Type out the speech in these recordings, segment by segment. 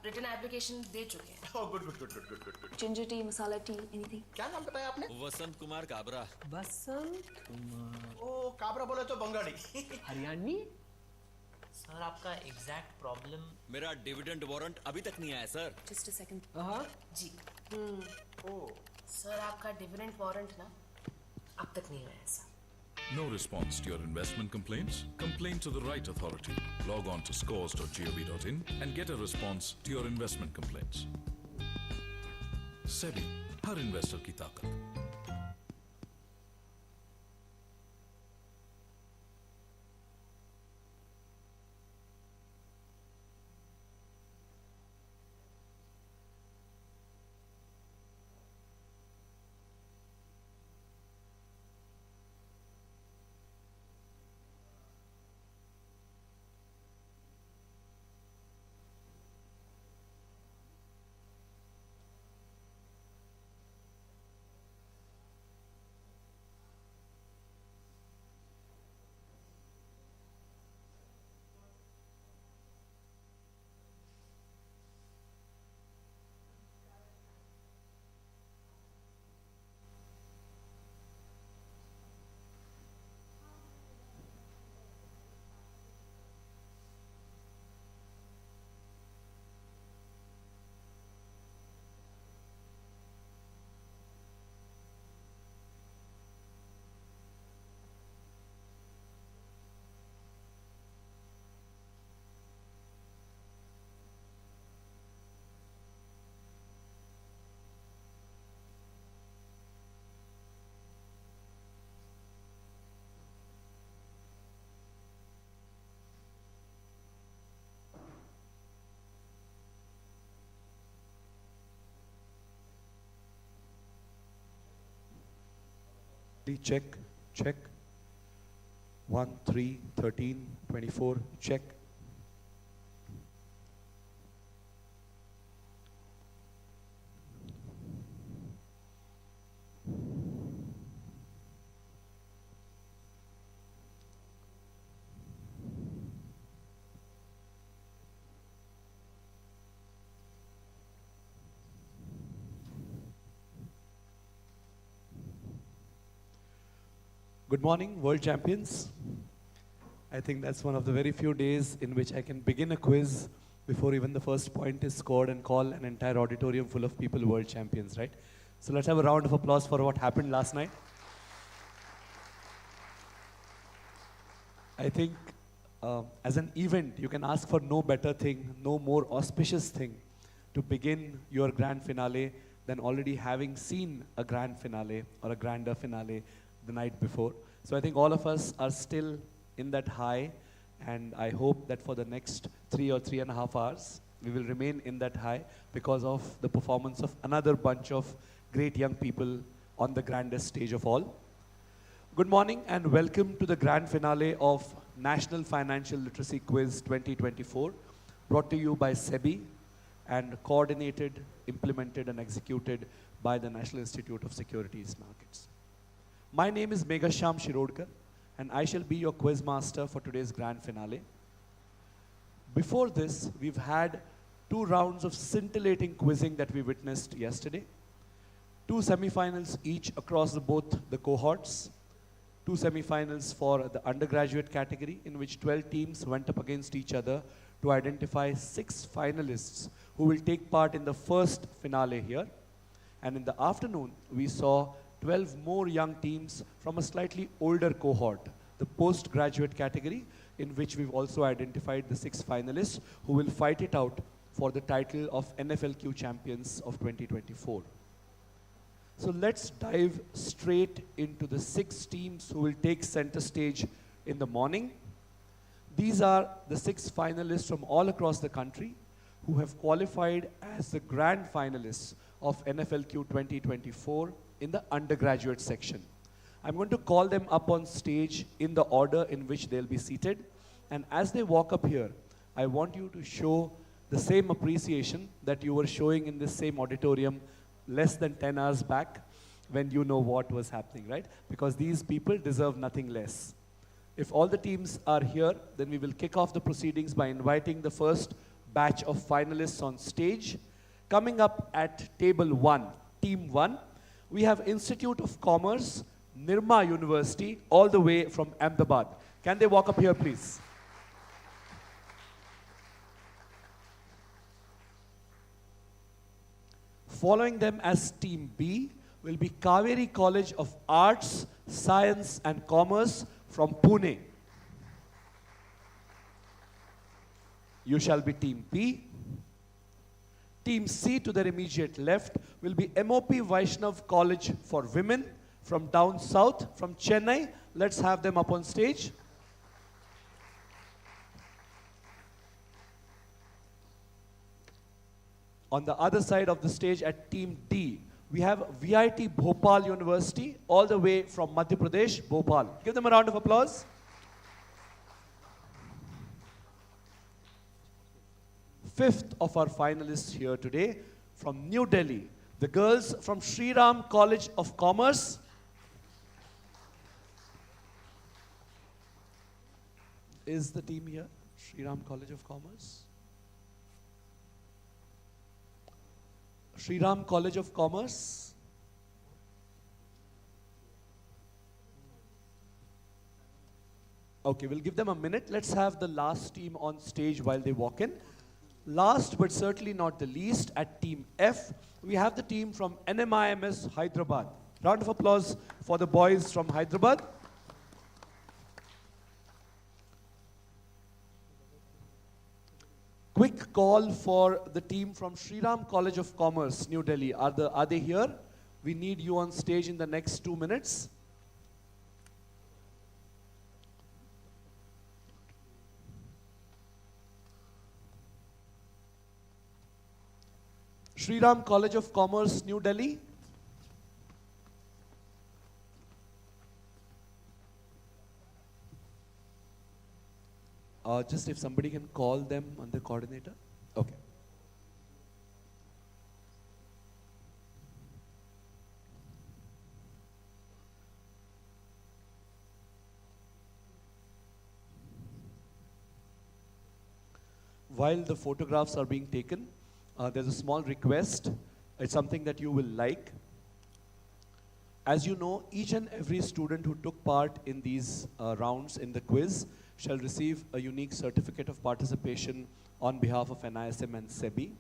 Written application दे चुके हैं। Oh, good. Ginger tea, masala tea, anything? क्या नाम बताया आपने? वसंत कुमार काबरा। बसंत कुमार। ओ काबरा बोले तो बंगाली। हरियाणवी? सर आपका एग्जैक्ट प्रॉब्लम? मेरा डिविडेंड वारंट अभी तक नहीं आया सर। Just a second. हाँ। जी ओ सर, आपका डिविडेंड वारंट ना अब तक नहीं आया sir. No response to your investment complaints? Complain to the right authority. Log on to scores.gov.in and get a response to your investment complaints. SEBI, her investor की ताकत। Check, check. 1, 3, 13, 24, check. Good morning, world champions. I think that's one of the very few days in which I can begin a quiz before even the first point is scored and call an entire auditorium full of people world champions, right? So let's have a round of applause for what happened last night. I think as an event, you can ask for no better thing, no more auspicious thing to begin your grand finale than already having seen a grand finale or a grander finale the night before. So I think all of us are still in that high, and I hope that for the next 3 or 3.5 hours, we will remain in that high because of the performance of another bunch of great young people on the grandest stage of all. Good morning and welcome to the grand finale of National Financial Literacy Quiz 2024, brought to you by SEBI and coordinated, implemented and executed by the National Institute of Securities Markets. My name is Meghasham Shirodkar, and I shall be your quiz master for today's grand finale. Before this, we've had 2 rounds of scintillating quizzing that we witnessed yesterday. 2 semifinals each across both the cohorts. 2 semifinals for the undergraduate category, in which 12 teams went up against each other to identify 6 finalists who will take part in the first finale here. And in the afternoon, we saw 12 more young teams from a slightly older cohort, the postgraduate category, in which we've also identified the 6 finalists who will fight it out for the title of NFLQ champions of 2024. So let's dive straight into the 6 teams who will take center stage in the morning. These are the 6 finalists from all across the country who have qualified as the grand finalists of NFLQ 2024 in the undergraduate section. I'm going to call them up on stage in the order in which they'll be seated. And as they walk up here, I want you to show the same appreciation that you were showing in this same auditorium less than 10 hours back when you know what was happening, right? Because these people deserve nothing less. If all the teams are here, then we will kick off the proceedings by inviting the first batch of finalists on stage. Coming up at table 1, team 1, we have Institute of Commerce, Nirma University, all the way from Ahmedabad. Can they walk up here, please? Following them as team B will be Kaveri College of Arts, Science and Commerce from Pune. You shall be team B. Team C to their immediate left will be MOP Vaishnav College for Women from down south, from Chennai. Let's have them up on stage. On the other side of the stage at team D, we have VIT Bhopal University, all the way from Madhya Pradesh, Bhopal. Give them a round of applause. Fifth of our finalists here today from New Delhi, the girls from Sri Ram College of Commerce. Is the team here? Sri Ram College of Commerce? Sri Ram College of Commerce. Okay, we'll give them a minute. Let's have the last team on stage while they walk in. Last but certainly not the least, at team F, we have the team from NMIMS Hyderabad. Round of applause for the boys from Hyderabad. Quick call for the team from Sri Ram College of Commerce, New Delhi. Are they here? We need you on stage in the next 2 minutes. Sri Ram College of Commerce, New Delhi. Just if somebody can call them on the coordinator. Okay. While the photographs are being taken, there's a small request. It's something that you will like. As you know, each and every student who took part in these rounds in the quiz shall receive a unique certificate of participation on behalf of NISM and SEBI,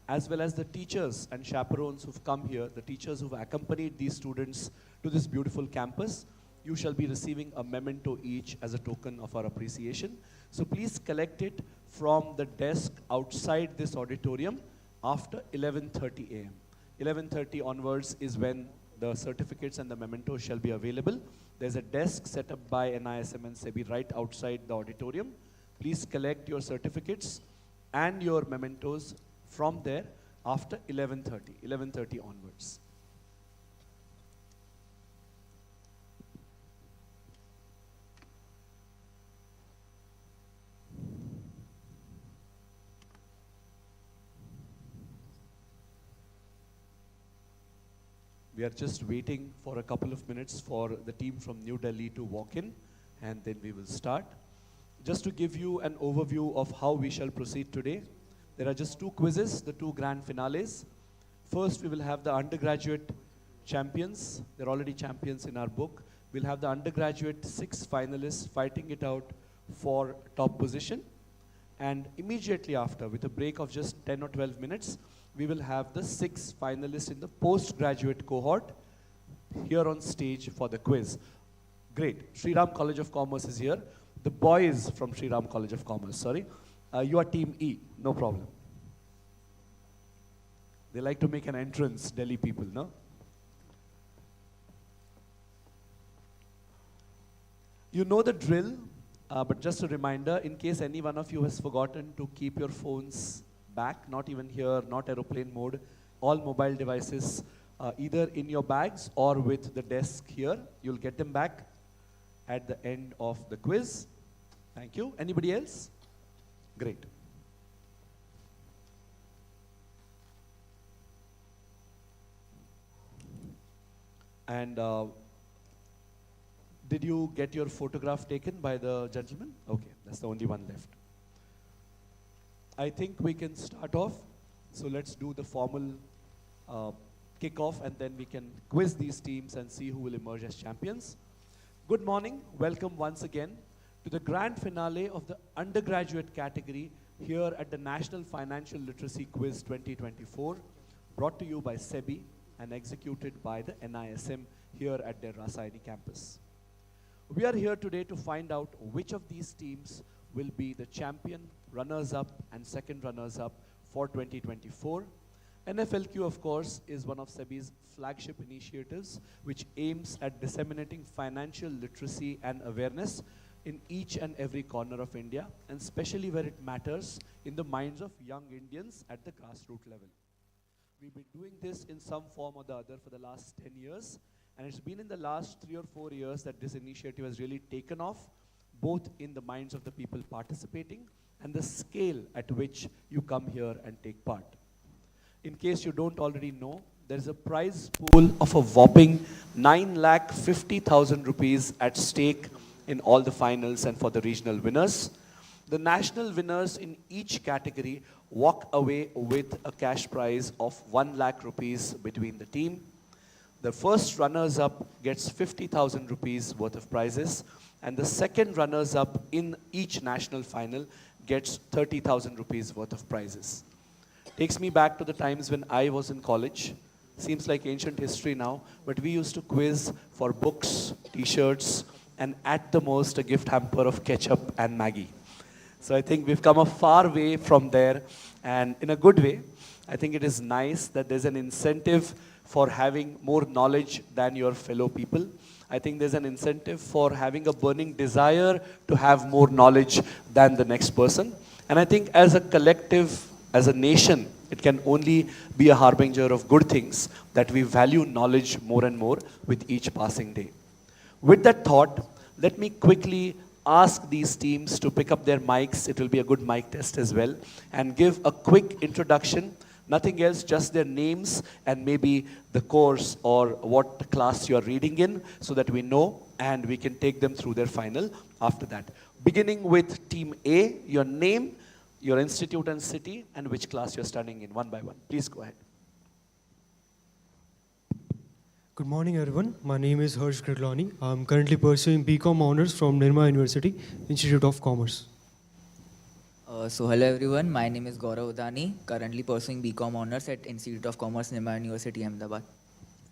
as well as the teachers and chaperones who've come here, the teachers who've accompanied these students to this beautiful campus. You shall be receiving a memento each as a token of our appreciation. So please collect it from the desk outside this auditorium after 11:30 a.m. 11:30 onwards is when the certificates and the mementos shall be available. There's a desk set up by NISM and SEBI right outside the auditorium. Please collect your certificates and your mementos from there after 11:30 onwards. We are just waiting for a couple of minutes for the team from New Delhi to walk in, and then we will start. Just to give you an overview of how we shall proceed today, there are just two quizzes, the two grand finales. First, we will have the undergraduate champions. They're already champions in our book. We'll have the undergraduate 6 finalists fighting it out for top position. And immediately after, with a break of just 10 or 12 minutes, we will have the 6 finalists in the postgraduate cohort here on stage for the quiz. Great. Sri Ram College of Commerce is here. The boys from Sri Ram College of Commerce, sorry. You are team E, no problem. They like to make an entrance, Delhi people, no? You know the drill, but just a reminder, in case any one of you has forgotten to keep your phones back, not even here, not aeroplane mode, all mobile devices, either in your bags or with the desk here. You'll get them back at the end of the quiz. Thank you. Anybody else? Great. And did you get your photograph taken by the gentleman? Okay, that's the only one left. I think we can start off. So let's do the formal kickoff, and then we can quiz these teams and see who will emerge as champions. Good morning. Welcome once again to the grand finale of the undergraduate category here at the National Financial Literacy Quiz 2024, brought to you by SEBI and executed by the NISM here at their Rasaini campus. We are here today to find out which of these teams will be the champion, runners-up, and second runners-up for 2024. NFLQ, of course, is one of SEBI's flagship initiatives, which aims at disseminating financial literacy and awareness in each and every corner of India, and especially where it matters, in the minds of young Indians at the grassroots level. We've been doing this in some form or the other for the last 10 years, and it's been in the last 3 or 4 years that this initiative has really taken off, both in the minds of the people participating and the scale at which you come here and take part. In case you don't already know, there is a prize pool of a whopping 9,50,000 rupees at stake in all the finals and for the regional winners. The national winners in each category walk away with a cash prize of 1 lakh rupees between the team. The first runners-up gets 50,000 rupees worth of prizes, and the second runners-up in each national final gets 30,000 rupees worth of prizes. Takes me back to the times when I was in college. Seems like ancient history now, but we used to quiz for books, t-shirts, and at the most a gift hamper of ketchup and Maggie. So I think we've come a far way from there, and in a good way. I think it is nice that there's an incentive for having more knowledge than your fellow people. I think there's an incentive for having a burning desire to have more knowledge than the next person. And I think as a collective, as a nation, it can only be a harbinger of good things, that we value knowledge more and more with each passing day. With that thought, let me quickly ask these teams to pick up their mics. It will be a good mic test as well, and give a quick introduction. Nothing else, just their names and maybe the course or what class you are reading in, so that we know and we can take them through their final after that. Beginning with Team A, your name, your institute and city, and which class you're studying in, one by one. Please go ahead. Good morning, everyone. My name is Harsh Kriglani. I'm currently pursuing BCom Honors from Nirma University, Institute of Commerce. So hello everyone, my name is Gaurav Udani, currently pursuing BCom Honors at Institute of Commerce, Nirma University, Ahmedabad.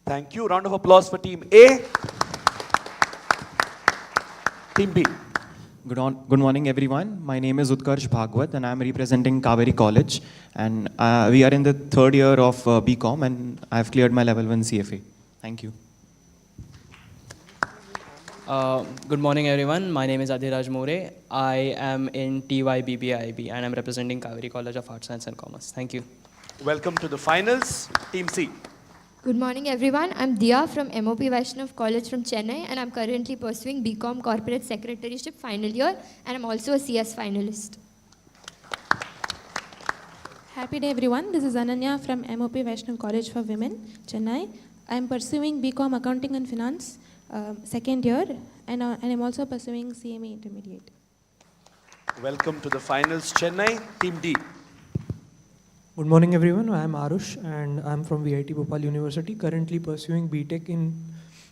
Thank you. Round of applause for Team A. Team B. Good morning, everyone. My name is Utkarsh Bhagwat, and I'm representing Kaveri College. And we are in the third year of BCom, and I've cleared my level 1 CFA. Thank you. Good morning, everyone. My name is Adhiraj More. I am in TYBBIB, and I'm representing Kaveri College of Arts, Science and Commerce. Thank you. Welcome to the finals. Team C. Good morning, everyone. I'm Dia from MOP Vaishnav College from Chennai, and I'm currently pursuing BCom Corporate Secretaryship final year, and I'm also a CS finalist. Happy day, everyone. This is Ananya from MOP Vaishnav College for Women, Chennai. I'm pursuing BCom Accounting and Finance, second year, and I'm also pursuing CMA Intermediate. Welcome to the finals, Chennai. Team D. Good morning, everyone. I am Arush, and I'm from VIT Bhopal University, currently pursuing BTech in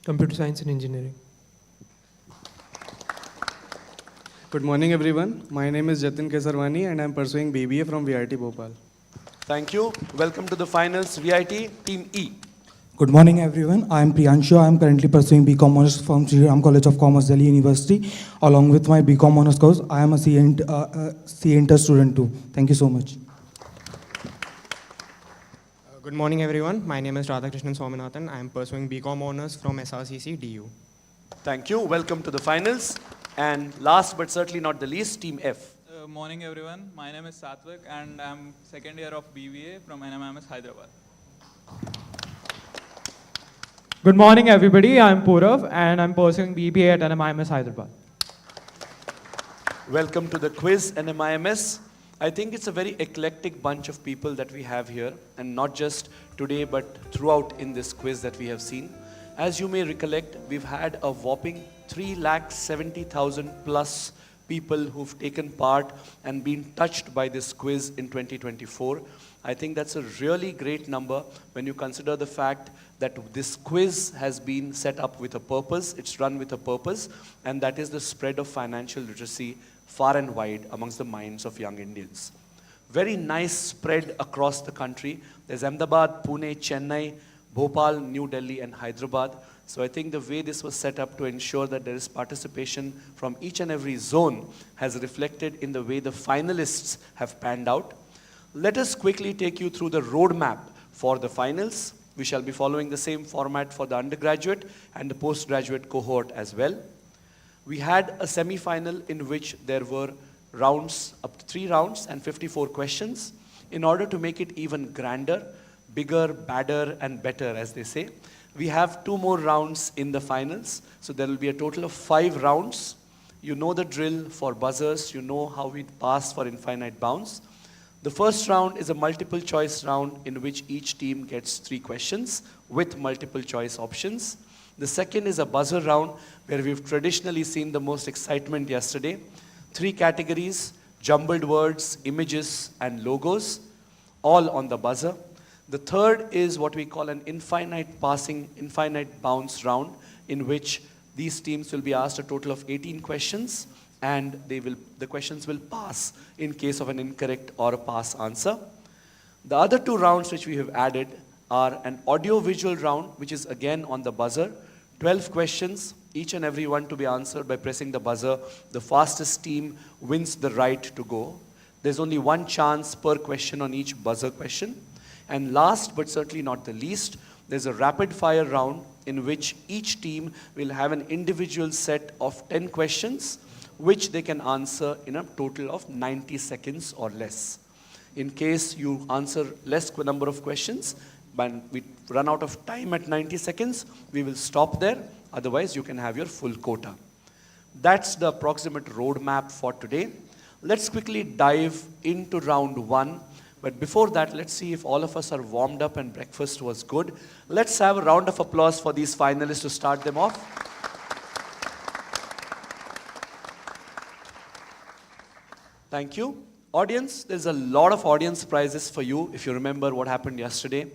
Computer Science and Engineering. Good morning, everyone. My name is Jatin Kesarwani, and I'm pursuing BBA from VIT Bhopal. Thank you. Welcome to the finals, VIT. Team E. Good morning, everyone. I am Priyanshu. I am currently pursuing BCom Honors from Sri Ram College of Commerce, Delhi University. Along with my BCom Honors course, I am a CA Inter student too. Thank you so much. Good morning, everyone. My name is Radhakrishnan Swaminathan. I am pursuing BCom Honors from SRCC DU. Thank you. Welcome to the finals. And last but certainly not the least, Team F. Morning, everyone. My name is Satvik, and I'm second year of BBA from NMIMS Hyderabad. Good morning, everybody. I'm Purav, and I'm pursuing BBA at NMIMS Hyderabad. Welcome to the quiz, NMIMS. I think it's a very eclectic bunch of people that we have here, and not just today, but throughout in this quiz that we have seen. As you may recollect, we've had a whopping 3,70,000 plus people who've taken part and been touched by this quiz in 2024. I think that's a really great number when you consider the fact that this quiz has been set up with a purpose, it's run with a purpose, and that is the spread of financial literacy far and wide amongst the minds of young Indians. Very nice spread across the country. There's Ahmedabad, Pune, Chennai, Bhopal, New Delhi, and Hyderabad. So I think the way this was set up to ensure that there is participation from each and every zone has reflected in the way the finalists have panned out. Let us quickly take you through the roadmap for the finals. We shall be following the same format for the undergraduate and the postgraduate cohort as well. We had a semi-final in which there were rounds, up to 3 rounds and 54 questions. In order to make it even grander, bigger, badder, and better, as they say, we have 2 more rounds in the finals. So there will be a total of 5 rounds. You know the drill for buzzers. You know how we pass for infinite bounds. The first round is a multiple choice round in which each team gets 3 questions with multiple choice options. The second is a buzzer round where we've traditionally seen the most excitement yesterday. 3 categories, jumbled words, images, and logos, all on the buzzer. The third is what we call an infinite bounce round in which these teams will be asked a total of 18 questions and the questions will pass in case of an incorrect or a pass answer. The other 2 rounds which we have added are an audio-visual round, which is again on the buzzer. 12 questions, each and every one to be answered by pressing the buzzer. The fastest team wins the right to go. There's only 1 chance per question on each buzzer question. And last but certainly not the least, there's a rapid fire round in which each team will have an individual set of 10 questions which they can answer in a total of 90 seconds or less. In case you answer less number of questions, when we run out of time at 90 seconds, we will stop there. Otherwise, you can have your full quota. That's the approximate roadmap for today. Let's quickly dive into round 1. But before that, let's see if all of us are warmed up and breakfast was good. Let's have a round of applause for these finalists to start them off. Thank you. Audience, there's a lot of audience prizes for you if you remember what happened yesterday.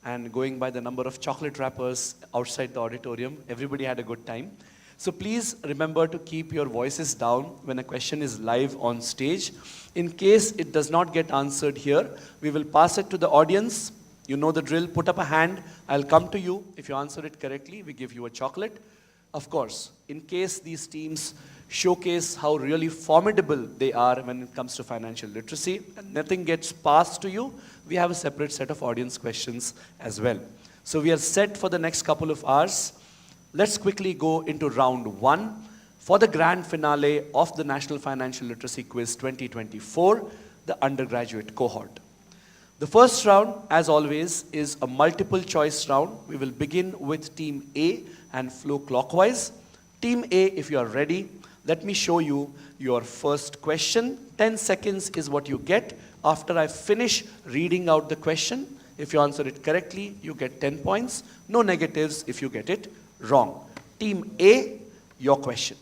And going by the number of chocolate wrappers outside the auditorium, everybody had a good time. So please remember to keep your voices down when a question is live on stage. In case it does not get answered here, we will pass it to the audience. You know the drill, put up a hand. I'll come to you. If you answer it correctly, we give you a chocolate. Of course, in case these teams showcase how really formidable they are when it comes to financial literacy and nothing gets passed to you, we have a separate set of audience questions as well. So we are set for the next couple of hours. Let's quickly go into round 1 for the grand finale of the National Financial Literacy Quiz 2024, the undergraduate cohort. The first round, as always, is a multiple choice round. We will begin with Team A and flow clockwise. Team A, if you are ready, let me show you your first question. 10 seconds is what you get. After I finish reading out the question, if you answer it correctly, you get 10 points. No negatives if you get it wrong. Team A, your question.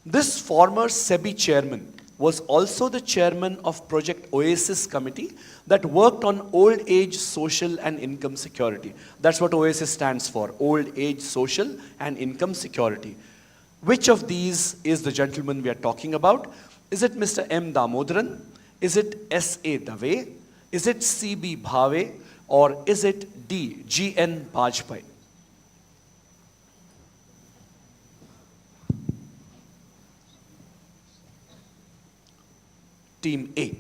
This former SEBI chairman was also the chairman of Project Oasis Committee that worked on old age social and income security. That's what Oasis stands for, old age social and income security. Which of these is the gentleman we are talking about? Is it Mr. M. Damodaran? Is it S.A. Dave? Is it C.B. Bhave? Or is it D. G.N. Bajpai? Team A.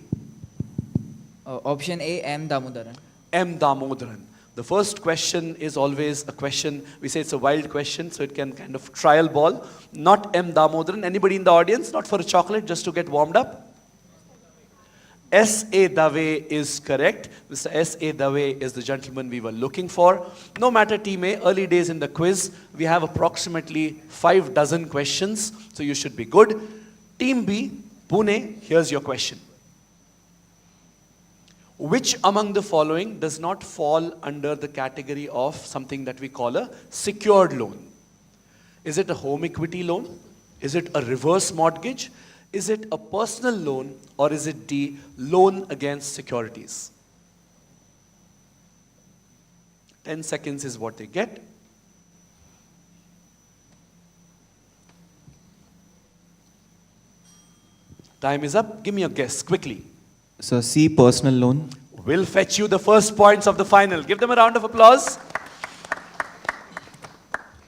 Option A, M. Damodaran. M. Damodaran. The first question is always a question, we say it's a wild question, so it can kind of trial ball. Not M. Damodaran. Anybody in the audience? Not for a chocolate, just to get warmed up? S.A. Dave is correct. Mr. S.A. Dave is the gentleman we were looking for. No matter Team A, early days in the quiz, we have approximately 5 dozen questions, so you should be good. Team B, Pune, here's your question. Which among the following does not fall under the category of something that we call a secured loan? Is it a home equity loan? Is it a reverse mortgage? Is it a personal loan? Or is it D, loan against securities? 10 seconds is what they get. Time is up. Give me a guess quickly. So C, personal loan. Will fetch you the first points of the final. Give them a round of applause.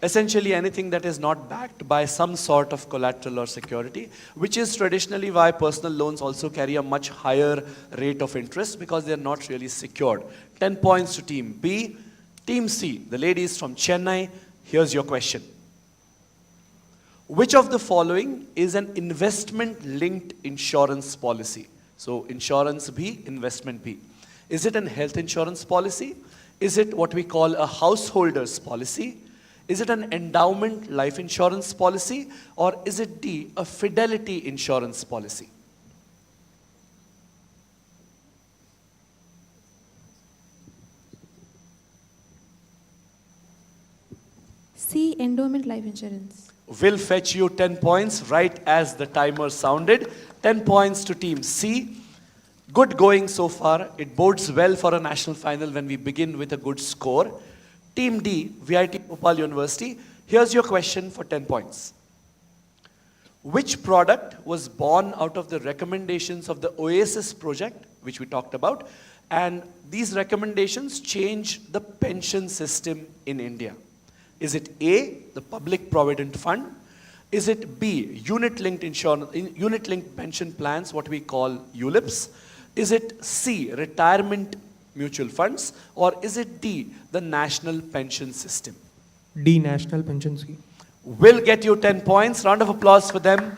Essentially anything that is not backed by some sort of collateral or security, which is traditionally why personal loans also carry a much higher rate of interest because they are not really secured. 10 points to Team B. Team C, the ladies from Chennai, here's your question. Which of the following is an investment-linked insurance policy? So insurance B, investment B. Is it an health insurance policy? Is it what we call a householder's policy? Is it an endowment life insurance policy? Or is it D, a fidelity insurance policy? C, endowment life insurance. Will fetch you 10 points right as the timer sounded. 10 points to Team C. Good going so far. It bodes well for a national final when we begin with a good score. Team D, VIT Bhopal University, here's your question for 10 points. Which product was born out of the recommendations of the Oasis project, which we talked about, and these recommendations changed the pension system in India? Is it A, the Public Provident Fund? Is it B, unit-linked insurance, unit-linked pension plans, what we call ULIPs? Is it C, retirement mutual funds? Or is it D, the national pension system? D, national pension scheme. Will get you 10 points. Round of applause for them.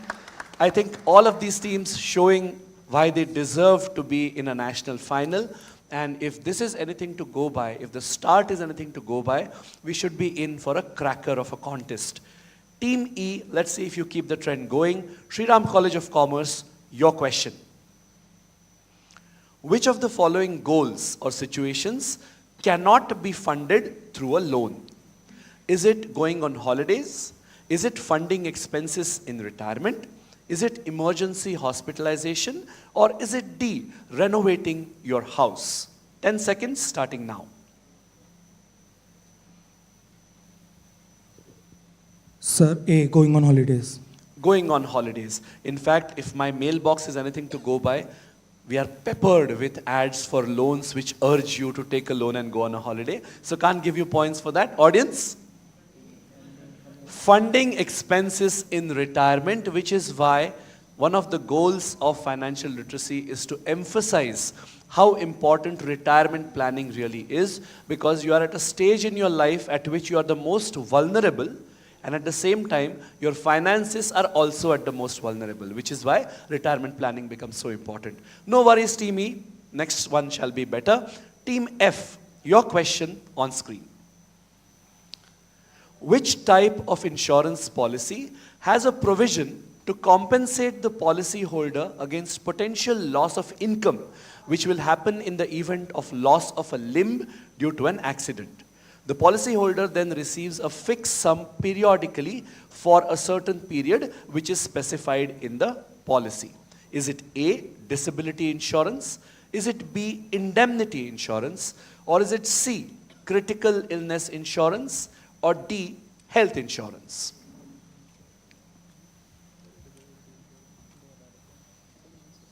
I think all of these teams showing why they deserve to be in a national final. And if this is anything to go by, if the start is anything to go by, we should be in for a cracker of a contest. Team E, let's see if you keep the trend going. Sri Ram College of Commerce, your question. Which of the following goals or situations cannot be funded through a loan? Is it going on holidays? Is it funding expenses in retirement? Is it emergency hospitalization? Or is it D, renovating your house? 10 seconds starting now. Sir, A, going on holidays. Going on holidays. In fact, if my mailbox is anything to go by, we are peppered with ads for loans which urge you to take a loan and go on a holiday. So can't give you points for that. Audience? Funding expenses in retirement, which is why one of the goals of financial literacy is to emphasize how important retirement planning really is, because you are at a stage in your life at which you are the most vulnerable, and at the same time your finances are also at the most vulnerable, which is why retirement planning becomes so important. No worries, Team E. Next one shall be better. Team F, your question on screen. Which type of insurance policy has a provision to compensate the policyholder against potential loss of income, which will happen in the event of loss of a limb due to an accident? The policyholder then receives a fixed sum periodically for a certain period, which is specified in the policy. Is it A, disability insurance? Is it B, indemnity insurance? Or is it C, critical illness insurance? Or D, health insurance?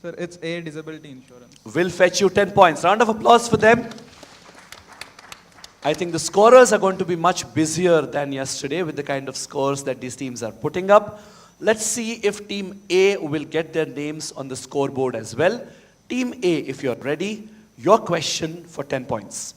Sir, it's A, disability insurance. Will fetch you 10 points. Round of applause for them. I think the scorers are going to be much busier than yesterday with the kind of scores that these teams are putting up. Let's see if Team A will get their names on the scoreboard as well. Team A, if you're ready, your question for 10 points.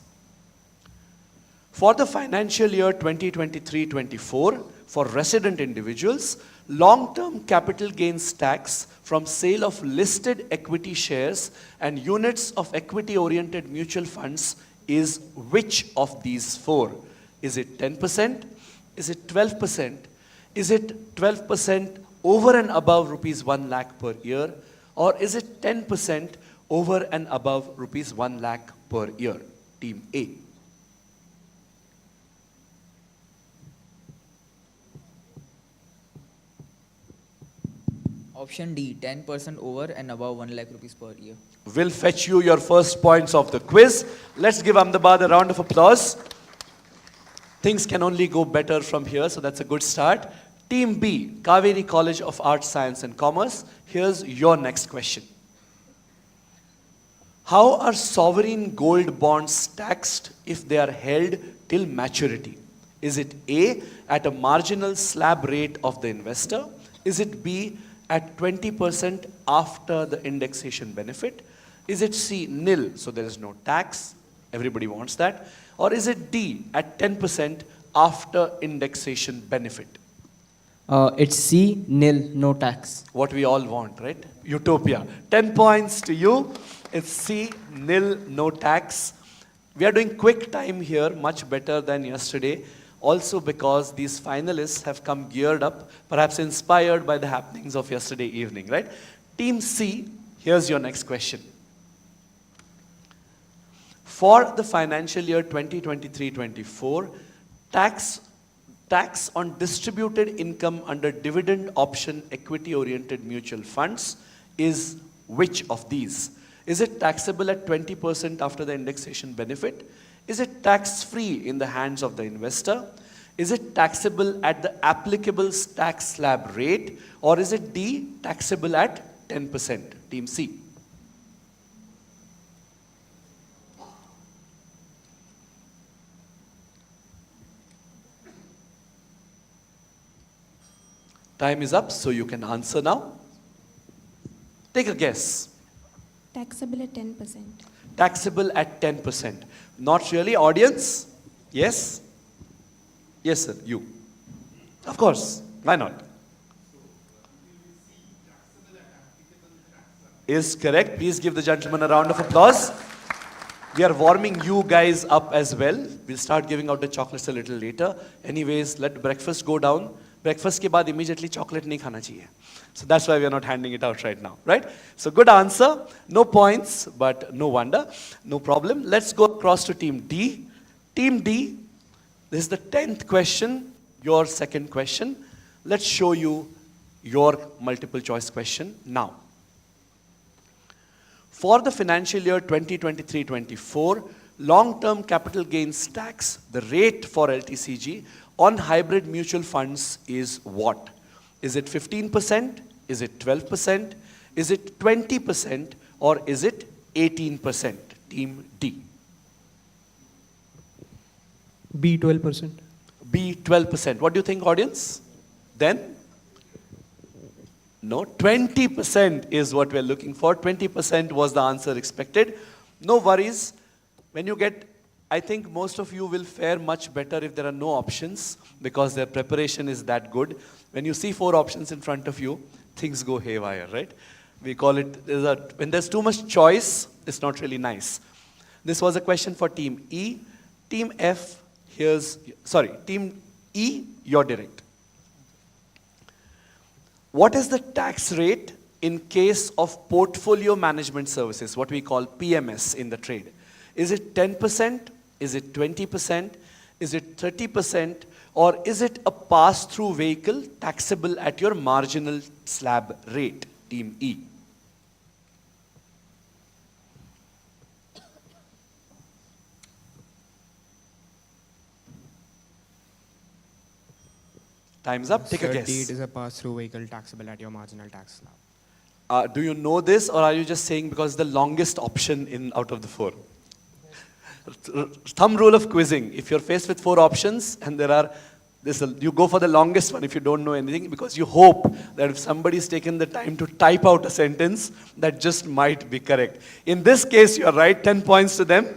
For the financial year 2023-24, for resident individuals, long-term capital gains tax from sale of listed equity shares and units of equity-oriented mutual funds is which of these four? Is it 10%? Is it 12%? Is it 12% over and above rupees 1 lakh per year? Or is it 10% over and above rupees 1 lakh per year? Team A. Option D, 10% over and above 1 lakh rupees per year. Will fetch you your first points of the quiz. Let's give Ahmedabad a round of applause. Things can only go better from here, so that's a good start. Team B, Kaveri College of Arts, Science and Commerce. Here's your next question. How are sovereign gold bonds taxed if they are held till maturity? Is it A, at a marginal slab rate of the investor? Is it B, at 20% after the indexation benefit? Is it C, nil, so there is no tax? Everybody wants that. Or is it D, at 10% after indexation benefit? It's C, nil, no tax. What we all want, right? Utopia. 10 points to you. It's C, nil, no tax. We are doing quick time here, much better than yesterday. Also because these finalists have come geared up, perhaps inspired by the happenings of yesterday evening, right? Team C, here's your next question. For the financial year 2023-24, tax on distributed income under dividend option equity-oriented mutual funds is which of these? Is it taxable at 20% after the indexation benefit? Is it tax-free in the hands of the investor? Is it taxable at the applicable tax slab rate? Or is it D, taxable at 10%? Team C. Time is up, so you can answer now. Take a guess. Taxable at 10%. Taxable at 10%. Not really. Audience? Yes? Yes, sir. You. Of course. Why not? Is correct. Please give the gentleman a round of applause. We are warming you guys up as well. We'll start giving out the chocolates a little later. Anyways, let breakfast go down. Breakfast ke baad immediately chocolate nahi khana chahiye. So that's why we are not handing it out right now, right? So good answer. No points, but no wonder. No problem. Let's go across to Team D. Team D, this is the 10th question, your second question. Let's show you your multiple choice question now. For the financial year 2023-24, long-term capital gains tax, the rate for LTCG on hybrid mutual funds is what? Is it 15%? Is it 12%? Is it 20%? Or is it 18%? Team D. B, 12%. B, 12%. What do you think, audience? Then? No, 20% is what we're looking for. 20% was the answer expected. No worries. When you get, I think most of you will fare much better if there are no options because their preparation is that good. When you see 4 options in front of you, things go haywire, right? We call it, when there's too much choice, it's not really nice. This was a question for Team E. Team F, Team E, you're direct. What is the tax rate in case of portfolio management services, what we call PMS in the trade? Is it 10%? Is it 20%? Is it 30%? Or is it a pass-through vehicle taxable at your marginal slab rate? Team E. Time's up. Take a guess. D, it is a pass-through vehicle taxable at your marginal tax slab. Do you know this, or are you just saying because it's the longest option out of the 4? Thumb rule of quizzing. If you're faced with 4 options and you go for the longest one if you don't know anything, because you hope that if somebody's taken the time to type out a sentence, that just might be correct. In this case, you're right. 10 points to them.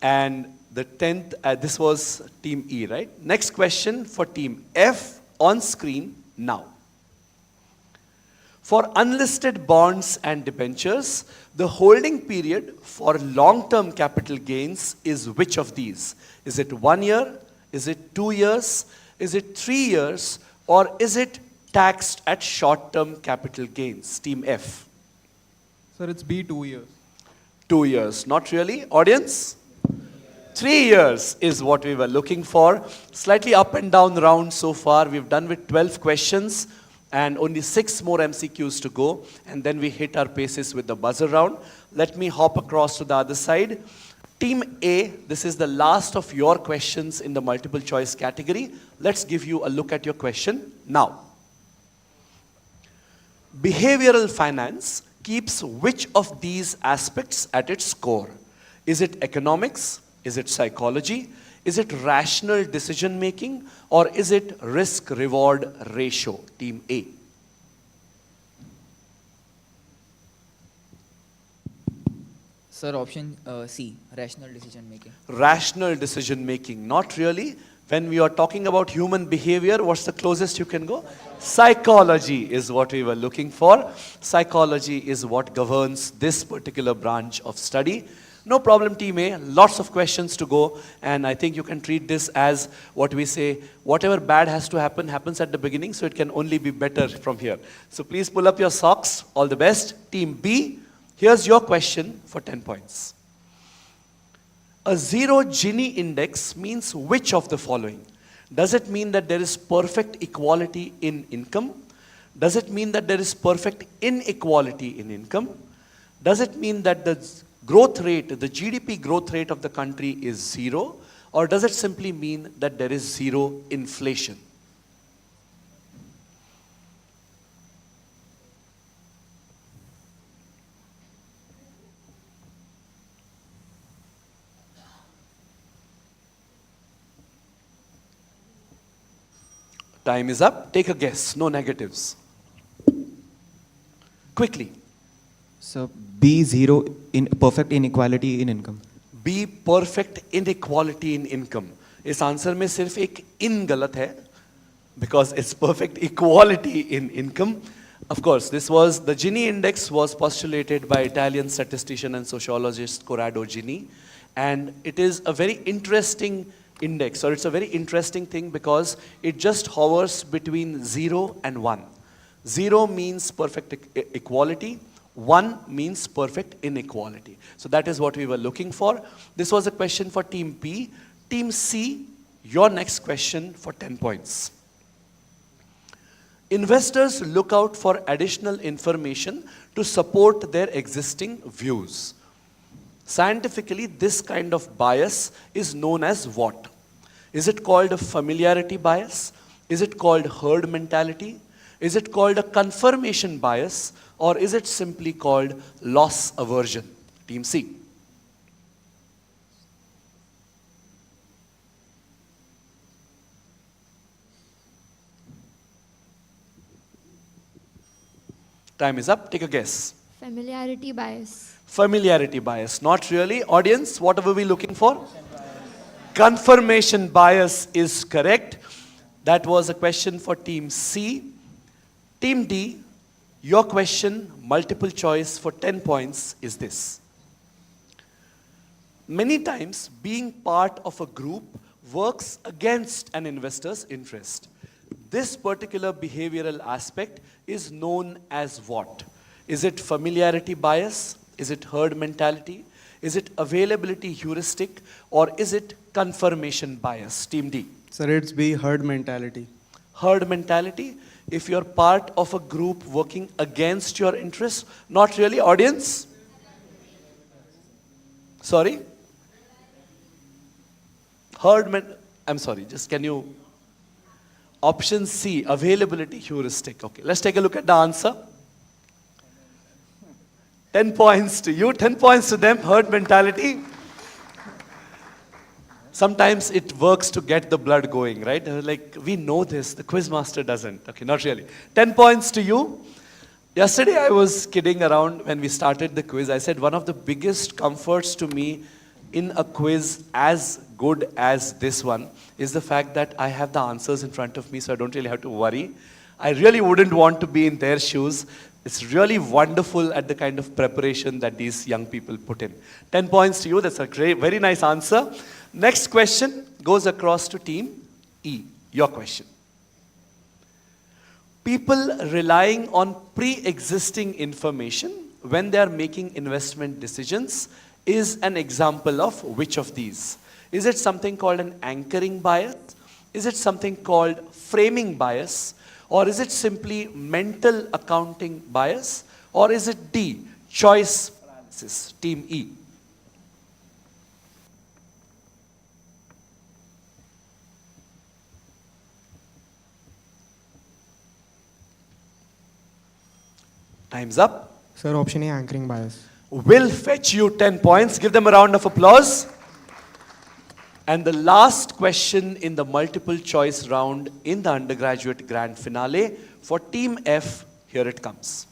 And the 10th, this was Team E, right? Next question for Team F on screen now. For unlisted bonds and debentures, the holding period for long-term capital gains is which of these? Is it 1 year? Is it 2 years? Is it 3 years? Or is it taxed at short-term capital gains? Team F. Sir, it's B, 2 years. 2 years. Not really. Audience? 3 years is what we were looking for. Slightly up and down round so far. We've done with 12 questions and only 6 more MCQs to go. And then we hit our paces with the buzzer round. Let me hop across to the other side. Team A, this is the last of your questions in the multiple choice category. Let's give you a look at your question now. Behavioral finance keeps which of these aspects at its core? Is it economics? Is it psychology? Is it rational decision making? Or is it risk-reward ratio? Team A. Sir, option C, rational decision making. Rational decision making. Not really. When we are talking about human behavior, what's the closest you can go? Psychology is what we were looking for. Psychology is what governs this particular branch of study. No problem, Team A. Lots of questions to go. And I think you can treat this as what we say, whatever bad has to happen, happens at the beginning, so it can only be better from here. So please pull up your socks. All the best. Team B, here's your question for 10 points. A zero Gini index means which of the following? Does it mean that there is perfect equality in income? Does it mean that there is perfect inequality in income? Does it mean that the growth rate, the GDP growth rate of the country is zero? Or does it simply mean that there is zero inflation? Time is up. Take a guess. No negatives. Quickly. So B, zero in perfect inequality in income. B, perfect inequality in income. इस answer में सिर्फ एक in गलत है, because it's perfect equality in income. Of course, this was, the Gini index was postulated by Italian statistician and sociologist Corrado Gini. And it is a very interesting index, or it's a very interesting thing because it just hovers between 0 and 1. 0 means perfect equality. 1 means perfect inequality. So that is what we were looking for. This was a question for Team B. Team C, your next question for 10 points. Investors look out for additional information to support their existing views. Scientifically, this kind of bias is known as what? Is it called a familiarity bias? Is it called herd mentality? Is it called a confirmation bias? Or is it simply called loss aversion? Team C. Time is up. Take a guess. Familiarity bias. Familiarity bias. Not really. Audience, what were we looking for? Confirmation bias is correct. That was a question for Team C. Team D, your question, multiple choice for 10 points is this. Many times, being part of a group works against an investor's interest. This particular behavioral aspect is known as what? Is it familiarity bias? Is it herd mentality? Is it availability heuristic? Or is it confirmation bias? Team D. Sir, it's B, herd mentality. Herd mentality. If you're part of a group working against your interests, not really. Audience? Sorry? I'm sorry, just can you? Option C, availability heuristic. Okay, let's take a look at the answer. 10 points to you, 10 points to them, herd mentality. Sometimes it works to get the blood going, right? Like, we know this, the quiz master doesn't. Okay, not really. 10 points to you. Yesterday I was kidding around when we started the quiz. I said one of the biggest comforts to me in a quiz as good as this one is the fact that I have the answers in front of me, so I don't really have to worry. I really wouldn't want to be in their shoes. It's really wonderful at the kind of preparation that these young people put in. 10 points to you. That's a great, very nice answer. Next question goes across to Team E. Your question. People relying on pre-existing information when they are making investment decisions is an example of which of these? Is it something called an anchoring bias? Is it something called framing bias? Or is it simply mental accounting bias? Or is it D, choice paralysis, team E? Time's up. Sir, option A, anchoring bias. Will fetch you 10 points. Give them a round of applause. And the last question in the multiple choice round in the undergraduate grand finale for Team F, here it comes.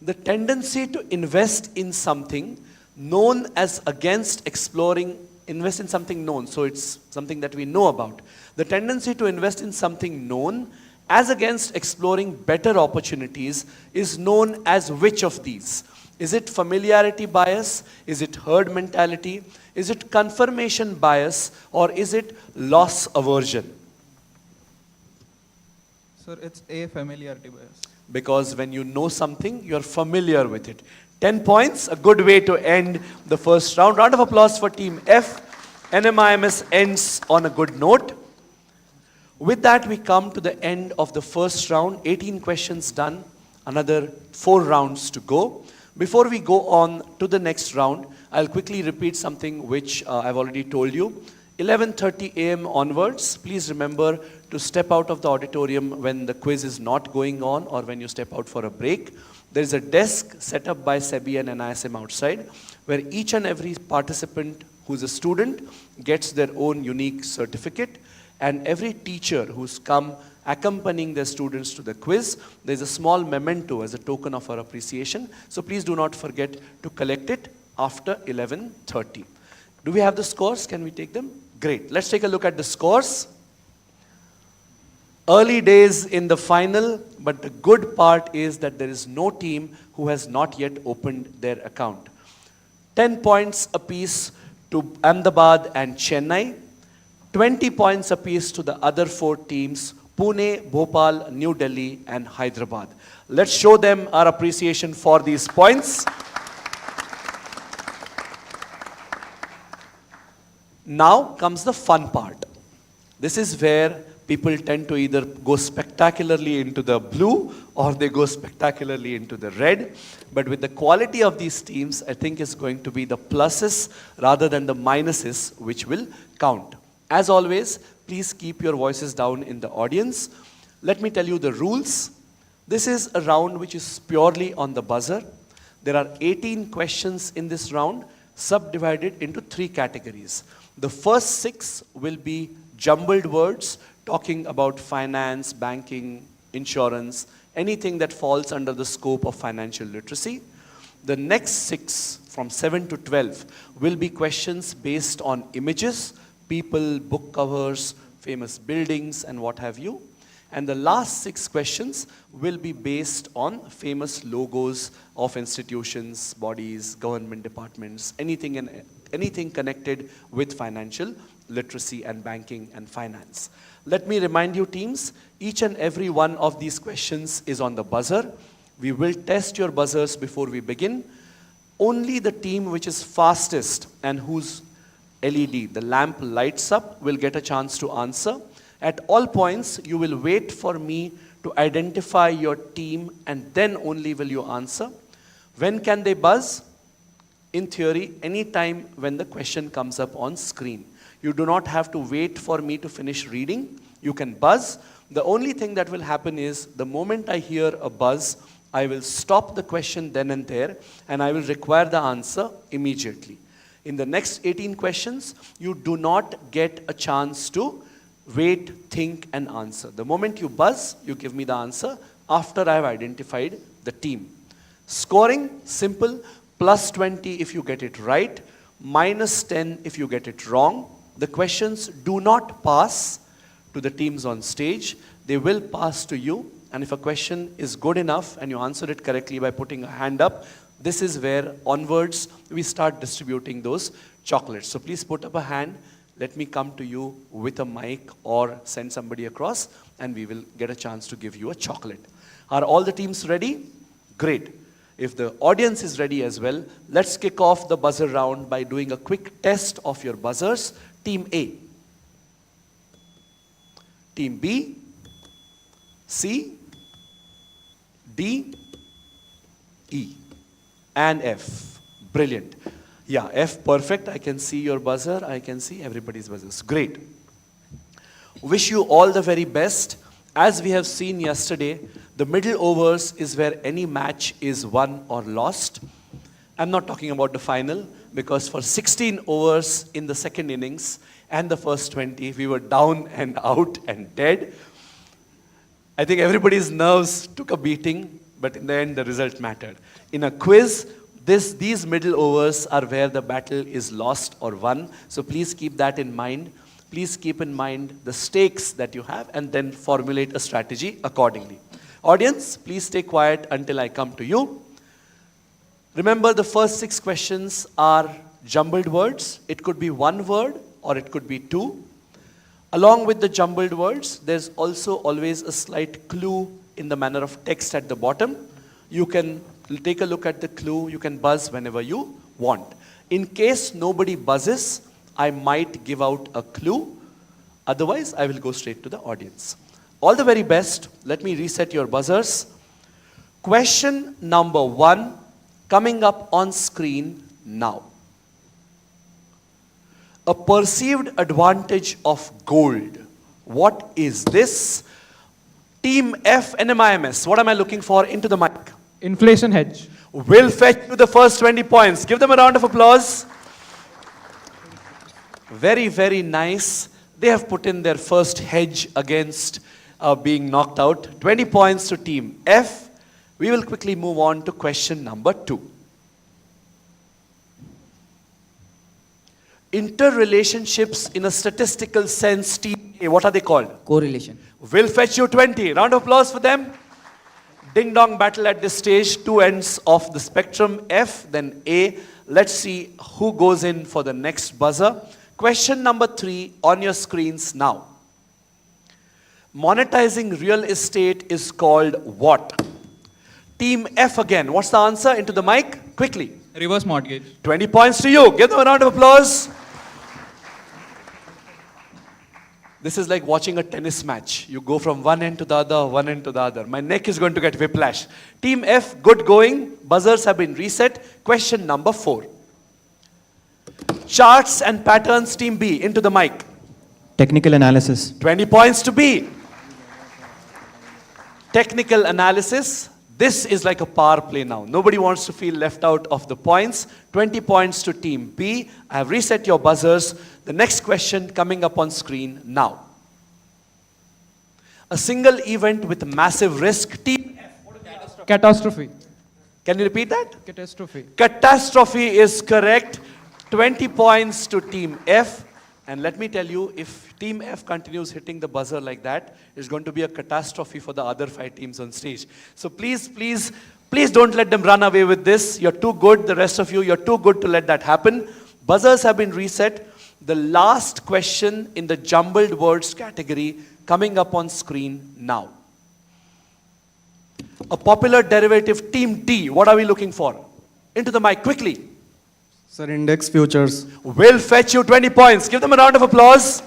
The tendency to invest in something known as against exploring, invest in something known, so it's something that we know about. The tendency to invest in something known as against exploring better opportunities is known as which of these? Is it familiarity bias? Is it herd mentality? Is it confirmation bias? Or is it loss aversion? Sir, it's A, familiarity bias. Because when you know something, you're familiar with it. 10 points, a good way to end the first round. Round of applause for Team F. NMIMS ends on a good note. With that, we come to the end of the first round. 18 questions done, another 4 rounds to go. Before we go on to the next round, I'll quickly repeat something which I've already told you. 11:30 a.m. onwards, please remember to step out of the auditorium when the quiz is not going on or when you step out for a break. There is a desk set up by SEBI and NISM outside where each and every participant who's a student gets their own unique certificate. And every teacher who's come accompanying their students to the quiz, there's a small memento as a token of our appreciation. So please do not forget to collect it after 11:30. Do we have the scores? Can we take them? Great. Let's take a look at the scores. Early days in the final, but the good part is that there is no team who has not yet opened their account. 10 points apiece to Ahmedabad and Chennai. 20 points apiece to the other 4 teams, Pune, Bhopal, New Delhi, and Hyderabad. Let's show them our appreciation for these points. Now comes the fun part. This is where people tend to either go spectacularly into the blue or they go spectacularly into the red. But with the quality of these teams, I think it's going to be the pluses rather than the minuses which will count. As always, please keep your voices down in the audience. Let me tell you the rules. This is a round which is purely on the buzzer. There are 18 questions in this round, subdivided into 3 categories. The first 6 will be jumbled words talking about finance, banking, insurance, anything that falls under the scope of financial literacy. The next 6, from 7 to 12, will be questions based on images, people, book covers, famous buildings, and what have you. And the last 6 questions will be based on famous logos of institutions, bodies, government departments, anything connected with financial literacy and banking and finance. Let me remind you teams, each and every one of these questions is on the buzzer. We will test your buzzers before we begin. Only the team which is fastest and whose LED, the lamp lights up, will get a chance to answer. At all points, you will wait for me to identify your team and then only will you answer. When can they buzz? In theory, any time when the question comes up on screen. You do not have to wait for me to finish reading. You can buzz. The only thing that will happen is the moment I hear a buzz, I will stop the question then and there and I will require the answer immediately. In the next 18 questions, you do not get a chance to wait, think, and answer. The moment you buzz, you give me the answer after I have identified the team. Scoring, simple, plus 20 if you get it right, minus 10 if you get it wrong. The questions do not pass to the teams on stage. They will pass to you. And if a question is good enough and you answer it correctly by putting a hand up, this is where onwards we start distributing those chocolates. So please put up a hand. Let me come to you with a mic or send somebody across and we will get a chance to give you a chocolate. Are all the teams ready? Great. If the audience is ready as well, let's kick off the buzzer round by doing a quick test of your buzzers. Team A, Team B, C, D, E, and F. Brilliant. Yeah, F, perfect. I can see your buzzer. I can see everybody's buzzers. Great. Wish you all the very best. As we have seen yesterday, the middle overs is where any match is won or lost. I'm not talking about the final, because for 16 overs in the second innings and the first 20, we were down and out and dead. I think everybody's nerves took a beating, but in the end, the result mattered. In a quiz, these middle overs are where the battle is lost or won. So please keep that in mind. Please keep in mind the stakes that you have and then formulate a strategy accordingly. Audience, please stay quiet until I come to you. Remember, the first 6 questions are jumbled words. It could be one word or it could be two. Along with the jumbled words, there's also always a slight clue in the manner of text at the bottom. You can take a look at the clue. You can buzz whenever you want. In case nobody buzzes, I might give out a clue. Otherwise, I will go straight to the audience. All the very best. Let me reset your buzzers. Question number 1 coming up on screen now. A perceived advantage of gold. What is this? Team F and NIMS. What am I looking for? Into the mic. Inflation hedge. Will fetch you the first 20 points. Give them a round of applause. Very, very nice. They have put in their first hedge against being knocked out. 20 points to Team F. We will quickly move on to question number 2. Interrelationships in a statistical sense, Team A, what are they called? Correlation. Will fetch you 20. Round of applause for them. Ding-dong battle at this stage. 2 ends of the spectrum. F, then A. Let's see who goes in for the next buzzer. Question number 3 on your screens now. Monetizing real estate is called what? Team F again. What's the answer? Into the mic. Quickly. Reverse mortgage. 20 points to you. Give them a round of applause. This is like watching a tennis match. You go from one end to the other, one end to the other. My neck is going to get whiplash. Team F, good going. Buzzers have been reset. Question number 4. Charts and patterns, Team B, into the mic. Technical analysis. 20 points to B. Technical analysis. This is like a power play now. Nobody wants to feel left out of the points. 20 points to Team B. I have reset your buzzers. The next question coming up on screen now. A single event with massive risk. Team F. Catastrophe. Can you repeat that? Catastrophe. Catastrophe is correct. 20 points to Team F. And let me tell you, if Team F continues hitting the buzzer like that, it's going to be a catastrophe for the other 5 teams on stage. So please, please, please don't let them run away with this. You're too good, the rest of you, you're too good to let that happen. Buzzers have been reset. The last question in the jumbled words category coming up on screen now. A popular derivative, Team D. What are we looking for? Into the mic, quickly. Sir, index futures. Will fetch you 20 points. Give them a round of applause.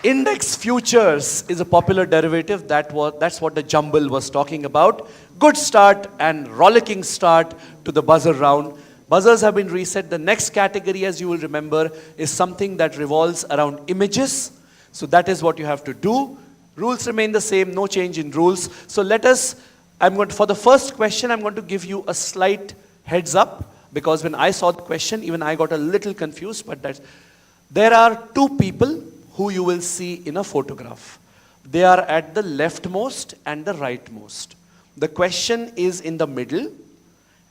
Index futures is a popular derivative. That's what the jumble was talking about. Good start and rollicking start to the buzzer round. Buzzers have been reset. The next category, as you will remember, is something that revolves around images. So that is what you have to do. Rules remain the same, no change in rules. So for the first question, I'm going to give you a slight heads up. Because when I saw the question, even I got a little confused. But there are 2 people who you will see in a photograph. They are at the leftmost and the rightmost. The question is in the middle.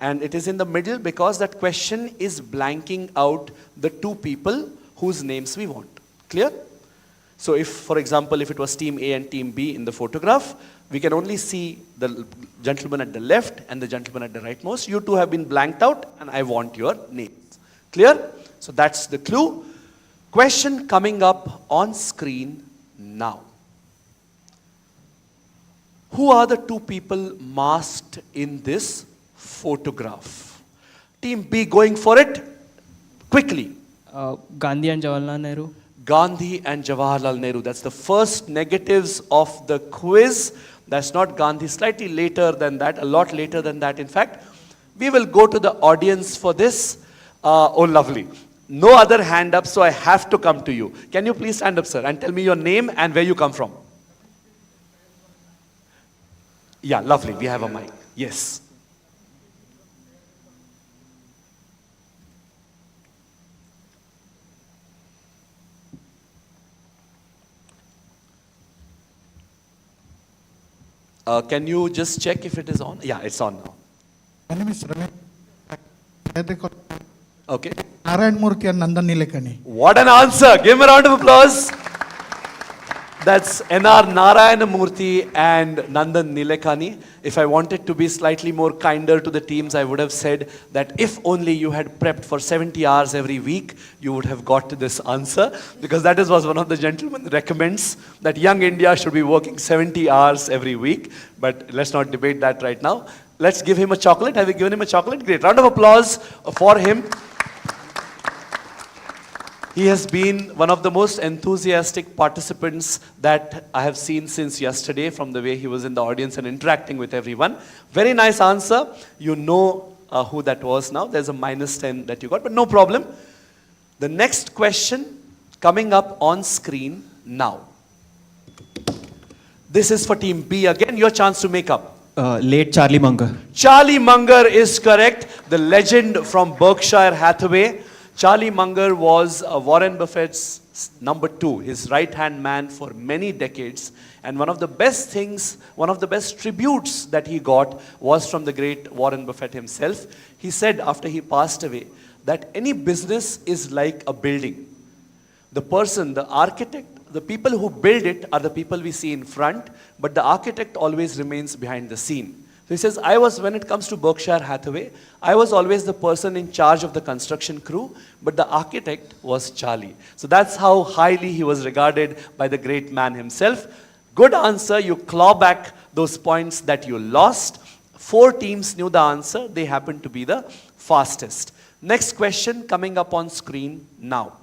And it is in the middle because that question is blanking out the 2 people whose names we want. Clear? So if, for example, if it was Team A and Team B in the photograph, we can only see the gentleman at the left and the gentleman at the rightmost. You 2 have been blanked out and I want your names. Clear? So that's the clue. Question coming up on screen now. Who are the 2 people masked in this photograph. Team B going for it? Quickly. Gandhi and Jawaharlal Nehru. Gandhi and Jawaharlal Nehru. That's the first negatives of the quiz. That's not Gandhi. Slightly later than that, a lot later than that, in fact. We will go to the audience for this. Oh, lovely. No other hand up, so I have to come to you. Can you please stand up, sir, and tell me your name and where you come from? Yeah, lovely. We have a mic. Yes. Can you just check if it is on? Yeah, it's on now. My name is Ramesh. Okay. Narayan Murthy and Nandan Nilekani. What an answer! Give him a round of applause. That's N.R. Narayana Murthy and Nandan Nilekani. If I wanted to be slightly more kinder to the teams, I would have said that if only you had prepped for 70 hours every week, you would have got to this answer. Because that is what one of the gentlemen recommends, that young India should be working 70 hours every week. But let's not debate that right now. Let's give him a chocolate. Have we given him a chocolate? Great. Round of applause for him. He has been one of the most enthusiastic participants that I have seen since yesterday, from the way he was in the audience and interacting with everyone. Very nice answer. You know who that was now. There's a -10 that you got, but no problem. The next question coming up on screen now. This is for Team B again. Your chance to make up. Late Charlie Munger. Charlie Munger is correct. The legend from Berkshire Hathaway. Charlie Munger was Warren Buffett's number 2, his right-hand man for many decades. And one of the best things, one of the best tributes that he got was from the great Warren Buffett himself. He said after he passed away that any business is like a building. The person, the architect, the people who build it are the people we see in front, but the architect always remains behind the scene. So he says, when it comes to Berkshire Hathaway, I was always the person in charge of the construction crew, but the architect was Charlie. So that's how highly he was regarded by the great man himself. Good answer. You claw back those points that you lost. 4 teams knew the answer. They happened to be the fastest. Next question coming up on screen now.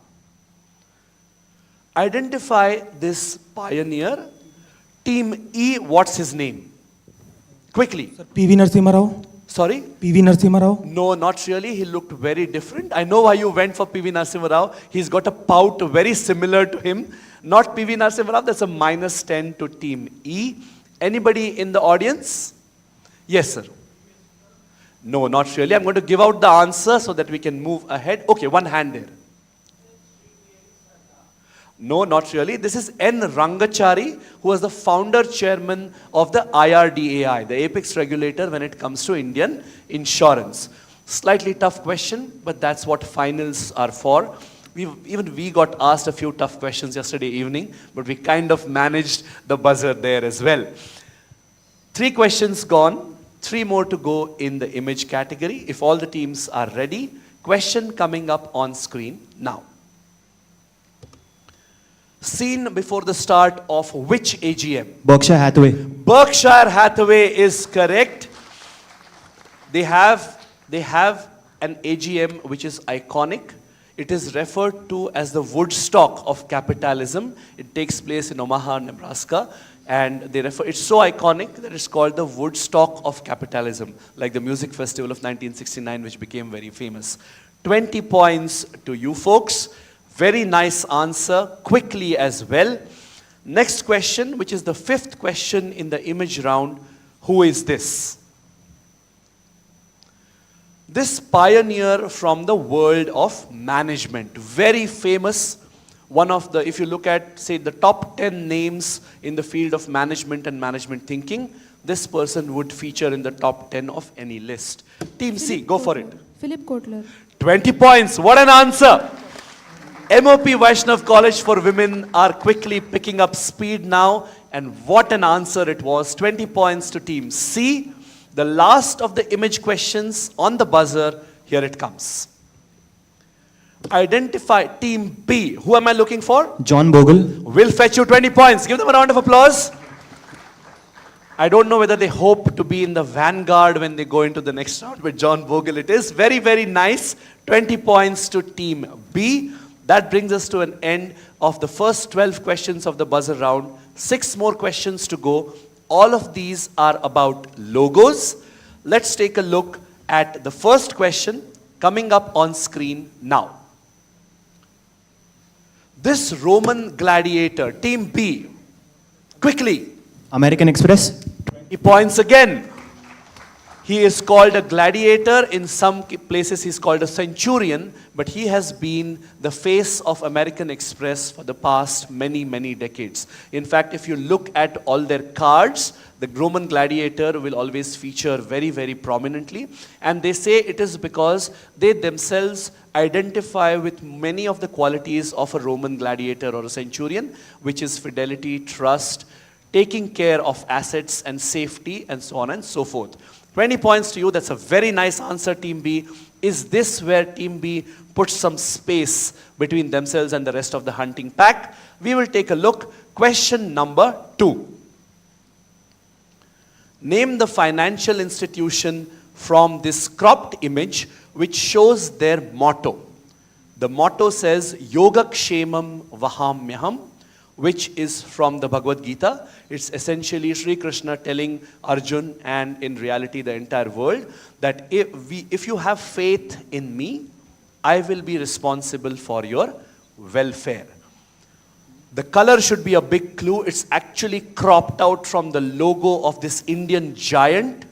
Identify this pioneer. Team E, what's his name? Quickly. P.V. Narasimha Rao. Sorry? P.V. Narasimha Rao. No, not really. He looked very different. I know why you went for P.V. Narasimha Rao. He's got a pout very similar to him. Not P.V. Narasimha Rao. That's a -10 to Team E. Anybody in the audience? Yes, sir. No, not really. I'm going to give out the answer so that we can move ahead. Okay, one hand there. No, not really. This is N. Rangachari, who was the founder chairman of the IRDAI, the apex regulator when it comes to Indian insurance. Slightly tough question, but that's what finals are for. Even we got asked a few tough questions yesterday evening, but we kind of managed the buzzer there as well. 3 questions gone, 3 more to go in the image category. If all the teams are ready, question coming up on screen now. Seen before the start of which AGM? Berkshire Hathaway. Berkshire Hathaway is correct. They have an AGM which is iconic. It is referred to as the Woodstock of capitalism. It takes place in Omaha, Nebraska. And it's so iconic that it's called the Woodstock of capitalism, like the music festival of 1969, which became very famous. 20 points to you folks. Very nice answer, quickly as well. Next question, which is the 5th question in the image round. Who is this? This pioneer from the world of management, very famous. One of the, if you look at, say, the top 10 names in the field of management and management thinking, this person would feature in the top 10 of any list. Team C, go for it. Philip Kotler. 20 points, what an answer! MOP Vaishnav College for Women are quickly picking up speed now, and what an answer it was. 20 points to Team C. The last of the image questions on the buzzer, here it comes. Identify Team B. Who am I looking for? John Bogle. Will fetch you 20 points. Give them a round of applause. I don't know whether they hope to be in the vanguard when they go into the next round with John Bogle. It is very, very nice. 20 points to Team B. That brings us to an end of the first 12 questions of the buzzer round. 6 more questions to go. All of these are about logos. Let's take a look at the first question coming up on screen now. This Roman gladiator, Team B, quickly. American Express. 20 points again. He is called a gladiator. In some places he's called a centurion, but he has been the face of American Express for the past many, many decades. In fact, if you look at all their cards, the Roman gladiator will always feature very, very prominently. And they say it is because they themselves identify with many of the qualities of a Roman gladiator or a centurion, which is fidelity, trust, taking care of assets and safety, and so on and so forth. 20 points to you. That's a very nice answer, Team B. Is this where Team B puts some space between themselves and the rest of the hunting pack? We will take a look. Question number 2. Name the financial institution from this cropped image which shows their motto. The motto says, Yogakshemam Vahamyaham, which is from the Bhagavad Gita. It's essentially Sri Krishna telling Arjun, and in reality the entire world, that if you have faith in me, I will be responsible for your welfare. The color should be a big clue. It's actually cropped out from the logo of this Indian giant.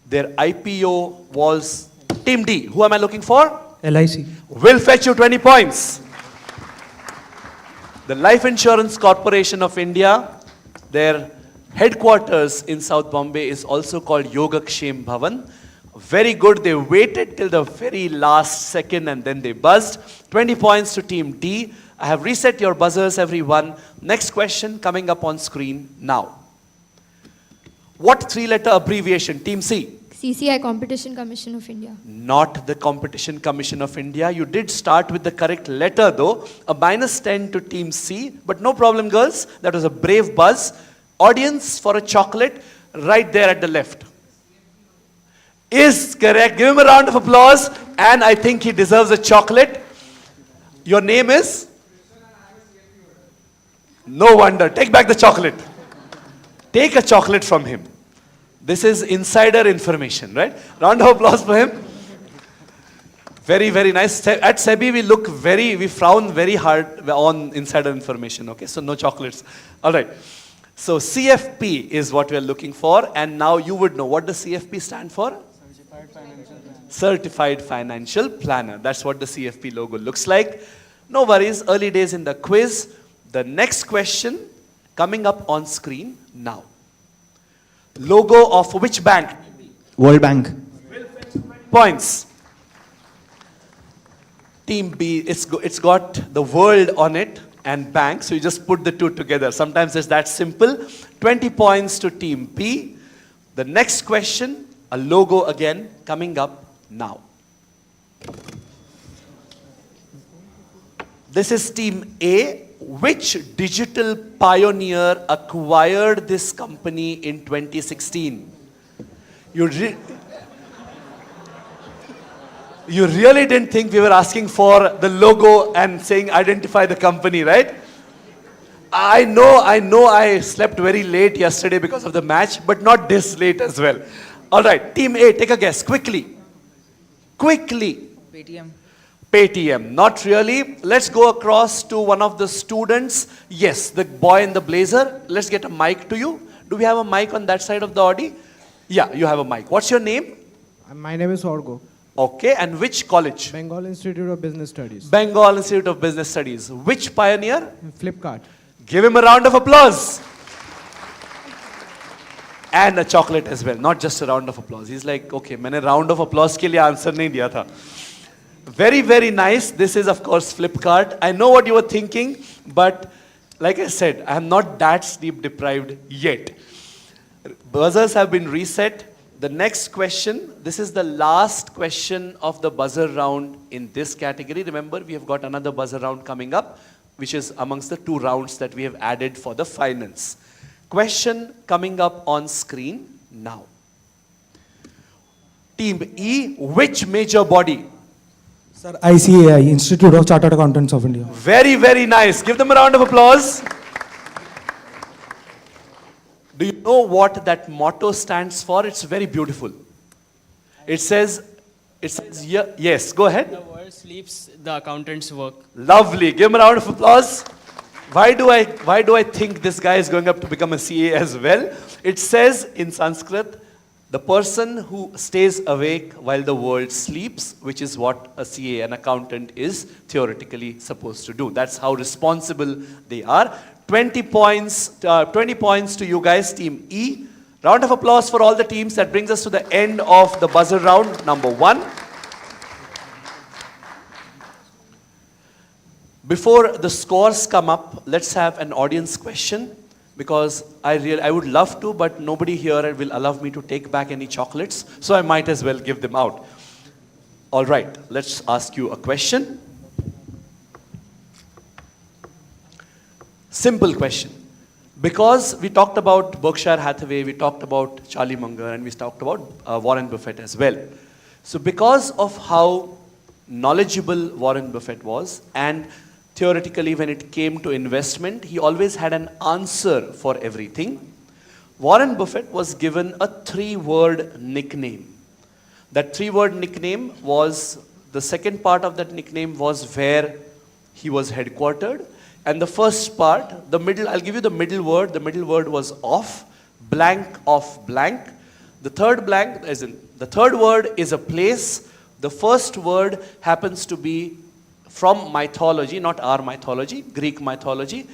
Their IPO was Team D. Who am I looking for? LIC. Will fetch you 20 points. The Life Insurance Corporation of India, their headquarters in South Bombay is also called Yogakshem Bhavan. Very good. They waited till the very last second and then they buzzed. 20 points to Team D. I have reset your buzzers, everyone. Next question coming up on screen now. What 3-letter abbreviation? Team C. CCI Competition Commission of India. Not the Competition Commission of India. You did start with the correct letter though. A -10 to Team C. But no problem, girls. That was a brave buzz. Audience for a chocolate right there at the left. Is correct. Give him a round of applause. And I think he deserves a chocolate. Your name is? No wonder. Take back the chocolate. Take a chocolate from him. This is insider information, right? Round of applause for him. Very, very nice. At SEBI, we frown very hard on insider information, okay? So no chocolates. All right. So CFP is what we are looking for. And now you would know. What does CFP stand for? Certified Financial Planner. That's what the CFP logo looks like. No worries. Early days in the quiz. The next question coming up on screen now. Logo of which bank? World Bank. Points. Team B, it's got the world on it and bank, so you just put the two together. Sometimes it's that simple. 20 points to Team B. The next question, a logo again, coming up now. This is Team A. Which digital pioneer acquired this company in 2016? You really didn't think we were asking for the logo and saying identify the company, right? I know I slept very late yesterday because of the match, but not this late as well. All right, Team A, take a guess, quickly. Quickly. Paytm. Paytm, not really. Let's go across to one of the students. Yes, the boy in the blazer. Let's get a mic to you. Do we have a mic on that side of the Audi? Yeah, you have a mic. What's your name? My name is Orgo. Okay, and which college? Bengal Institute of Business Studies. Bengal Institute of Business Studies. Which pioneer? Flipkart. Give him a round of applause. And a chocolate as well, not just a round of applause. He's like, okay, मैंने round of applause के लिए answer नहीं दिया था. Very, very nice. This is, of course, Flipkart. I know what you were thinking, but like I said, I am not that sleep deprived yet. Buzzers have been reset. The next question, this is the last question of the buzzer round in this category. Remember, we have got another buzzer round coming up, which is amongst the 2 rounds that we have added for the finals. Question coming up on screen now. Team E, which major body? Sir, ICAI, Institute of Chartered Accountants of India. Very, very nice. Give them a round of applause. Do you know what that motto stands for? It's very beautiful. It says, yes, go ahead. The world sleeps, the accountants work. Lovely. Give him a round of applause. Why do I think this guy is going up to become a CA as well? It says in Sanskrit, the person who stays awake while the world sleeps, which is what a CA, an accountant, is theoretically supposed to do. That's how responsible they are. 20 points to you guys, Team E. Round of applause for all the teams. That brings us to the end of the buzzer round number 1. Before the scores come up, let's have an audience question, because I would love to, but nobody here will allow me to take back any chocolates, so I might as well give them out. All right, let's ask you a question. Simple question. Because we talked about Berkshire Hathaway, we talked about Charlie Munger, and we talked about Warren Buffett as well. So because of how knowledgeable Warren Buffett was, and theoretically when it came to investment, he always had an answer for everything. Warren Buffett was given a 3-word nickname. That 3-word nickname was, the second part of that nickname was where he was headquartered. And the first part, the middle, I'll give you the middle word. The middle word was off, blank, off, blank. The third blank, as in, the third word is a place. The first word happens to be from mythology, not our mythology, Greek mythology.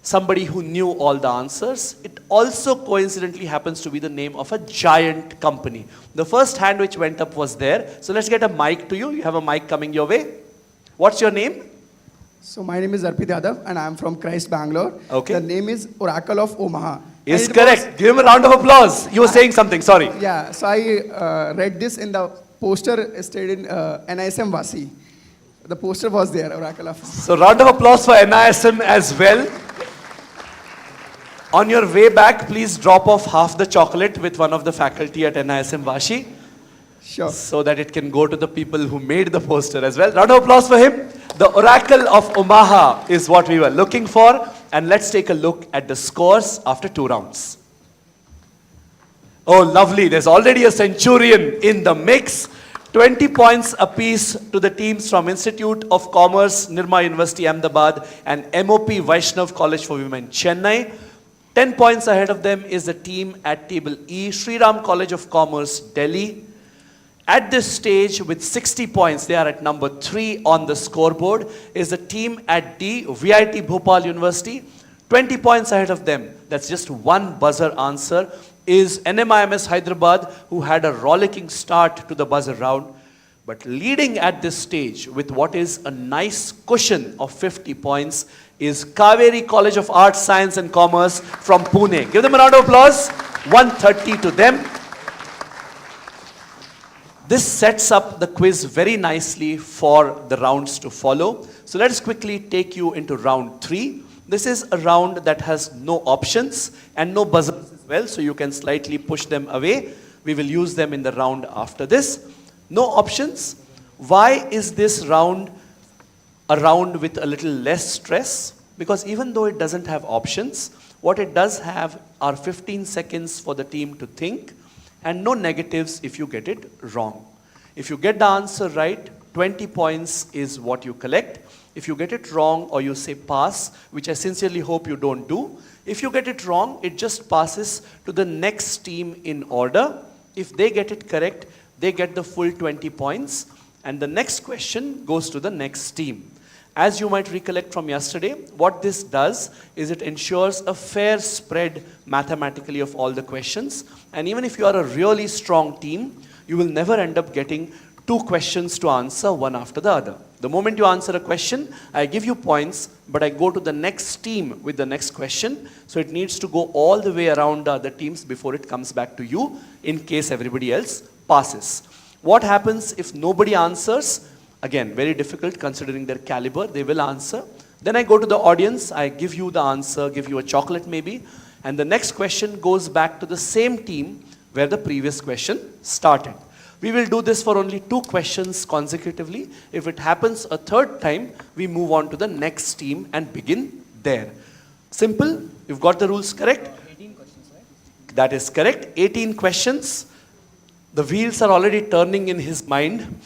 Somebody who knew all the answers. It also coincidentally happens to be the name of a giant company. The first hand which went up was there. So let's get a mic to you. You have a mic coming your way. What's your name? So my name is Arpit Yadav and I am from Christ, Bangalore. Okay. The name is Oracle of Omaha. Is correct. Give him a round of applause. You were saying something, sorry. Yeah, so I read this in the poster stated in NISM Vasi. The poster was there, Oracle of Omaha. So round of applause for NISM as well. On your way back, please drop off half the chocolate with one of the faculty at NISM Vashi. Sure. So that it can go to the people who made the poster as well. Round of applause for him. The Oracle of Omaha is what we were looking for. And let's take a look at the scores after 2 rounds. Oh, lovely. There's already a centurion in the mix. 20 points apiece to the teams from Institute of Commerce, Nirma University, Ahmedabad, and MOP Vaishnav College for Women, Chennai. 10 points ahead of them is the team at table E, Sri Ram College of Commerce, Delhi. At this stage, with 60 points, they are at number 3 on the scoreboard, is the team at D, VIT Bhopal University. 20 points ahead of them, that's just one buzzer answer, is NMIMS Hyderabad, who had a rollicking start to the buzzer round. But leading at this stage with what is a nice cushion of 50 points is Kaveri College of Arts, Science and Commerce from Pune. Give them a round of applause. 130 to them. This sets up the quiz very nicely for the rounds to follow. So let us quickly take you into round 3. This is a round that has no options and no buzzers as well, so you can slightly push them away. We will use them in the round after this. No options. Why is this round a round with a little less stress? Because even though it doesn't have options, what it does have are 15 seconds for the team to think, and no negatives if you get it wrong. If you get the answer right, 20 points is what you collect. If you get it wrong or you say pass, which I sincerely hope you don't do, if you get it wrong, it just passes to the next team in order. If they get it correct, they get the full 20 points, and the next question goes to the next team. As you might recollect from yesterday, what this does is it ensures a fair spread mathematically of all the questions. And even if you are a really strong team, you will never end up getting 2 questions to answer one after the other. The moment you answer a question, I give you points, but I go to the next team with the next question. So it needs to go all the way around the other teams before it comes back to you in case everybody else passes. What happens if nobody answers? Again, very difficult considering their caliber. They will answer. Then I go to the audience. I give you the answer, give you a chocolate maybe. And the next question goes back to the same team where the previous question started. We will do this for only 2 questions consecutively. If it happens a third time, we move on to the next team and begin there. Simple? You've got the rules correct? 18 questions, right? That is correct. 18 questions. The wheels are already turning in his mind.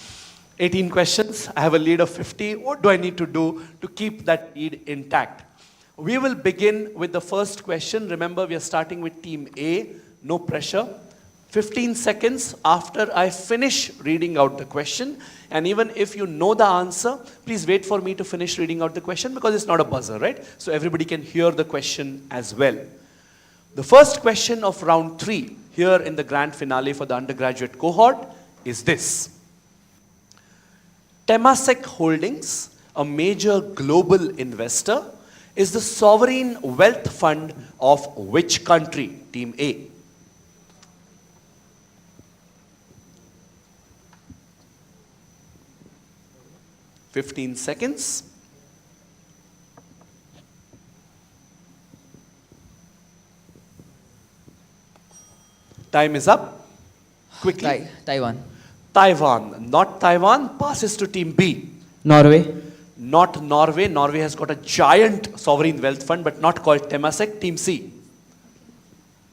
18 questions. I have a lead of 50. What do I need to do to keep that lead intact? We will begin with the first question. Remember, we are starting with Team A. No pressure. 15 seconds after I finish reading out the question, and even if you know the answer, please wait for me to finish reading out the question because it's not a buzzer, right? So everybody can hear the question as well. The first question of round 3 here in the grand finale for the undergraduate cohort is this. Temasek Holdings, a major global investor, is the sovereign wealth fund of which country? Team A. "15 seconds. Time is up. Quickly. Taiwan. Taiwan. Not Taiwan. Passes to Team B. Norway. Not Norway. Norway has got a giant sovereign wealth fund, but not called Temasek. Team C.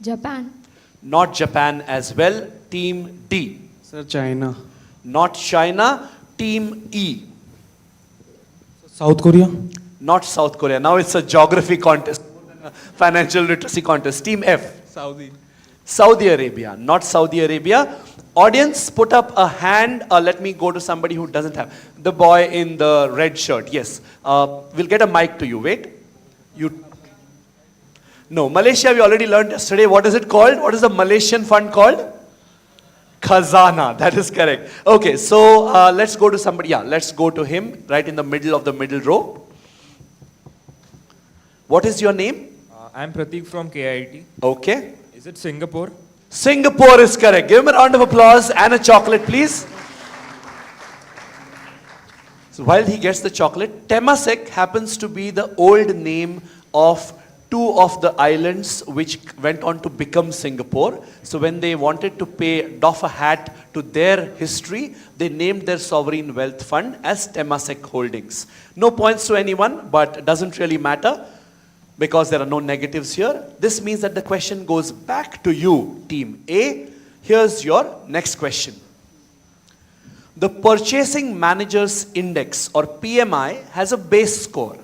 Japan. Not Japan as well. Team D. Sir, China. Not China. Team E. South Korea. Not South Korea. Now it's a geography contest, financial literacy contest. Team F. Saudi. Saudi Arabia. Not Saudi Arabia. Audience, put up a hand. Let me go to somebody who doesn't have. The boy in the red shirt. Yes. We'll get a mic to you. Wait. You. No. Malaysia, we already learned yesterday. What is it called? What is the Malaysian fund called? Khazana. That is correct. Okay. So let's go to somebody. Yeah. Let's go to him right in the middle of the middle row. What is your name? I'm Pratik from KIT. Okay. Is it Singapore? Singapore is correct. Give him a round of applause and a chocolate, please. So while he gets the chocolate, Temasek happens to be the old name of 2 of the islands which went on to become Singapore. So when they wanted to doff a hat to their history, they named their sovereign wealth fund as Temasek Holdings. No points to anyone, but it doesn't really matter, because there are no negatives here. This means that the question goes back to you, Team A. Here's your next question. The Purchasing Managers Index, or PMI, has a base score.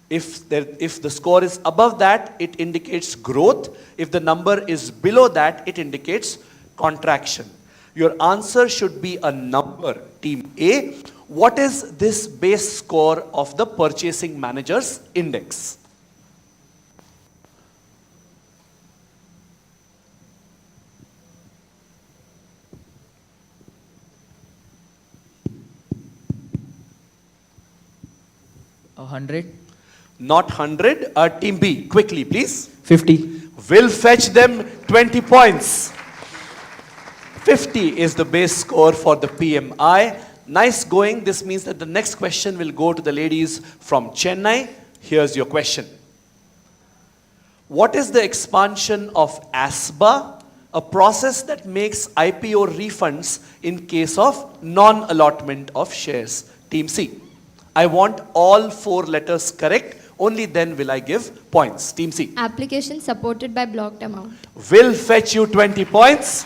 If the score is above that, it indicates growth. If the number is below that, it indicates contraction. Your answer should be a number, Team A. What is this base score of the Purchasing Managers Index? A 100. Not 100. Team B, quickly please. 50. Will fetch them 20 points. 50 is the base score for the PMI. Nice going. This means that the next question will go to the ladies from Chennai. Here's your question. What is the expansion of ASBA, a process that makes IPO refunds in case of non-allotment of shares? Team C. I want all 4 letters correct. Only then will I give points. Team C. Application supported by blocked amount. Will fetch you 20 points.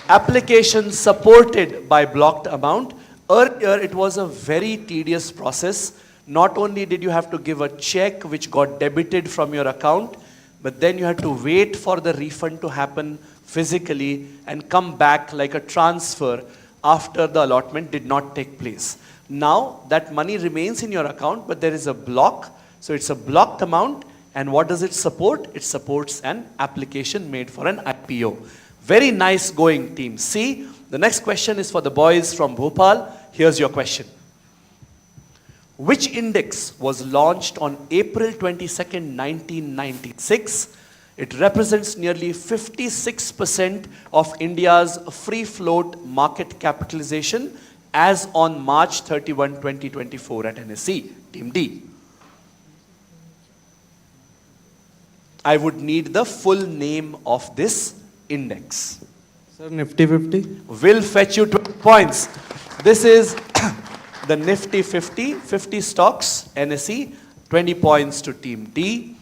Application supported by blocked amount. Earlier, it was a very tedious process. Not only did you have to give a check which got debited from your account, but then you had to wait for the refund to happen physically and come back like a transfer after the allotment did not take place. Now that money remains in your account, but there is a block. So it's a blocked amount. And what does it support? It supports an application made for an IPO. Very nice going, Team C. The next question is for the boys from Bhopal. Here's your question. Which index was launched on April 22nd, 1996? It represents nearly 56% of India's free float market capitalization as on March 31, 2024 at NSE. Team D. I would need the full name of this index. Sir, Nifty 50. Will fetch you 20 points. This is the Nifty 50, 50 stocks, NSE, 20 points to Team D.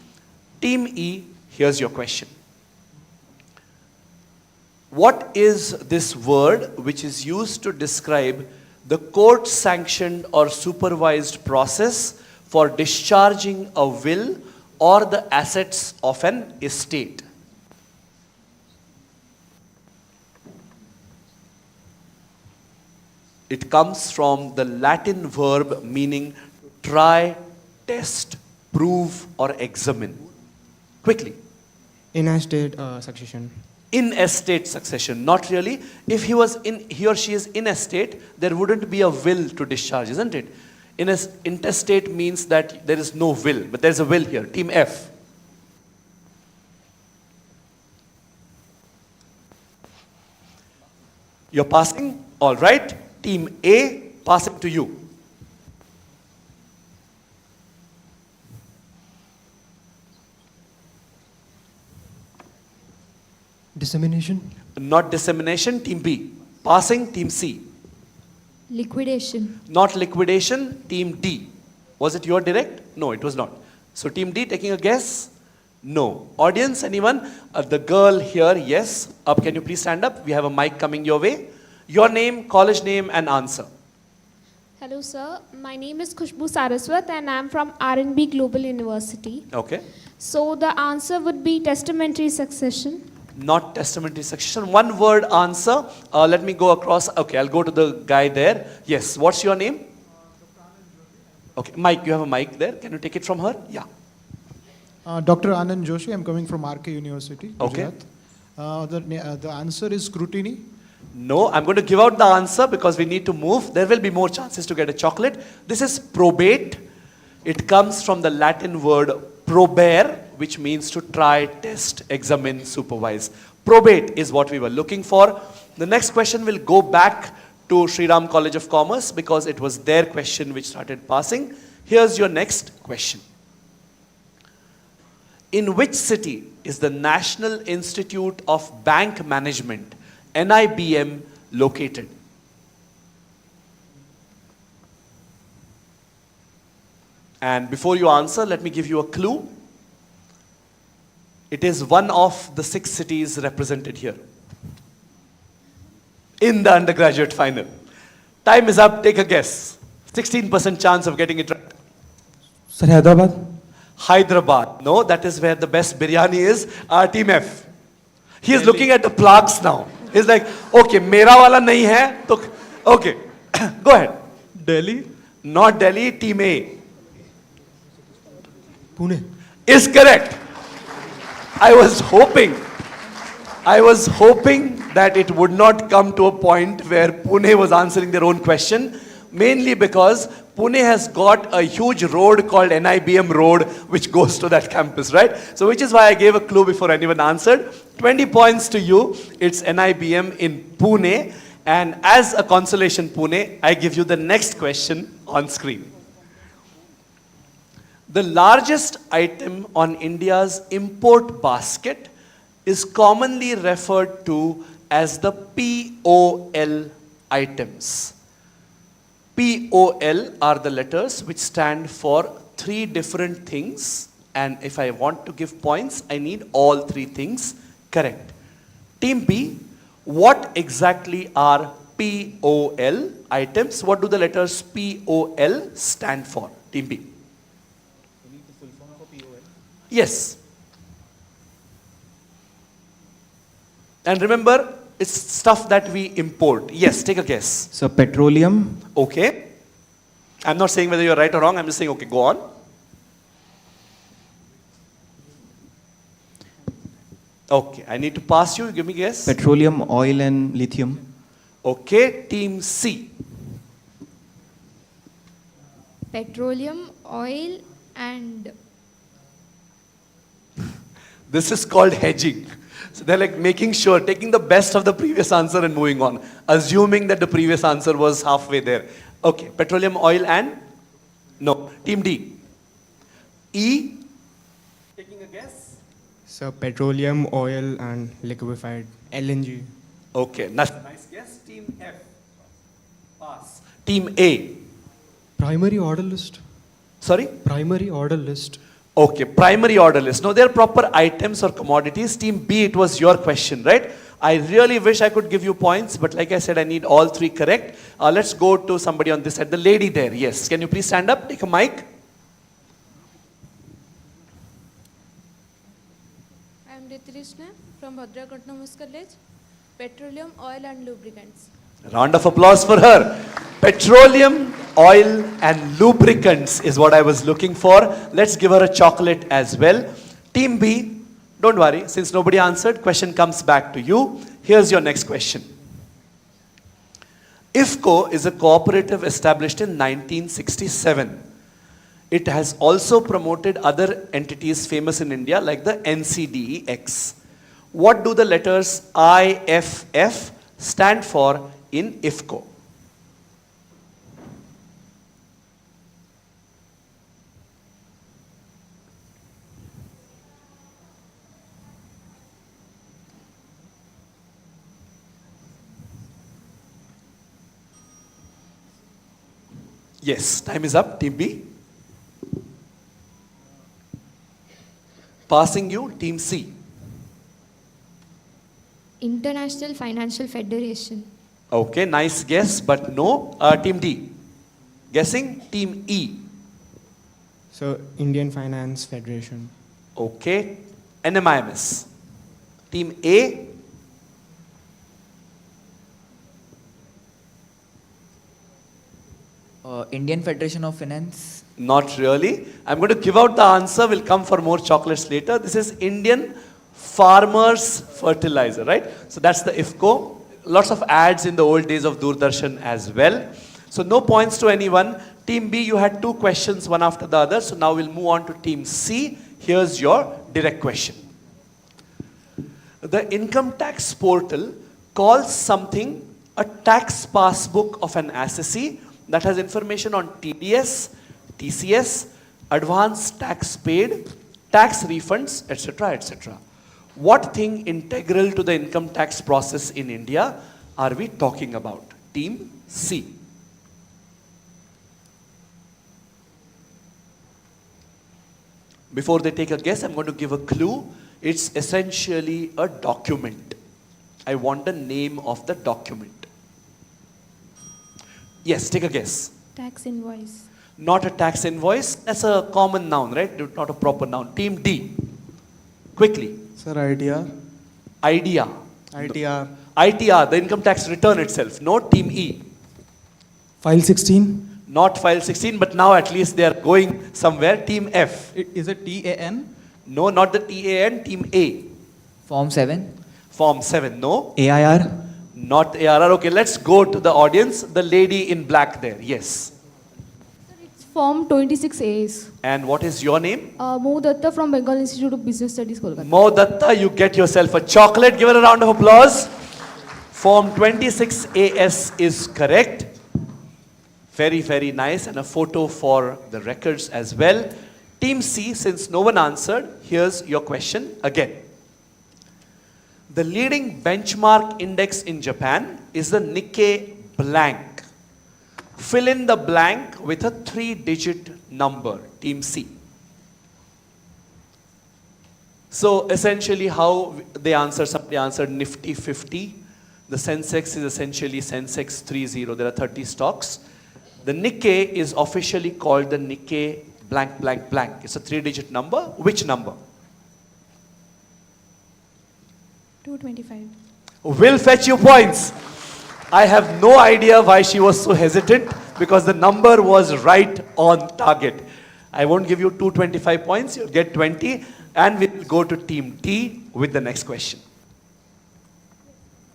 Team E, here's your question. What is this word which is used to describe the court-sanctioned or supervised process for discharging a will or the assets of an estate? It comes from the Latin verb meaning try, test, prove, or examine. Quickly. In estate succession. In estate succession, not really. If he or she is in estate, there wouldn't be a will to discharge, isn't it? Intestate means that there is no will, but there's a will here. Team F. You're passing? All right. Team A, passing to you. Dissemination. Not dissemination. Team B. Passing. Team C. Liquidation. Not liquidation. Team D. Was it your direct? No, it was not. So Team D taking a guess? No. Audience, anyone? The girl here, yes. Up, can you please stand up? We have a mic coming your way. Your name, college name, and answer. Hello, sir. My name is Khushbu Saraswat and I'm from R&B Global University. Okay. So the answer would be testamentary succession. Not testamentary succession. One word answer. Let me go across. Okay, I'll go to the guy there. Yes. What's your name? Okay, Mike, you have a mic there. Can you take it from her? Yeah. Dr. Anand Joshi, I'm coming from RK University. Okay. The answer is scrutiny. No, I'm going to give out the answer because we need to move. There will be more chances to get a chocolate. This is probate. It comes from the Latin word probare, which means to try, test, examine, supervise. Probate is what we were looking for. The next question will go back to Sri Ram College of Commerce because it was their question which started passing. Here's your next question. In which city is the National Institute of Bank Management, NIBM, located? And before you answer, let me give you a clue. It is one of the 6 cities represented here in the undergraduate final. Time is up, take a guess. 16% chance of getting it right. Sir, Hyderabad? Hyderabad. No, that is where the best biryani is. Team F. He is looking at the plaques now. He's like, okay, mera wala nahi hai, to, okay. Go ahead. Delhi? Not Delhi, Team A. Pune. Is correct. I was hoping that it would not come to a point where Pune was answering their own question, mainly because Pune has got a huge road called NIBM Road, which goes to that campus, right? So which is why I gave a clue before anyone answered. 20 points to you. It's NIBM in Pune. And as a consolation, Pune, I give you the next question on screen. The largest item on India's import basket is commonly referred to as the POL items. POL are the letters which stand for 3 different things, and if I want to give points, I need all 3 things correct. Team B, what exactly are POL items? What do the letters POL stand for? Team B. Yes. And remember, it's stuff that we import. Yes, take a guess. So petroleum. Okay. I'm not saying whether you're right or wrong. I'm just saying, okay, go on. Okay, I need to pass you. Give me a guess. Petroleum, oil, and lithium. Okay, Team C. Petroleum, oil, and... This is called hedging. So they're like making sure, taking the best of the previous answer and moving on, assuming that the previous answer was halfway there. Okay, petroleum, oil, and? No. Team D. E. Taking a guess? So petroleum, oil, and liquefied LNG. Okay, nice guess. Team F. Pass. Team A. Primary order list. Sorry? Primary order list. Okay, primary order list. No, they're proper items or commodities. Team B, it was your question, right? I really wish I could give you points, but like I said, I need all three correct. Let's go to somebody on this side. The lady there, yes. Can you please stand up? Take a mic. I am Ritrishna from Bhadrak Autonomous College, Petroleum, Oil and Lubricants. Round of applause for her. Petroleum, oil and lubricants is what I was looking for. Let's give her a chocolate as well. Team B, don't worry, since nobody answered, question comes back to you. Here's your next question. IFCO is a cooperative established in 1967. It has also promoted other entities famous in India like the NCDEX. What do the letters IFF stand for in IFCO? Yes, time is up, Team B. Passing you, Team C. International Financial Federation. Okay, nice guess, but no. Team D. Guessing? Team E. So Indian Finance Federation. Okay. NMIMS. Team A. Indian Federation of Finance. Not really. I'm going to give out the answer. We'll come for more chocolates later. This is Indian Farmers Fertilizer, right? So that's the IFCO. Lots of ads in the old days of Doordarshan as well. So no points to anyone. Team B, you had two questions, one after the other. So now we'll move on to Team C. Here's your direct question. The income tax portal calls something a tax passbook of an assessee that has information on TDS, TCS, advance tax paid, tax refunds, etc., etc. What thing integral to the income tax process in India are we talking about? Team C. Before they take a guess, I'm going to give a clue. It's essentially a document. I want the name of the document. Yes, take a guess. Tax invoice. Not a tax invoice. That's a common noun, right? Not a proper noun. Team D. Quickly. Sir, ITR. Idea. ITR. ITR, the income tax return itself. No. Team E. File 16. Not file 16, but now at least they are going somewhere. Team F. Is it TAN? No, not the TAN. Team A. Form 7. Form 7. No. AIR. Not ARR. Okay, let's go to the audience. The lady in black there. Yes. Form 26As. And what is your name? Mo Datta from Bengal Institute of Business Studies, Kolkata. Mo Datta, you get yourself a chocolate. Give her a round of applause. Form 26AS is correct. Very, very nice. And a photo for the records as well. Team C, since no one answered, here's your question again. The leading benchmark index in Japan is the Nikkei blank. Fill in the blank with a 3-digit number. Team C. So essentially how they answer, somebody answered Nifty 50. The Sensex is essentially Sensex 30. There are 30 stocks. The Nikkei is officially called the Nikkei blank blank blank. It's a 3-digit number. Which number? 225. Will fetch you points. I have no idea why she was so hesitant because the number was right on target. I won't give you 225 points. You'll get 20. And we will go to Team D with the next question.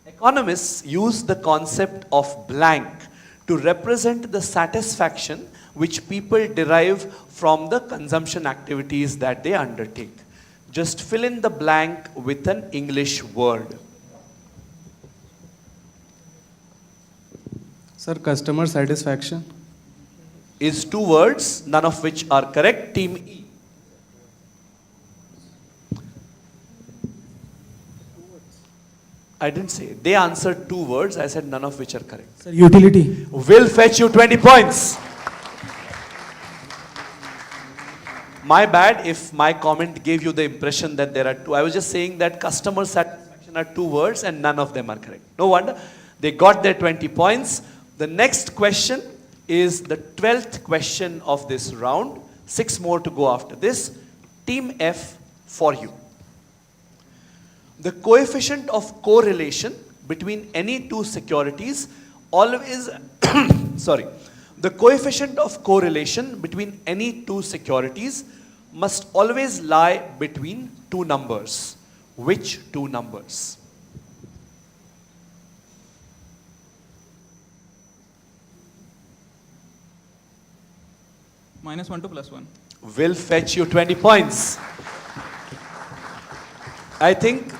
Economists use the concept of blank to represent the satisfaction which people derive from the consumption activities that they undertake. Just fill in the blank with an English word. Sir, customer satisfaction. Is 2 words, none of which are correct. Team E. I didn't say. They answered 2 words. I said none of which are correct. Sir, utility. Will fetch you 20 points. My bad if my comment gave you the impression that there are 2. I was just saying that customer satisfaction are 2 words and none of them are correct. No wonder. They got their 20 points. The next question is the 12th question of this round. 6 more to go after this. Team F for you. The coefficient of correlation between any 2 securities always, the coefficient of correlation between any 2 securities must always lie between 2 numbers. Which 2 numbers? -1 to +1. Will fetch you 20 points. I think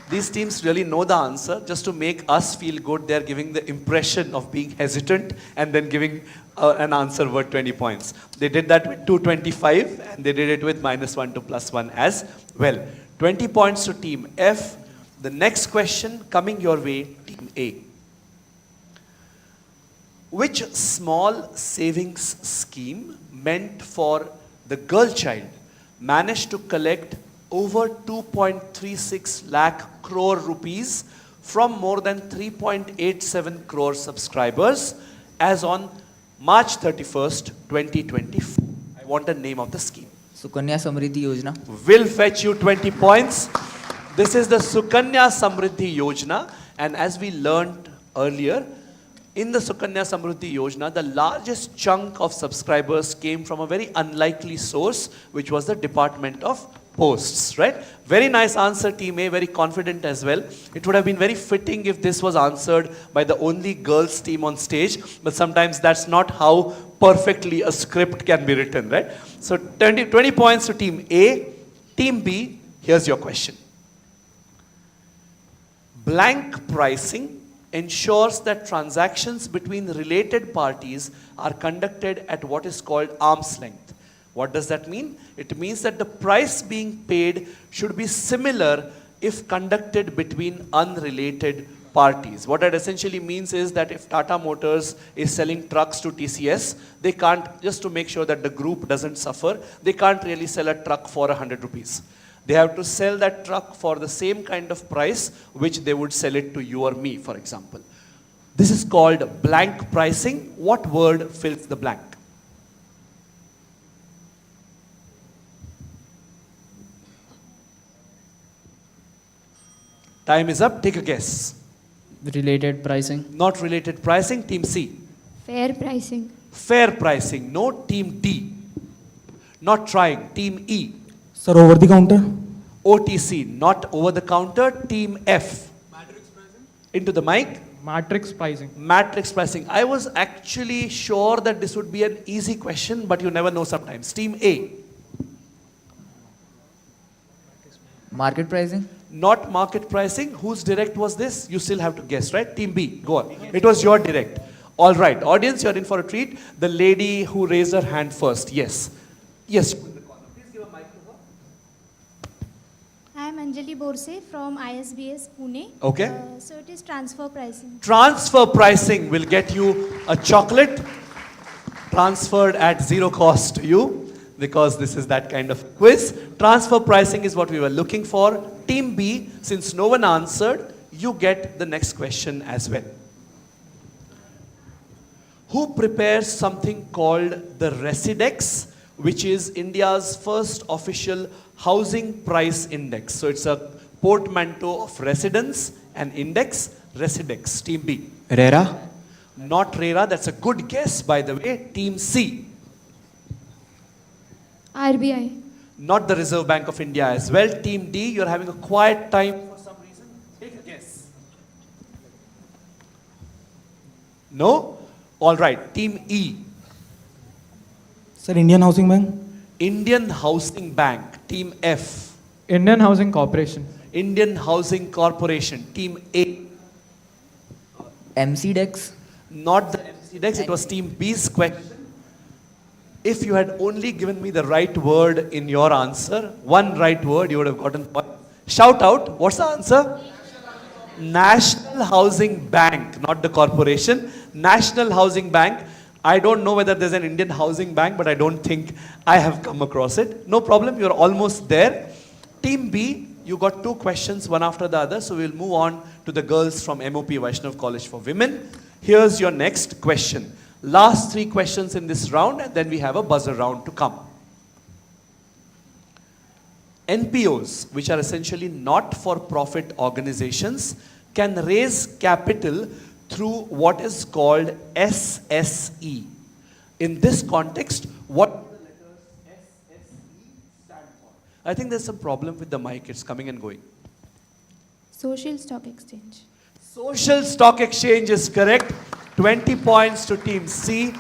these teams really know the answer. Just to make us feel good, they're giving the impression of being hesitant and then giving an answer worth 20 points. They did that with 225 and they did it with -1 to +1 as well. 20 points to Team F. The next question coming your way, Team A. Which small savings scheme meant for the girl child managed to collect over 2.36 lakh crore rupees from more than 3.87 crore subscribers as on March 31st, 2024. I want the name of the scheme. Sukanya Samriddhi Yojana. Will fetch you 20 points. This is the Sukanya Samriddhi Yojana, and as we learned earlier, in the Sukanya Samriddhi Yojana, the largest chunk of subscribers came from a very unlikely source, which was the Department of Posts, right? Very nice answer, Team A, very confident as well. It would have been very fitting if this was answered by the only girls team on stage, but sometimes that's not how perfectly a script can be written, right? So 20 points to Team A. Team B, here's your question. Blank pricing ensures that transactions between related parties are conducted at what is called arm's length. What does that mean? It means that the price being paid should be similar if conducted between unrelated parties. What that essentially means is that if Tata Motors is selling trucks to TCS, they can't, just to make sure that the group doesn't suffer, they can't really sell a truck for 100 rupees. They have to sell that truck for the same kind of price which they would sell it to you or me, for example. This is called blank pricing. What word fills the blank? Time is up. Take a guess. Related pricing. Not related pricing. Team C. Fair pricing. Fair pricing. No. Team D. Not trying. Team E. Sir, over the counter? OTC. Not over the counter. Team F. Matrix pricing. Into the mic. Matrix pricing. Matrix pricing. I was actually sure that this would be an easy question, but you never know sometimes. Team A. Market pricing. Not market pricing. Whose direct was this? You still have to guess, right? Team B, go on. It was your direct. All right, audience, you're in for a treat. The lady who raised her hand first. Yes. Yes. Please give a mic to her. I am Anjali Borse from ISBS Pune. Okay. So it is transfer pricing. Transfer pricing will get you a chocolate transferred at 0 cost to you, because this is that kind of quiz. Transfer pricing is what we were looking for. Team B, since no one answered, you get the next question as well. Who prepares something called the Residex, which is India's first official housing price index? So it's a portmanteau of residence and index. Residex. Team B. RERA? Not RERA. That's a good guess, by the way. Team C. RBI. Not the Reserve Bank of India as well. Team D, you're having a quiet time for some reason. Take a guess. No? All right. Team E. Sir, Indian Housing Bank? Indian Housing Bank. Team F. Indian Housing Corporation. Indian Housing Corporation. Team A. MCDEX? Not the MCDEX. It was Team B's question. If you had only given me the right word in your answer, one right word, you would have gotten point. Shout out. What's the answer? National Housing Bank, not the corporation. National Housing Bank. I don't know whether there's an Indian housing bank, but I don't think I have come across it. No problem, you're almost there. Team B, you got 2 questions, one after the other, so we'll move on to the girls from MOP Vaishnav College for Women. Here's your next question. Last 3 questions in this round, and then we have a buzzer round to come. NPOs, which are essentially not-for-profit organizations, can raise capital through what is called SSE. In this context, what do the letters SSE stand for? I think there's some problem with the mic, it's coming and going. Social Stock Exchange. Social Stock Exchange is correct. 20 points to Team C.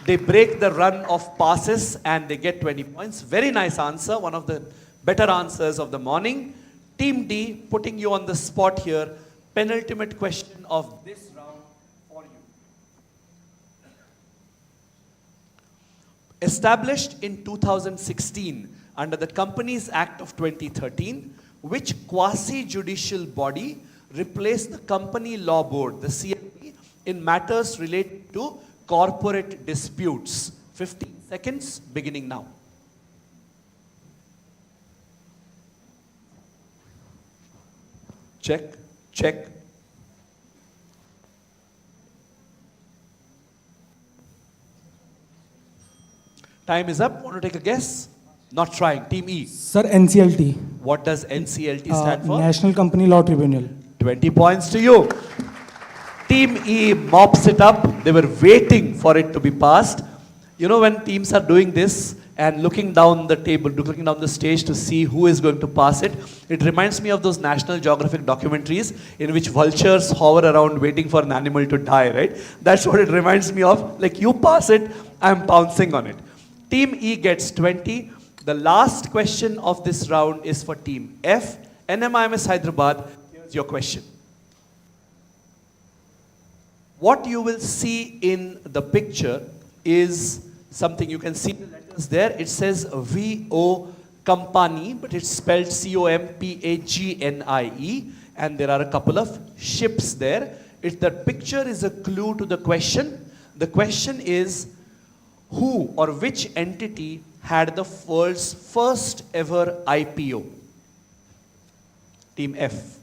They break the run of passes and they get 20 points. Very nice answer, one of the better answers of the morning. Team D, putting you on the spot here. Penultimate question of this round for you. Established in 2016 under the Companies Act of 2013, which quasi-judicial body replaced the Company Law Board, the CLB, in matters related to corporate disputes? 15 seconds, beginning now. Check, check. Time is up. Want to take a guess? Not trying. Team E. Sir, NCLT. What does NCLT stand for? National Company Law Tribunal. 20 points to you. Team E mops it up. They were waiting for it to be passed. You know, when teams are doing this and looking down the table, looking down the stage to see who is going to pass it, it reminds me of those National Geographic documentaries in which vultures hover around waiting for an animal to die, right? That's what it reminds me of. Like, you pass it, I'm pouncing on it. Team E gets 20. The last question of this round is for Team F. NMIMS Hyderabad, here's your question. What you will see in the picture is something, you can see the letters there. It says VO Company, but it's spelled COMPAGNIE, and there are a couple of ships there. The picture is a clue to the question. The question is, who or which entity had the world's first ever IPO? Team F.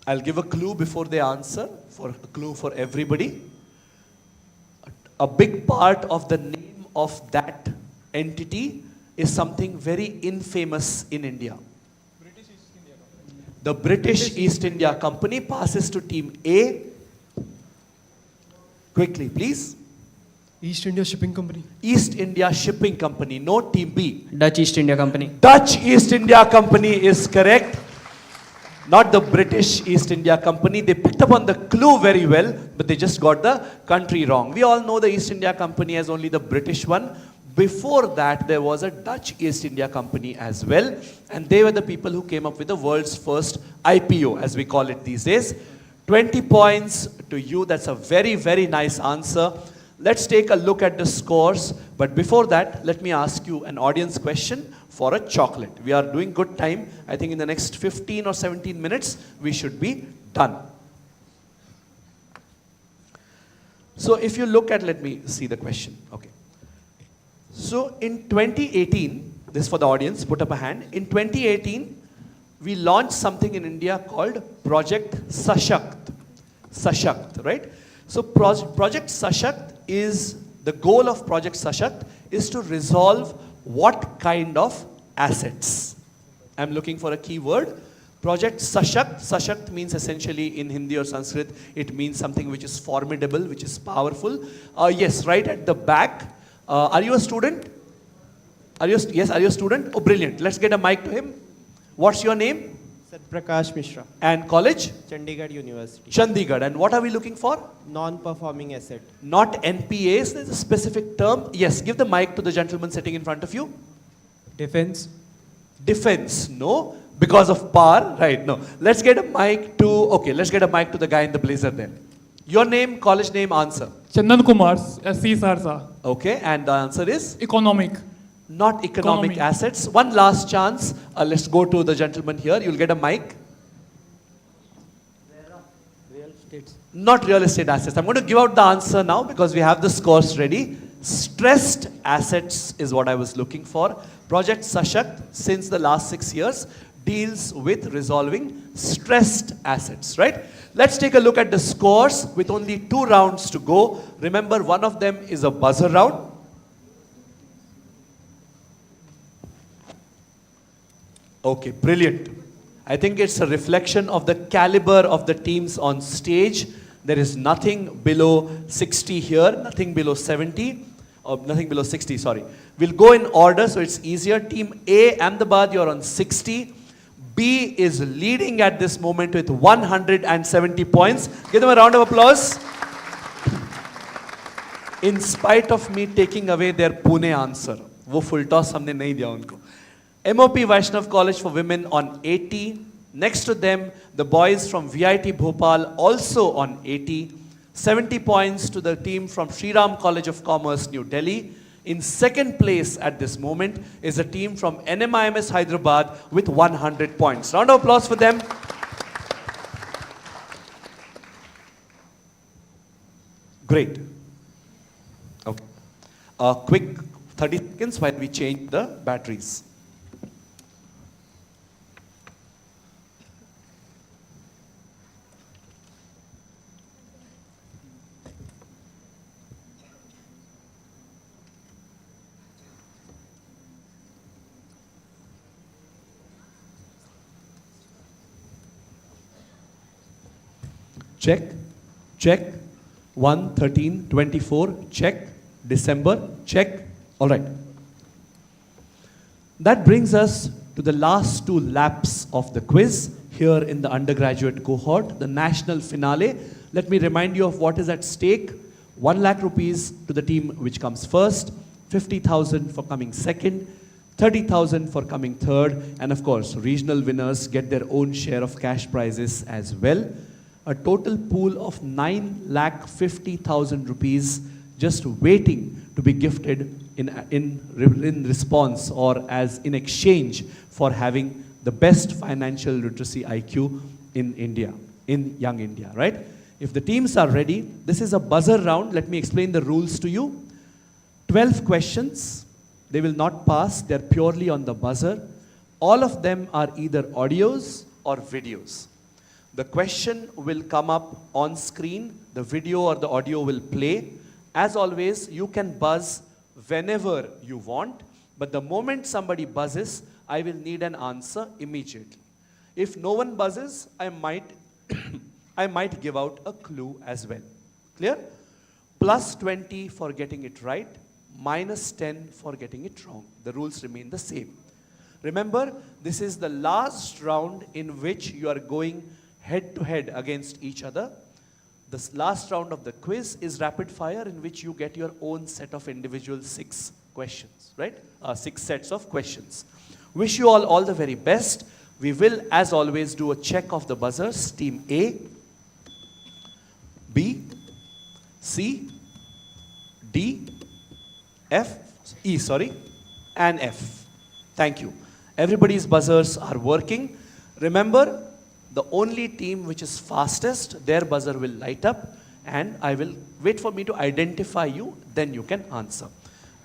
I'll give a clue before they answer, for a clue for everybody. A big part of the name of that entity is something very infamous in India. The British East India Company passes to Team A. Quickly, please. East India Shipping Company. East India Shipping Company. No, Team B. Dutch East India Company. Dutch East India Company is correct. Not the British East India Company. They picked up on the clue very well, but they just got the country wrong. We all know the East India Company as only the British one. Before that, there was a Dutch East India Company as well, and they were the people who came up with the world's first IPO, as we call it these days. 20 points to you. That's a very, very nice answer. Let's take a look at the scores. But before that, let me ask you an audience question for a chocolate. We are doing good time. I think in the next 15 or 17 minutes, we should be done. So if you look at, let me see the question. Okay. So in 2018, this for the audience, put up a hand. In 2018, we launched something in India called Project Sashakt. Sashakt, right? So Project Sashakt is, the goal of Project Sashakt is to resolve what kind of assets? I'm looking for a key word. Project Sashakt. Sashakt means essentially in Hindi or Sanskrit, it means something which is formidable, which is powerful. Yes, right at the back. Are you a student? Yes, are you a student? Oh, brilliant. Let's get a mic to him. What's your name? Prakash Mishra. And college? Chandigarh University. Chandigarh. And what are we looking for? Non-performing asset. Not NPAs. There's a specific term. Yes, give the mic to the gentleman sitting in front of you. Defense. Defense. No. Because of power. Right. No. Let's get a mic to, okay, let's get a mic to the guy in the blazer then. Your name, college name, answer. Chandan Kumar, C Sarsa. Okay, and the answer is? Economic. Not economic assets. One last chance. Let's go to the gentleman here. You'll get a mic. Not real estate assets. I'm going to give out the answer now because we have the scores ready. Stressed assets is what I was looking for. Project Sashakt, since the last 6 years, deals with resolving stressed assets, right? Let's take a look at the scores with only 2 rounds to go. Remember, one of them is a buzzer round. Okay, brilliant. I think it's a reflection of the caliber of the teams on stage. There is nothing below 60 here, nothing below 70, or nothing below 60, sorry. We'll go in order so it's easier. Team A, Ahmedabad, you're on 60. B is leading at this moment with 170 points. Give them a round of applause. In spite of me taking away their Pune answer, वो full toss हमने नहीं दिया उनको. MOP Vaishnav College for Women on 80. Next to them, the boys from VIT Bhopal also on 80. 70 points to the team from Sri Ram College of Commerce, New Delhi. In second place at this moment is a team from NMIMS Hyderabad with 100 points. Round of applause for them. Great. Okay. A quick 30 seconds while we change the batteries. Check, check, 1, 13, 24, check, December, check, all right. That brings us to the last 2 laps of the quiz here in the undergraduate cohort, the national finale. Let me remind you of what is at stake. 1 lakh rupees to the team which comes first, 50,000 for coming second, 30,000 for coming third, and of course, regional winners get their own share of cash prizes as well. A total pool of 9,50,000 rupees just waiting to be gifted in response or as in exchange for having the best financial literacy IQ in India, in young India, right? If the teams are ready, this is a buzzer round. Let me explain the rules to you. 12 questions. They will not pass. They're purely on the buzzer. All of them are either audios or videos. The question will come up on screen, the video or the audio will play. As always, you can buzz whenever you want, but the moment somebody buzzes, I will need an answer immediately. If no one buzzes, I might give out a clue as well. Clear? Plus 20 for getting it right, minus 10 for getting it wrong. The rules remain the same. Remember, this is the last round in which you are going head to head against each other. This last round of the quiz is rapid fire in which you get your own set of individual 6 questions, right? 6 sets of questions. Wish you all the very best. We will, as always, do a check of the buzzers. Team A, B, C, D, F, E, sorry, and F. Thank you. Everybody's buzzers are working. Remember, the only team which is fastest, their buzzer will light up and I will wait for me to identify you, then you can answer.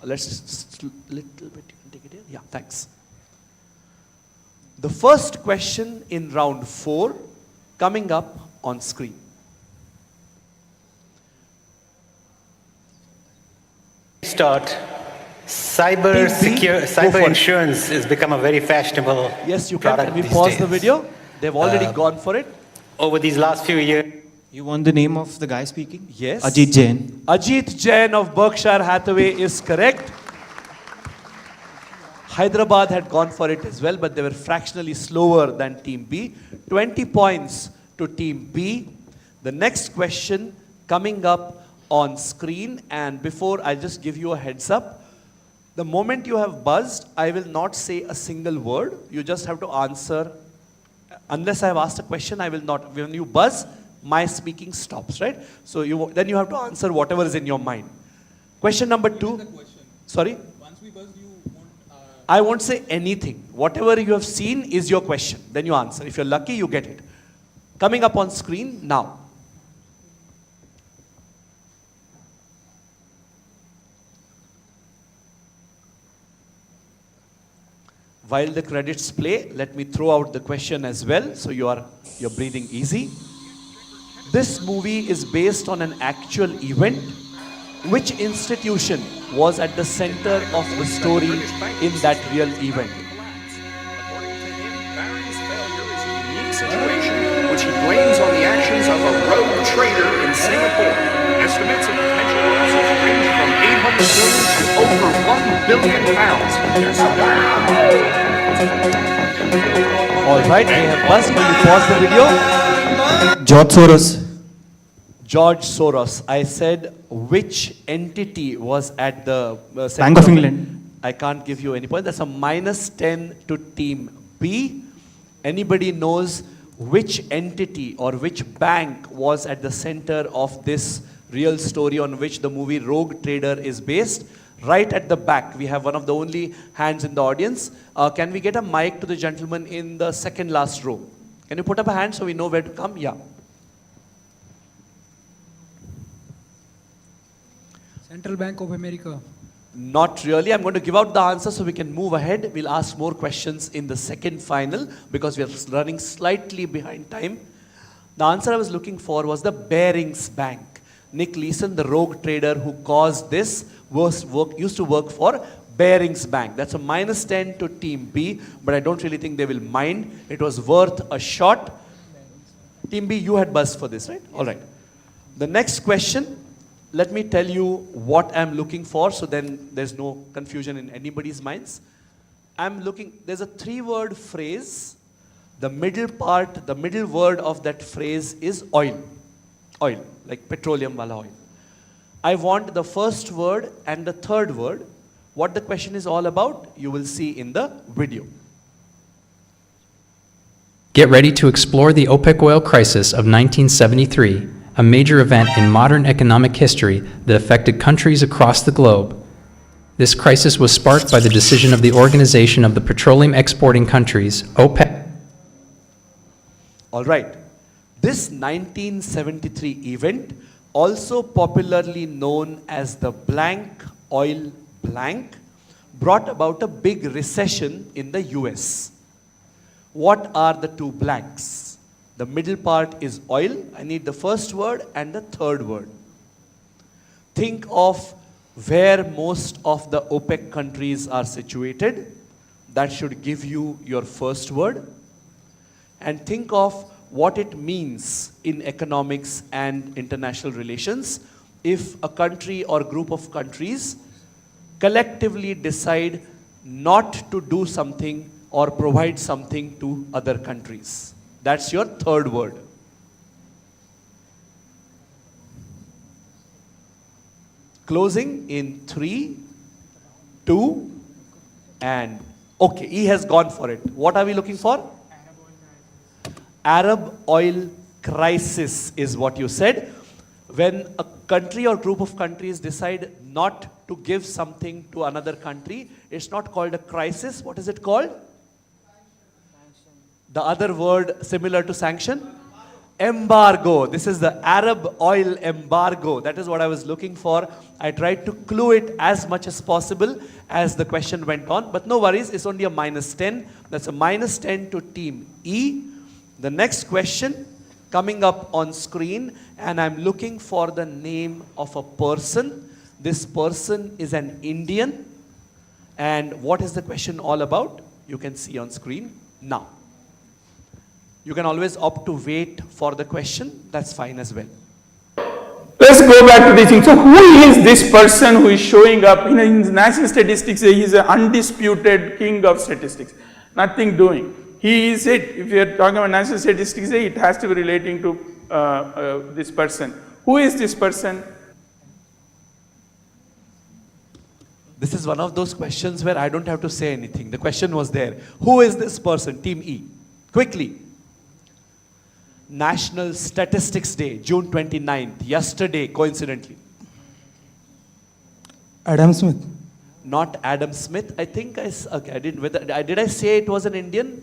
Let's just little bit, take it here. Yeah, thanks. The first question in round 4 coming up on screen. Start. Cyber insurance has become a very fashionable Yes, you can. product Can we these pause days. the video? They've already gone for it. Over these last few years. You want the name of the guy speaking? Yes. Ajit Jain. Ajit Jain of Berkshire Hathaway is correct. Hyderabad had gone for it as well, but they were fractionally slower than Team B. 20 points to Team B. The next question coming up on screen, and before I just give you a heads up, the moment you have buzzed, I will not say a single word. You just have to answer. Unless I have asked a question, I will not. When you buzz, my speaking stops, right? So then you have to answer whatever is in your mind. Question number 2. Sorry? Once we buzz, you won't. I won't say anything. Whatever you have seen is your question. Then you answer. If you're lucky, you get it. Coming up on screen now. While the credits play, let me throw out the question as well, so you're breathing easy. This movie is based on an actual event. Which institution was at the center of the story in that real event? Which he blames on the actions of a rogue trader in Singapore. Estimates of potential losses range from 800 million to over 1 billion pounds. All right, we have buzzed. Will you pause the video? George Soros. George Soros. I said which entity was at the center Bank of England. I can't give you any point. That's a -10 to team B. Anybody knows which entity or which bank was at the center of this real story on which the movie Rogue Trader is based? Right at the back, we have one of the only hands in the audience. Can we get a mic to the gentleman in the second last row? Can you put up a hand so we know where to come? Yeah. Central Bank of America. Not really. I'm going to give out the answer so we can move ahead. We'll ask more questions in the second final because we are running slightly behind time. The answer I was looking for was the Barings Bank. Nick Leeson, the rogue trader who caused this, used to work for Barings Bank. That's a -10 to team B, but I don't really think they will mind. It was worth a shot. Team B, you had buzzed for this, right? All right. The next question, let me tell you what I'm looking for so then there's no confusion in anybody's minds. There's a 3-word phrase. The middle part, the middle word of that phrase is oil. Oil, like petroleum wala oil. I want the first word and the third word. What the question is all about, you will see in the video. Get ready to explore the OPEC oil crisis of 1973, a major event in modern economic history that affected countries across the globe. This crisis was sparked by the decision of the Organization of the Petroleum Exporting Countries, OPEC. All right. This 1973 event, also popularly known as the blank oil blank, brought about a big recession in the US. What are the two blanks? The middle part is oil. I need the first word and the third word. Think of where most of the OPEC countries are situated. That should give you your first word. And think of what it means in economics and international relations if a country or group of countries collectively decide not to do something or provide something to other countries. That's your third word. Closing in 3, 2, and okay, he has gone for it. What are we looking for? Arab oil crisis is what you said. When a country or group of countries decide not to give something to another country, it's not called a crisis. What is it called? The other word similar to sanction? Embargo. This is the Arab oil embargo. That is what I was looking for. I tried to clue it as much as possible as the question went on. But no worries, it's only a -10. That's a -10 to team E. The next question coming up on screen, and I'm looking for the name of a person. This person is an Indian. And what is the question all about? You can see on screen now. You can always opt to wait for the question. That's fine as well. Let's go back to this thing. So who is this person who is showing up? In national statistics, he is an undisputed king of statistics. Nothing doing. He is it. If you are talking about national statistics, it has to be relating to this person. Who is this person? This is one of those questions where I don't have to say anything. The question was there. Who is this person? Team E. Quickly. National Statistics Day, June 29th, yesterday, coincidentally? Adam Smith. Not Adam Smith. I think okay, I didn't. Did I say it was an Indian?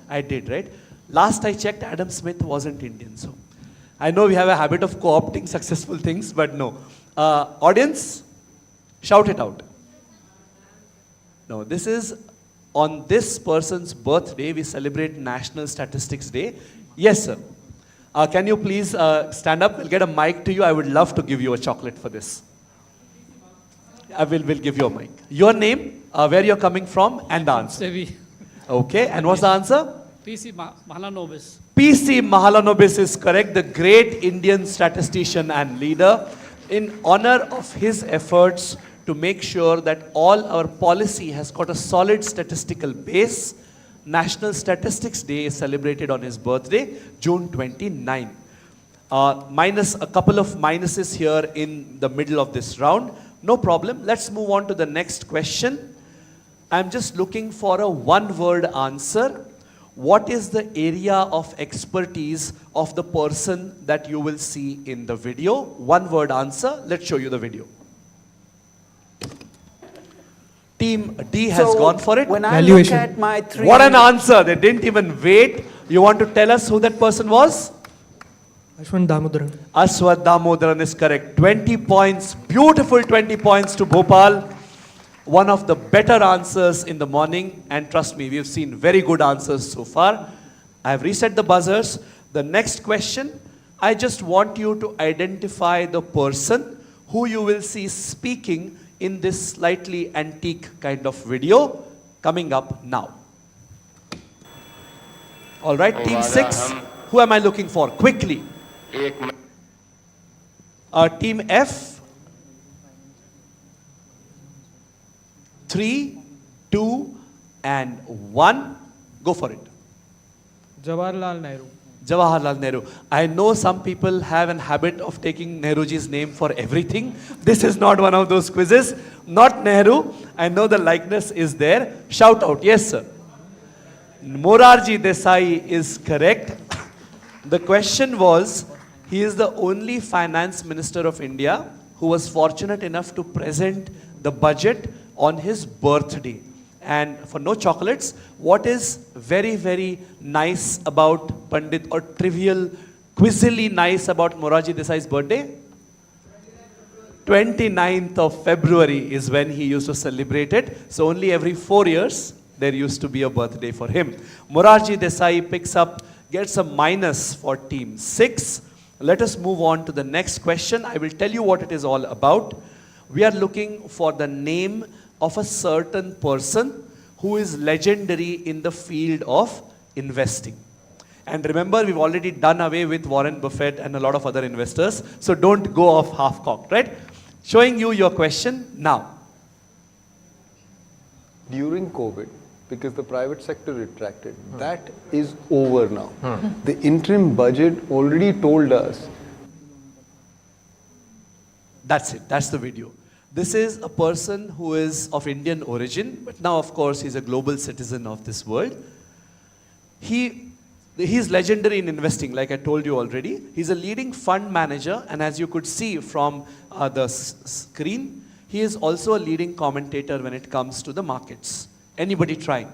I did, right? Last I checked, Adam Smith wasn't Indian. So I know we have a habit of co-opting successful things, but no. Audience, shout it out. No, this is on this person's birthday. We celebrate National Statistics Day. Yes, sir. Can you please stand up? We'll get a mic to you. I would love to give you a chocolate for this. I will give you a mic. Your name, where you're coming from, and the answer. SEBI. Okay, and what's the answer? PC Mahalanobis. PC Mahalanobis is correct, the great Indian statistician and leader. In honor of his efforts to make sure that all our policy has got a solid statistical base, National Statistics Day is celebrated on his birthday, June 29. Minus a couple of minuses here in the middle of this round. No problem. Let's move on to the next question. I'm just looking for a one-word answer. What is the area of expertise of the person that you will see in the video? One-word answer. Let's show you the video. Team D has gone for it. When I look at my three... What an answer. They didn't even wait. You want to tell us who that person was? Ashwin Damodaran. Ashwat Damodaran is correct. 20 points. Beautiful 20 points to Bhopal. One of the better answers in the morning. And trust me, we've seen very good answers so far. I've reset the buzzers. The next question, I just want you to identify the person who you will see speaking in this slightly antique kind of video coming up now. All right, team 6. Who am I looking for? Quickly. Team F. 3, 2, and 1. Go for it. Jawaharlal Nehru. Jawaharlal Nehru. I know some people have an habit of taking Nehruji's name for everything. This is not one of those quizzes. Not Nehru. I know the likeness is there. Shout out. Yes, sir. Morarji Desai is correct. The question was, he is the only finance minister of India who was fortunate enough to present the budget on his birthday. And for no chocolates, what is very, very nice about Pandit, or trivial, quizzily nice about Morarji Desai's birthday? 29th of February is when he used to celebrate it. So only every 4 years, there used to be a birthday for him. Morarji Desai gets a minus for team 6. Let us move on to the next question. I will tell you what it is all about. We are looking for the name of a certain person who is legendary in the field of investing. And remember, we've already done away with Warren Buffett and a lot of other investors, so don't go off half-cocked, right? Showing you your question now. During COVID, because the private sector retracted, that is over now. The interim budget already told us. That's it, that's the video. This is a person who is of Indian origin, but now of course he's a global citizen of this world. He's legendary in investing, like I told you already. He's a leading fund manager, and as you could see from the screen, he is also a leading commentator when it comes to the markets. Anybody trying?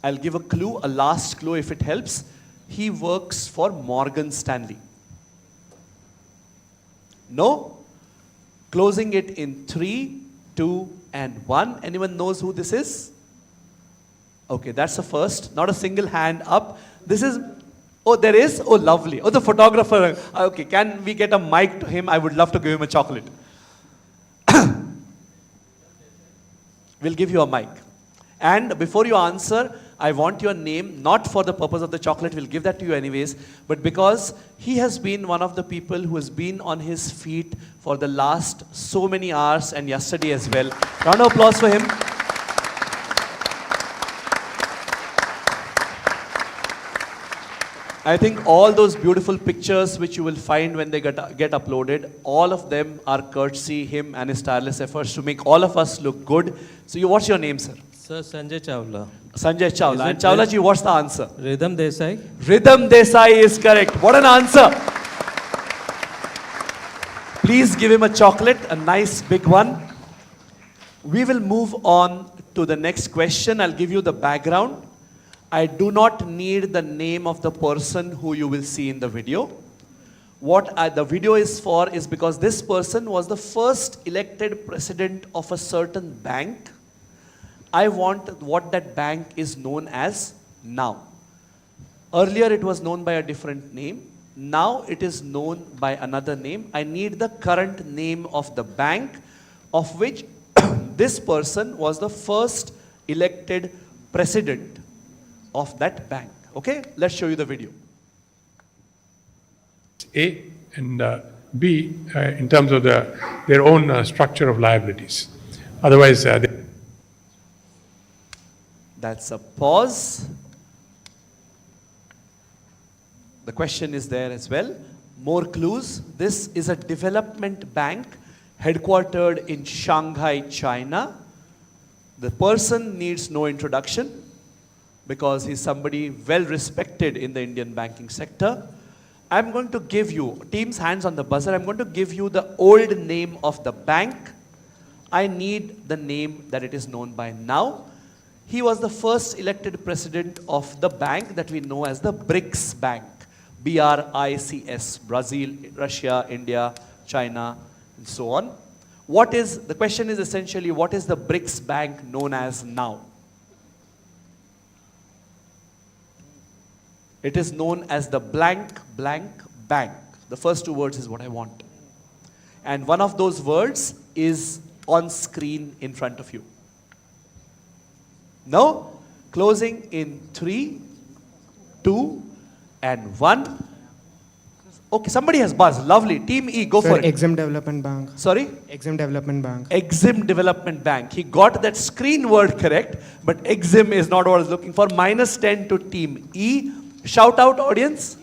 I'll give a clue, a last clue if it helps. He works for Morgan Stanley. No? Closing it in 3, 2, and 1. Anyone knows who this is? Okay, that's the first. Not a single hand up. This is, oh, there is? Oh, lovely. Oh, the photographer. Okay, can we get a mic to him? I would love to give him a chocolate. We'll give you a mic. And before you answer, I want your name, not for the purpose of the chocolate, we'll give that to you anyways, but because he has been one of the people who has been on his feet for the last so many hours and yesterday as well. Round of applause for him. I think all those beautiful pictures which you will find when they get uploaded, all of them are courtesy him and his tireless efforts to make all of us look good. So what's your name, sir? Sir, Sanjay Chawla. Sanjay Chawla. Is And it Chawla ji, what's the answer? Rhythm Desai. Rhythm Desai is correct. What an answer. Please give him a chocolate, a nice big one. We will move on to the next question. I'll give you the background. I do not need the name of the person who you will see in the video. What the video is for is because this person was the first elected president of a certain bank. I want what that bank is known as now. Earlier it was known by a different name. Now it is known by another name. I need the current name of the bank of which this person was the first elected president of that bank. Okay, let's show you the video. A and B in terms of their own structure of liabilities. Otherwise, That's a pause. The question is there as well. More clues. This is a development bank headquartered in Shanghai, China. The person needs no introduction because he's somebody well respected in the Indian banking sector. I'm going to give you, teams hands on the buzzer, I'm going to give you the old name of the bank. I need the name that it is known by now. He was the first elected president of the bank that we know as the BRICS Bank. BRICS, Brazil, Russia, India, China, and so on. The question is essentially, what is the BRICS Bank known as now? It is known as the blank blank bank. The first two words is what I want. And one of those words is on screen in front of you. No? Closing in 3, 2, and 1. Okay, somebody has buzzed. Lovely. Team E, go for it. Exim Development Bank. Sorry? Exim Development Bank. Exim Development Bank. He got that screen word correct, but Exim is not what I was looking for. -10 to Team E. Shout out, audience.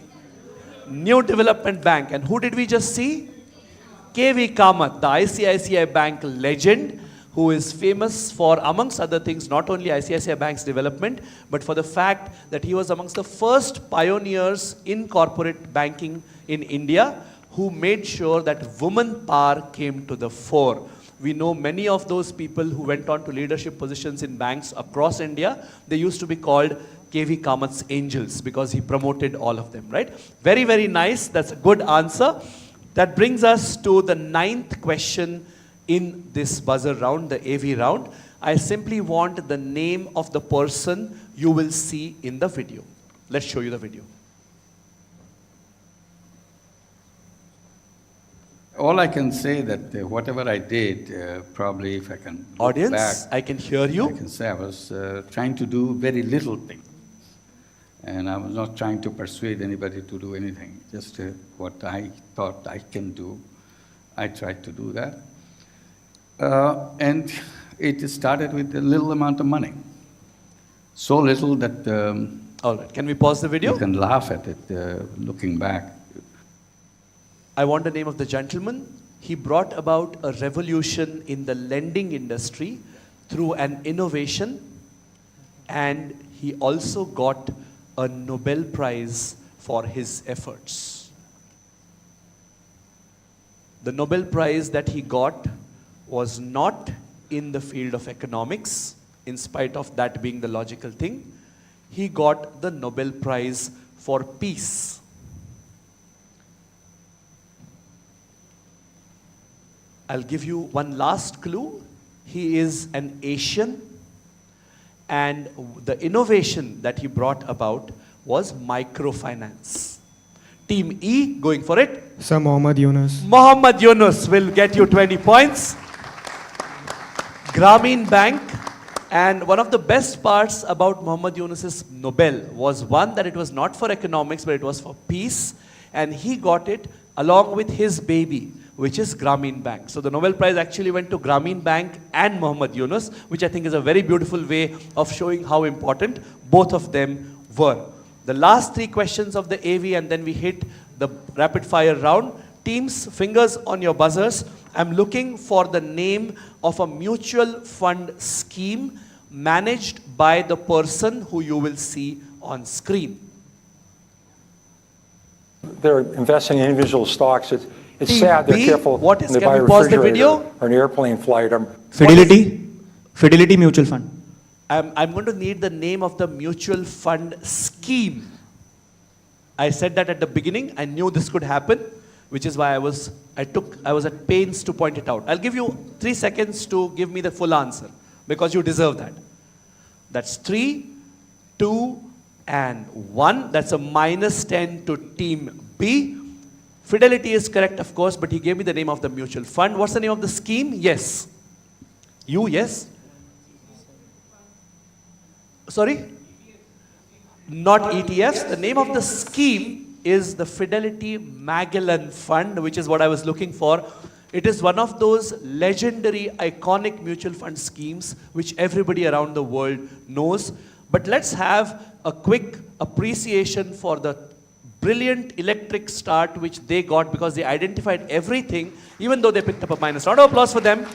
New Development Bank. And who did we just see? KV Kamath, the ICICI Bank legend, who is famous for, amongst other things, not only ICICI Bank's development, but for the fact that he was amongst the first pioneers in corporate banking in India who made sure that woman power came to the fore. We know many of those people who went on to leadership positions in banks across India. They used to be called KV Kamath's angels because he promoted all of them, right? Very, very nice. That's a good answer. That brings us to the 9th question in this buzzer round, the AV round. I simply want the name of the person you will see in the video. Let's show you the video. All I can say that whatever I did, probably if I can look Audience, back, I can hear you. I can say I was trying to do very little thing. And I was not trying to persuade anybody to do anything. Just what I thought I can do, I tried to do that. And it started with a little amount of money. So little that... all right, can we pause the video? You can laugh at it looking back. I want the name of the gentleman. He brought about a revolution in the lending industry through an innovation, and he also got a Nobel Prize for his efforts. The Nobel Prize that he got was not in the field of economics, in spite of that being the logical thing. He got the Nobel Prize for peace. I'll give you one last clue. He is an Asian, and the innovation that he brought about was microfinance. Team E, going for it. Sir Mohammad Yunus. Mohammad Yunus will get you 20 points. Grameen Bank. And one of the best parts about Mohammad Yunus's Nobel was one, that it was not for economics, but it was for peace. And he got it along with his baby, which is Grameen Bank. So the Nobel Prize actually went to Grameen Bank and Mohammad Yunus, which I think is a very beautiful way of showing how important both of them were. The last 3 questions of the AV, and then we hit the rapid fire round. Teams, fingers on your buzzers. I'm looking for the name of a mutual fund scheme managed by the person who you will see on screen? They're investing in individual stocks. It's Team sad they're B, careful what is- when they can buy a we pause the refrigerator video? or an airplane flight. Fidelity Mutual Fund. I'm going to need the name of the mutual fund scheme. I said that at the beginning. I knew this could happen, which is why I was at pains to point it out. I'll give you 3 seconds to give me the full answer because you deserve that. That's 3, 2, and 1. That's a -10 to team B. Fidelity is correct, of course, but he gave me the name of the mutual fund. What's the name of the scheme? Yes. You, yes? Sorry? Not ETFs. The name of the scheme is the Fidelity Magellan Fund, which is what I was looking for. It is one of those legendary, iconic mutual fund schemes which everybody around the world knows. But let's have a quick appreciation for the brilliant electric start which they got because they identified everything, even though they picked up a minus. Round of applause for them.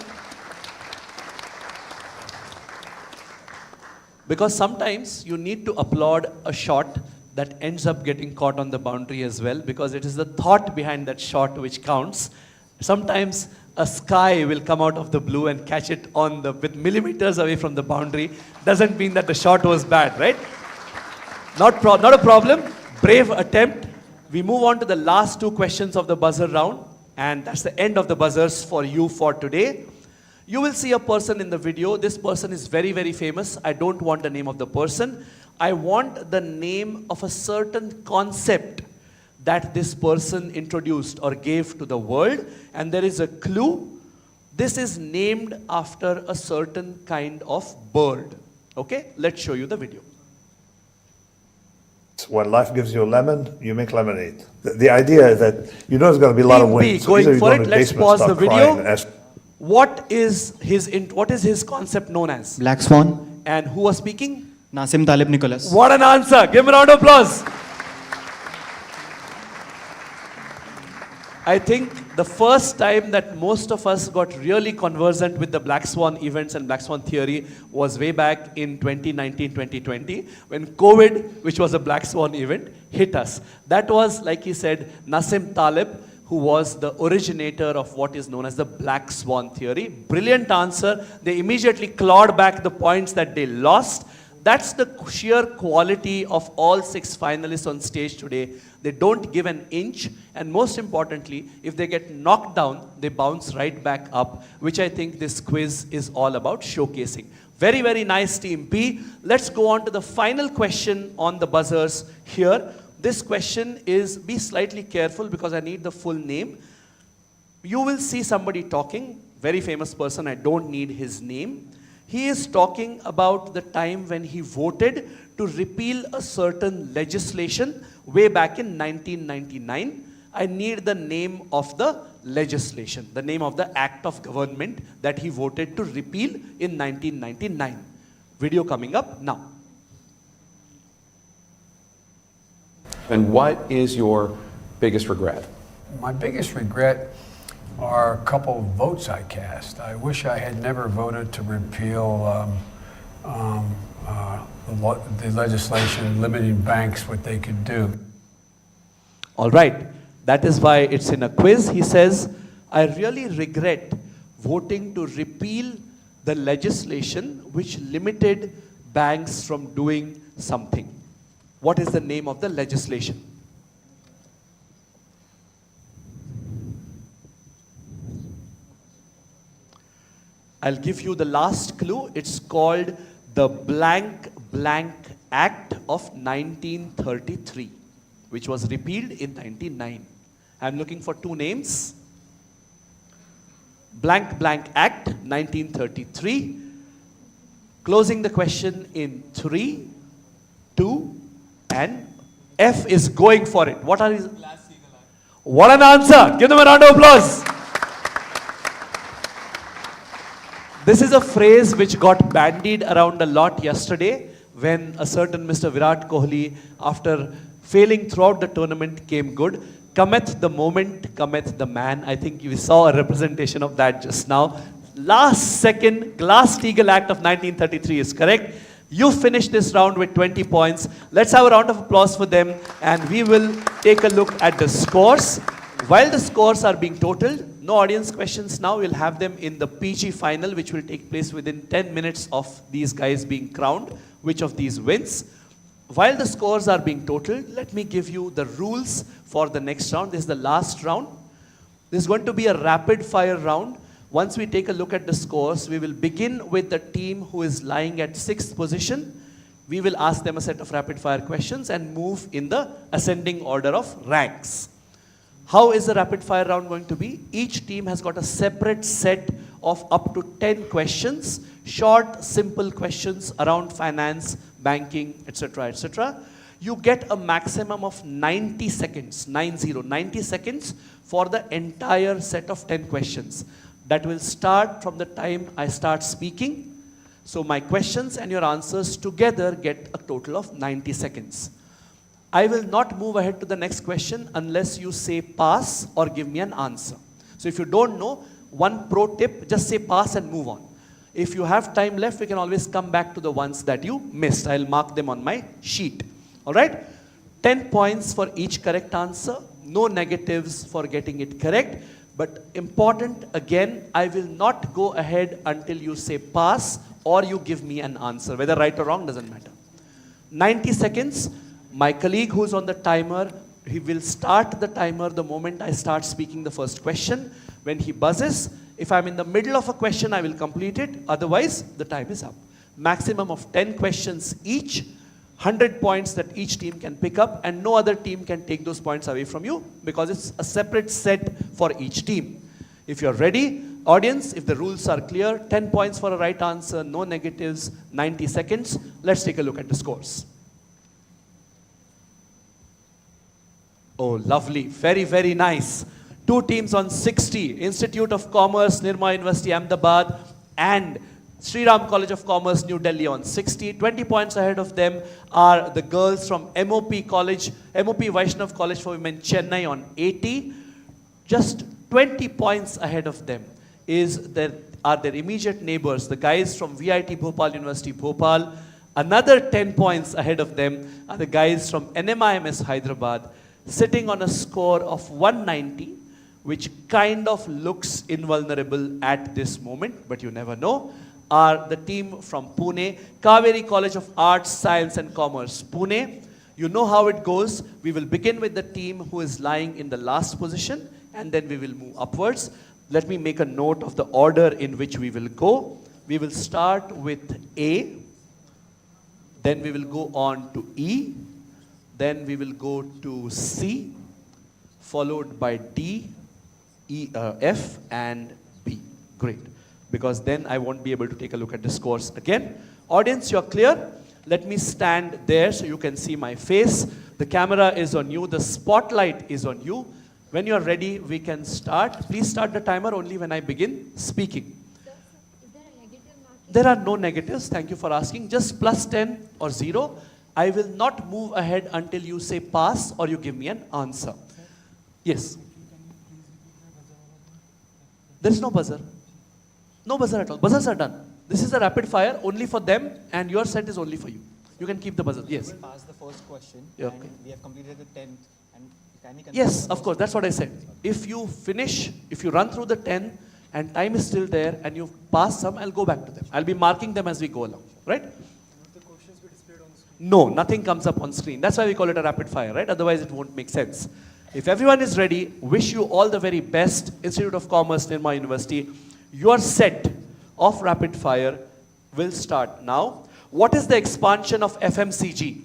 Because sometimes you need to applaud a shot that ends up getting caught on the boundary as well, because it is the thought behind that shot which counts. Sometimes a sky will come out of the blue and catch it on with millimeters away from the boundary. Doesn't mean that the shot was bad, right? Not a problem. Brave attempt. We move on to the last 2 questions of the buzzer round, and that's the end of the buzzers for you for today. You will see a person in the video. This person is very, very famous. I don't want the name of the person. I want the name of a certain concept that this person introduced or gave to the world. And there is a clue. This is named after a certain kind of bird. Okay, let's show you the video. When life gives you a lemon, you make lemonade. The idea is that you know there's going to be a lot of wind. So Going for it, to let's basement, pause start the crying, video. and ask, What is his concept known as? Black Swan. And who was speaking? Nassim Taleb Nicholas. What an answer. Give him a round of applause. I think the first time that most of us got really conversant with the Black Swan events and Black Swan theory was way back in 2019-2020 when COVID, which was a Black Swan event, hit us. That was, like he said, Nassim Taleb, who was the originator of what is known as the Black Swan theory. Brilliant answer. They immediately clawed back the points that they lost. That's the sheer quality of all 6 finalists on stage today. They don't give an inch, and most importantly, if they get knocked down, they bounce right back up, which I think this quiz is all about showcasing. Very, very nice, Team B. Let's go on to the final question on the buzzers here. This question is, be slightly careful because I need the full name. You will see somebody talking, very famous person, I don't need his name. He is talking about the time when he voted to repeal a certain legislation way back in 1999. I need the name of the legislation, the name of the act of government that he voted to repeal in 1999. Video coming up now. And what is your biggest regret? My biggest regret are a couple of votes I cast. I wish I had never voted to repeal the legislation limiting banks what they could do. All right, that is why it's in a quiz. He says, I really regret voting to repeal the legislation which limited banks from doing something. What is the name of the legislation? I'll give you the last clue. It's called the Blank Blank Act of 1933, which was repealed in 1999. I'm looking for 2 names. Blank Blank Act 1933. Closing the question in 3, 2, and F is going for it. What are his? What an answer! Give them a round of applause. This is a phrase which got bandied around a lot yesterday when a certain Mr. Virat Kohli, after failing throughout the tournament, came good. Cometh the moment, cometh the man. I think you saw a representation of that just now. last second Glass-Steagall Act of 1933 is correct. You finished this round with 20 points. Let's have a round of applause for them, and we will take a look at the scores. While the scores are being totaled, no audience questions now. We'll have them in the PG final, which will take place within 10 minutes of these guys being crowned, which of these wins. While the scores are being totaled, let me give you the rules for the next round. This is the last round. This is going to be a rapid fire round. Once we take a look at the scores, we will begin with the team who is lying at 6th position. We will ask them a set of rapid fire questions and move in the ascending order of ranks. How is the rapid fire round going to be? Each team has got a separate set of up to 10 questions, short, simple questions around finance, banking, etc., etc. You get a maximum of 90 seconds, 90 seconds for the entire set of 10 questions. That will start from the time I start speaking. So my questions and your answers together get a total of 90 seconds. I will not move ahead to the next question unless you say pass or give me an answer. So if you don't know, one pro tip, just say pass and move on. If you have time left, we can always come back to the ones that you missed. I'll mark them on my sheet. All right? 10 points for each correct answer. No negatives for getting it correct. But important, again, I will not go ahead until you say pass or you give me an answer. Whether right or wrong doesn't matter. 90 seconds. My colleague who's on the timer, he will start the timer the moment I start speaking the first question. When he buzzes, if I'm in the middle of a question, I will complete it. Otherwise, the time is up. Maximum of 10 questions each, 100 points that each team can pick up, and no other team can take those points away from you because it's a separate set for each team. If you're ready, audience, if the rules are clear, 10 points for a right answer, no negatives, 90 seconds. Let's take a look at the scores. Oh, lovely. Very, very nice. Two teams on 60. Institute of Commerce, Nirma University, Ahmedabad, and Sri Ram College of Commerce, New Delhi on 60. 20 points ahead of them are the girls from MOP College, MOP Vaishnav College for Women, Chennai on 80. Just 20 points ahead of them are their immediate neighbors, the guys from VIT Bhopal University, Bhopal. Another 10 points ahead of them are the guys from NMIMS Hyderabad, sitting on a score of 190, which kind of looks invulnerable at this moment, but you never know, are the team from Pune, Kaveri College of Arts, Science and Commerce, Pune. You know how it goes. We will begin with the team who is lying in the last position, and then we will move upwards. Let me make a note of the order in which we will go. We will start with A, then we will go on to E, then we will go to C, followed by D, E, F, and B. Great. Because then I won't be able to take a look at the scores again. Audience, you're clear? Let me stand there so you can see my face. The camera is on you. The spotlight is on you. When you're ready, we can start. Please start the timer only when I begin speaking. There are no negatives. Thank you for asking. Just plus 10 or 0. I will not move ahead until you say pass or you give me an answer. Yes. There is no buzzer. No buzzer at all. Buzzers are done. This is a rapid fire only for them, and your set is only for you. You can keep the buzzer. Yes. We passed the first question. Yeah, and okay. we have completed the 10th. And can we Yes, of course. That's what I said. If you finish, if you run through the 10 and time is still there and you've passed some, I'll go back to them. I'll be marking them as we go along. Right? No, nothing comes up on screen. That's why we call it a rapid fire, right? Otherwise, it won't make sense. If everyone is ready, wish you all the very best. Institute of Commerce, Nirma University. Your set of rapid fire will start now. What is the expansion of FMCG?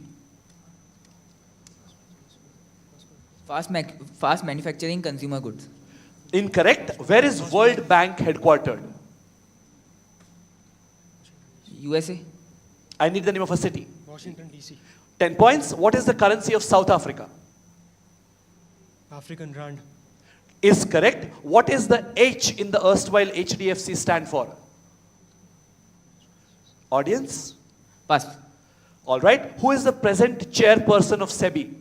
Fast manufacturing consumer goods. Incorrect. Where is World Bank headquartered? USA. I need the name of a city. Washington, D.C. 10 points. What is the currency of South Africa? African Rand. Is correct. What is the H in the erstwhile HDFC stand for? Audience? Pass. All right. Who is the present chairperson of SEBI?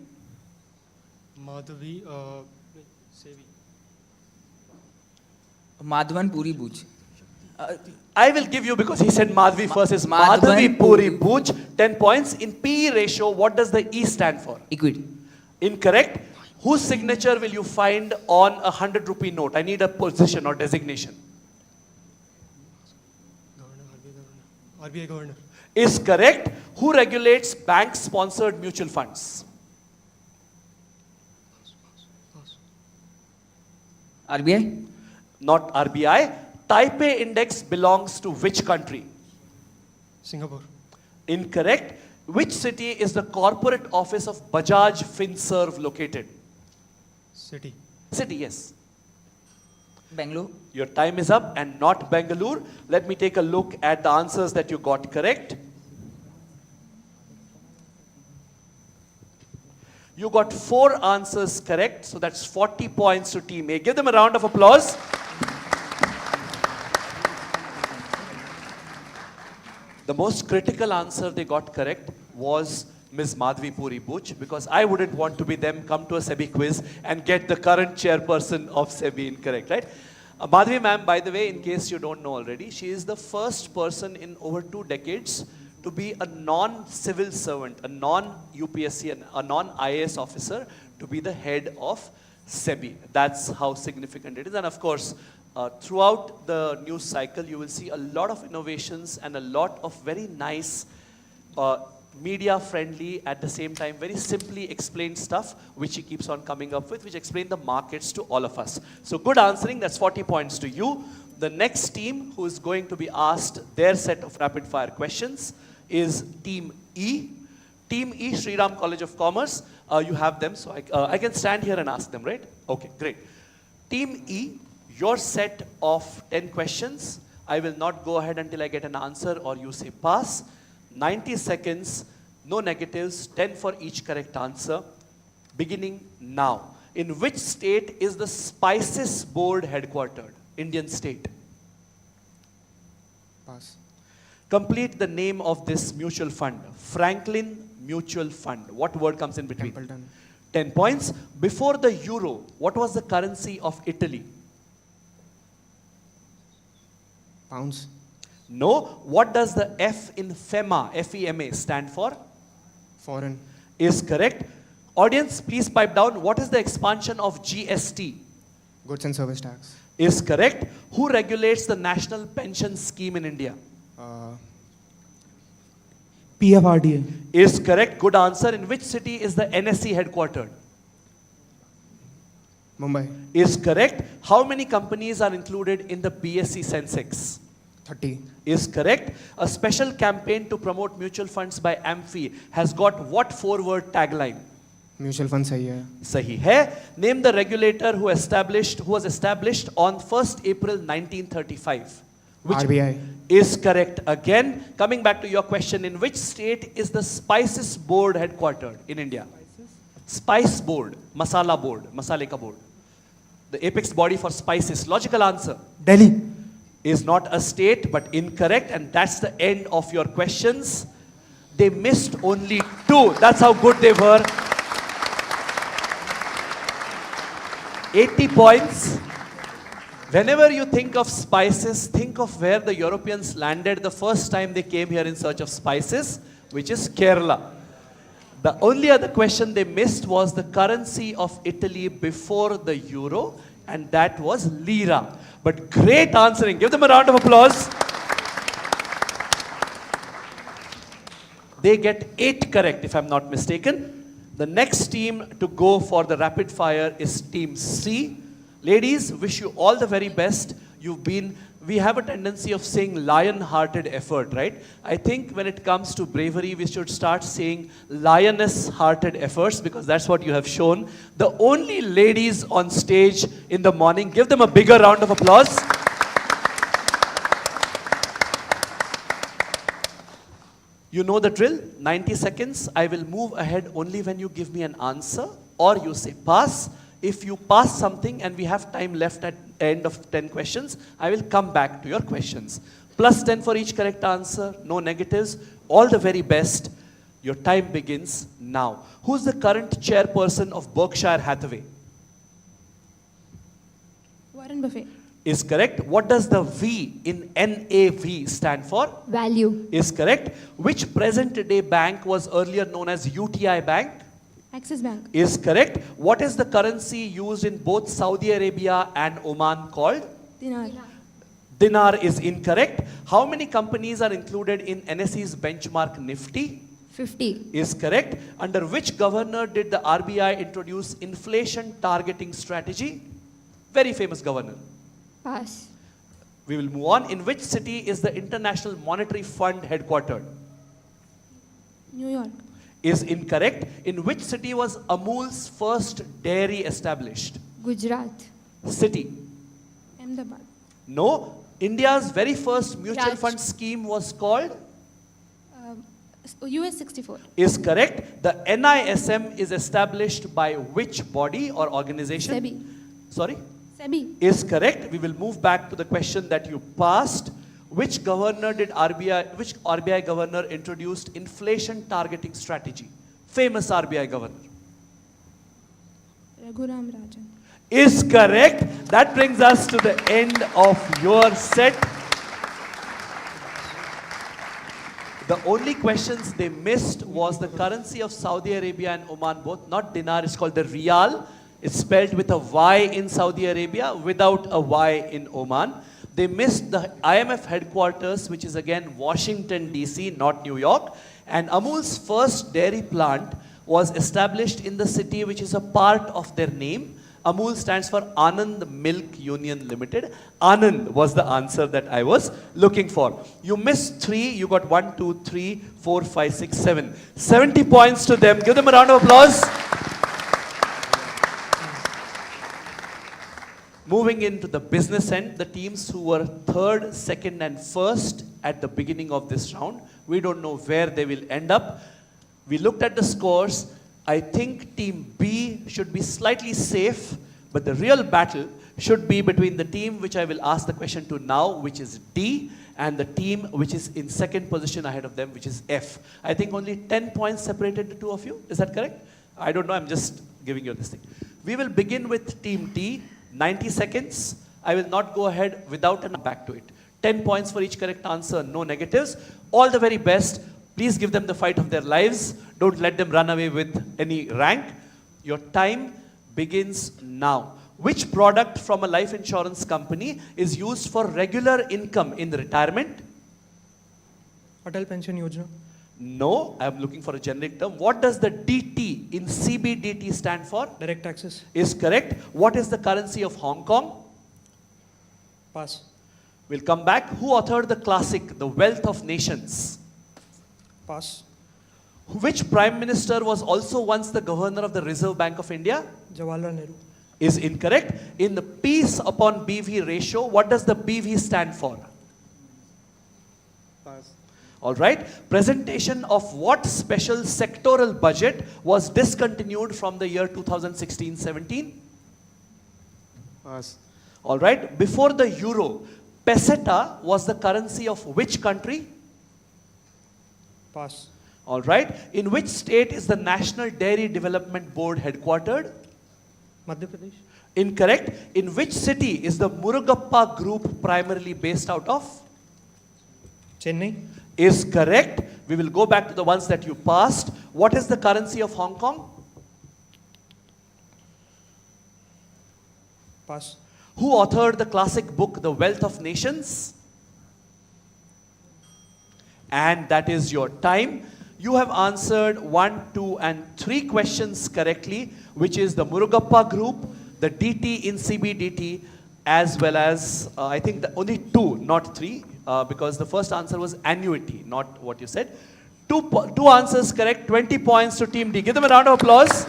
Madhavi, SEBI. Madhavan Puri Buch. I will give you, because he said Madhvi first, is Madhavan Madhavi Puri Bhuj, 10 points. In PE ratio, what does the E stand for? Equity. Incorrect. Whose signature will you find on a 100 rupee note? I need a position or designation. RBI governor. Is correct. Who regulates bank-sponsored mutual funds? RBI. Not RBI. Taipei index belongs to which country? Singapore. Incorrect. Which city is the corporate office of Bajaj Finserv located? City. City, yes. Bangalore. Your time is up, and not Bangalore. Let me take a look at the answers that you got correct. You got 4 answers correct, so that's 40 points to Team A. Give them a round of applause. The most critical answer they got correct was Ms. Madhvi Puri Bhuj, because I wouldn't want to be them come to a SEBI quiz and get the current chairperson of SEBI incorrect, right? Madhvi ma'am, by the way, in case you don't know already, she is the first person in over 2 decades to be a non-civil servant, a non-UPSC, a non-IAS officer, to be the head of SEBI. That's how significant it is. And of course, throughout the news cycle, you will see a lot of innovations and a lot of very nice, media-friendly, at the same time, very simply explained stuff, which he keeps on coming up with, which explain the markets to all of us. So good answering, that's 40 points to you. The next team who is going to be asked their set of rapid-fire questions is Team E. Team E, Sriram College of Commerce. You have them, so I can stand here and ask them, right? Okay, great. Team E, your set of 10 questions. I will not go ahead until I get an answer or you say pass. 90 seconds, no negatives, 10 for each correct answer. Beginning now. In which state is the Spices Board headquartered? Indian state. Pass. Complete the name of this mutual fund. Franklin Mutual Fund. What word comes in between? Templeton. 10 points. Before the euro, what was the currency of Italy? Pounds. No. What does the F in FEMA, F-E-M-A, stand for? Foreign. Is correct. Audience, please pipe down. What is the expansion of GST? Goods and service tax. Is correct. Who regulates the national pension scheme in India? PFRDA. Is correct. Good answer. In which city is the NSE headquartered? Mumbai. Is correct. How many companies are included in the BSE Sensex? 30. Is correct. A special campaign to promote mutual funds by AMFI has got what 4-word tagline? Mutual fund sahi hai. Sahi hai. Name the regulator who was established on 1st April 1935. Which RBI. Is correct again. Coming back to your question, in which state is the Spices Board headquartered in India? Spice Board, Masala Board, Masale ka board. The apex body for spices. Logical answer. Delhi. Is not a state, but incorrect, and that's the end of your questions. They missed only 2. That's how good they were. 80 points. Whenever you think of spices, think of where the Europeans landed the first time they came here in search of spices, which is Kerala. The only other question they missed was the currency of Italy before the euro, and that was lira. But great answering. Give them a round of applause. They get 8 correct, if I'm not mistaken. The next team to go for the rapid fire is Team C. Ladies, wish you all the very best. We have a tendency of saying lion-hearted effort, right? I think when it comes to bravery, we should start saying lioness-hearted efforts, because that's what you have shown. The only ladies on stage in the morning, give them a bigger round of applause. You know the drill, 90 seconds. I will move ahead only when you give me an answer or you say pass. If you pass something and we have time left at the end of 10 questions, I will come back to your questions. Plus 10 for each correct answer, no negatives. All the very best. Your time begins now. Who's the current chairperson of Berkshire Hathaway? Warren Buffett. Is correct. What does the V in NAV stand for? Value. Is correct. Which present day bank was earlier known as UTI Bank? Axis Bank. Is correct. What is the currency used in both Saudi Arabia and Oman called? Dinar. Dinar is incorrect. How many companies are included in NSE's benchmark Nifty? 50. Is correct. Under which governor did the RBI introduce inflation targeting strategy? Very famous governor. Pass. We will move on. In which city is the International Monetary Fund headquartered? New York. Is incorrect. In which city was Amul's first dairy established? Gujarat. City. Ahmedabad. No. India's very first mutual Raj. fund scheme was called? US 64. Is correct. The NISM is established by which body or organization? SEBI. Sorry? SEBI. Is correct. We will move back to the question that you passed. Which governor did which RBI governor introduced inflation targeting strategy? Famous RBI governor. Raghuram Rajan. Is correct. That brings us to the end of your set. The only questions they missed was the currency of Saudi Arabia and Oman both, not dinar, it's called the riyal. It's spelled with a Y in Saudi Arabia, without a Y in Oman. They missed the IMF headquarters, which is again Washington DC, not New York. And Amul's first dairy plant was established in the city which is a part of their name. Amul stands for Anand Milk Union Limited. Anand was the answer that I was looking for. You missed 3, you got 1, 2, 3, 4, 5, 6, 7. 70 points to them. Give them a round of applause. Moving into the business end, the teams who were 3rd, 2nd and 1st at the beginning of this round, we don't know where they will end up. We looked at the scores. I think team B should be slightly safe, but the real battle should be between the team which I will ask the question to now, which is D, and the team which is in 2nd position ahead of them, which is F. I think only 10 points separated the two of you. Is that correct? I don't know. I'm just giving you this thing. We will begin with team D. 90 seconds. I will not go ahead without an back to it. 10 points for each correct answer, no negatives. All the very best. Please give them the fight of their lives. Don't let them run away with any rank. Your time begins now. Which product from a life insurance company is used for regular income in retirement? Atal Pension Yojana. No, I am looking for a generic term. What does the DT in CBDT stand for? Direct taxes. Is correct. What is the currency of Hong Kong? Pass. We'll come back. Who authored the classic, The Wealth of Nations? Pass. Which Prime Minister was also once the Governor of the Reserve Bank of India? Jawaharlal Nehru. Is incorrect. In the Peace upon BV ratio, what does the BV stand for? Pass. All right. Presentation of what special sectoral budget was discontinued from the year 2016-17? Pass. All right. Before the euro, peseta was the currency of which country? Pass. All right. In which state is the National Dairy Development Board headquartered? Madhya Pradesh. Incorrect. In which city is the Murugappa Group primarily based out of? Chennai. Is correct. We will go back to the ones that you passed. What is the currency of Hong Kong? Pass. Who authored the classic book, The Wealth of Nations? And that is your time. You have answered 1, 2, and 3 questions correctly, which is the Murugappa Group, the DT in CBDT, as well as, I think only 2, not 3, because the first answer was annuity, not what you said. Two answers correct, 20 points to Team D. Give them a round of applause.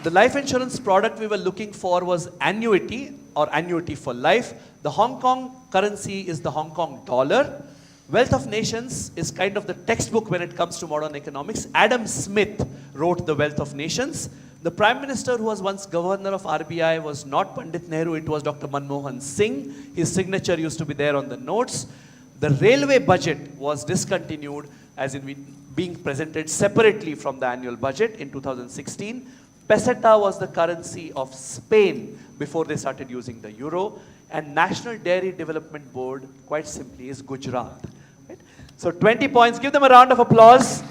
The life insurance product we were looking for was annuity or annuity for life. The Hong Kong currency is the Hong Kong dollar. Wealth of Nations is kind of the textbook when it comes to modern economics. Adam Smith wrote The Wealth of Nations. The Prime Minister who was once Governor of RBI was not Pandit Nehru, it was Dr. Manmohan Singh. His signature used to be there on the notes. The railway budget was discontinued as in being presented separately from the annual budget in 2016. Peseta was the currency of Spain before they started using the euro. And National Dairy Development Board, quite simply, is Gujarat. Right? So 20 points. Give them a round of applause.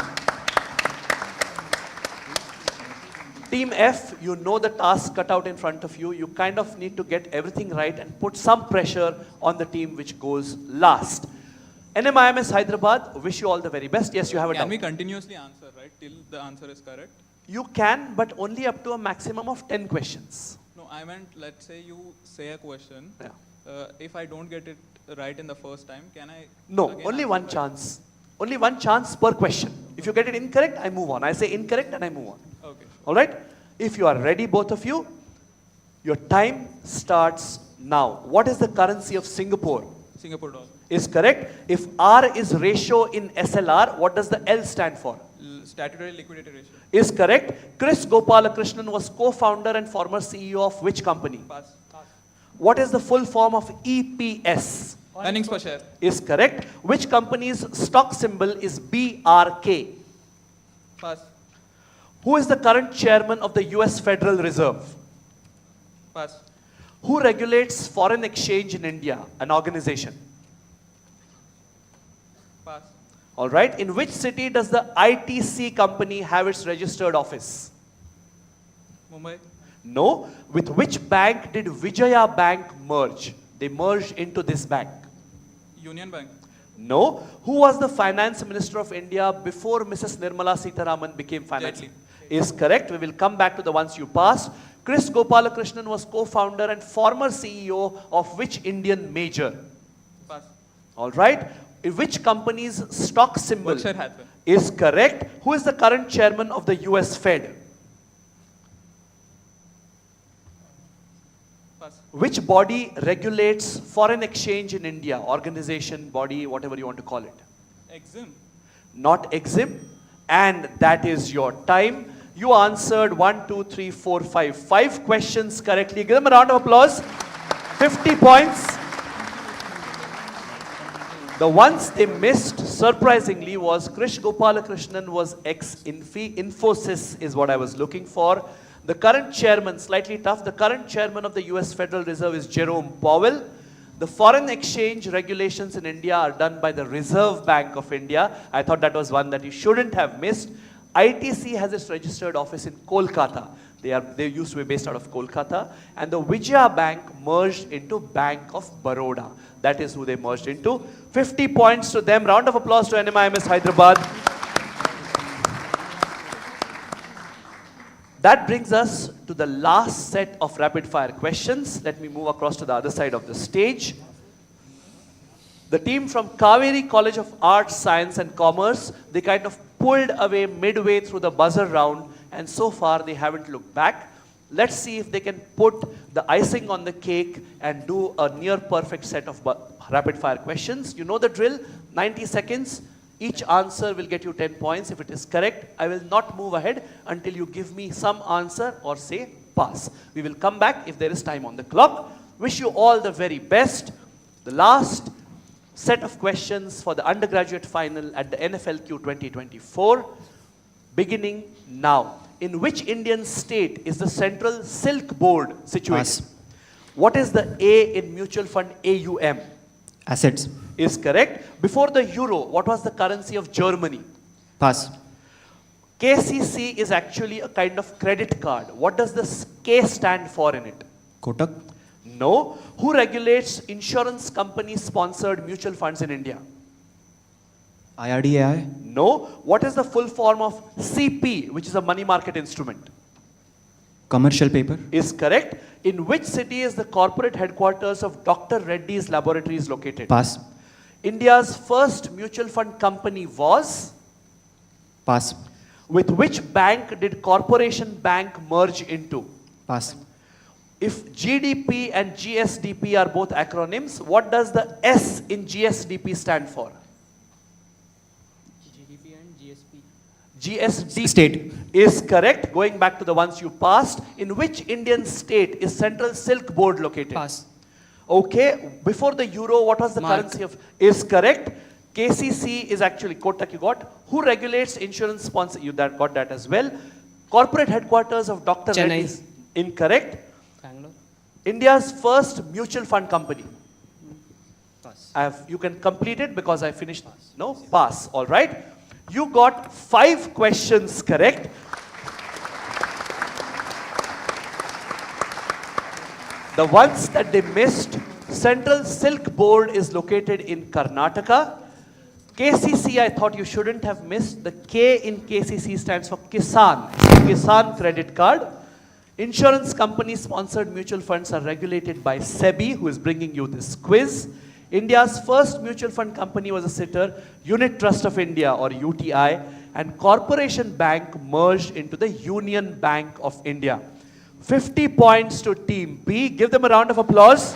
Team F, you know the task cut out in front of you. You kind of need to get everything right and put some pressure on the team which goes last. NMIMS Hyderabad, wish you all the very best. Yes, you have a doubt. Can we continuously answer, right, till the answer is correct? You can, but only up to a maximum of 10 questions. No, I meant, let's say you say a question. Yeah. If I don't get it right in the first time, can I? No, only one chance. Only one chance per question. If you get it incorrect, I move on. I say incorrect and I move on. Okay. All right? If you are ready, both of you, your time starts now. What is the currency of Singapore? Singapore dollar. Is correct. If R is ratio in SLR, what does the L stand for? Statutory liquidity ratio. Is correct. Chris Gopalakrishnan was co-founder and former CEO of which company? Pass. What is the full form of EPS? Earnings per share. Is correct. Which company's stock symbol is BRK? Pass. Who is the current chairman of the US Federal Reserve? Pass. Who regulates foreign exchange in India? An organization. Pass. All right. In which city does the ITC company have its registered office? Mumbai. No. With which bank did Vijaya Bank merge? They merged into this bank. Union Bank. No. Who was the finance minister of India before Mrs. Nirmala Sitharaman became finance minister? Is correct. We will come back to the ones you passed. Chris Gopalakrishnan was co-founder and former CEO of which Indian major? Pass. All right. Which company's stock symbol Berkshire Hathaway. is correct? Who is the current chairman of the US Fed? Pass. Which body regulates foreign exchange in India? Organization, body, whatever you want to call it. Exim. Not Exim. And that is your time. You answered 1, 2, 3, 4, 5. 5 questions correctly. Give them a round of applause. 50 points. The ones they missed, surprisingly, was Krish Gopalakrishnan was ex-Infi. Infosys is what I was looking for. The current chairman, slightly tough, the current chairman of the US Federal Reserve is Jerome Powell. The foreign exchange regulations in India are done by the Reserve Bank of India. I thought that was one that you shouldn't have missed. ITC has its registered office in Kolkata. They used to be based out of Kolkata. And the Vijaya Bank merged into Bank of Baroda. That is who they merged into. 50 points to them. Round of applause to NMIMS Hyderabad. That brings us to the last set of rapid fire questions. Let me move across to the other side of the stage. The team from Kaveri College of Arts, Science and Commerce, they kind of pulled away midway through the buzzer round, and so far they haven't looked back. Let's see if they can put the icing on the cake and do a near perfect set of rapid fire questions. You know the drill, 90 seconds. Each answer will get you 10 points. If it is correct, I will not move ahead until you give me some answer or say pass. We will come back if there is time on the clock. Wish you all the very best. The last set of questions for the undergraduate final at the NFLQ 2024, beginning now. In which Indian state is the Central Silk Board situated? Pass. What is the A in mutual fund AUM? Assets. Is correct. Before the euro, what was the currency of Germany? Pass. KCC is actually a kind of credit card. What does the K stand for in it? Kotak. No. Who regulates insurance company sponsored mutual funds in India? IRDAI. No. What is the full form of CP, which is a money market instrument? Commercial paper. Is correct. In which city is the corporate headquarters of Dr. Reddy's Laboratories located? Pass. India's first mutual fund company was? Pass. With which bank did Corporation Bank merge into? Pass. If GDP and GSDP are both acronyms, what does the S in GSDP stand for? GDP and GSP. GSDP State. Is correct. Going back to the ones you passed, in which Indian state is Central Silk Board located? Pass. Okay. Before the euro, what was the Mark. currency of? Is correct. KCC is actually Kotak you got. Who regulates insurance sponsor? You got that as well. Corporate headquarters of Dr. Chennai. Reddy's. Incorrect. Bangalore. India's first mutual fund company. Pass. You can complete it because I finished. No? Pass. All right. You got 5 questions correct. The ones that they missed, Central Silk Board is located in Karnataka. KCC, I thought you shouldn't have missed. The K in KCC stands for Kisan. Kisan credit card. Insurance company sponsored mutual funds are regulated by SEBI, who is bringing you this quiz. India's first mutual fund company was a sitter, Unit Trust of India or UTI, and Corporation Bank merged into the Union Bank of India. 50 points to Team B. Give them a round of applause.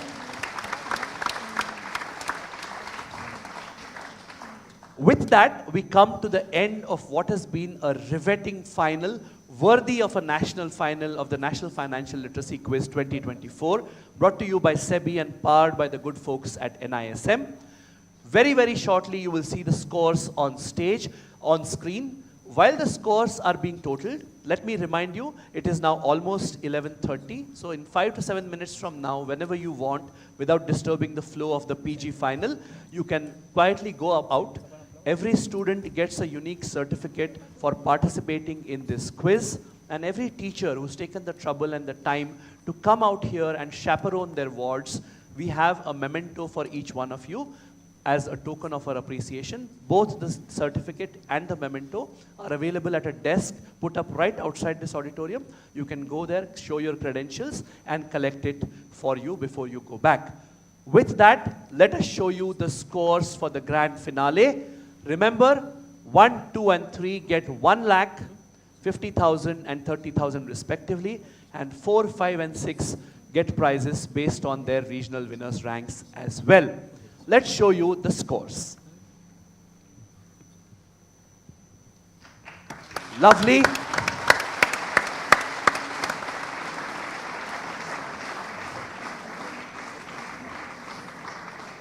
With that, we come to the end of what has been a riveting final, worthy of a national final of the National Financial Literacy Quiz 2024, brought to you by SEBI and powered by the good folks at NISM. Very, very shortly, you will see the scores on stage, on screen. While the scores are being totaled, let me remind you, it is now almost 11:30. So in 5 to 7 minutes from now, whenever you want, without disturbing the flow of the PG final, you can quietly go out. Every student gets a unique certificate for participating in this quiz, and every teacher who's taken the trouble and the time to come out here and chaperone their wards, we have a memento for each one of you as a token of our appreciation. Both the certificate and the memento are available at a desk put up right outside this auditorium. You can go there, show your credentials, and collect it for you before you go back. With that, let us show you the scores for the grand finale. Remember, 1, 2, and 3 get 1 lakh, 50,000 and 30,000 respectively, and 4, 5, and 6 get prizes based on their regional winners ranks as well. Let's show you the scores. Lovely.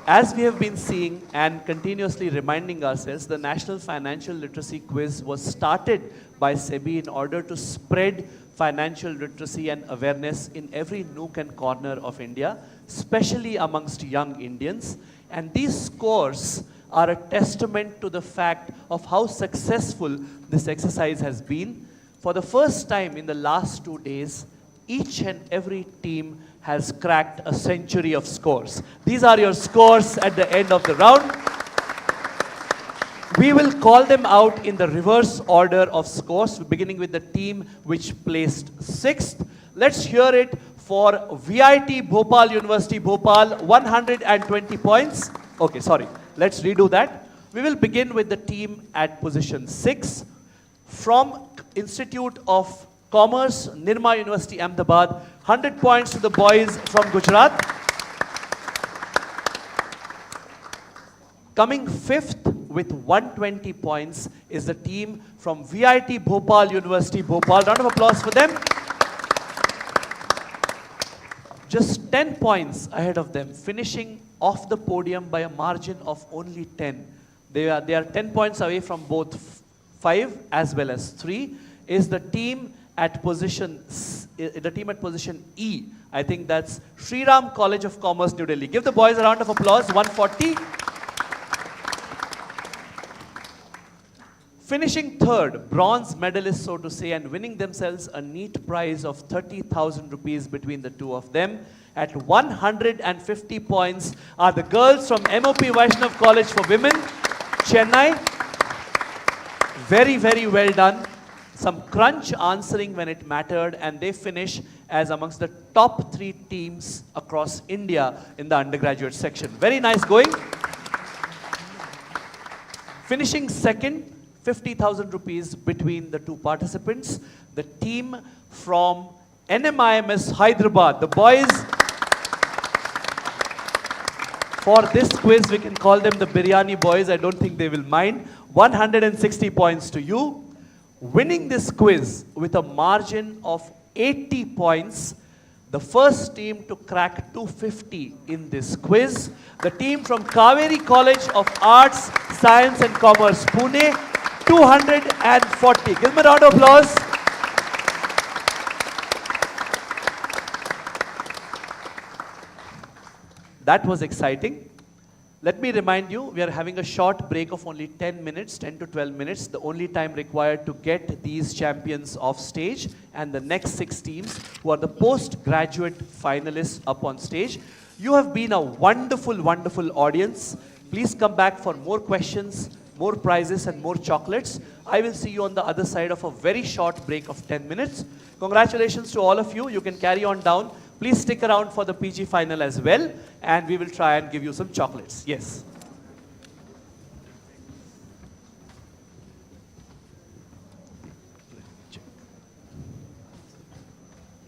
As we have been seeing and continuously reminding ourselves, the National Financial Literacy Quiz was started by SEBI in order to spread financial literacy and awareness in every nook and corner of India, especially amongst young Indians. And these scores are a testament to the fact of how successful this exercise has been. For the first time in the last 2 days, each and every team has cracked a century of scores. These are your scores at the end of the round. We will call them out in the reverse order of scores, beginning with the team which placed 6th. Let's hear it for VIT Bhopal University Bhopal, 120 points. Okay, sorry. Let's redo that. We will begin with the team at position 6. From Institute of Commerce, Nirma University, Ahmedabad, 100 points to the boys from Gujarat. Coming 5th with 120 points is the team from VIT Bhopal University, Bhopal. Round of applause for them. Just 10 points ahead of them, finishing off the podium by a margin of only 10. They are 10 points away from both 5 as well as 3, is the team at position E. I think that's Sri Ram College of Commerce, New Delhi. Give the boys a round of applause, 140. Finishing 3rd, bronze medalists, so to say, and winning themselves a neat prize of 30,000 rupees between the two of them. At 150 points are the girls from MOP Vaishnav College for Women, Chennai. Very, very well done. Some crunch answering when it mattered, and they finish as amongst the top 3 teams across India in the undergraduate section. Very nice going. Finishing 2nd, 50,000 rupees between the two participants. The team from NMIMS Hyderabad, the boys. For this quiz, we can call them the Biryani boys. I don't think they will mind. 160 points to you. Winning this quiz with a margin of 80 points, the first team to crack 250 in this quiz. The team from Kaveri College of Arts, Science and Commerce, Pune, 240. Give them a round of applause. That was exciting. Let me remind you, we are having a short break of only 10 minutes, 10 to 12 minutes, the only time required to get these champions off stage and the next 6 teams who are the postgraduate finalists up on stage. You have been a wonderful, wonderful audience. Please come back for more questions, more prizes and more chocolates. I will see you on the other side of a very short break of 10 minutes. Congratulations to all of you. You can carry on down. Please stick around for the PG final as well, and we will try and give you some chocolates. Yes.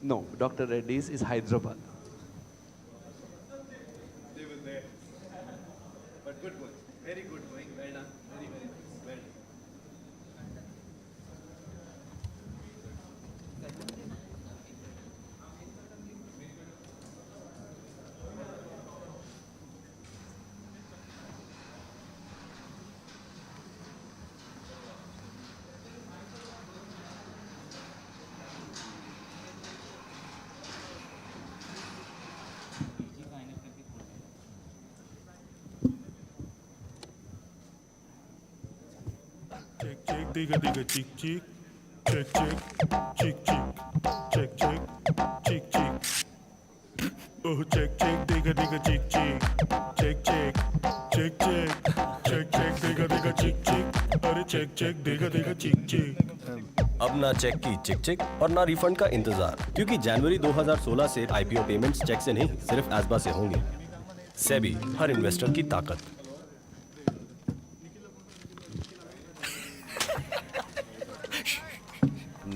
No, Dr. Reddy's is Hyderabad. They were there. But good going. Very good going. Well done. Very, very nice. Well done. Check, digga, digga, cheek, cheek. Check, check, cheek, cheek. Check, check, cheek, cheek. Oh, check, check, digga, digga, cheek, cheek. Check, check, check, check. Check, check, digga, digga, cheek, cheek. अरे check, check, digga, digga, cheek, cheek. अब ना check की चिक चिक और ना refund का इंतजार, क्योंकि जनवरी 2016 से आईपीओ पेमेंट्स चेक से नहीं सिर्फ एसबा से होंगे। सेबी, हर इन्वेस्टर की ताकत।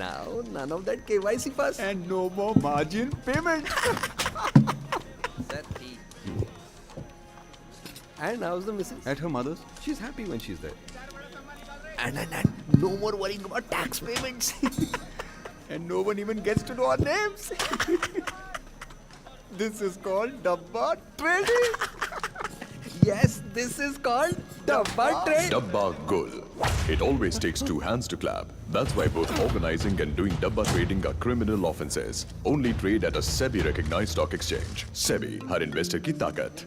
Now, none of that KYC fuss. And no more margin payment. And how's the missus? At her mother's. She's happy when she's there. And no more worrying about tax payments. And no one even gets to know our names. This is called Dabba trading. Yes, this is called Dabba trade. Dabba Gul. It always takes 2 hands to clap. That's why both organizing and doing Dabba trading are criminal offenses. Only trade at a SEBI recognized stock exchange. SEBI, her investor की ताकत.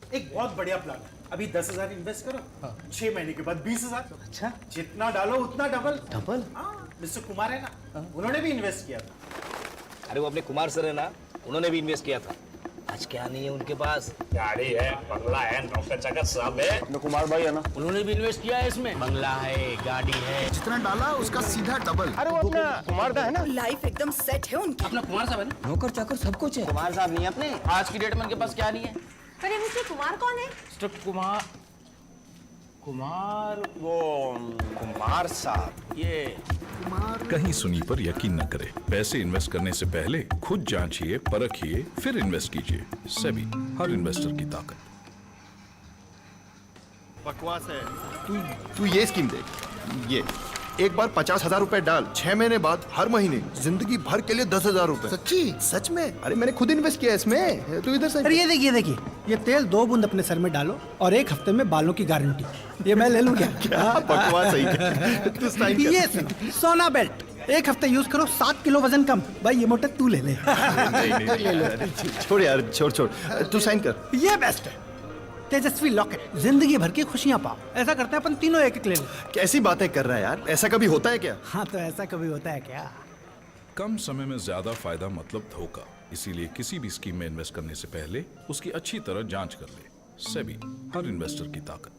एक बहुत बढ़िया plan है। अभी 10,000 invest करो, 6 महीने के बाद 20,000। अच्छा, जितना डालो उतना डबल। डबल? हाँ, मिस्टर कुमार है ना, उन्होंने भी इन्वेस्ट किया था। अरे वो अपने कुमार सर है ना, उन्होंने भी इन्वेस्ट किया था। आज क्या नहीं है उनके पास? गाड़ी है, बंगला है, नौकर चाकर सब है। अपने कुमार भाई है ना, उन्होंने भी इन्वेस्ट किया है इसमें। बंगला है, गाड़ी है, जितना डाला उसका सीधा डबल। अरे वो अपना कुमार का है ना, लाइफ एकदम सेट है उनकी। अपना कुमार साहब है ना, नौकर चाकर सब कुछ है। कुमार साहब नहीं है अपने, आज की डेट में उनके पास क्या नहीं है। अरे मिस्टर कुमार कौन है? मिस्टर कुमार वो कुमार साहब, ये कुमार। कहीं सुनी पर यकीन न करें। पैसे इन्वेस्ट करने से पहले खुद जांचिए, परखिए, फिर इन्वेस्ट कीजिए। सेबी, हर इन्वेस्टर की ताकत। बकवास है। तू ये स्कीम देख, ये एक बार 50,000 रुपए डाल, 6 महीने बाद हर महीने जिंदगी भर के लिए 10,000 रुपए। सच्ची? सच में? अरे मैंने खुद इन्वेस्ट किया इसमें। तू इधर से। अरे ये देखिए, ये तेल 2 बूंद अपने सर में डालो और 1 हफ्ते में बालों की गारंटी। ये मैं ले लूं क्या? क्या बकवास है। तू साइन कर। ये सुनो, सोना बेल्ट 1 हफ्ते यूज करो, 7 किलो वजन कम। भाई ये मोटे तू ले ले। छोड़ यार, छोड़। तू साइन कर। ये बेस्ट है। तेजस्वी लॉकेट, जिंदगी भर की खुशियां पाओ। ऐसा करते हैं अपन तीनों एक ले लो। कैसी बातें कर रहा है यार, ऐसा कभी होता है क्या? हाँ तो ऐसा कभी होता है क्या? कम समय में ज्यादा फायदा मतलब धोखा। इसीलिए किसी भी स्कीम में इन्वेस्ट करने से पहले उसकी अच्छी तरह जांच कर ले। सेबी, हर इन्वेस्टर की ताकत।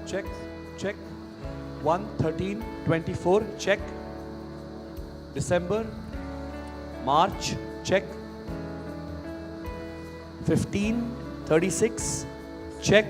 Check, check. 1/13/24, check. December, March, check. 15/36, check.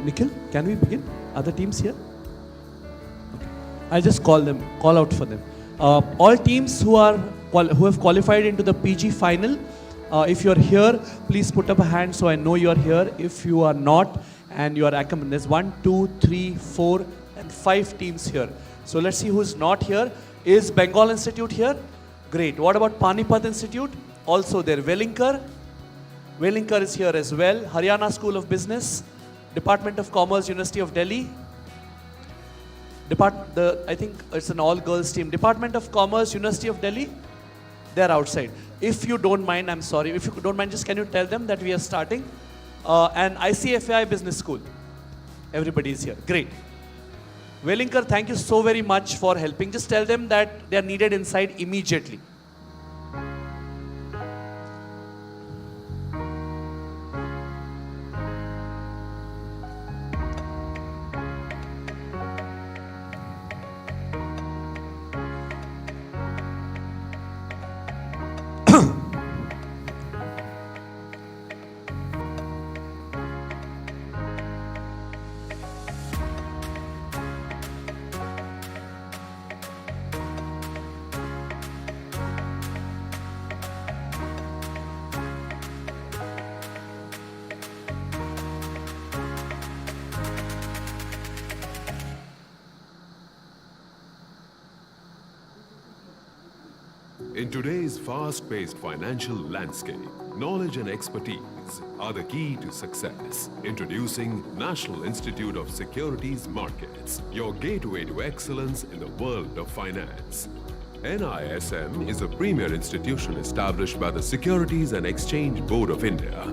Nikhil, can we begin? Other teams here? Okay. I'll just call out for them. All teams who have qualified into the PG final, if you're here, please put up a hand so I know you're here. If you are not and you are accompanied, there's 1, 2, 3, 4 and 5 teams here. So let's see who's not here. Is Bengal Institute here? Great. What about Panipat Institute? Also there. Welinkar is here as well. Haryana School of Business. Department of Commerce, University of Delhi. I think it's an all-girls team. Department of Commerce, University of Delhi. They're outside. If you don't mind, I'm sorry. If you don't mind, just can you tell them that we are starting? And ICFI Business School. Everybody is here. Great. Welinkar, thank you so very much for helping. Just tell them that they are needed inside immediately. In today's fast-paced financial landscape, knowledge and expertise are the key to success. Introducing National Institute of Securities Markets, your gateway to excellence in the world of finance. NISM is a premier institution established by the Securities and Exchange Board of India.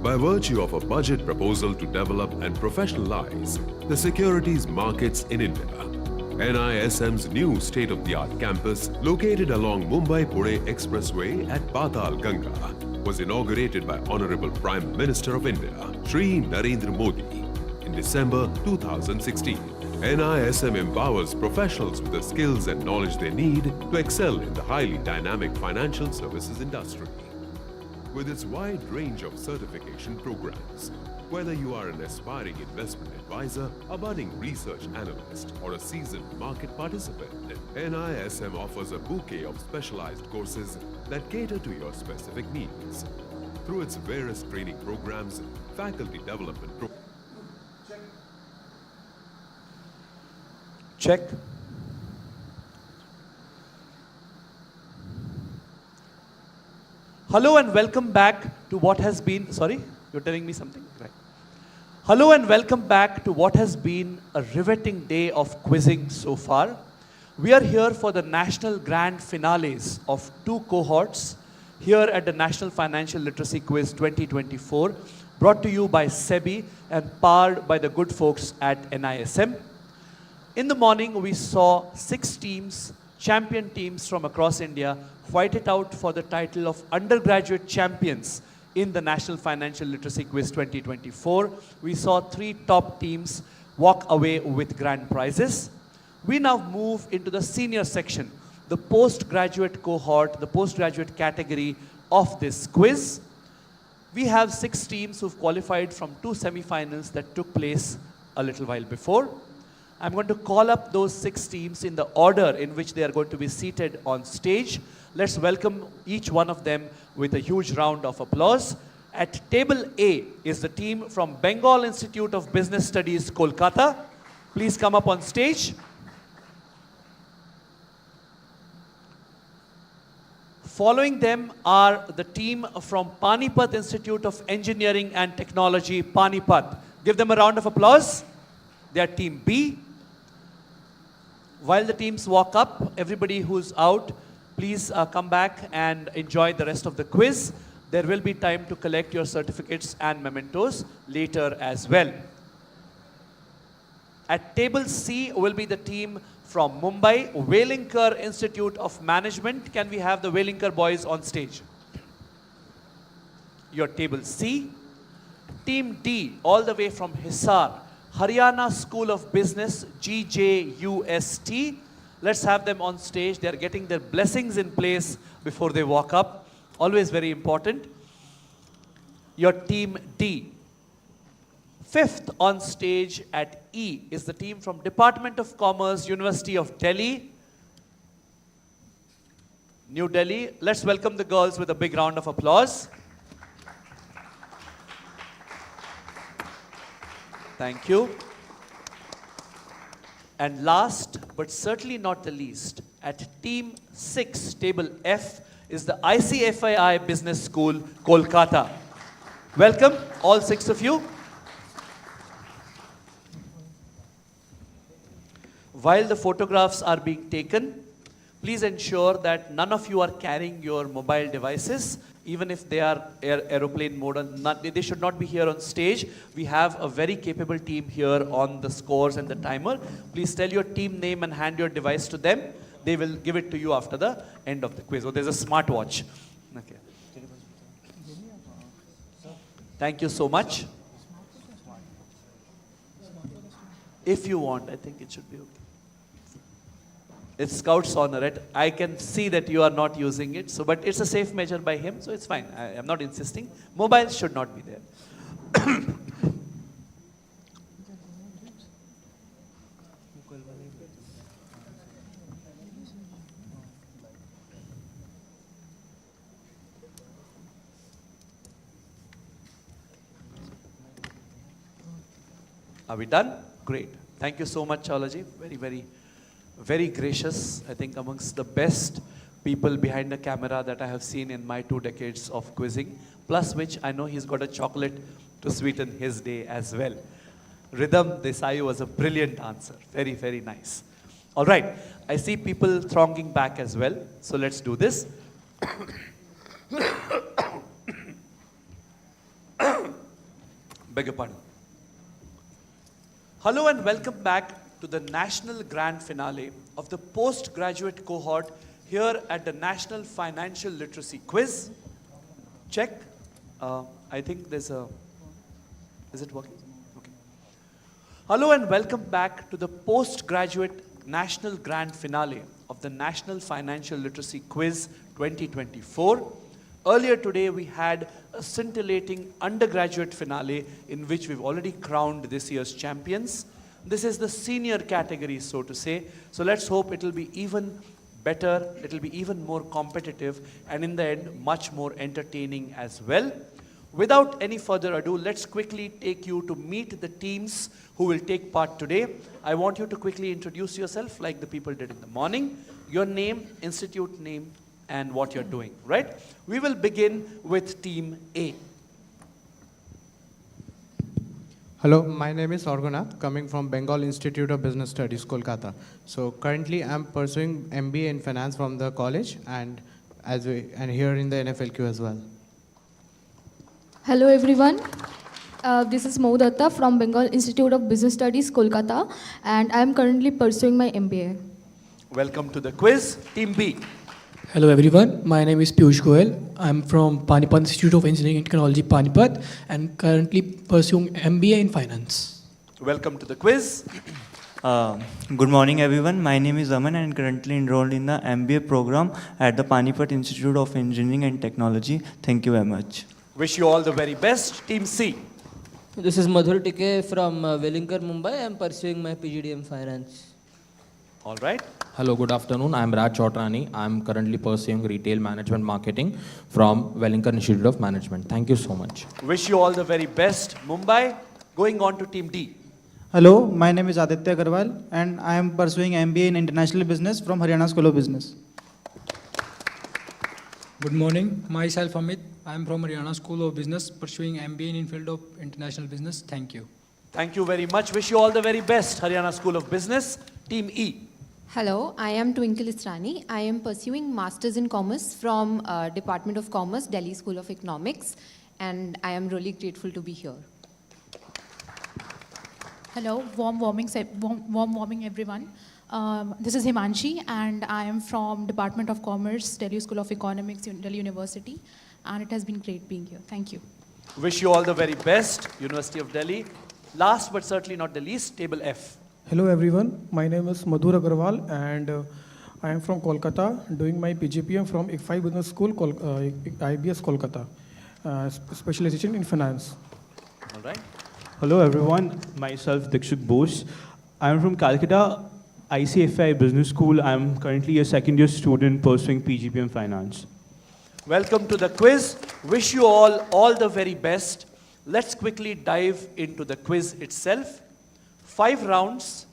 By virtue of a budget proposal to develop and professionalize the securities markets in India, NISM's new state-of-the-art campus, located along Mumbai-Pune Expressway at Patalganga, was inaugurated by Honorable Prime Minister of India, Shri Narendra Modi, in December 2016. NISM empowers professionals with the skills and knowledge they need to excel in the highly dynamic financial services industry. With its wide range of certification programs, whether you are an aspiring investment advisor, a budding research analyst, or a seasoned market participant, NISM offers a bouquet of specialized courses that cater to your specific needs. Through its various training programs, faculty development programs, Check. Hello and welcome back to what has been, sorry, you're telling me something? Right. Hello and welcome back to what has been a riveting day of quizzing so far. We are here for the national grand finales of 2 cohorts here at the National Financial Literacy Quiz 2024, brought to you by SEBI and powered by the good folks at NISM. In the morning, we saw 6 teams, champion teams from across India, fight it out for the title of undergraduate champions in the National Financial Literacy Quiz 2024. We saw 3 top teams walk away with grand prizes. We now move into the senior section, the postgraduate cohort, the postgraduate category of this quiz. We have 6 teams who've qualified from 2 semifinals that took place a little while before. I'm going to call up those 6 teams in the order in which they are going to be seated on stage. Let's welcome each one of them with a huge round of applause. At table A is the team from Bengal Institute of Business Studies, Kolkata. Please come up on stage. Following them are the team from Panipat Institute of Engineering and Technology, Panipat. Give them a round of applause. They are team B. While the teams walk up, everybody who's out, please come back and enjoy the rest of the quiz. There will be time to collect your certificates and mementos later as well. At table C will be the team from Mumbai, Welinkar Institute of Management. Can we have the Welinkar boys on stage? Your table C. Team D, all the way from Hisar, Haryana School of Business, GJUST. Let's have them on stage. They're getting their blessings in place before they walk up. Always very important. Your team D. 5th on stage at E is the team from Department of Commerce, University of Delhi, New Delhi. Let's welcome the girls with a big round of applause. Thank you. And last, but certainly not the least, at team 6, table F, is the ICFII Business School, Kolkata. Welcome, all 6 of you. While the photographs are being taken, please ensure that none of you are carrying your mobile devices, even if they are aeroplane mode. They should not be here on stage. We have a very capable team here on the scores and the timer. Please tell your team name and hand your device to them. They will give it to you after the end of the quiz. Oh, there's a smartwatch. Okay. Thank you so much. If you want, I think it should be okay. It's Scout's honor, right? I can see that you are not using it, so but it's a safe measure by him, so it's fine. I am not insisting. Mobiles should not be there. Are we done? Great. Thank you so much, Chaulaji. Very, very, very gracious. I think amongst the best people behind the camera that I have seen in my 2 decades of quizzing, plus which I know he's got a chocolate to sweeten his day as well. Rhythm Desai was a brilliant answer. Very, very nice. All right, I see people thronging back as well, so let's do this. Beg your pardon. Hello and welcome back to the National Grand Finale of the Postgraduate cohort here at the National Financial Literacy Quiz. Check. I think there's a... Is it working? Okay. Hello and welcome back to the Postgraduate National Grand Finale of the National Financial Literacy Quiz 2024. Earlier today we had a scintillating undergraduate finale in which we've already crowned this year's champions. This is the senior category, so to say. So let's hope it'll be even better, it'll be even more competitive, and in the end, much more entertaining as well. Without any further ado, let's quickly take you to meet the teams who will take part today. I want you to quickly introduce yourself like the people did in the morning. Your name, institute name, and what you're doing, right? We will begin with Team A. Hello, my name is Orgonath, coming from Bengal Institute of Business Studies, Kolkata. So currently I'm pursuing MBA in finance from the college and here in the NFLQ as well. Hello everyone, this is Maudatta from Bengal Institute of Business Studies, Kolkata, and I am currently pursuing my MBA. Welcome to the quiz, Team B. Hello everyone, my name is Piyush Goel. I am from Panipat Institute of Engineering and Technology, Panipat, and currently pursuing MBA in Finance. Welcome to the quiz. Good morning everyone, my name is Aman and currently enrolled in the MBA program at the Panipat Institute of Engineering and Technology. Thank you very much. Wish you all the very best. Team C. This is Madhur Tike from Wellinkar, Mumbai. I am pursuing my PGDM Finance. All right. Hello, good afternoon. I am Raj Chotrani. I am currently pursuing Retail Management Marketing from Wellinkar Institute of Management. Thank you so much. Wish you all the very best. Mumbai, going on to Team D. Hello, my name is Aditya Agarwal and I am pursuing MBA in International Business from Haryana School of Business. Good morning, myself Amit. I am from Haryana School of Business pursuing MBA in field of International Business. Thank you. Thank you very much. Wish you all the very best, Haryana School of Business. Team E. Hello, I am Twinkle Israni. I am pursuing Masters in Commerce from Department of Commerce, Delhi School of Economics, and I am really grateful to be here. Hello, warm warming everyone. This is Himanshi and I am from Department of Commerce, Delhi School of Economics, Delhi University, and it has been great being here. Thank you. Wish you all the very best, University of Delhi. Last but certainly not the least, Table F. Hello everyone, my name is Madhur Agarwal and I am from Kolkata doing my PGPM from ICFI Business School, IBS Kolkata, specialization in finance. All right. Hello everyone, myself Dikshit Bose. I am from Calcutta ICFI Business School. I am currently a second year student pursuing PGPM Finance. Welcome to the quiz. Wish you all the very best. Let's quickly dive into the quiz itself. 5 rounds,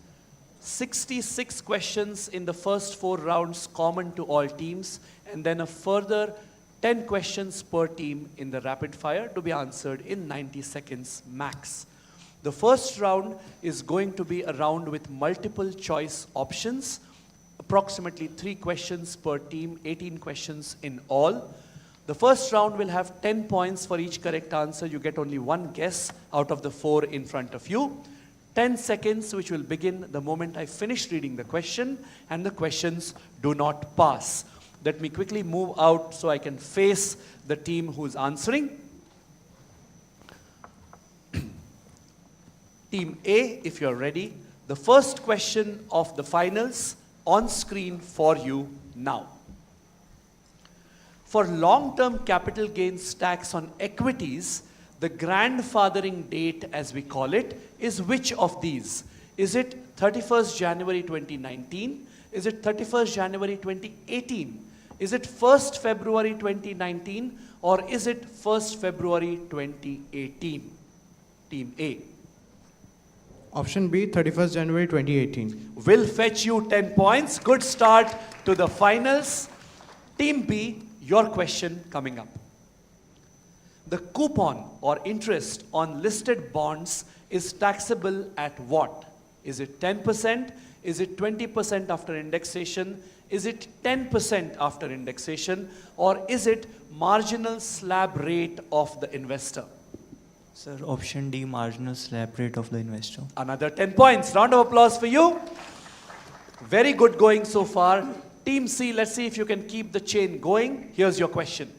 66 questions in the first 4 rounds common to all teams, and then a further 10 questions per team in the rapid fire to be answered in 90 seconds max. The first round is going to be a round with multiple choice options, approximately 3 questions per team, 18 questions in all. The first round will have 10 points for each correct answer. You get only 1 guess out of the 4 in front of you. 10 seconds, which will begin the moment I finish reading the question, and the questions do not pass. Let me quickly move out so I can face the team who's answering. Team A, if you're ready, the first question of the finals on screen for you now. For long-term capital gains tax on equities, the grandfathering date, as we call it, is which of these? Is it 31st January 2019? Is it 31st January 2018? Is it 1st February 2019? Or is it 1st February 2018? Team A. Option B, 31st January 2018. Will fetch you 10 points. Good start to the finals. Team B, your question coming up. The coupon or interest on listed bonds is taxable at what? Is it 10%? Is it 20% after indexation? Is it 10% after indexation? Or is it marginal slab rate of the investor? Sir, option D, marginal slab rate of the investor. Another 10 points. Round of applause for you. Very good going so far. Team C, let's see if you can keep the chain going. Here's your question.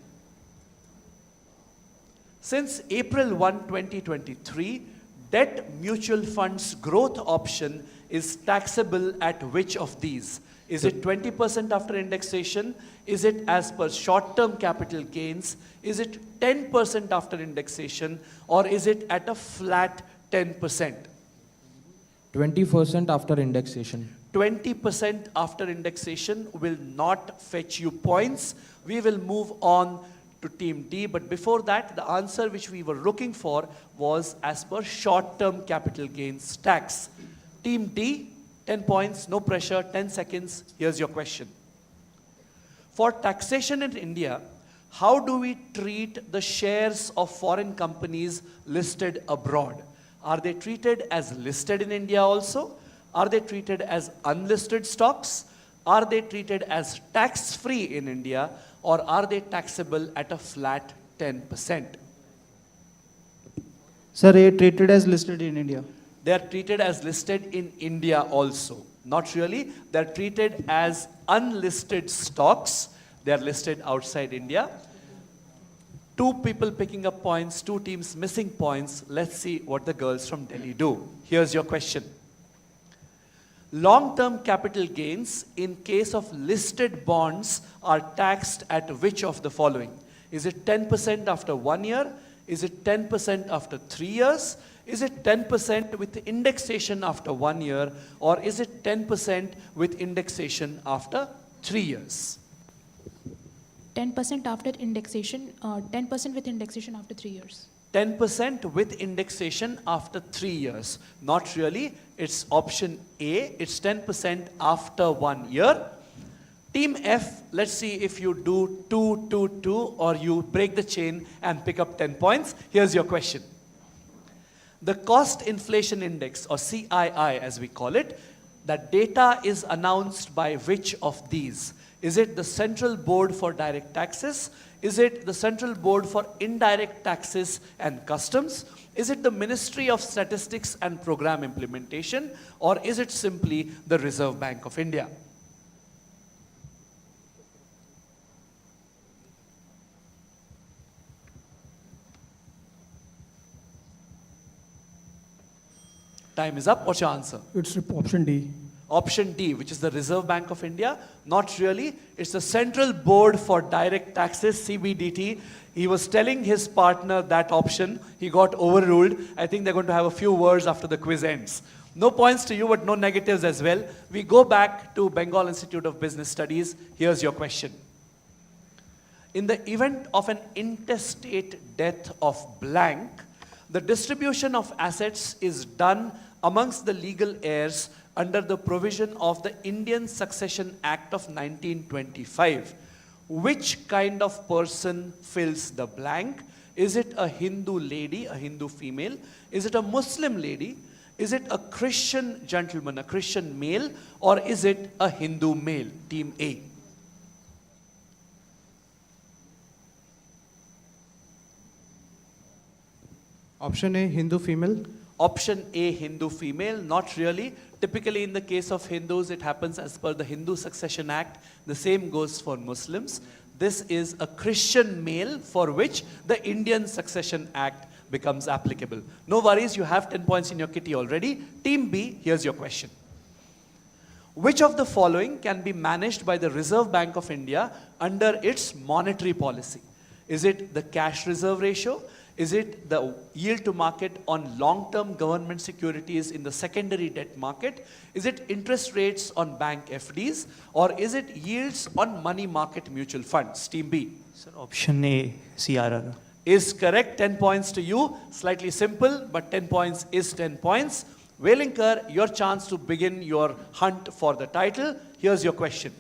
Since April 1, 2023, debt mutual funds growth option is taxable at which of these? Is it 20% after indexation? Is it as per short-term capital gains? Is it 10% after indexation? Or is it at a flat 10%? 20% after indexation. 20% after indexation will not fetch you points. We will move on to Team D, but before that, the answer which we were looking for was as per short-term capital gains tax. Team D, 10 points, no pressure, 10 seconds. Here's your question. For taxation in India, how do we treat the shares of foreign companies listed abroad? Are they treated as listed in India also? Are they treated as unlisted stocks? Are they treated as tax-free in India? Or are they taxable at a flat 10%? Sir, A treated as listed in India. They are treated as listed in India also. Not really. They are treated as unlisted stocks. They are listed outside India. 2 people picking up points, 2 teams missing points. Let's see what the girls from Delhi do. Here's your question. Long-term capital gains in case of listed bonds are taxed at which of the following? Is it 10% after 1 year? Is it 10% after 3 years? Is it 10% with indexation after 1 year? Or is it 10% with indexation after 3 years? 10% after indexation, 10% with indexation after 3 years. 10% with indexation after 3 years. Not really. It's option A. It's 10% after 1 year. Team F, let's see if you do 2, 2, 2, or you break the chain and pick up 10 points. Here's your question. The cost inflation index, or CII as we call it, that data is announced by which of these? Is it the Central Board for Direct Taxes? Is it the Central Board for Indirect Taxes and Customs? Is it the Ministry of Statistics and Program Implementation? Or is it simply the Reserve Bank of India? Time is up. What's your answer? It's option D. Option D, which is the Reserve Bank of India. Not really. It's the Central Board for Direct Taxes, CBDT. He was telling his partner that option. He got overruled. I think they're going to have a few words after the quiz ends. No points to you, but no negatives as well. We go back to Bengal Institute of Business Studies. Here's your question. In the event of an intestate death of blank, the distribution of assets is done amongst the legal heirs under the provision of the Indian Succession Act of 1925. Which kind of person fills the blank? Is it a Hindu lady, a Hindu female? Is it a Muslim lady? Is it a Christian gentleman, a Christian male? Or is it a Hindu male? Team A. Option A, Hindu female. Option A, Hindu female. Not really. Typically in the case of Hindus, it happens as per the Hindu Succession Act. The same goes for Muslims. This is a Christian male for which the Indian Succession Act becomes applicable. No worries, you have 10 points in your kitty already. Team B, here's your question. Which of the following can be managed by the Reserve Bank of India under its monetary policy? Is it the cash reserve ratio? Is it the yield to market on long-term government securities in the secondary debt market? Is it interest rates on bank FDs? Or is it yields on money market mutual funds? Team B. Sir, option A, CRR. Is correct. 10 points to you. Slightly simple, but 10 points is 10 points. Velinkar, your chance to begin your hunt for the title. Here's your question.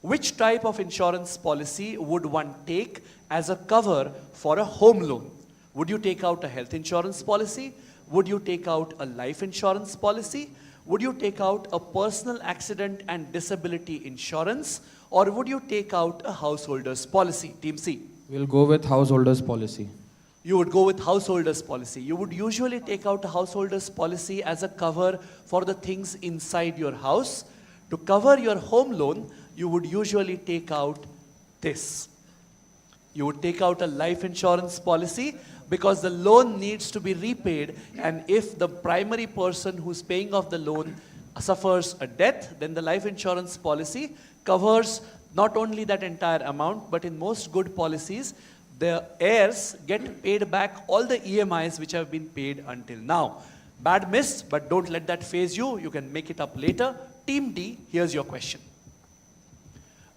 Which type of insurance policy would one take as a cover for a home loan? Would you take out a health insurance policy? Would you take out a life insurance policy? Would you take out a personal accident and disability insurance? Or would you take out a householder's policy? Team C. We'll go with householders policy. You would go with householder's policy. You would usually take out a householder's policy as a cover for the things inside your house. To cover your home loan, you would usually take out this. You would take out a life insurance policy because the loan needs to be repaid, and if the primary person who's paying off the loan suffers a death, then the life insurance policy covers not only that entire amount, but in most good policies, the heirs get paid back all the EMIs which have been paid until now. Bad miss, but don't let that phase you. You can make it up later. Team D, here's your question.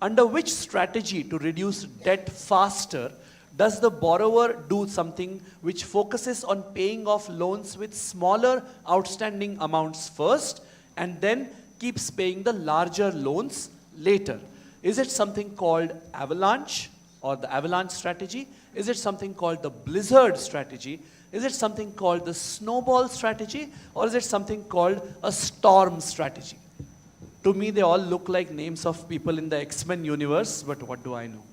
Under which strategy to reduce debt faster does the borrower do something which focuses on paying off loans with smaller outstanding amounts first and then keeps paying the larger loans later? Is it something called avalanche or the avalanche strategy? Is it something called the blizzard strategy? Is it something called the snowball strategy? Or is it something called a storm strategy? To me, they all look like names of people in the X-Men universe, but what do I know?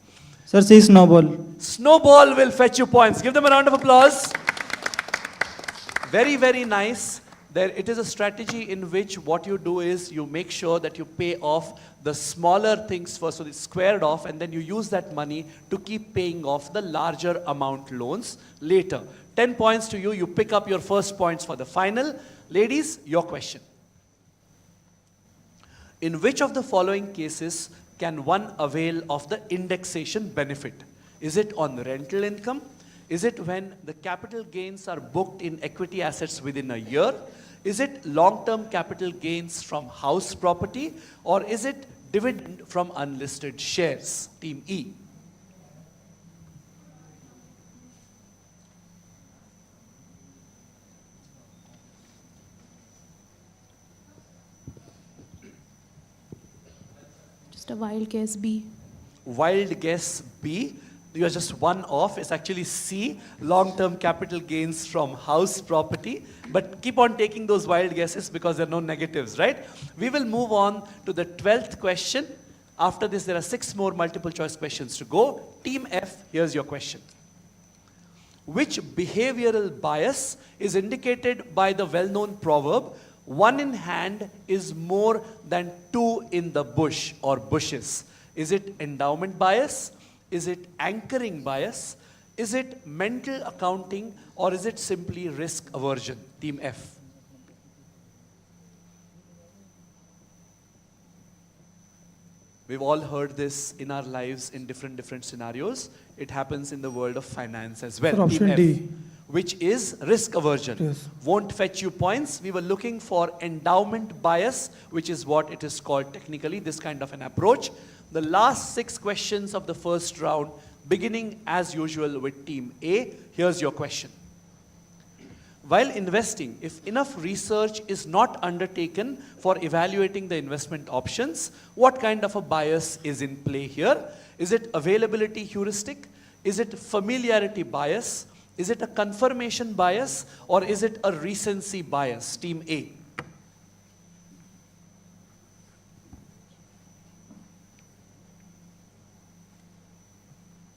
Sir, say snowball. Snowball will fetch you points. Give them a round of applause. Very, very nice. It is a strategy in which what you do is you make sure that you pay off the smaller things first, so it's squared off, and then you use that money to keep paying off the larger amount loans later. 10 points to you. You pick up your first points for the final. Ladies, your question. In which of the following cases can one avail of the indexation benefit? Is it on rental income? Is it when the capital gains are booked in equity assets within a year? Is it long-term capital gains from house property? Or is it dividend from unlisted shares? Team E. Just a wild guess, B. Wild guess B. You are just one off. It's actually C, long-term capital gains from house property. But keep on taking those wild guesses because there are no negatives, right? We will move on to the 12th question. After this, there are 6 more multiple choice questions to go. Team F, here's your question. Which behavioral bias is indicated by the well-known proverb, one in hand is more than two in the bush or bushes? Is it endowment bias? Is it anchoring bias? Is it mental accounting? Or is it simply risk aversion? Team F. We've all heard this in our lives in different scenarios. It happens in the world of finance as well. Sir, option Team F, D. which is risk aversion. Yes. Won't fetch you points. We were looking for endowment bias, which is what it is called technically, this kind of an approach. The last 6 questions of the first round, beginning as usual with Team A. Here's your question. While investing, if enough research is not undertaken for evaluating the investment options, what kind of a bias is in play here? Is it availability heuristic? Is it familiarity bias? Is it a confirmation bias? Or is it a recency bias? Team A.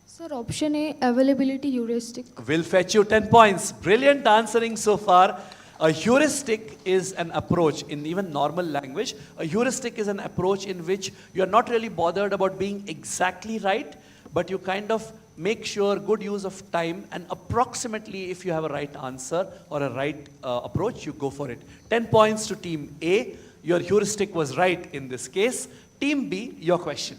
Sir, option A, availability heuristic. Will fetch you 10 points. Brilliant answering so far. A heuristic is an approach in even normal language. A heuristic is an approach in which you're not really bothered about being exactly right, but you kind of make sure good use of time, and approximately if you have a right answer or a right approach, you go for it. 10 points to Team A. Your heuristic was right in this case. Team B, your question.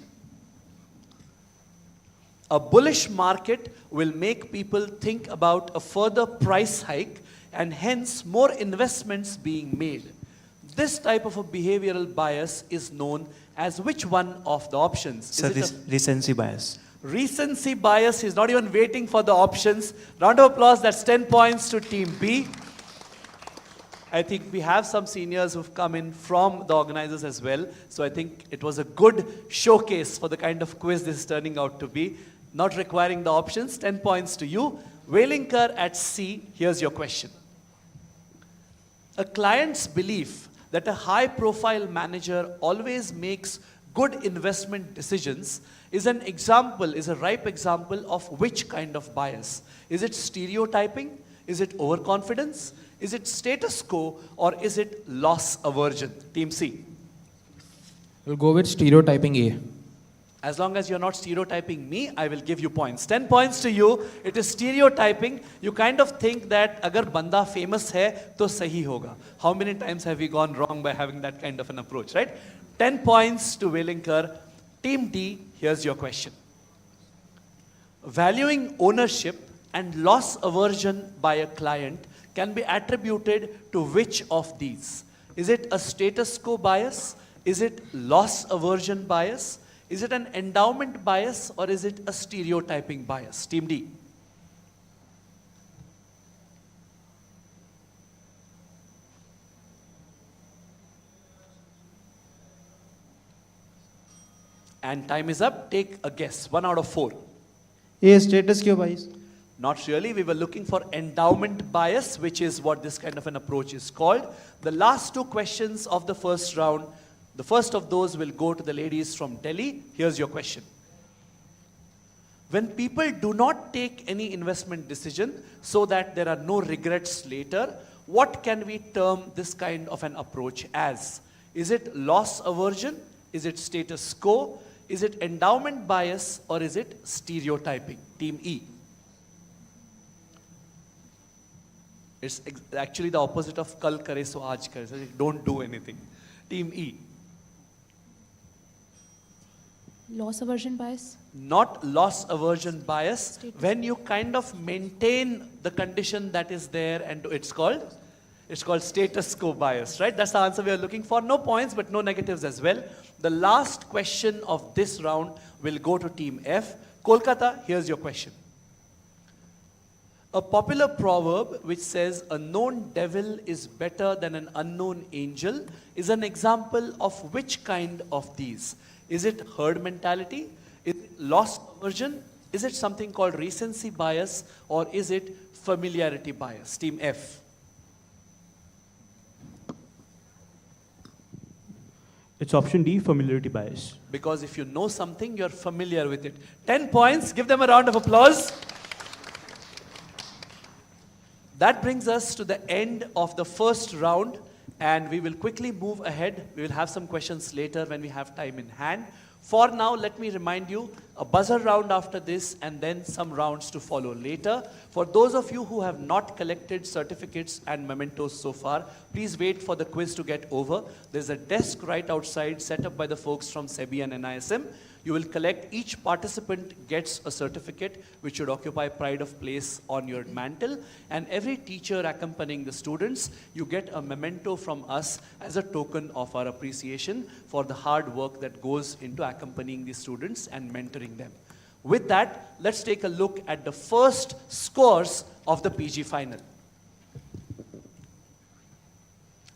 A bullish market will make people think about a further price hike and hence more investments being made. This type of a behavioral bias is known as which one of the options? Sir, recency bias. Recency bias is not even waiting for the options. Round of applause, that's 10 points to Team B. I think we have some seniors who've come in from the organizers as well. So I think it was a good showcase for the kind of quiz this is turning out to be. Not requiring the options, 10 points to you. Velinkar at C, here's your question. A client's belief that a high-profile manager always makes good investment decisions is a ripe example of which kind of bias? Is it stereotyping? Is it overconfidence? Is it status quo? Or is it loss aversion? Team C. We'll go with stereotyping A. As long as you're not stereotyping me, I will give you points. 10 points to you. It is stereotyping. You kind of think that agar banda famous hai, to sahi hoga. How many times have we gone wrong by having that kind of an approach, right? 10 points to Velinkar. Team D, here's your question. Valuing ownership and loss aversion by a client can be attributed to which of these? Is it a status quo bias? Is it loss aversion bias? Is it an endowment bias or is it a stereotyping bias? Team D. And time is up. Take a guess. 1 out of 4. A, status quo bias. Not really. We were looking for endowment bias, which is what this kind of an approach is called. The last 2 questions of the first round, the first of those will go to the ladies from Delhi. Here's your question. When people do not take any investment decision so that there are no regrets later, what can we term this kind of an approach as? Is it loss aversion? Is it status quo? Is it endowment bias or is it stereotyping? Team E. It's actually the opposite of kal kare so aaj kare. So don't do anything. Team E. Loss aversion bias? Not loss aversion bias. When you kind of maintain the condition that is there and it's called status quo bias, right? That's the answer we are looking for. No points, but no negatives as well. The last question of this round will go to Team F. Kolkata, here's your question. A popular proverb which says a known devil is better than an unknown angel is an example of which kind of these? Is it herd mentality? Is it loss aversion? Is it something called recency bias? Or is it familiarity bias? Team F. It's option D, familiarity bias. Because if you know something, you're familiar with it. 10 points. Give them a round of applause. That brings us to the end of the first round. And we will quickly move ahead. We will have some questions later when we have time in hand. For now, let me remind you, a buzzer round after this and then some rounds to follow later. For those of you who have not collected certificates and mementos so far, please wait for the quiz to get over. There's a desk right outside set up by the folks from SEBI and NISM. You will collect, each participant gets a certificate which should occupy pride of place on your mantle. And every teacher accompanying the students, you get a memento from us as a token of our appreciation for the hard work that goes into accompanying the students and mentoring them. With that, let's take a look at the first scores of the PG final.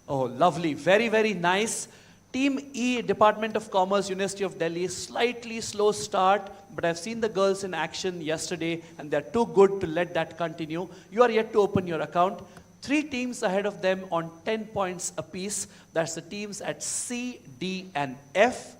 Oh, lovely. Very, very nice. Team E, Department of Commerce, University of Delhi, slightly slow start, but I've seen the girls in action yesterday and they're too good to let that continue. You are yet to open your account. 3 teams ahead of them on 10 points apiece. That's the teams at C, D, and F.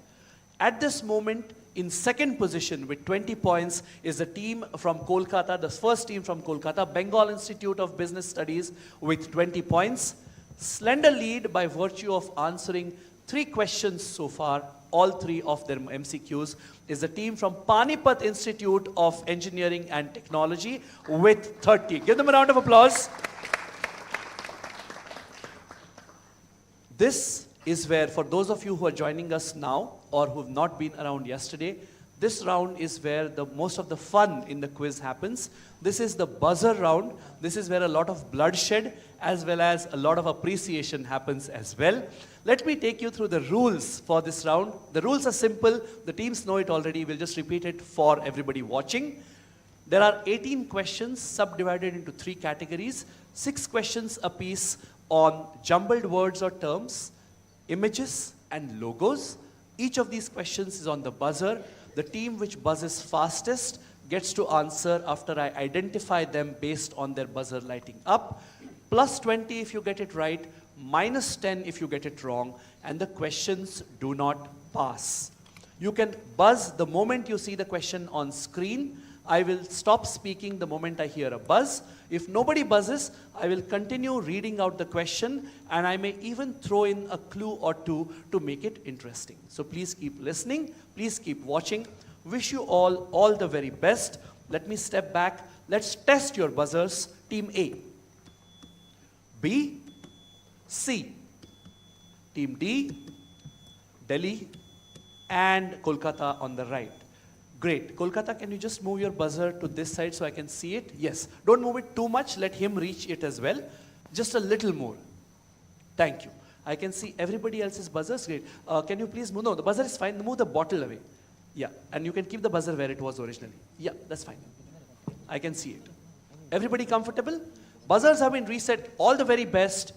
At this moment, in second position with 20 points is the team from Kolkata, the first team from Kolkata, Bengal Institute of Business Studies with 20 points. Slender lead by virtue of answering 3 questions so far, all 3 of their MCQs, is the team from Panipat Institute of Engineering and Technology with 30. Give them a round of applause. This is where, for those of you who are joining us now or who have not been around yesterday, this round is where most of the fun in the quiz happens. This is the buzzer round. This is where a lot of bloodshed as well as a lot of appreciation happens as well. Let me take you through the rules for this round. The rules are simple. The teams know it already. We'll just repeat it for everybody watching. There are 18 questions subdivided into 3 categories, 6 questions apiece on jumbled words or terms, images and logos. Each of these questions is on the buzzer. The team which buzzes fastest gets to answer after I identify them based on their buzzer lighting up. Plus 20 if you get it right, minus 10 if you get it wrong, and the questions do not pass. You can buzz the moment you see the question on screen. I will stop speaking the moment I hear a buzz. If nobody buzzes, I will continue reading out the question, and I may even throw in a clue or two to make it interesting. So please keep listening, please keep watching. Wish you all the very best. Let me step back. Let's test your buzzers. Team A, B, C. Team D, Delhi and Kolkata on the right. Great. Kolkata, can you just move your buzzer to this side so I can see it? Yes. Don't move it too much. Let him reach it as well. Just a little more. Thank you. I can see everybody else's buzzers. Great. Can you please move? No, the buzzer is fine. Move the bottle away. Yeah. And you can keep the buzzer where it was originally. Yeah, that's fine. I can see it. Everybody comfortable? Buzzers have been reset. All the very best.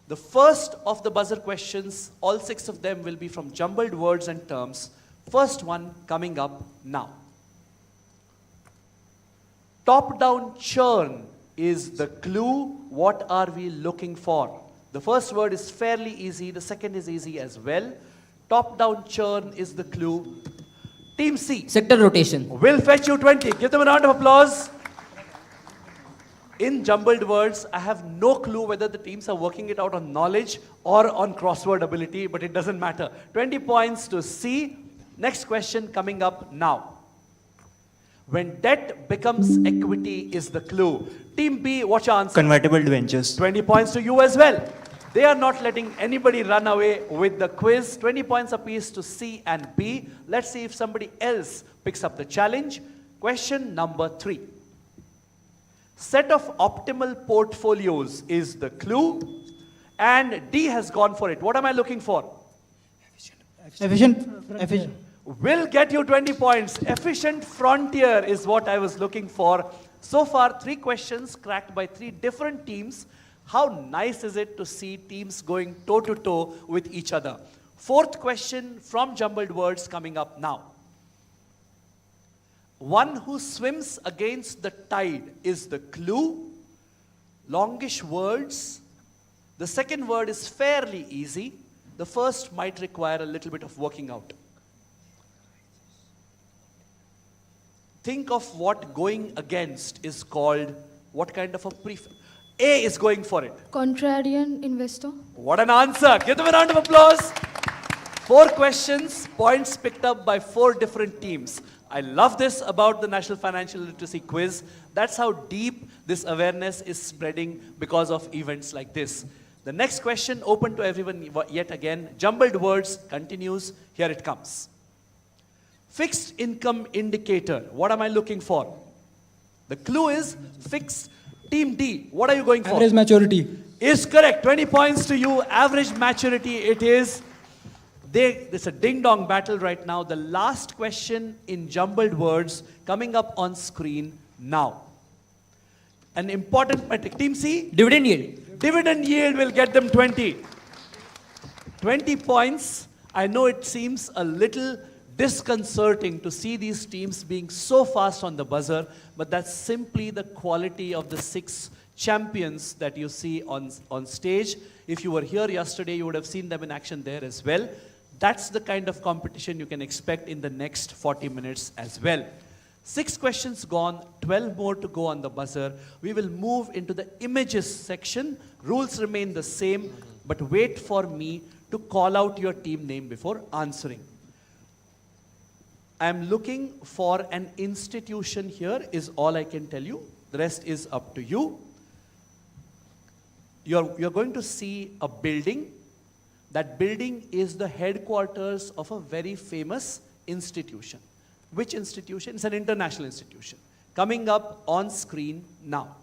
The first of the buzzer questions, all 6 of them will be from jumbled words and terms. First one coming up now. Top-down churn is the clue. What are we looking for? The first word is fairly easy. The second is easy as well. Top-down churn is the clue. Team C. Sector rotation. Will fetch you 20. Give them a round of applause. In jumbled words, I have no clue whether the teams are working it out on knowledge or on crossword ability, but it doesn't matter. 20 points to C. Next question coming up now. When debt becomes equity is the clue. Team B, what's your answer? Convertible debentures. 20 points to you as well. They are not letting anybody run away with the quiz. 20 points apiece to C and B. Let's see if somebody else picks up the challenge. Question number 3. Set of optimal portfolios is the clue. And D has gone for it. What am I looking for? Efficient. Will get you 20 points. Efficient frontier is what I was looking for. So far, 3 questions cracked by 3 different teams. How nice is it to see teams going toe-to-toe with each other? 4th question from jumbled words coming up now. One who swims against the tide is the clue. Longish words. The second word is fairly easy. The first might require a little bit of working out. Think of what going against is called. What kind of a prefix? A is going for it. Contrarian investor. What an answer. Give them a round of applause. 4 questions, points picked up by 4 different teams. I love this about the National Financial Literacy Quiz. That's how deep this awareness is spreading because of events like this. The next question, open to everyone yet again. Jumbled words continues. Here it comes. Fixed income indicator. What am I looking for? The clue is fixed. Team D, what are you going for? Average maturity. Is correct. 20 points to you. Average maturity it is. It's a ding-dong battle right now. The last question in jumbled words coming up on screen now. An important metric. Team C? Dividend yield. Dividend yield will get them 20. 20 points. I know it seems a little disconcerting to see these teams being so fast on the buzzer, but that's simply the quality of the 6 champions that you see on stage. If you were here yesterday, you would have seen them in action there as well. That's the kind of competition you can expect in the next 40 minutes as well. 6 questions gone, 12 more to go on the buzzer. We will move into the images section. Rules remain the same, but wait for me to call out your team name before answering. I'm looking for an institution here is all I can tell you. The rest is up to you. You're going to see a building. That building is the headquarters of a very famous institution. Which institution? It's an international institution. Coming up on screen now.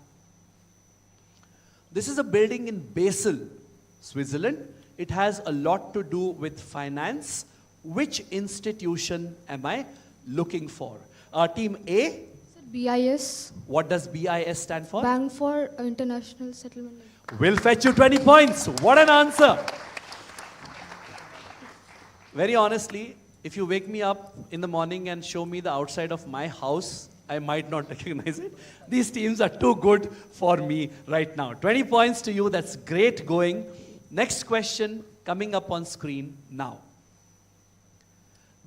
This is a building in Basel, Switzerland. It has a lot to do with finance. Which institution am I looking for? Team A? BIS. What does BIS stand for? Bank for International Settlement. will fetch you 20 points. What an answer. Very honestly, if you wake me up in the morning and show me the outside of my house, I might not recognize it. These teams are too good for me right now. 20 points to you, that's great going. Next question coming up on screen now.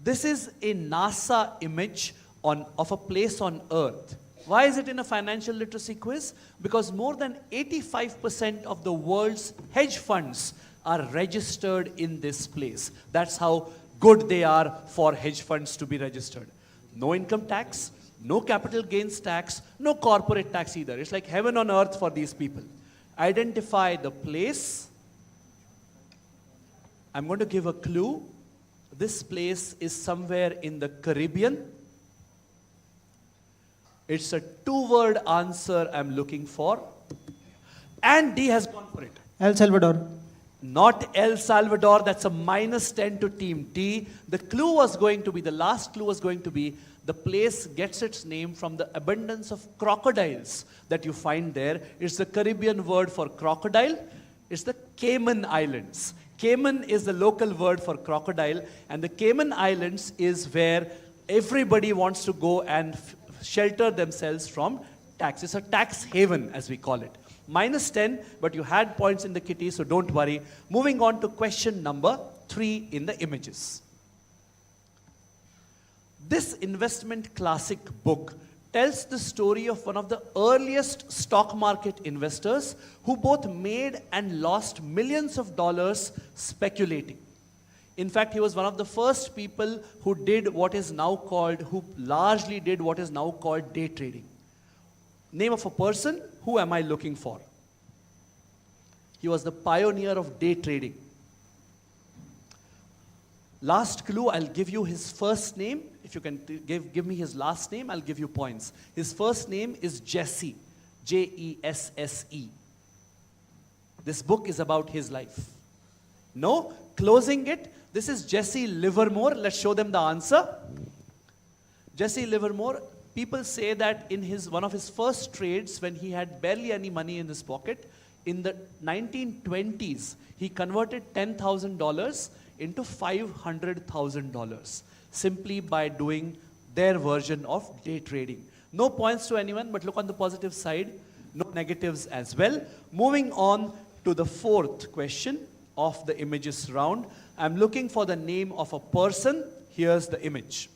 This is a NASA image of a place on Earth. Why is it in a financial literacy quiz? Because more than 85% of the world's hedge funds are registered in this place. That's how good they are for hedge funds to be registered. No income tax, no capital gains tax, no corporate tax either. It's like heaven on earth for these people. Identify the place. I'm going to give a clue. This place is somewhere in the Caribbean. It's a two-word answer I'm looking for. And D has gone for it. El Salvador. Not El Salvador, that's a -10 to team D. The clue was going to be, the last clue was going to be, the place gets its name from the abundance of crocodiles that you find there. It's the Caribbean word for crocodile. It's the Cayman Islands. Cayman is the local word for crocodile, and the Cayman Islands is where everybody wants to go and shelter themselves from tax. It's a tax haven, as we call it. -10, but you had points in the kitty, so don't worry. Moving on to question number 3 in the images. This investment classic book tells the story of one of the earliest stock market investors who both made and lost millions of dollars speculating. In fact, he was one of the first people who largely did what is now called day trading. Name of a person, who am I looking for? He was the pioneer of day trading. Last clue, I'll give you his first name. If you can give me his last name, I'll give you points. His first name is Jesse, Jesse. This book is about his life. No? Closing it, this is Jesse Livermore. Let's show them the answer. Jesse Livermore, people say that in one of his first trades, when he had barely any money in his pocket, in the 1920s, he converted $10,000 into $500,000 simply by doing their version of day trading. No points to anyone, but look on the positive side. No negatives as well. Moving on to the 4th question of the images round. I'm looking for the name of a person. Here's the image.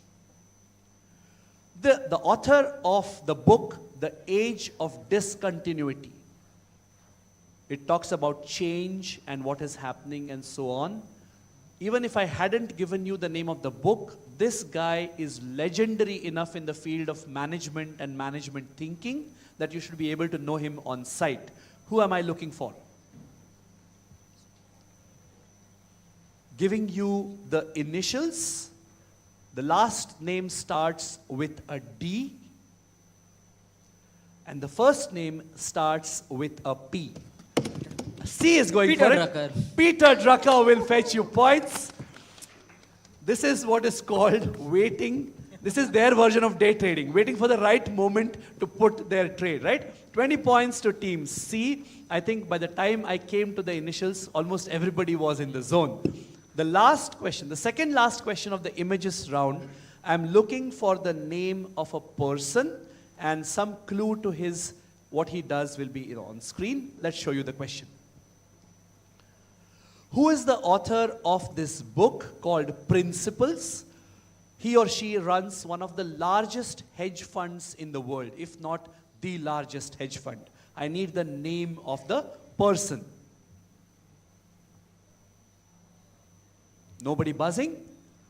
The author of the book, The Age of Discontinuity. It talks about change and what is happening and so on. Even if I hadn't given you the name of the book, this guy is legendary enough in the field of management and management thinking that you should be able to know him on sight. Who am I looking for? Giving you the initials. The last name starts with a D. And the first name starts with a P. C is going Peter for Drucker. it. Peter Drucker will fetch you points. This is what is called waiting. This is their version of day trading, waiting for the right moment to put their trade, right? 20 points to team C. I think by the time I came to the initials, almost everybody was in the zone. The last question, the second last question of the images round, I'm looking for the name of a person, and some clue to what he does will be on screen. Let's show you the question. Who is the author of this book called Principles? He or she runs one of the largest hedge funds in the world, if not the largest hedge fund. I need the name of the person. Nobody buzzing?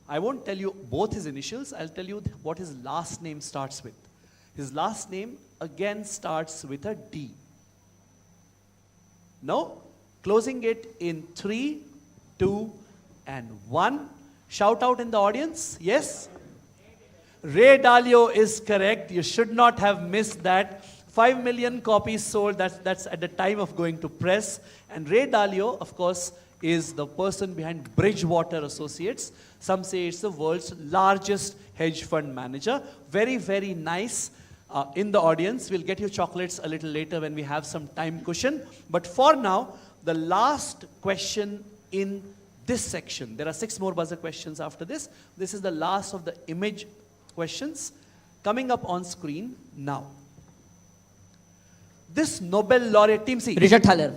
I won't tell you both his initials. I'll tell you what his last name starts with. His last name again starts with a D. No? Closing it in 3, 2, and 1. Shout out in the audience. Yes? Ray Dalio is correct. You should not have missed that. 5 million copies sold. That's at the time of going to press. And Ray Dalio, of course, is the person behind Bridgewater Associates. Some say it's the world's largest hedge fund manager. Very, very nice. in the audience. We'll get you chocolates a little later when we have some time cushion. But for now, the last question in this section. There are 6 more buzzer questions after this. This is the last of the image questions coming up on screen now. This Nobel laureate, Team C. Richard Thaler.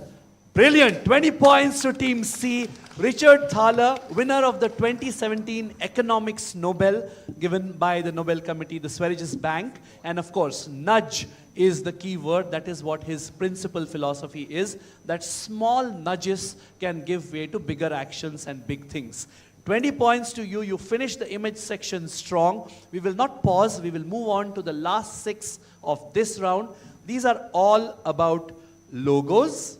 Brilliant. 20 points to Team C. Richard Thaler, winner of the 2017 Economics Nobel given by the Nobel Committee, the Sveriges Bank. And of course, nudge is the key word. That is what his principal philosophy is, that small nudges can give way to bigger actions and big things. 20 points to you. You finished the image section strong. We will not pause. We will move on to the last 6 of this round. These are all about logos.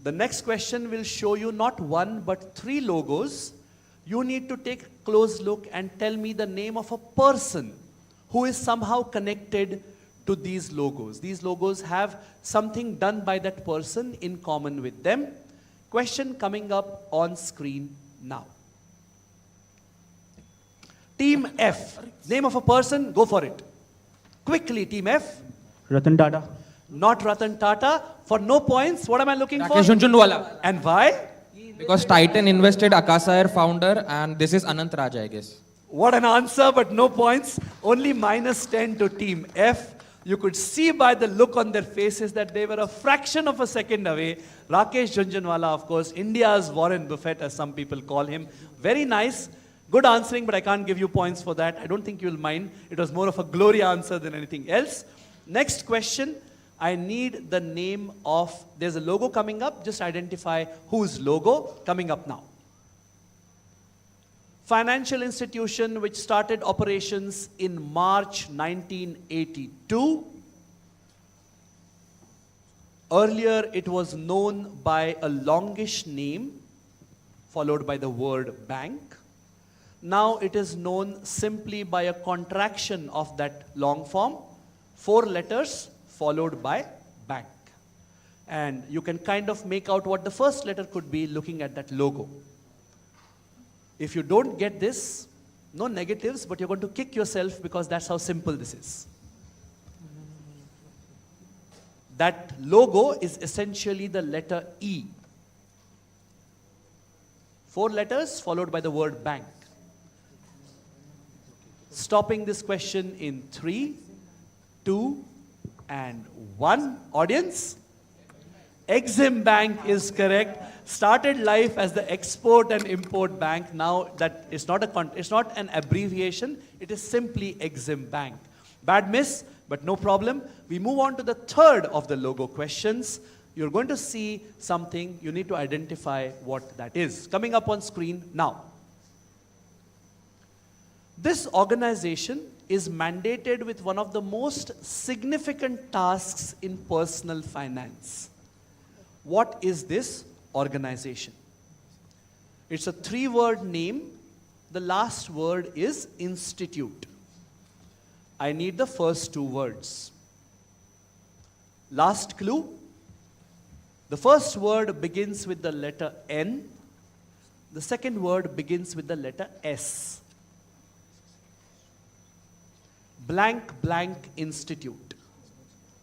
The next question will show you not 1 but 3 logos. You need to take a close look and tell me the name of a person who is somehow connected to these logos. These logos have something done by that person in common with them. Question coming up on screen now. Team F. Name of a person, go for it. Quickly, Team F. Ratan Tata. Not Ratan Tata. For no points, what am I looking for? Rakesh Jhunjhunwala. And why? Because Titan invested Akasa Air founder, and this is Anant Raj, I guess. What an answer, but no points. Only -10 to Team F. You could see by the look on their faces that they were a fraction of a second away. Rakesh Jhunjhunwala, of course, India's Warren Buffett, as some people call him. Very nice. Good answering, but I can't give you points for that. I don't think you'll mind. It was more of a glory answer than anything else. Next question. I need the name of, there's a logo coming up. Just identify whose logo coming up now. Financial institution which started operations in March 1982. Earlier it was known by a longish name followed by the word bank. Now it is known simply by a contraction of that long form, 4 letters followed by bank. And you can kind of make out what the first letter could be looking at that logo. If you don't get this, no negatives, but you're going to kick yourself because that's how simple this is. That logo is essentially the letter E. 4 letters followed by the word bank. Stopping this question in 3, 2, and 1. Audience? Exim Bank is correct. Started life as the Export and Import Bank. Now that it's not an abbreviation. It is simply Exim Bank. Bad miss, but no problem. We move on to the third of the logo questions. You're going to see something. You need to identify what that is. Coming up on screen now. This organization is mandated with one of the most significant tasks in personal finance. What is this organization? It's a 3-word name. The last word is institute. I need the first 2 words. Last clue. The first word begins with the letter N. The second word begins with the letter S. Blank blank institute.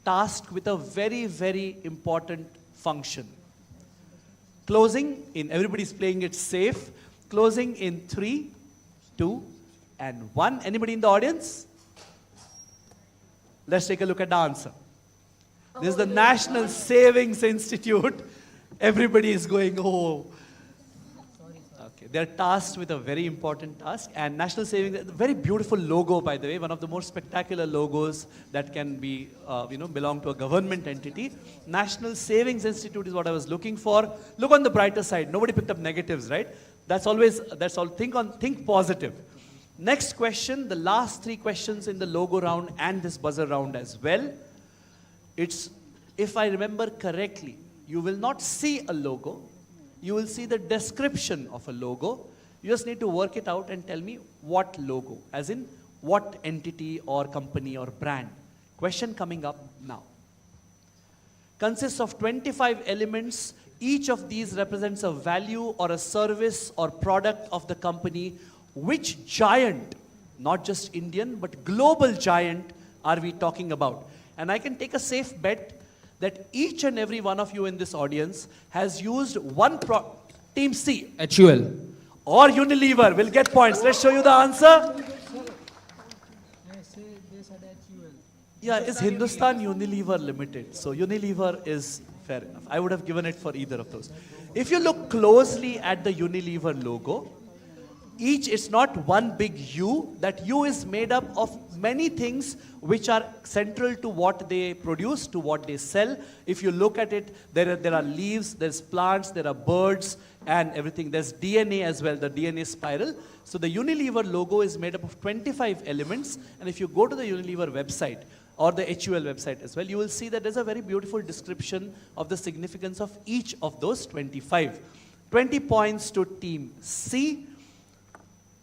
Tasked with a very, very important function. Closing in, everybody's playing it safe. Closing in 3, 2, and 1. Anybody in the audience? Let's take a look at the answer. This is the National Savings Institute. Everybody is going, oh. Okay, they're tasked with a very important task. And National Savings, a very beautiful logo, by the way, one of the more spectacular logos that can be, belong to a government entity. National Savings Institute is what I was looking for. Look on the brighter side. Nobody picked up negatives, right? That's all. Think positive. Next question, the last 3 questions in the logo round and this buzzer round as well. It's, if I remember correctly, you will not see a logo. You will see the description of a logo. You just need to work it out and tell me what logo, as in what entity or company or brand. Question coming up now. Consists of 25 elements. Each of these represents a value or a service or product of the company. Which giant, not just Indian, but global giant, are we talking about? And I can take a safe bet that each and every one of you in this audience has used one Team C. HUL. Or Unilever will get points. Let's show you the answer. Yeah, it's Hindustan Unilever Limited. So Unilever is fair enough. I would have given it for either of those. If you look closely at the Unilever logo, it's not one big U. That U is made up of many things which are central to what they produce, to what they sell. If you look at it, there are leaves, there's plants, there are birds, and everything. There's DNA as well, the DNA spiral. So the Unilever logo is made up of 25 elements. And if you go to the Unilever website, or the HUL website as well, you will see that there's a very beautiful description of the significance of each of those 25. 20 points to Team C.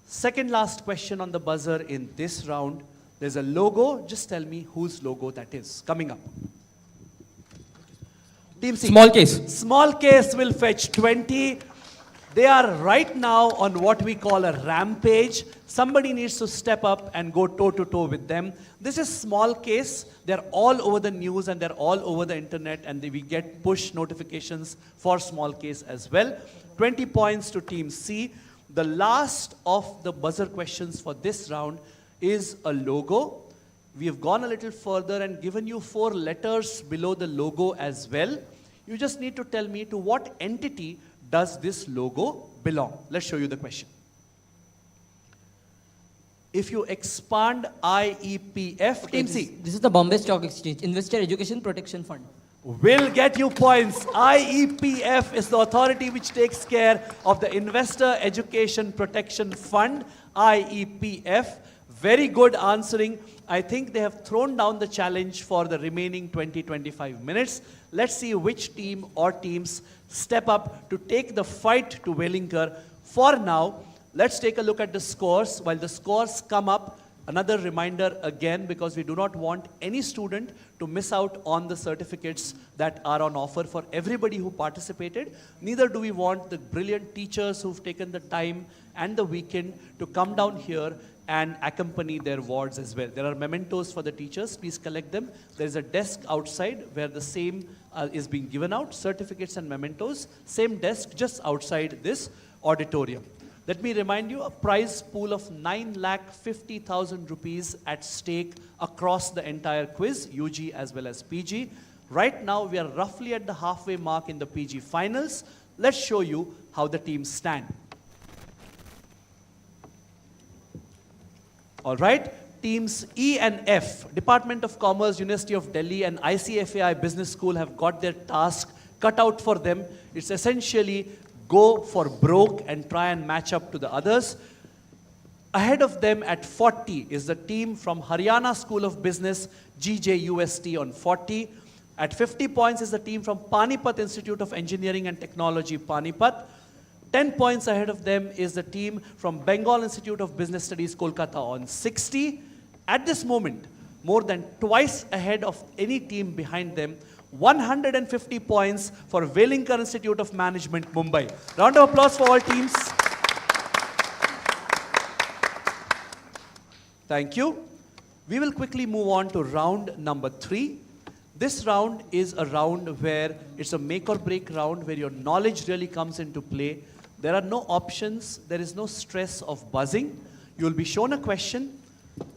Second last question on the buzzer in this round. There's a logo. Just tell me whose logo that is. Coming up. Team C. Small case. Small case will fetch 20. They are right now on what we call a rampage. Somebody needs to step up and go toe-to-toe with them. This is small case. They're all over the news and they're all over the internet, and we get push notifications for small case as well. 20 points to Team C. The last of the buzzer questions for this round is a logo. We have gone a little further and given you 4 letters below the logo as well. You just need to tell me to what entity does this logo belong. Let's show you the question. If you expand IEPF, Team C. This is the Bombay Stock Exchange, Investor Education Protection Fund. Will get you points. IEPF is the authority which takes care of the Investor Education Protection Fund. IEPF. Very good answering. I think they have thrown down the challenge for the remaining 20-25 minutes. Let's see which team or teams step up to take the fight to Velinkar. For now, let's take a look at the scores. While the scores come up, another reminder again, because we do not want any student to miss out on the certificates that are on offer for everybody who participated. Neither do we want the brilliant teachers who've taken the time and the weekend to come down here and accompany their wards as well. There are mementos for the teachers. Please collect them. There is a desk outside where the same is being given out, certificates and mementos. Same desk just outside this auditorium. Let me remind you, a prize pool of 9,50,000 rupees at stake across the entire quiz, UG as well as PG. Right now, we are roughly at the halfway mark in the PG finals. Let's show you how the teams stand. All right, teams E and F, Department of Commerce, University of Delhi and ICFAI Business School have got their task cut out for them. It's essentially go for broke and try and match up to the others. Ahead of them at 40 is the team from Haryana School of Business, GJUST on 40. At 50 points is the team from Panipat Institute of Engineering and Technology, Panipat. 10 points ahead of them is the team from Bengal Institute of Business Studies, Kolkata on 60. At this moment, more than twice ahead of any team behind them, 150 points for Velinkar Institute of Management, Mumbai. Round of applause for all teams. Thank you. We will quickly move on to round number 3. This round is a round where it's a make or break round where your knowledge really comes into play. There are no options. There is no stress of buzzing. You will be shown a question.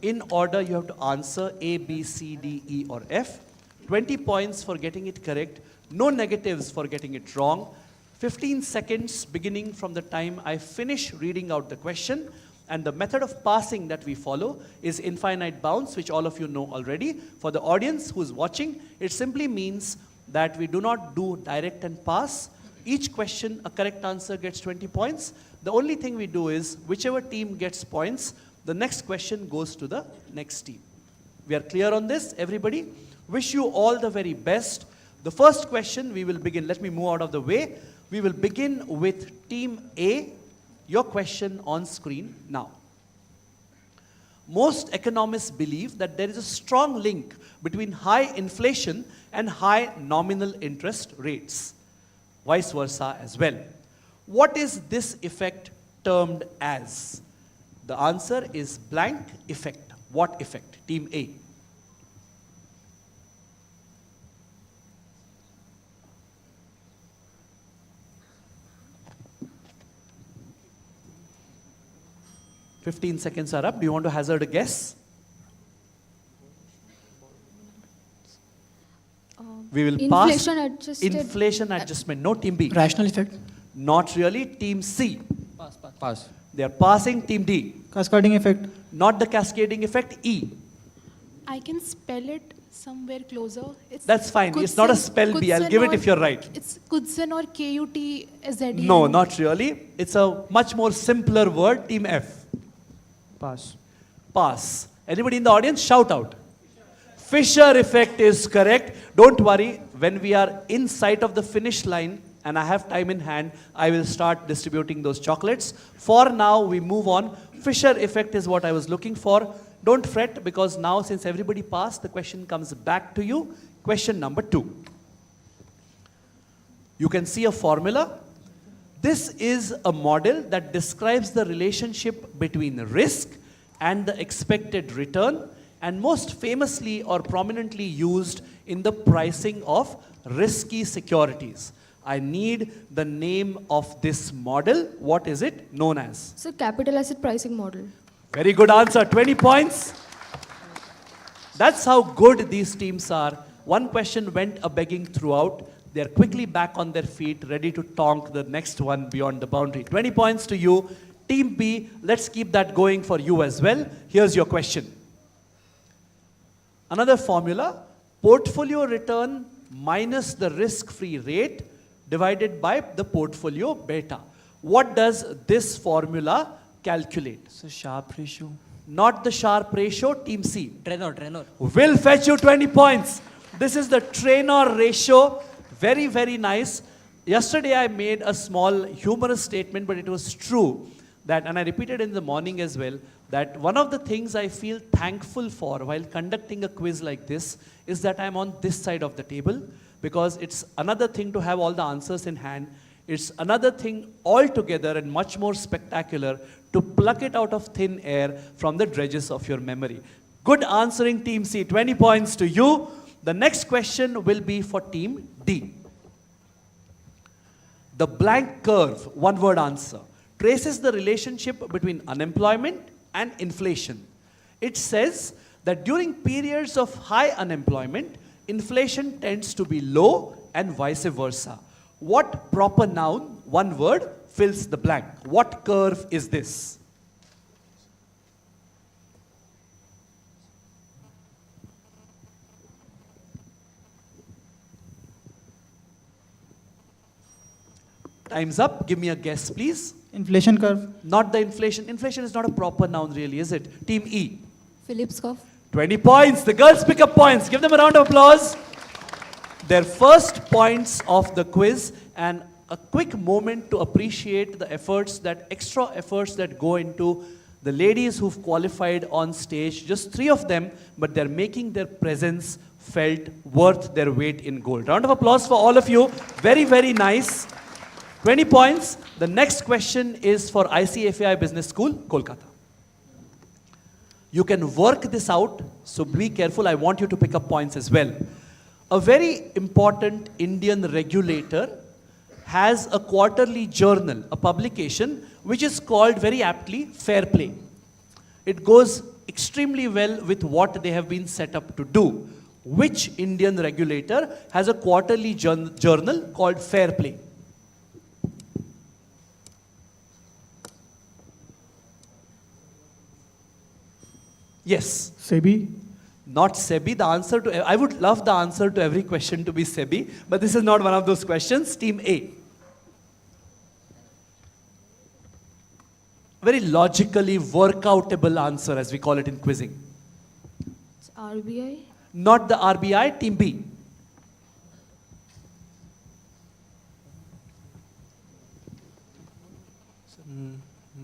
In order, you have to answer A, B, C, D, E, or F. 20 points for getting it correct. No negatives for getting it wrong. 15 seconds beginning from the time I finish reading out the question. And the method of passing that we follow is infinite bounds, which all of you know already. For the audience who's watching, it simply means that we do not do direct and pass. Each question, a correct answer gets 20 points. The only thing we do is, whichever team gets points, the next question goes to the next team. We are clear on this, everybody? Wish you all the very best. The first question we will begin, let me move out of the way. We will begin with Team A. Your question on screen now. Most economists believe that there is a strong link between high inflation and high nominal interest rates. Vice versa as well. What is this effect termed as? The answer is blank effect. What effect? Team A. 15 seconds are up. Do you want to hazard a guess? We will Inflation pass. adjusted. Inflation adjustment. No, team B. Rational effect. Not really. Team C. Pass. They are passing. Team D. Cascading effect. Not the cascading effect. E. I can spell it somewhere closer. It's That's fine. It's not a spell bee. I'll give it if you're right. It's Kudsen or KUTZEN. No, not really. It's a much more simpler word. Team F. Pass. Pass. Anybody in the audience? Shout out. Fisher effect is correct. Don't worry. When we are in sight of the finish line and I have time in hand, I will start distributing those chocolates. For now, we move on. Fisher effect is what I was looking for. Don't fret, because now since everybody passed, the question comes back to you. Question number 2. You can see a formula. This is a model that describes the relationship between risk and the expected return, and most famously or prominently used in the pricing of risky securities. I need the name of this model. What is it known as? So capital asset pricing model. Very good answer, 20 points. That's how good these teams are. One question went a begging throughout. They're quickly back on their feet, ready to tonk the next one beyond the boundary. 20 points to you. Team B, let's keep that going for you as well. Here's your question. Another formula, portfolio return minus the risk-free rate divided by the portfolio beta. What does this formula calculate? So Sharpe ratio. Not the Sharpe ratio, Team C. Trainer. Will fetch you 20 points. This is the trainer ratio. Very, very nice. Yesterday I made a small humorous statement, but it was true that, and I repeated in the morning as well, that one of the things I feel thankful for while conducting a quiz like this is that I'm on this side of the table, because it's another thing to have all the answers in hand. It's another thing altogether and much more spectacular to pluck it out of thin air from the dredges of your memory. Good answering, Team C. 20 points to you. The next question will be for Team D. The blank curve, one word answer, traces the relationship between unemployment and inflation. It says that during periods of high unemployment, inflation tends to be low and vice versa. What proper noun, one word, fills the blank? What curve is this? Time's up. Give me a guess, please. Inflation curve. Not the inflation. Inflation is not a proper noun, really, is it? Team E. Phillips curve. 20 points. The girls pick up points. Give them a round of applause. Their first points of the quiz, and a quick moment to appreciate the efforts, that extra efforts that go into the ladies who've qualified on stage. Just 3 of them, but they're making their presence felt, worth their weight in gold. Round of applause for all of you. Very, very nice. 20 points. The next question is for ICFAI Business School, Kolkata. You can work this out, so be careful. I want you to pick up points as well. A very important Indian regulator has a quarterly journal, a publication, which is called very aptly Fair Play. It goes extremely well with what they have been set up to do. Which Indian regulator has a quarterly journal called Fair Play? Yes. SEBI. Not SEBI. The answer to, I would love the answer to every question to be SEBI, but this is not one of those questions. Team A. Very logically workoutable answer, as we call it in quizzing. It's RBI. Not the RBI. Team B.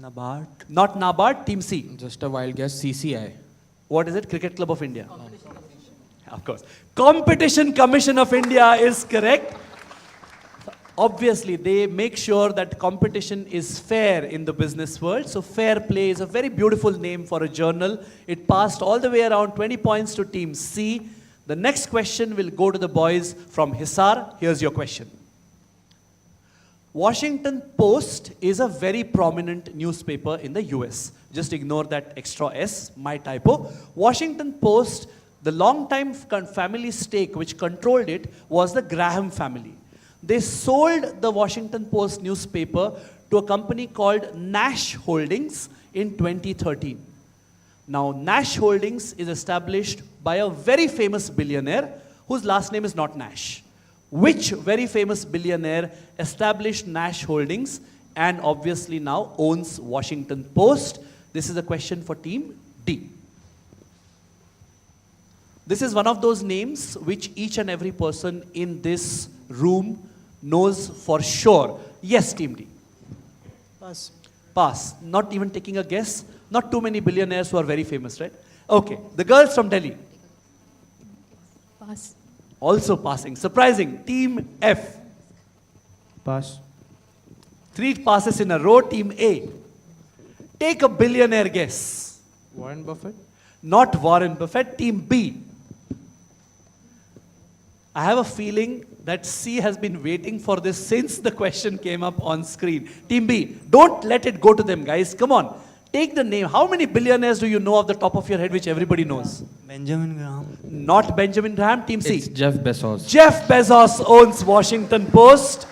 NABARD. Not NABARD. Team C. Just a wild guess, CCI. What is it? Cricket Club of India. Of course. Competition Commission of India is correct. Obviously, they make sure that competition is fair in the business world. So Fair Play is a very beautiful name for a journal. It passed all the way around. 20 points to Team C. The next question will go to the boys from Hisar. Here's your question. Washington Post is a very prominent newspaper in the US. Just ignore that extra S, my typo. Washington Post, the long-time family stake which controlled it was the Graham family. They sold the Washington Post newspaper to a company called Nash Holdings in 2013. Now, Nash Holdings is established by a very famous billionaire whose last name is not Nash. Which very famous billionaire established Nash Holdings and obviously now owns Washington Post? This is a question for team D. This is one of those names which each and every person in this room knows for sure. Yes, team D. Pass. Pass. Not even taking a guess. Not too many billionaires who are very famous, right? Okay. The girls from Delhi. Pass. Also passing. Surprising. Team F. Pass. 3 passes in a row. Team A. Take a billionaire guess. Warren Buffett? Not Warren Buffett. Team B. I have a feeling that C has been waiting for this since the question came up on screen. Team B, don't let it go to them, guys. Come on. Take the name. How many billionaires do you know off the top of your head which everybody knows? Benjamin Graham. Not Benjamin Graham. Team C. It's Jeff Bezos. Jeff Bezos owns Washington Post.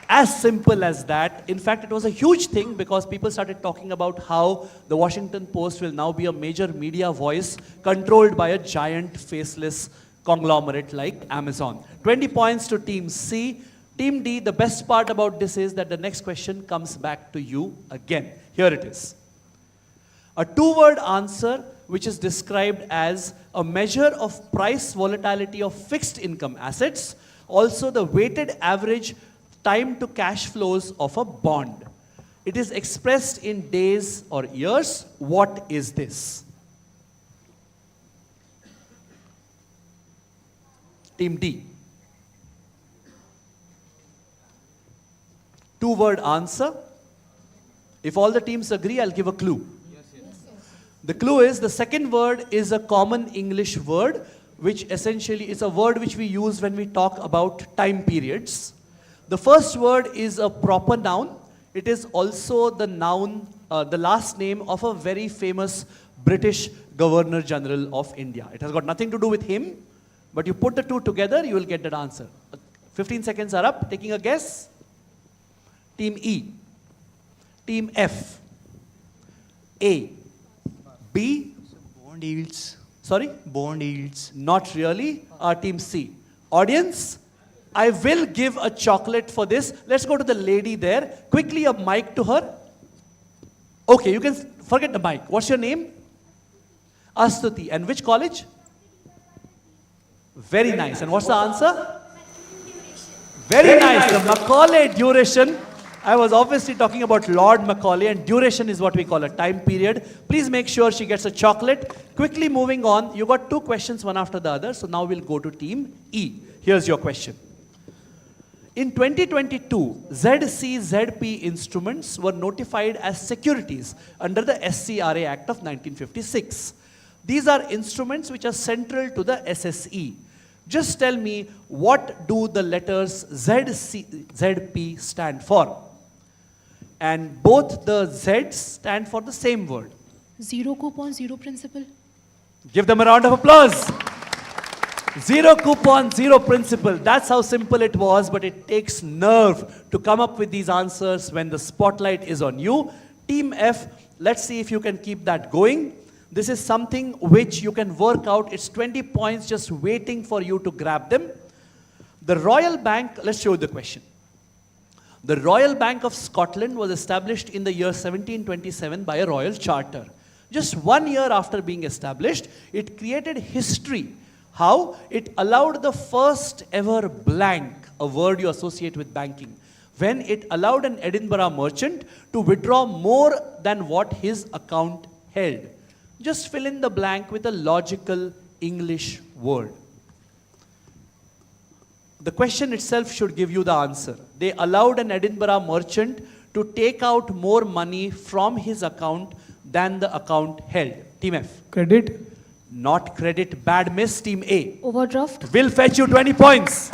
As simple as that. In fact, it was a huge thing because people started talking about how the Washington Post will now be a major media voice controlled by a giant faceless conglomerate like Amazon. 20 points to Team C. Team D, the best part about this is that the next question comes back to you again. Here it is. A two-word answer which is described as a measure of price volatility of fixed income assets, also the weighted average time to cash flows of a bond. It is expressed in days or years. What is this? Team D. Two-word answer. If all the teams agree, I'll give a clue. The clue is the second word is a common English word, which essentially is a word which we use when we talk about time periods. The first word is a proper noun. It is also the noun, the last name of a very famous British Governor General of India. It has got nothing to do with him, but you put the two together, you will get that answer. 15 seconds are up. Taking a guess. Team E. Team F. A. B. Bond yields. Sorry? Bond yields. Not really. Team C. Audience, I will give a chocolate for this. Let's go to the lady there. Quickly a mic to her. Okay, you can forget the mic. What's your name? Astuti. And which college? Very nice. And what's the answer? Very nice. The Macaulay duration. I was obviously talking about Lord Macaulay, and duration is what we call a time period. Please make sure she gets a chocolate. Quickly moving on. You got two questions, one after the other. So now we'll go to Team E. Here's your question. In 2022, ZCZP instruments were notified as securities under the SCRA Act of 1956. These are instruments which are central to the SSE. Just tell me, what do the letters ZP stand for? And both the Z's stand for the same word. Zero coupon, zero principal. Give them a round of applause. Zero coupon, zero principal. That's how simple it was, but it takes nerve to come up with these answers when the spotlight is on you. Team F, let's see if you can keep that going. This is something which you can work out. It's 20 points just waiting for you to grab them. The Royal Bank, let's show you the question. The Royal Bank of Scotland was established in the year 1727 by a royal charter. Just 1 year after being established, it created history. How? It allowed the first ever blank, a word you associate with banking, when it allowed an Edinburgh merchant to withdraw more than what his account held. Just fill in the blank with a logical English word. The question itself should give you the answer. They allowed an Edinburgh merchant to take out more money from his account than the account held. Team F. Credit. Not credit. Bad miss. Team A. Overdraft. Will fetch you 20 points.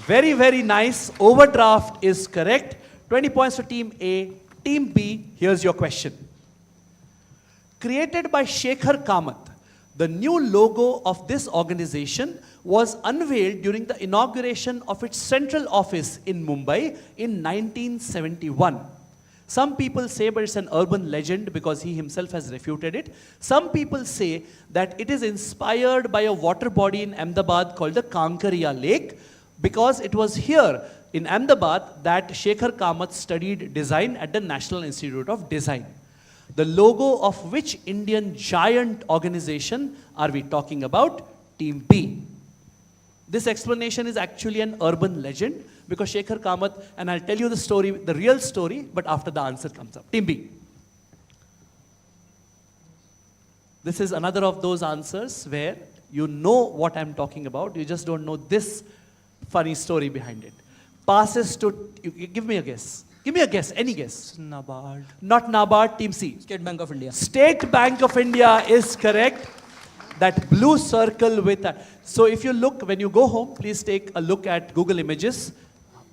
Very, very nice. Overdraft is correct. 20 points for Team A. Team B, here's your question. Created by Shekhar Kamath, the new logo of this organization was unveiled during the inauguration of its central office in Mumbai in 1971. Some people say, but it's an urban legend because he himself has refuted it. Some people say that it is inspired by a water body in Ahmedabad called the Kankariya Lake, because it was here in Ahmedabad that Shekhar Kamath studied design at the National Institute of Design. The logo of which Indian giant organization are we talking about? Team B. This explanation is actually an urban legend because Shekhar Kamath, and I'll tell you the story, the real story, but after the answer comes up. Team B. This is another of those answers where you know what I'm talking about, you just don't know this funny story behind it. Passes to, give me a guess. Give me a guess, any guess. NABARD. Not NABARD, Team C. State Bank of India. State Bank of India is correct. That blue circle with that. So if you look, when you go home, please take a look at Google Images.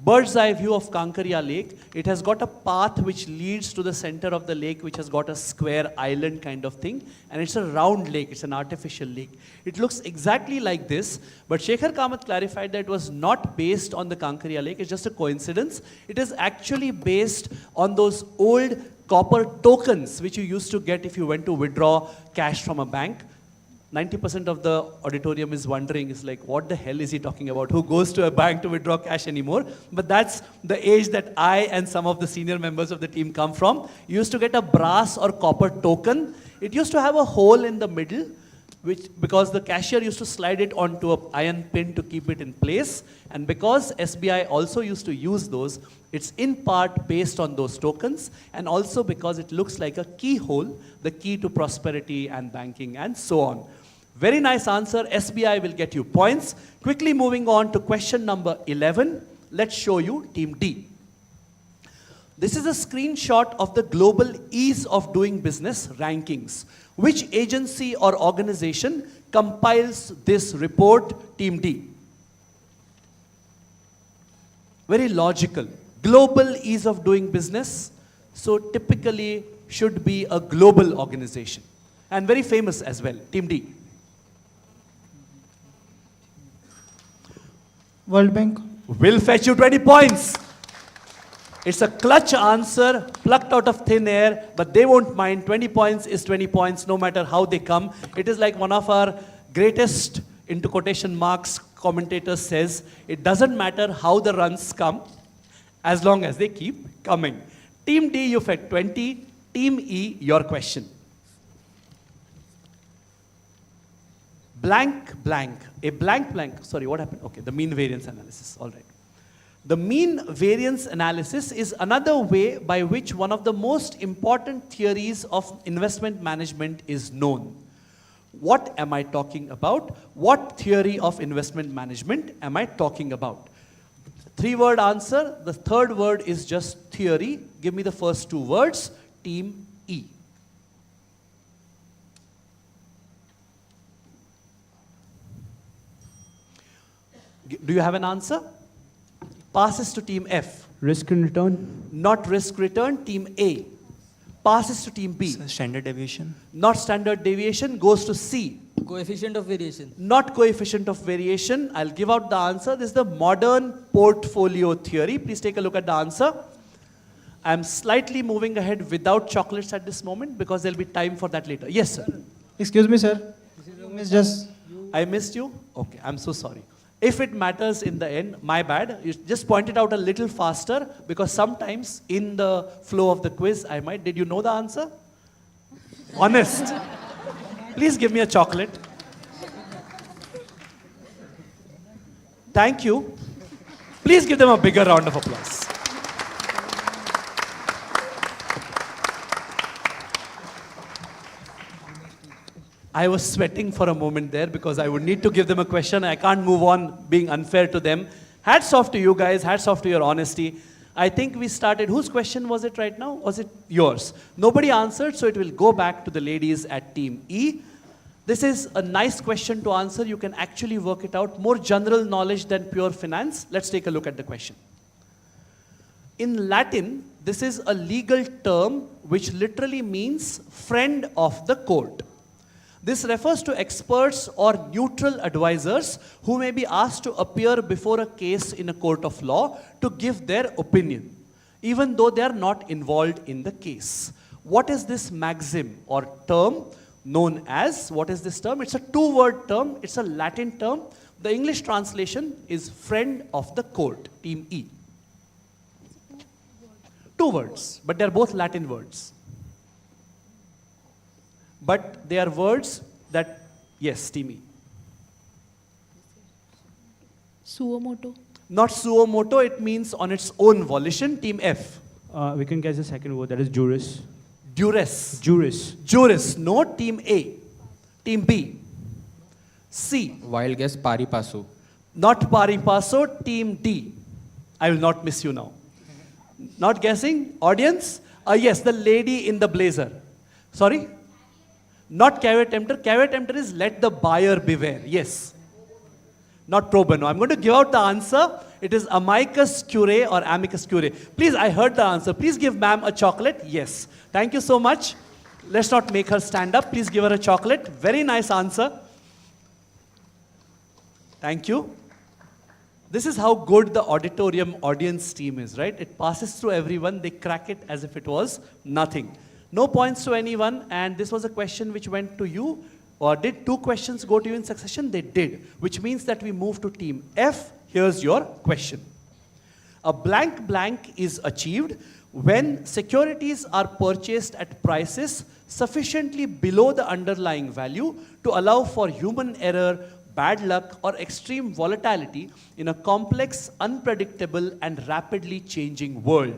Bird's eye view of Kankariya Lake. It has got a path which leads to the center of the lake, which has got a square island kind of thing. And it's a round lake, it's an artificial lake. It looks exactly like this, but Shekhar Kamath clarified that it was not based on the Kankariya Lake, it's just a coincidence. It is actually based on those old copper tokens which you used to get if you went to withdraw cash from a bank. 90% of the auditorium is wondering, is like, what the hell is he talking about? Who goes to a bank to withdraw cash anymore? But that's the age that I and some of the senior members of the team come from. You used to get a brass or copper token. It used to have a hole in the middle, which, because the cashier used to slide it onto an iron pin to keep it in place. And because SBI also used to use those, it's in part based on those tokens, and also because it looks like a keyhole, the key to prosperity and banking and so on. Very nice answer. SBI will get you points. Quickly moving on to question number 11. Let's show you Team D. This is a screenshot of the global ease of doing business rankings. Which agency or organization compiles this report? Team D. Very logical. Global ease of doing business. So typically should be a global organization. And very famous as well. Team D. World Bank. Will fetch you 20 points. It's a clutch answer, plucked out of thin air, but they won't mind. 20 points is 20 points, no matter how they come. It is like one of our greatest, into quotation marks, commentators says, it doesn't matter how the runs come, as long as they keep coming. Team D, you fed 20. Team E, your question. Blank, blank. A blank, blank. Sorry, what happened? Okay, the mean variance analysis. All right. The mean variance analysis is another way by which one of the most important theories of investment management is known. What am I talking about? What theory of investment management am I talking about? 3-word answer. The third word is just theory. Give me the first 2 words. Team E. Do you have an answer? Passes to Team F. Risk and return? Not risk return. Team A. Passes to Team B. Standard deviation? Not standard deviation. Goes to C. Coefficient of variation. Not coefficient of variation. I'll give out the answer. This is the modern portfolio theory. Please take a look at the answer. I'm slightly moving ahead without chocolates at this moment because there'll be time for that later. Yes, sir. Excuse me, sir. I missed you? Okay, I'm so sorry. If it matters in the end, my bad. You just point it out a little faster because sometimes in the flow of the quiz, I might. Did you know the answer? Honest. Please give me a chocolate. Thank you. Please give them a bigger round of applause. I was sweating for a moment there because I would need to give them a question. I can't move on being unfair to them. Hats off to you guys. Hats off to your honesty. I think we started. Whose question was it right now? Was it yours? Nobody answered, so it will go back to the ladies at Team E. This is a nice question to answer. You can actually work it out. More general knowledge than pure finance. Let's take a look at the question. In Latin, this is a legal term which literally means friend of the court. This refers to experts or neutral advisors who may be asked to appear before a case in a court of law to give their opinion, even though they are not involved in the case. What is this maxim or term known as? What is this term? It's a two-word term. It's a Latin term. The English translation is friend of the court, team E. Two words, but they're both Latin words. But they are words that, yes, team E. Suo moto. Not suo moto, it means on its own volition, team F. We can guess the second word, that is juris. Duress. Juris. Juris, no, team A. Team B. C. Wild guess, pari passu. Not pari passo, team D. I will not miss you now. Not guessing? Audience? Yes, the lady in the blazer. Sorry? Not caveat emptor. Caveat emptor is let the buyer beware. Yes. Not pro bono. I'm going to give out the answer. It is amicus curiae or amicus curiae. Please, I heard the answer. Please give ma'am a chocolate. Yes. Thank you so much. Let's not make her stand up. Please give her a chocolate. Very nice answer. Thank you. This is how good the auditorium audience team is, right? It passes through everyone. They crack it as if it was nothing. No points to anyone. And this was a question which went to you. Or did two questions go to you in succession? They did. Which means that we move to team F. Here's your question. A blank blank is achieved when securities are purchased at prices sufficiently below the underlying value to allow for human error, bad luck, or extreme volatility in a complex, unpredictable, and rapidly changing world.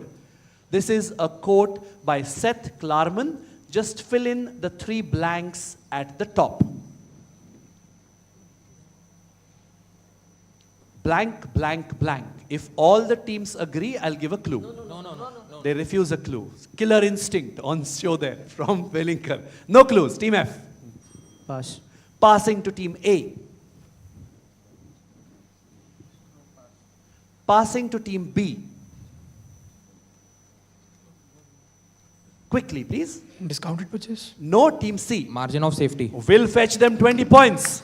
This is a quote by Seth Klarman. Just fill in the three blanks at the top. Blank, blank, blank. If all the teams agree, I'll give a clue. No. They refuse a clue. Killer instinct on show there from Wellinger. No clues. Team F. Pass. Passing to team A. Passing to team B. Quickly, please. Discounted purchase? No, team C. Margin of safety. Will fetch them 20 points.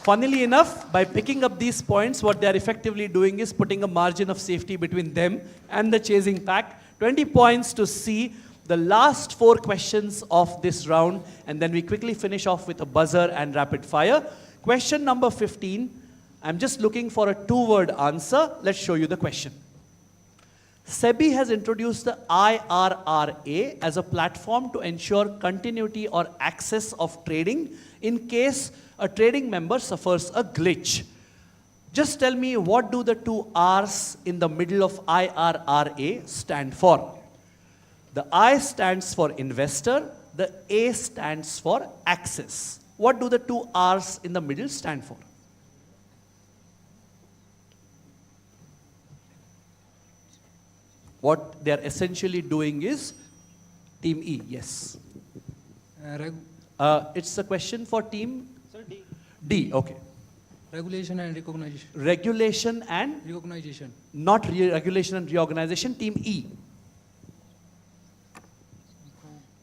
Funnily enough, by picking up these points, what they are effectively doing is putting a margin of safety between them and the chasing pack. 20 points to C. The last 4 questions of this round, and then we quickly finish off with a buzzer and rapid fire. Question number 15. I'm just looking for a 2-word answer. Let's show you the question. SEBI has introduced the IRRA as a platform to ensure continuity or access of trading in case a trading member suffers a glitch. Just tell me, what do the 2 R's in the middle of IRRA stand for? The I stands for investor, the A stands for access. What do the 2 R's in the middle stand for? What they are essentially doing is team E, yes. It's a question for team D, okay. Regulation and recognition. Regulation and? Recognition. Not regulation and reorganization, team E.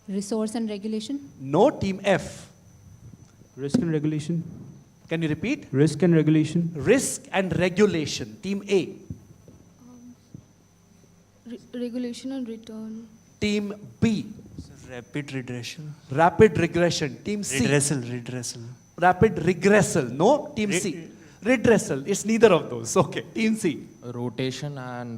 Resource and regulation? No, team F. Risk and regulation. Can you repeat? Risk and regulation. Risk and regulation, team A. Regulation and return. Team B. Rapid regression. Rapid regression, team C. Redressal. Rapid regressal, no, team C. Redressal, it's neither of those, okay, team C. Rotation and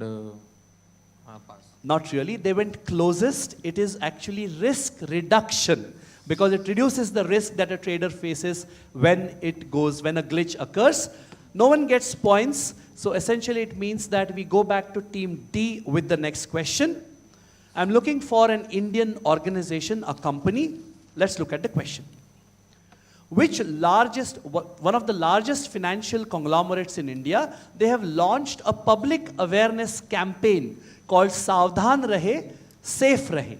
pass. Not really, they went closest. It is actually risk reduction because it reduces the risk that a trader faces when a glitch occurs. No one gets points, so essentially it means that we go back to team D with the next question. I'm looking for an Indian organization, a company. Let's look at the question. One of the largest financial conglomerates in India, they have launched a public awareness campaign called Savdhan Rahe, Safe Rahe.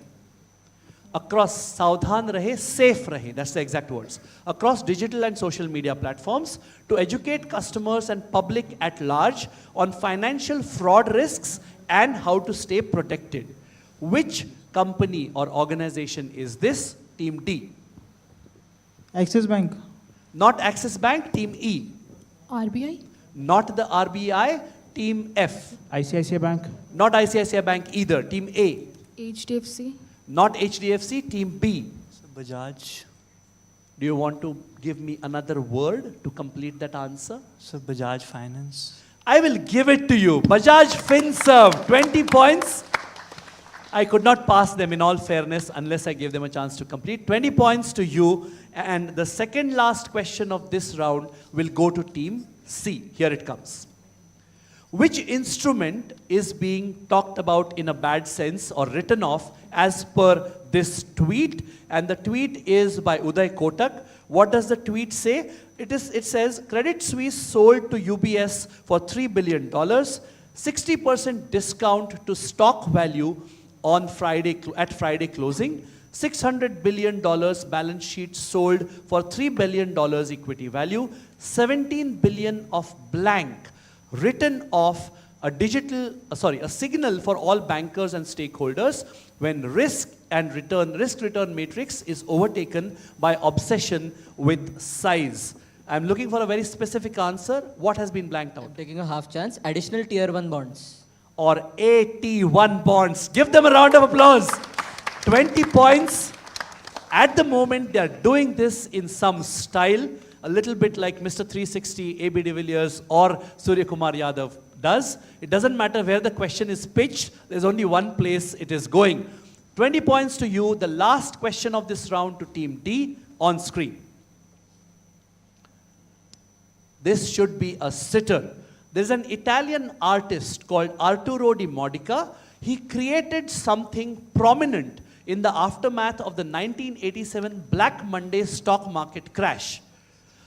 across सावधान रहे, safe रहे, that's the exact words, across digital and social media platforms to educate customers and public at large on financial fraud risks and how to stay protected. Which company or organization is this? Team D. Axis Bank. Not Axis Bank, Team E. RBI? Not the RBI, Team F. ICICI Bank. Not ICICI Bank either, Team A. HDFC. Not HDFC, Team B. Bajaj. Do you want to give me another word to complete that answer? So Bajaj Finance. I will give it to you. Bajaj FinServ, 20 points. I could not pass them in all fairness unless I gave them a chance to complete. 20 points to you. And the second last question of this round will go to Team C. Here it comes. Which instrument is being talked about in a bad sense or written off as per this tweet? And the tweet is by Uday Kotak. What does the tweet say? It says, Credit Suisse sold to UBS for $3 billion, 60% discount to stock value on at Friday closing, $600 billion balance sheet sold for $3 billion equity value, 17 billion of blank written off a signal for all bankers and stakeholders when risk return matrix is overtaken by obsession with size. I'm looking for a very specific answer. What has been blanked out? I'm taking a half chance. Additional tier 1 bonds. Or AT1 bonds. Give them a round of applause. 20 points. At the moment, they are doing this in some style, a little bit like Mr. 360, AB de Villiers or Surya Kumar Yadav does. It doesn't matter where the question is pitched. There's only one place it is going. 20 points to you. The last question of this round to Team D on screen. This should be a sitter. There's an Italian artist called Arturo Di Modica. He created something prominent in the aftermath of the 1987 Black Monday stock market crash.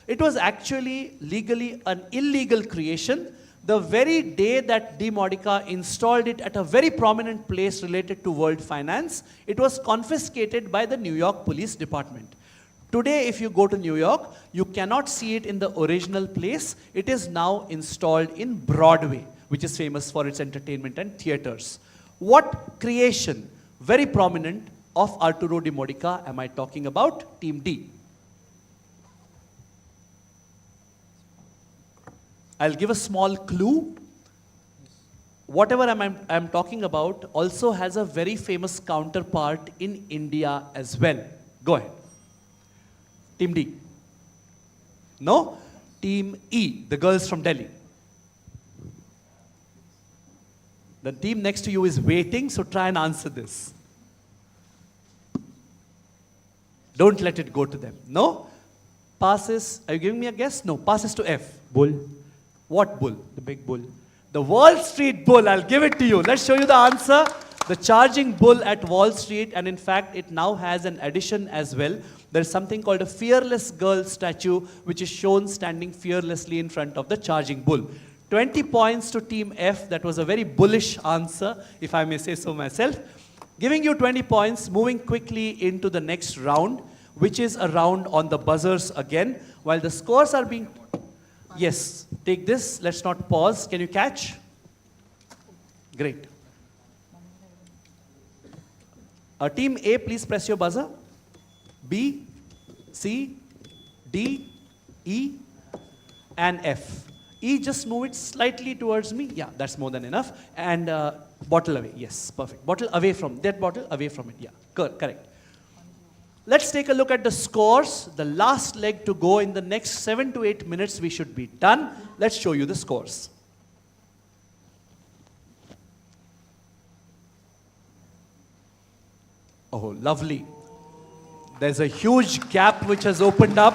It was actually legally an illegal creation. The very day that Di Modica installed it at a very prominent place related to world finance, it was confiscated by the New York Police Department. Today, if you go to New York, you cannot see it in the original place. It is now installed in Broadway, which is famous for its entertainment and theaters. What creation, very prominent, of Arturo Di Modica am I talking about? Team D. I'll give a small clue. Whatever I'm talking about also has a very famous counterpart in India as well. Go ahead. Team D. No? Team E, the girls from Delhi. The team next to you is waiting, so try and answer this. Don't let it go to them. No? Passes, are you giving me a guess? No, passes to F. Bull. What bull? The big bull. The Wall Street bull, I'll give it to you. Let's show you the answer. The charging bull at Wall Street, and in fact, it now has an addition as well. There's something called a fearless girl statue, which is shown standing fearlessly in front of the charging bull. 20 points to Team F. That was a very bullish answer, if I may say so myself. Giving you 20 points, moving quickly into the next round, which is a round on the buzzers again. While the scores are being... Yes, take this. Let's not pause. Can you catch? Great. Team A, please press your buzzer. B, C, D, E, and F. E, just move it slightly towards me. Yeah, that's more than enough. And bottle away. Yes, perfect. Bottle away from, that bottle away from it. Yeah, correct. Let's take a look at the scores. The last leg to go. In the next 7 to 8 minutes, we should be done. Let's show you the scores. Oh, lovely. There's a huge gap which has opened up.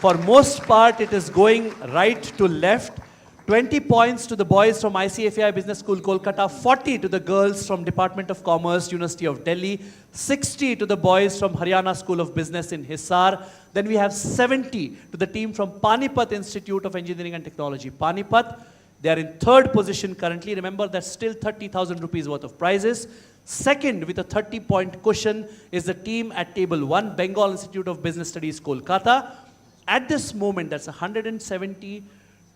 For most part, it is going right to left. 20 points to the boys from ICFAI Business School, Kolkata. 40 to the girls from Department of Commerce, University of Delhi. 60 to the boys from Haryana School of Business in Hisar. Then we have 70 to the team from Panipat Institute of Engineering and Technology, Panipat. They are in third position currently. Remember, that's still 30,000 rupees worth of prizes. Second, with a 30-point cushion, is the team at table 1, Bengal Institute of Business Studies, Kolkata. At this moment, that's 170,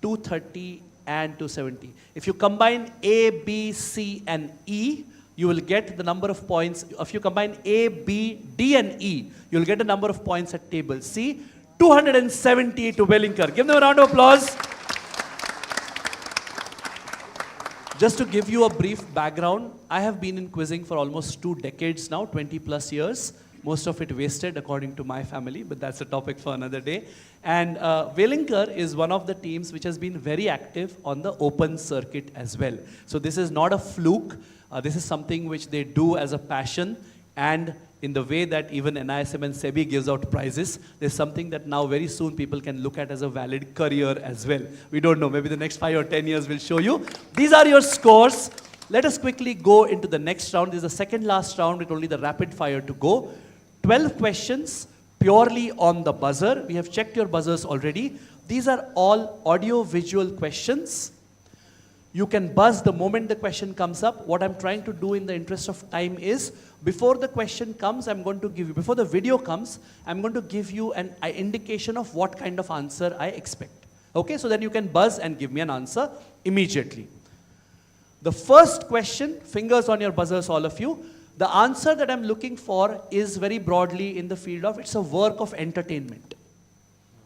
230, and 270. If you combine A, B, C, and E, you will get the number of points. If you combine A, B, D, and E, you'll get the number of points at table C. 270 to Wellinger. Give them a round of applause. Just to give you a brief background, I have been in quizzing for almost 2 decades now, 20 plus years. Most of it wasted according to my family, but that's a topic for another day. And Wellinger is one of the teams which has been very active on the open circuit as well. So this is not a fluke. This is something which they do as a passion, and in the way that even NISM and SEBI gives out prizes, there's something that now very soon people can look at as a valid career as well. We don't know, maybe the next 5 or 10 years will show you. These are your scores. Let us quickly go into the next round. This is the second last round with only the rapid fire to go. 12 questions purely on the buzzer. We have checked your buzzers already. These are all audio-visual questions. You can buzz the moment the question comes up. What I'm trying to do in the interest of time is, before the question comes, before the video comes, I'm going to give you an indication of what kind of answer I expect. Okay, so then you can buzz and give me an answer immediately. The first question, fingers on your buzzers, all of you. The answer that I'm looking for is very broadly in the field of, it's a work of entertainment.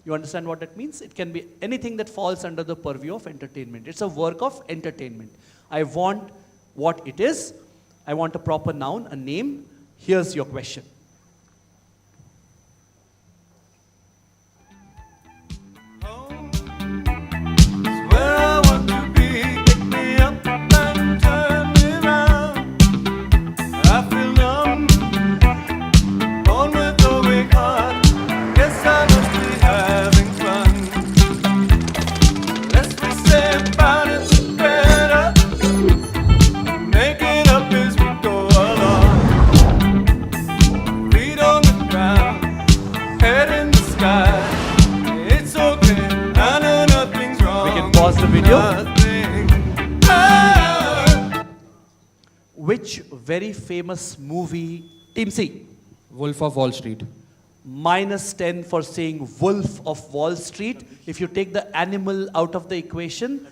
You understand what that means? It can be anything that falls under the purview of entertainment. It's a work of entertainment. I want what it is. I want a proper noun, a name. Here's your question. Which very famous movie? Team C. Wolf of Wall Street. -10 for saying Wolf of Wall Street. If you take the animal out of the equation,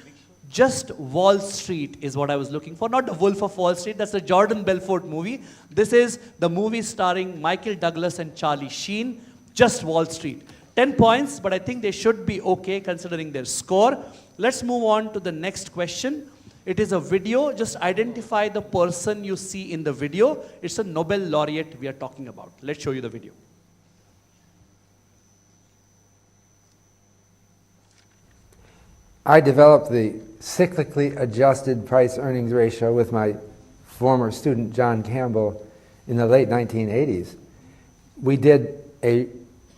just Wall Street is what I was looking for. Not the Wolf of Wall Street, that's the Jordan Belfort movie. This is the movie starring Michael Douglas and Charlie Sheen. Just Wall Street. 10 points, but I think they should be okay considering their score. Let's move on to the next question. It is a video. Just identify the person you see in the video. It's a Nobel laureate we are talking about. Let's show you the video. I developed the cyclically adjusted price earnings ratio with my former student John Campbell in the late 1980s. We did a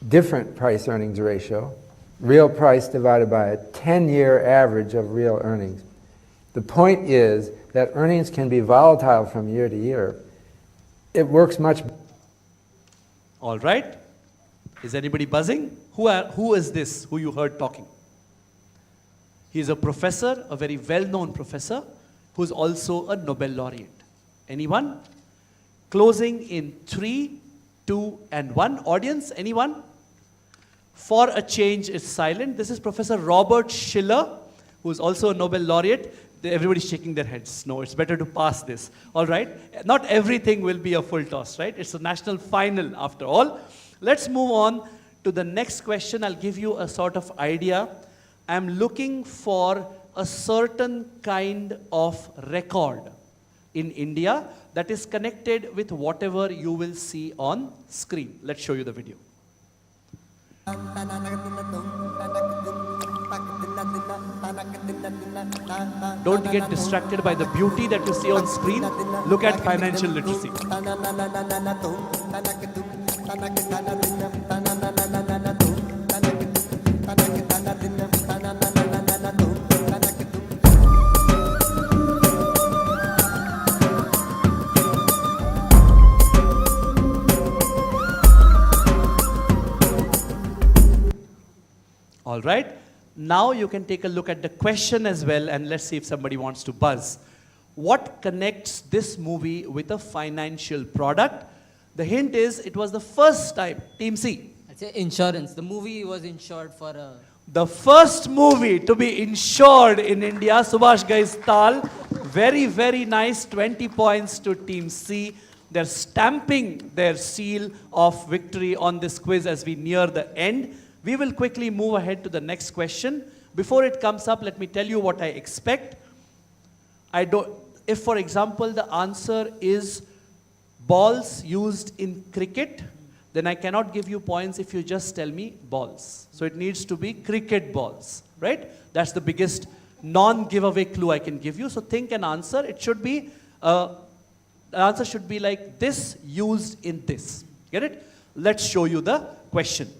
different price earnings ratio, real price divided by a 10-year average of real earnings. The point is that earnings can be volatile from year to year. It works much. All right. Is anybody buzzing? Who is this who you heard talking? He's a professor, a very well-known professor, who's also a Nobel laureate. Anyone? Closing in 3, 2, and 1. Audience, anyone? For a change, it's silent. This is Professor Robert Schiller, who's also a Nobel laureate. Everybody's shaking their heads. No, it's better to pass this. All right? Not everything will be a full toss, right? It's a national final after all. Let's move on to the next question. I'll give you a sort of idea. I'm looking for a certain kind of record in India that is connected with whatever you will see on screen. Let's show you the video. Don't get distracted by the beauty that you see on screen. Look at financial literacy. All right. Now you can take a look at the question as well, and let's see if somebody wants to buzz. What connects this movie with a financial product? The hint is, it was the first time, Team C. I'd say insurance. The movie was insured for a... The first movie to be insured in India, Subhash Gai's Tal. Very, very nice, 20 points to Team C. They're stamping their seal of victory on this quiz as we near the end. We will quickly move ahead to the next question. Before it comes up, let me tell you what I expect. If, for example, the answer is balls used in cricket, then I cannot give you points if you just tell me balls. So it needs to be cricket balls, right? That's the biggest non-giveaway clue I can give you. So think an answer. It should be, the answer should be like this, used in this. Get it? Let's show you the question.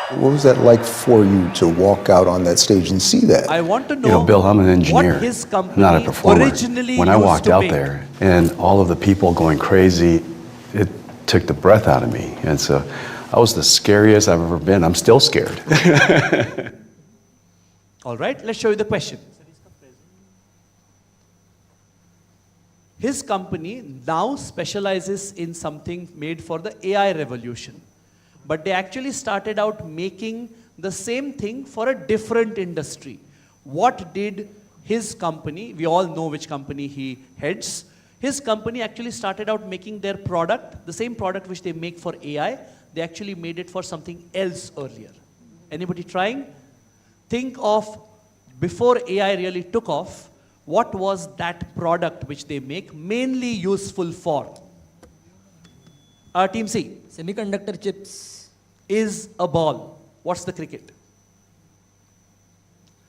What was that like for you to walk out on that stage and see that? I want to know, You know, Bill, I'm an engineer, what his company not a performer. originally When I used walked to out make. there and all of the people going crazy, it took the breath out of me. And so I was the scariest I've ever been. I'm still scared. All right, let's show you the question. His company now specializes in something made for the AI revolution. But they actually started out making the same thing for a different industry. What did his company, we all know which company he heads, his company actually started out making their product, the same product which they make for AI, they actually made it for something else earlier. Anybody trying? Think of, before AI really took off, what was that product which they make mainly useful for? Team C. Semiconductor chips. Is a ball. What's the cricket?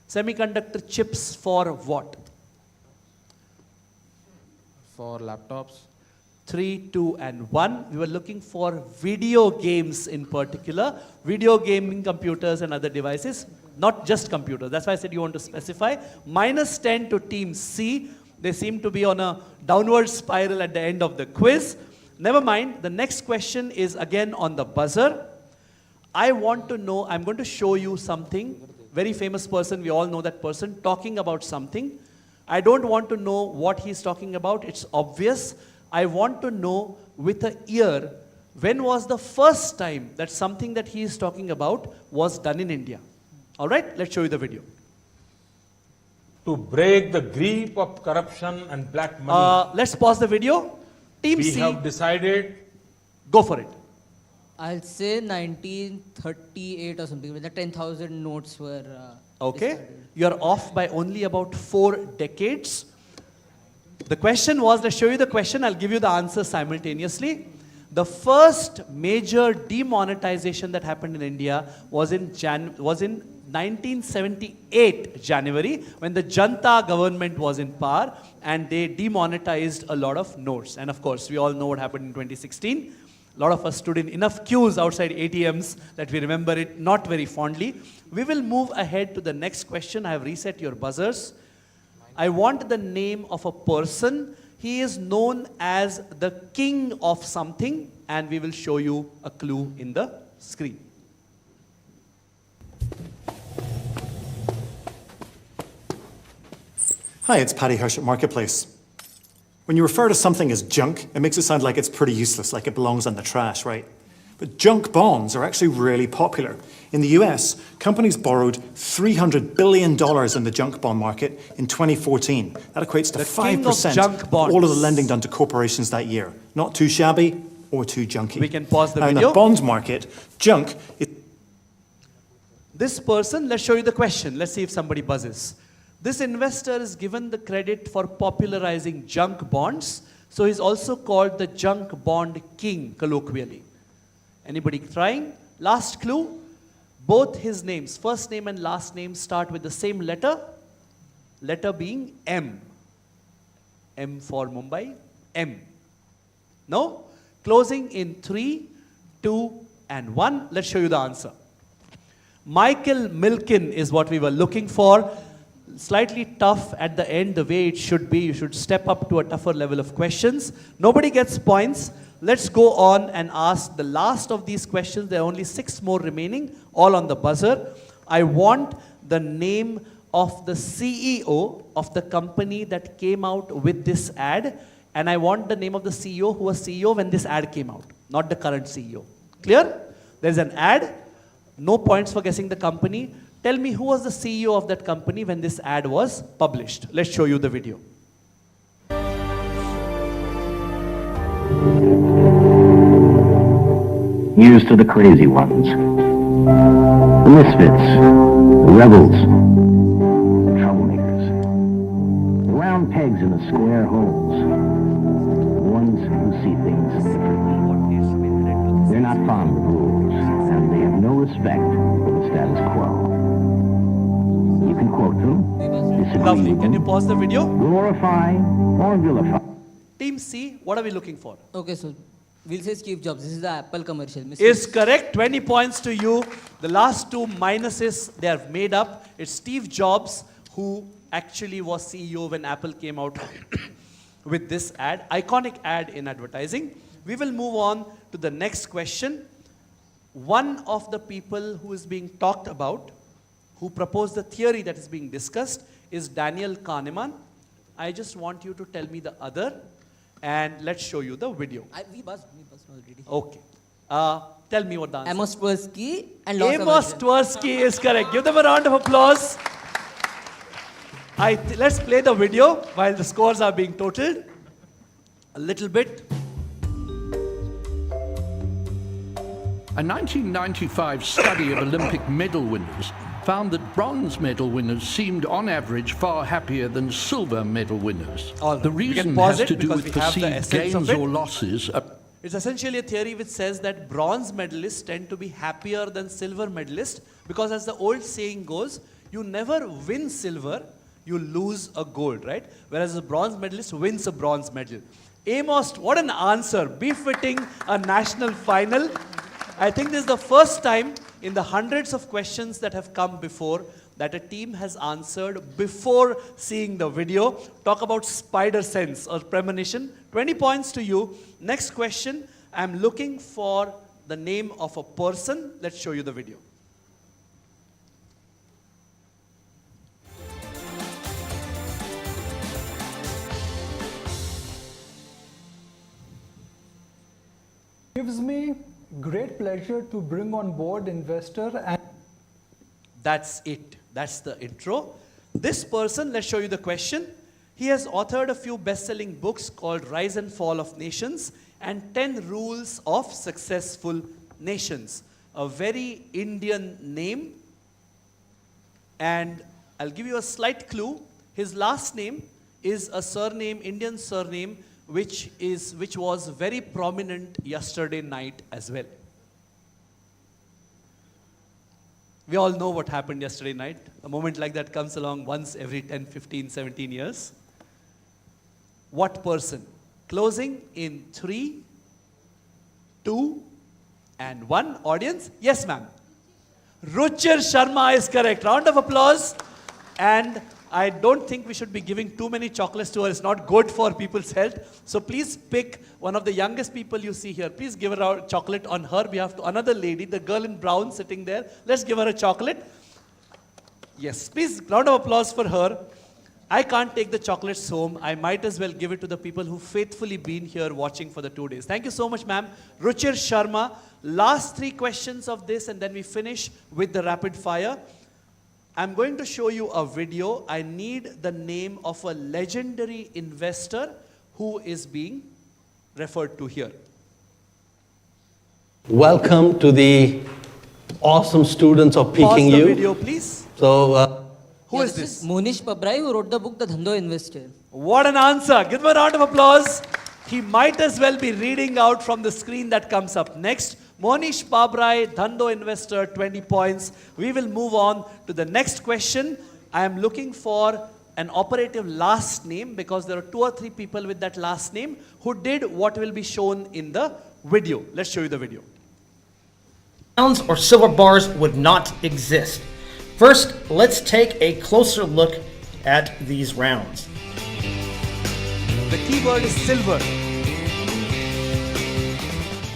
Semiconductor chips for what? For laptops. 3, 2, and 1. We were looking for video games in particular. Video gaming computers and other devices. Not just computers. That's why I said you want to specify. -10 to Team C. They seem to be on a downward spiral at the end of the quiz. Never mind. The next question is again on the buzzer. I want to know, I'm going to show you something. Very famous person, we all know that person, talking about something. I don't want to know what he's talking about. It's obvious. I want to know with a year, when was the first time that something that he is talking about was done in India? All right, let's show you the video. To break the grip of corruption and black money. Let's pause the video. Team C. We have decided. Go for it. I'll say 1938 or something, when the 10,000 notes were... Okay, discarded. you're off by only about 4 decades. The question was, let's show you the question, I'll give you the answer simultaneously. The first major demonetization that happened in India was in 1978 January, when the Janta government was in power and they demonetized a lot of notes. And of course, we all know what happened in 2016. A lot of us stood in enough queues outside ATMs that we remember it not very fondly. We will move ahead to the next question. I have reset your buzzers. I want the name of a person. He is known as the king of something, and we will show you a clue in the screen. Hi, it's Paddy Hirsch at Marketplace. When you refer to something as junk, it makes it sound like it's pretty useless, like it belongs on the trash, right? But junk bonds are actually really popular. In the US, companies borrowed $300 billion in the junk bond market in 2014. That equates to 5% of all of the lending done to corporations that year. Not too shabby or too junky. We can pause the now, video. In the bond market, junk is... This person, let's show you the question. Let's see if somebody buzzes. This investor is given the credit for popularizing junk bonds, so he's also called the junk bond king, colloquially. Anybody trying? Last clue, both his names, first name and last name, start with the same letter, letter being M. M for Mumbai, M. No? Closing in 3, 2, and 1. Let's show you the answer. Michael Milken is what we were looking for. Slightly tough at the end, the way it should be. You should step up to a tougher level of questions. Nobody gets points. Let's go on and ask the last of these questions. There are only 6 more remaining, all on the buzzer. I want the name of the CEO of the company that came out with this ad, and I want the name of the CEO who was CEO when this ad came out, not the current CEO. Clear? There's an ad, no points for guessing the company. Tell me who was the CEO of that company when this ad was published. Let's show you the video. Here's to the crazy ones, the misfits, the rebels, the troublemakers, the round pegs in the square holes, the ones who see things differently. They're not fond of rules, and they have no respect for the status quo. You can quote them, disagree Lovely. with Can you them, pause the video? glorify or vilify. Team C, what are we looking for? Okay, so we'll say Steve Jobs. This is the Apple commercial. Is correct. 20 points to you. The last two minuses they have made up. It's Steve Jobs who actually was CEO when Apple came out with this ad. Iconic ad in advertising. We will move on to the next question. One of the people who is being talked about, who proposed the theory that is being discussed, is Daniel Kahneman. I just want you to tell me the other, and let's show you the video. We buzzed already. Okay. Tell me what the answer Amos Tversky and Amos Tversky is correct. Give them a round of applause. Let's play the video while the scores are being totaled. A little bit. A 1995 study of Olympic medal winners found that bronze medal winners seemed on average far happier than silver medal winners. The reason has to do with perceived gains or losses. It's essentially a theory which says that bronze medalists tend to be happier than silver medalists because, as the old saying goes, you never win silver, you lose a gold, right? Whereas a bronze medalist wins a bronze medal. Amos, what an answer, befitting a national final. I think this is the first time in the hundreds of questions that have come before that a team has answered before seeing the video. Talk about spider sense or premonition. 20 points to you. Next question, I'm looking for the name of a person. Let's show you the video. Gives me great pleasure to bring on board investor and That's it. That's the intro. This person, let's show you the question. He has authored a few best-selling books called Rise and Fall of Nations and 10 Rules of Successful Nations. A very Indian name. And I'll give you a slight clue. His last name is a surname, Indian surname, which was very prominent yesterday night as well. We all know what happened yesterday night. A moment like that comes along once every 10, 15, 17 years. What person? Closing in 3, 2, and 1. Audience? Yes, ma'am. Ruchir Sharma is correct. Round of applause. And I don't think we should be giving too many chocolates to her. It's not good for people's health. So please pick one of the youngest people you see here. Please give her a chocolate on her behalf to another lady, the girl in brown sitting there. Let's give her a chocolate. Yes, please, round of applause for her. I can't take the chocolates home. I might as well give it to the people who faithfully been here watching for the 2 days. Thank you so much, ma'am. Ruchir Sharma. Last 3 questions of this and then we finish with the rapid fire. I'm going to show you a video. I need the name of a legendary investor who is being referred to here. Welcome to the awesome students of Pause PKU. the video, please. So, who is this? Monish Pabrai, who wrote the book The Dhando Investor. What an answer. Give him a round of applause. He might as well be reading out from the screen that comes up next. Monish Pabrai, Dhando Investor, 20 points. We will move on to the next question. I am looking for an operative last name because there are 2 or 3 people with that last name who did what will be shown in the video. Let's show you the video. Rounds or silver bars would not exist. First, let's take a closer look at these rounds. The keyword is silver.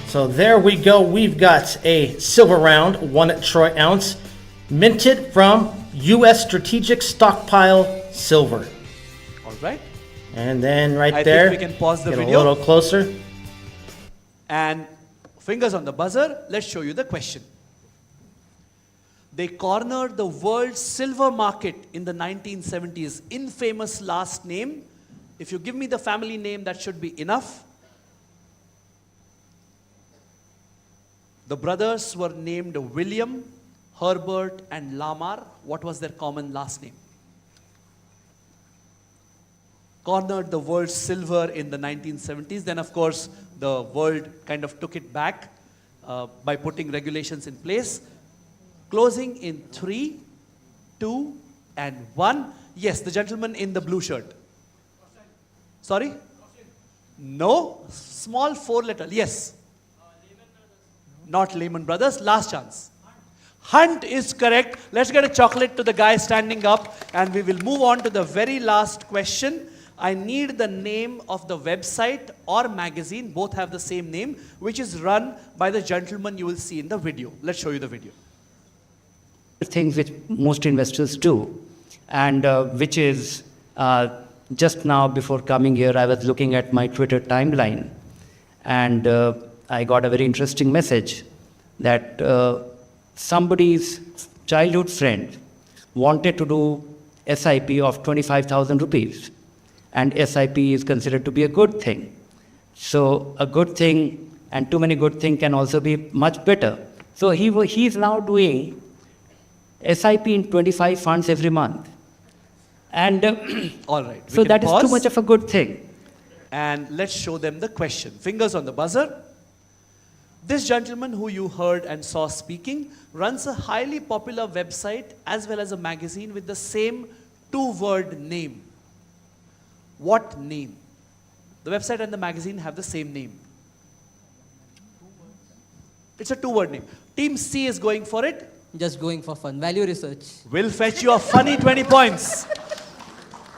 So there we go. We've got a silver round, 1 troy ounce. minted from U.S. Strategic Stockpile silver. All right. And then right I there, think we can pause the get video. a little closer. And fingers on the buzzer, let's show you the question. They cornered the world's silver market in the 1970s. Infamous last name. If you give me the family name, that should be enough. The brothers were named William, Herbert, and Lamar. What was their common last name? Cornered the world's silver in the 1970s. Then, of course, the world kind of took it back by putting regulations in place. Closing in 3, 2, and 1. Yes, the gentleman in the blue shirt. Sorry? No. Small 4-letter. Yes. Not Lehman Brothers. Last chance. Hunt is correct. Let's get a chocolate to the guy standing up, and we will move on to the very last question. I need the name of the website or magazine, both have the same name, which is run by the gentleman you will see in the video. Let's show you the video. Things which most investors do, and which is just now before coming here, I was looking at my Twitter timeline, and I got a very interesting message that somebody's childhood friend wanted to do SIP of 25,000 rupees, and SIP is considered to be a good thing. So a good thing and too many good things can also be much better. So he's now doing SIP in 25 funds every month. And all right. So that is too much of a good thing. And let's show them the question. Fingers on the buzzer. This gentleman who you heard and saw speaking runs a highly popular website as well as a magazine with the same 2-word name. What name? The website and the magazine have the same name. It's a 2-word name. Team C is going for it. Just going for fun. Value research. Will fetch you a funny 20 points.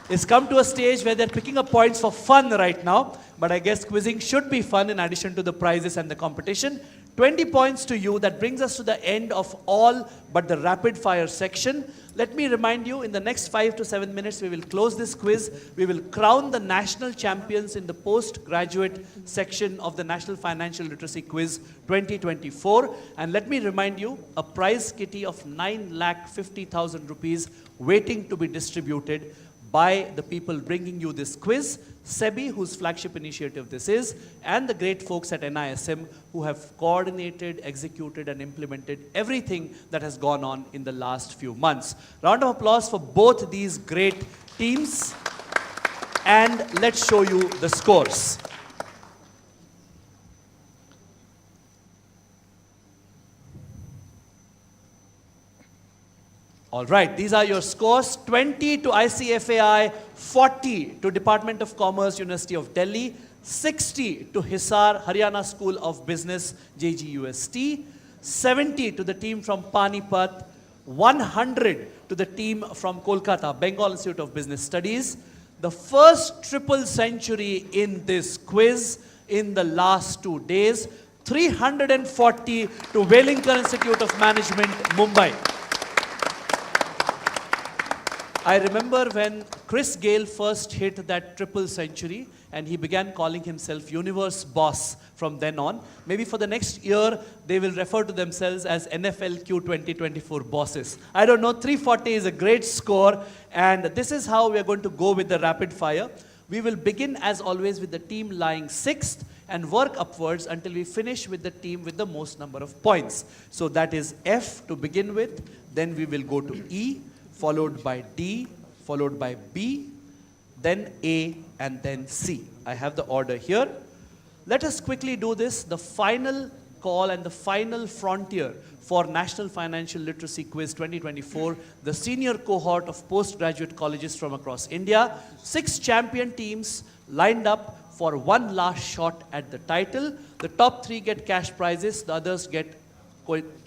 It's come to a stage where they're picking up points for fun right now, but I guess quizzing should be fun in addition to the prizes and the competition. 20 points to you. That brings us to the end of all but the rapid fire section. Let me remind you, in the next 5 to 7 minutes, we will close this quiz. We will crown the national champions in the postgraduate section of the National Financial Literacy Quiz 2024. And let me remind you, a prize kitty of 9,50,000 rupees waiting to be distributed by the people bringing you this quiz, SEBI, whose flagship initiative this is, and the great folks at NISM who have coordinated, executed, and implemented everything that has gone on in the last few months. Round of applause for both these great teams. And let's show you the scores. All right, these are your scores. 20 to ICFAI, 40 to Department of Commerce, University of Delhi, 60 to Hisar, Haryana School of Business, JGUST, 70 to the team from Panipat, 100 to the team from Kolkata, Bengal Institute of Business Studies. The first triple century in this quiz in the last 2 days, 340 to Wellington Institute of Management, Mumbai. I remember when Chris Gale first hit that triple century and he began calling himself Universe Boss from then on. Maybe for the next year, they will refer to themselves as NFLQ 2024 bosses. I don't know, 340 is a great score, and this is how we are going to go with the rapid fire. We will begin as always with the team lying 6th and work upwards until we finish with the team with the most number of points. So that is F to begin with, then we will go to E, followed by D, followed by B, then A, and then C. I have the order here. Let us quickly do this. The final call and the final frontier for National Financial Literacy Quiz 2024, the senior cohort of postgraduate colleges from across India. 6 champion teams lined up for one last shot at the title. The top 3 get cash prizes, the others get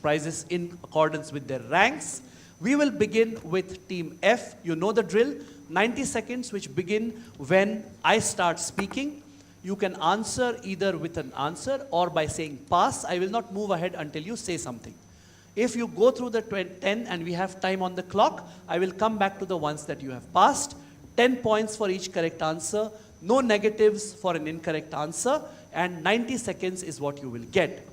prizes in accordance with their ranks. We will begin with Team F. You know the drill. 90 seconds which begin when I start speaking. You can answer either with an answer or by saying pass. I will not move ahead until you say something. If you go through the 10 and we have time on the clock, I will come back to the ones that you have passed. 10 points for each correct answer, no negatives for an incorrect answer, and 90 seconds is what you will get.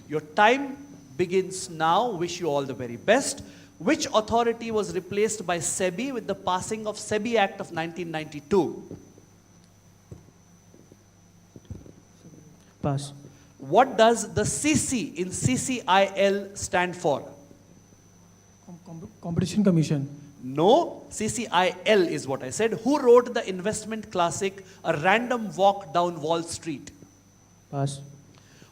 Your time begins now. Wish you all the very best. Which authority was replaced by SEBI with the passing of SEBI Act of 1992? Pass. What does the CC in CCIL stand for? Competition Commission. No, CCIL is what I said. Who wrote the investment classic, A Random Walk Down Wall Street? Pass.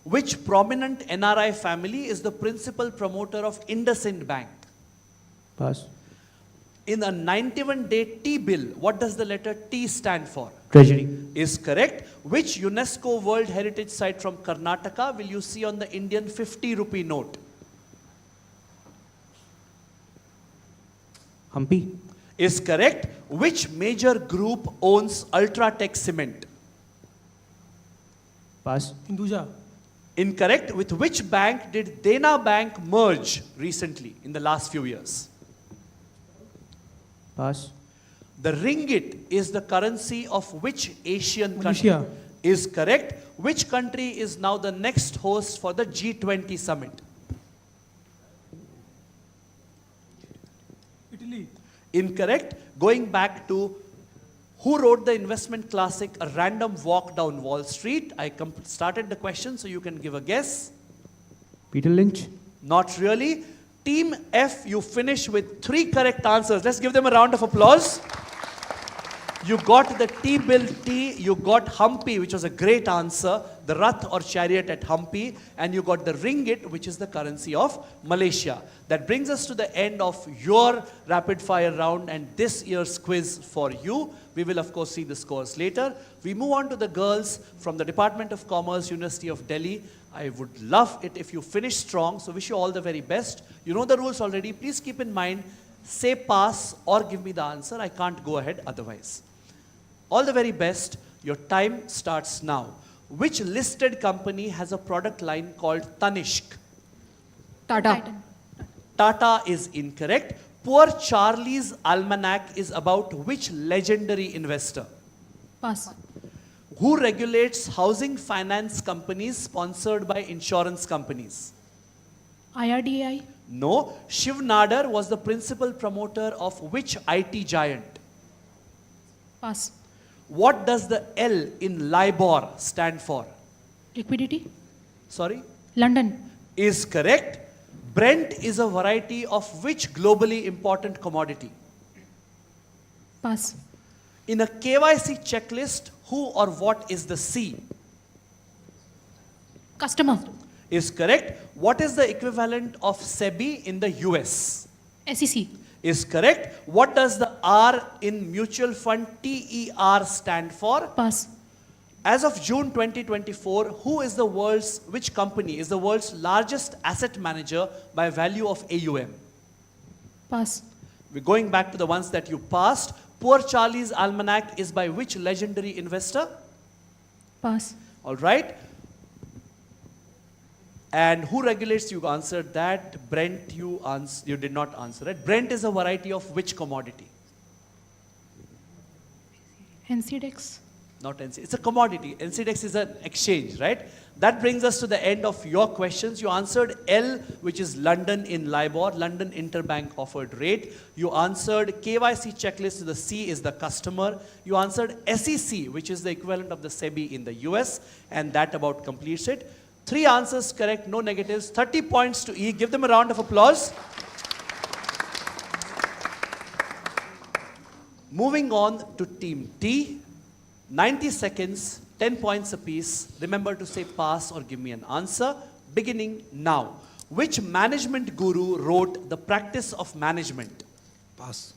Which prominent NRI family is the principal promoter of IndusInd Bank? Pass. In a 91-day T-bill, what does the letter T stand for? Treasury. Is correct. Which UNESCO World Heritage Site from Karnataka will you see on the Indian 50 rupee note? Hampi. Is correct. Which major group owns Ultratech Cement? Pass. Hinduja. Incorrect. With which bank did Dena Bank merge recently in the last few years? Pass. The ringgit is the currency of which Asian Malaysia. country? Is correct. Which country is now the next host for the G20 summit? Italy. Incorrect. Going back to who wrote the investment classic, A Random Walk Down Wall Street? I started the question so you can give a guess. Peter Lynch. Not really. Team F, you finish with 3 correct answers. Let's give them a round of applause. You got the T-bill T, you got Hampi, which was a great answer, the Rath or chariot at Hampi, and you got the ringgit, which is the currency of Malaysia. That brings us to the end of your rapid fire round and this year's quiz for you. We will of course see the scores later. We move on to the girls from the Department of Commerce, University of Delhi. I would love it if you finish strong, so wish you all the very best. You know the rules already. Please keep in mind, say pass or give me the answer. I can't go ahead otherwise. All the very best. Your time starts now. Which listed company has a product line called Tanishq? Tata. Tata is incorrect. Poor Charlie's Almanac is about which legendary investor? Pass. Who regulates housing finance companies sponsored by insurance companies? IRDAI. No. Shiv Nadar was the principal promoter of which IT giant? Pass. What does the L in LIBOR stand for? Liquidity. Sorry? London. Is correct. Brent is a variety of which globally important commodity? Pass. In a KYC checklist, who or what is the C? Customer. Is correct. What is the equivalent of SEBI in the US? SEC. Is correct. What does the R in mutual fund TER stand for? Pass. As of June 2024, which company is the world's largest asset manager by value of AUM? Pass. We're going back to the ones that you passed. Poor Charlie's Almanac is by which legendary investor? Pass. All right. And who regulates? You answered that. Brent, you did not answer it. Brent is a variety of which commodity? NCDEX. Not NC. It's a commodity. NCDEX is an exchange, right? That brings us to the end of your questions. You answered L, which is London in LIBOR, London Interbank Offered Rate. You answered KYC checklist, the C is the customer. You answered SEC, which is the equivalent of the SEBI in the US, and that about completes it. 3 answers correct, no negatives, 30 points to E. Give them a round of applause. Moving on to Team T. 90 seconds, 10 points apiece. Remember to say pass or give me an answer. Beginning now. Which management guru wrote The Practice of Management? Pass.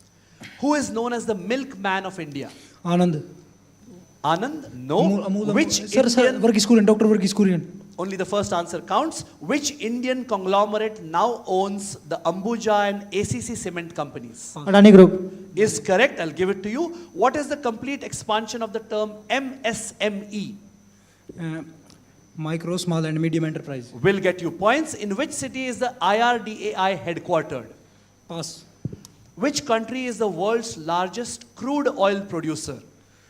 Who is known as the milkman of India? Anand. Anand? No. Which Sir, Indian... Varghese Kurian, Dr. Varghese Kurian. Only the first answer counts. Which Indian conglomerate now owns the Ambuja and ACC cement companies? Adani Group. Is correct. I'll give it to you. What is the complete expansion of the term MSME? Micro, small and medium enterprise. Will get you points. In which city is the IRDAI headquartered? Pass. Which country is the world's largest crude oil producer?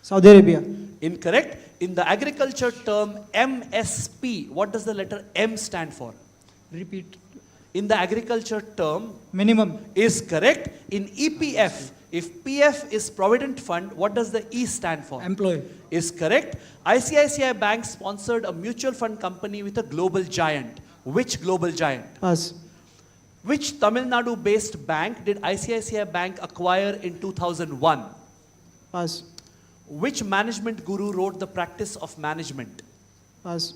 Saudi Arabia. Incorrect. In the agriculture term MSP, what does the letter M stand for? Repeat. In the agriculture term, Minimum. is correct. In EPF, if PF is Provident Fund, what does the E stand for? Employee. Is correct. ICICI Bank sponsored a mutual fund company with a global giant. Which global giant? Pass. Which Tamil Nadu based bank did ICICI Bank acquire in 2001? Pass. Which management guru wrote The Practice of Management? Pass.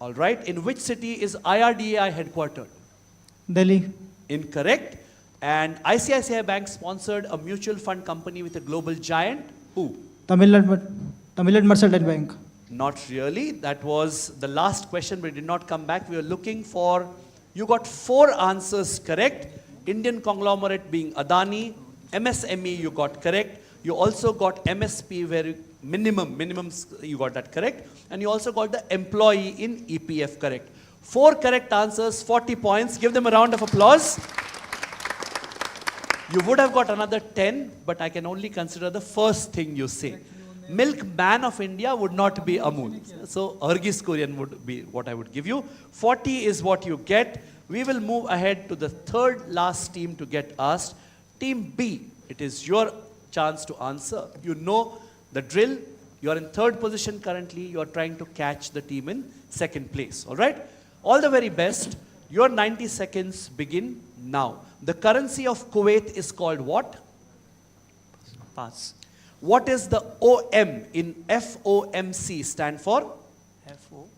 All right. In which city is IRDAI headquartered? Delhi. Incorrect. And ICICI Bank sponsored a mutual fund company with a global giant. Who? Tamil Nadu Mercantile Bank. Not really. That was the last question, but it did not come back. We were looking for, you got 4 answers correct. Indian conglomerate being Adani. MSME you got correct. You also got MSP where minimums you got that correct. And you also got the employee in EPF correct. 4 correct answers, 40 points. Give them a round of applause. You would have got another 10, but I can only consider the first thing you say. Milkman of India would not be Amul. So Argis Korean would be what I would give you. 40 is what you get. We will move ahead to the third last team to get asked. Team B, it is your chance to answer. You know the drill. You are in third position currently. You are trying to catch the team in second place. All right? All the very best. Your 90 seconds begin now. The currency of Kuwait is called what? Pass. What is the OM in FOMC stand for? FO.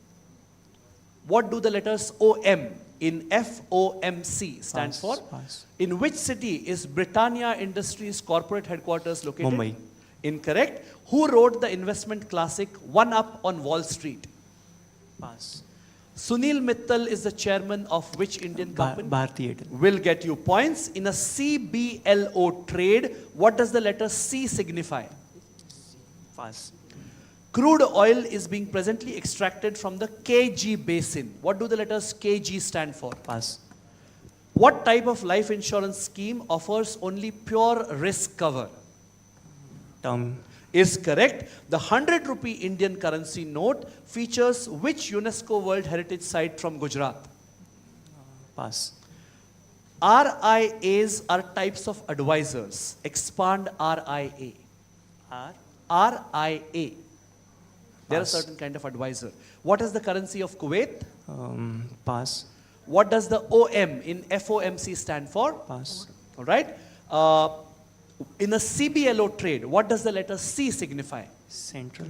What do the letters OM in FOMC stand Pass. for? Pass. In which city is Britannia Industries corporate headquarters located? Mumbai. Incorrect. Who wrote the investment classic One Up on Wall Street? Pass. Sunil Mittal is the chairman of which Indian company? Bharti Airtel. Will get you points. In a CBLO trade, what does the letter C signify? Pass. Crude oil is being presently extracted from the KG basin. What do the letters KG stand for? Pass. What type of life insurance scheme offers only pure risk cover? Term. Is correct. The 100 rupee Indian currency note features which UNESCO World Heritage Site from Gujarat? Pass. RIAs are types of advisors. Expand RIA. RIA. They are a Pass. certain kind of advisor. What is the currency of Kuwait? Pass. What does the OM in FOMC stand for? Pass. All right. In a CBLO trade, what does the letter C signify? Central.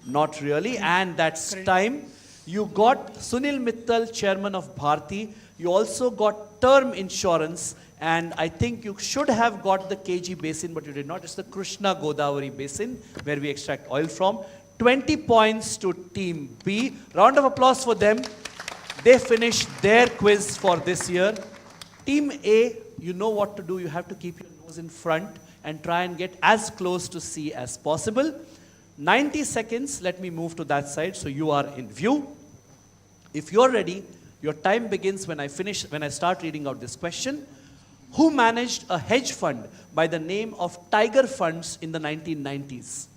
Not really. And that's time. You got Sunil Mittal, chairman of Bharti. You also got term insurance. And I think you should have got the KG basin, but you did not. It's the Krishna Godavari basin where we extract oil from. 20 points to Team B. Round of applause for them. They finished their quiz for this year. Team A, you know what to do. You have to keep your nose in front and try and get as close to C as possible. 90 seconds, let me move to that side so you are in view. If you're ready, your time begins when I start reading out this question. Who managed a hedge fund by the name of Tiger Funds in the 1990s?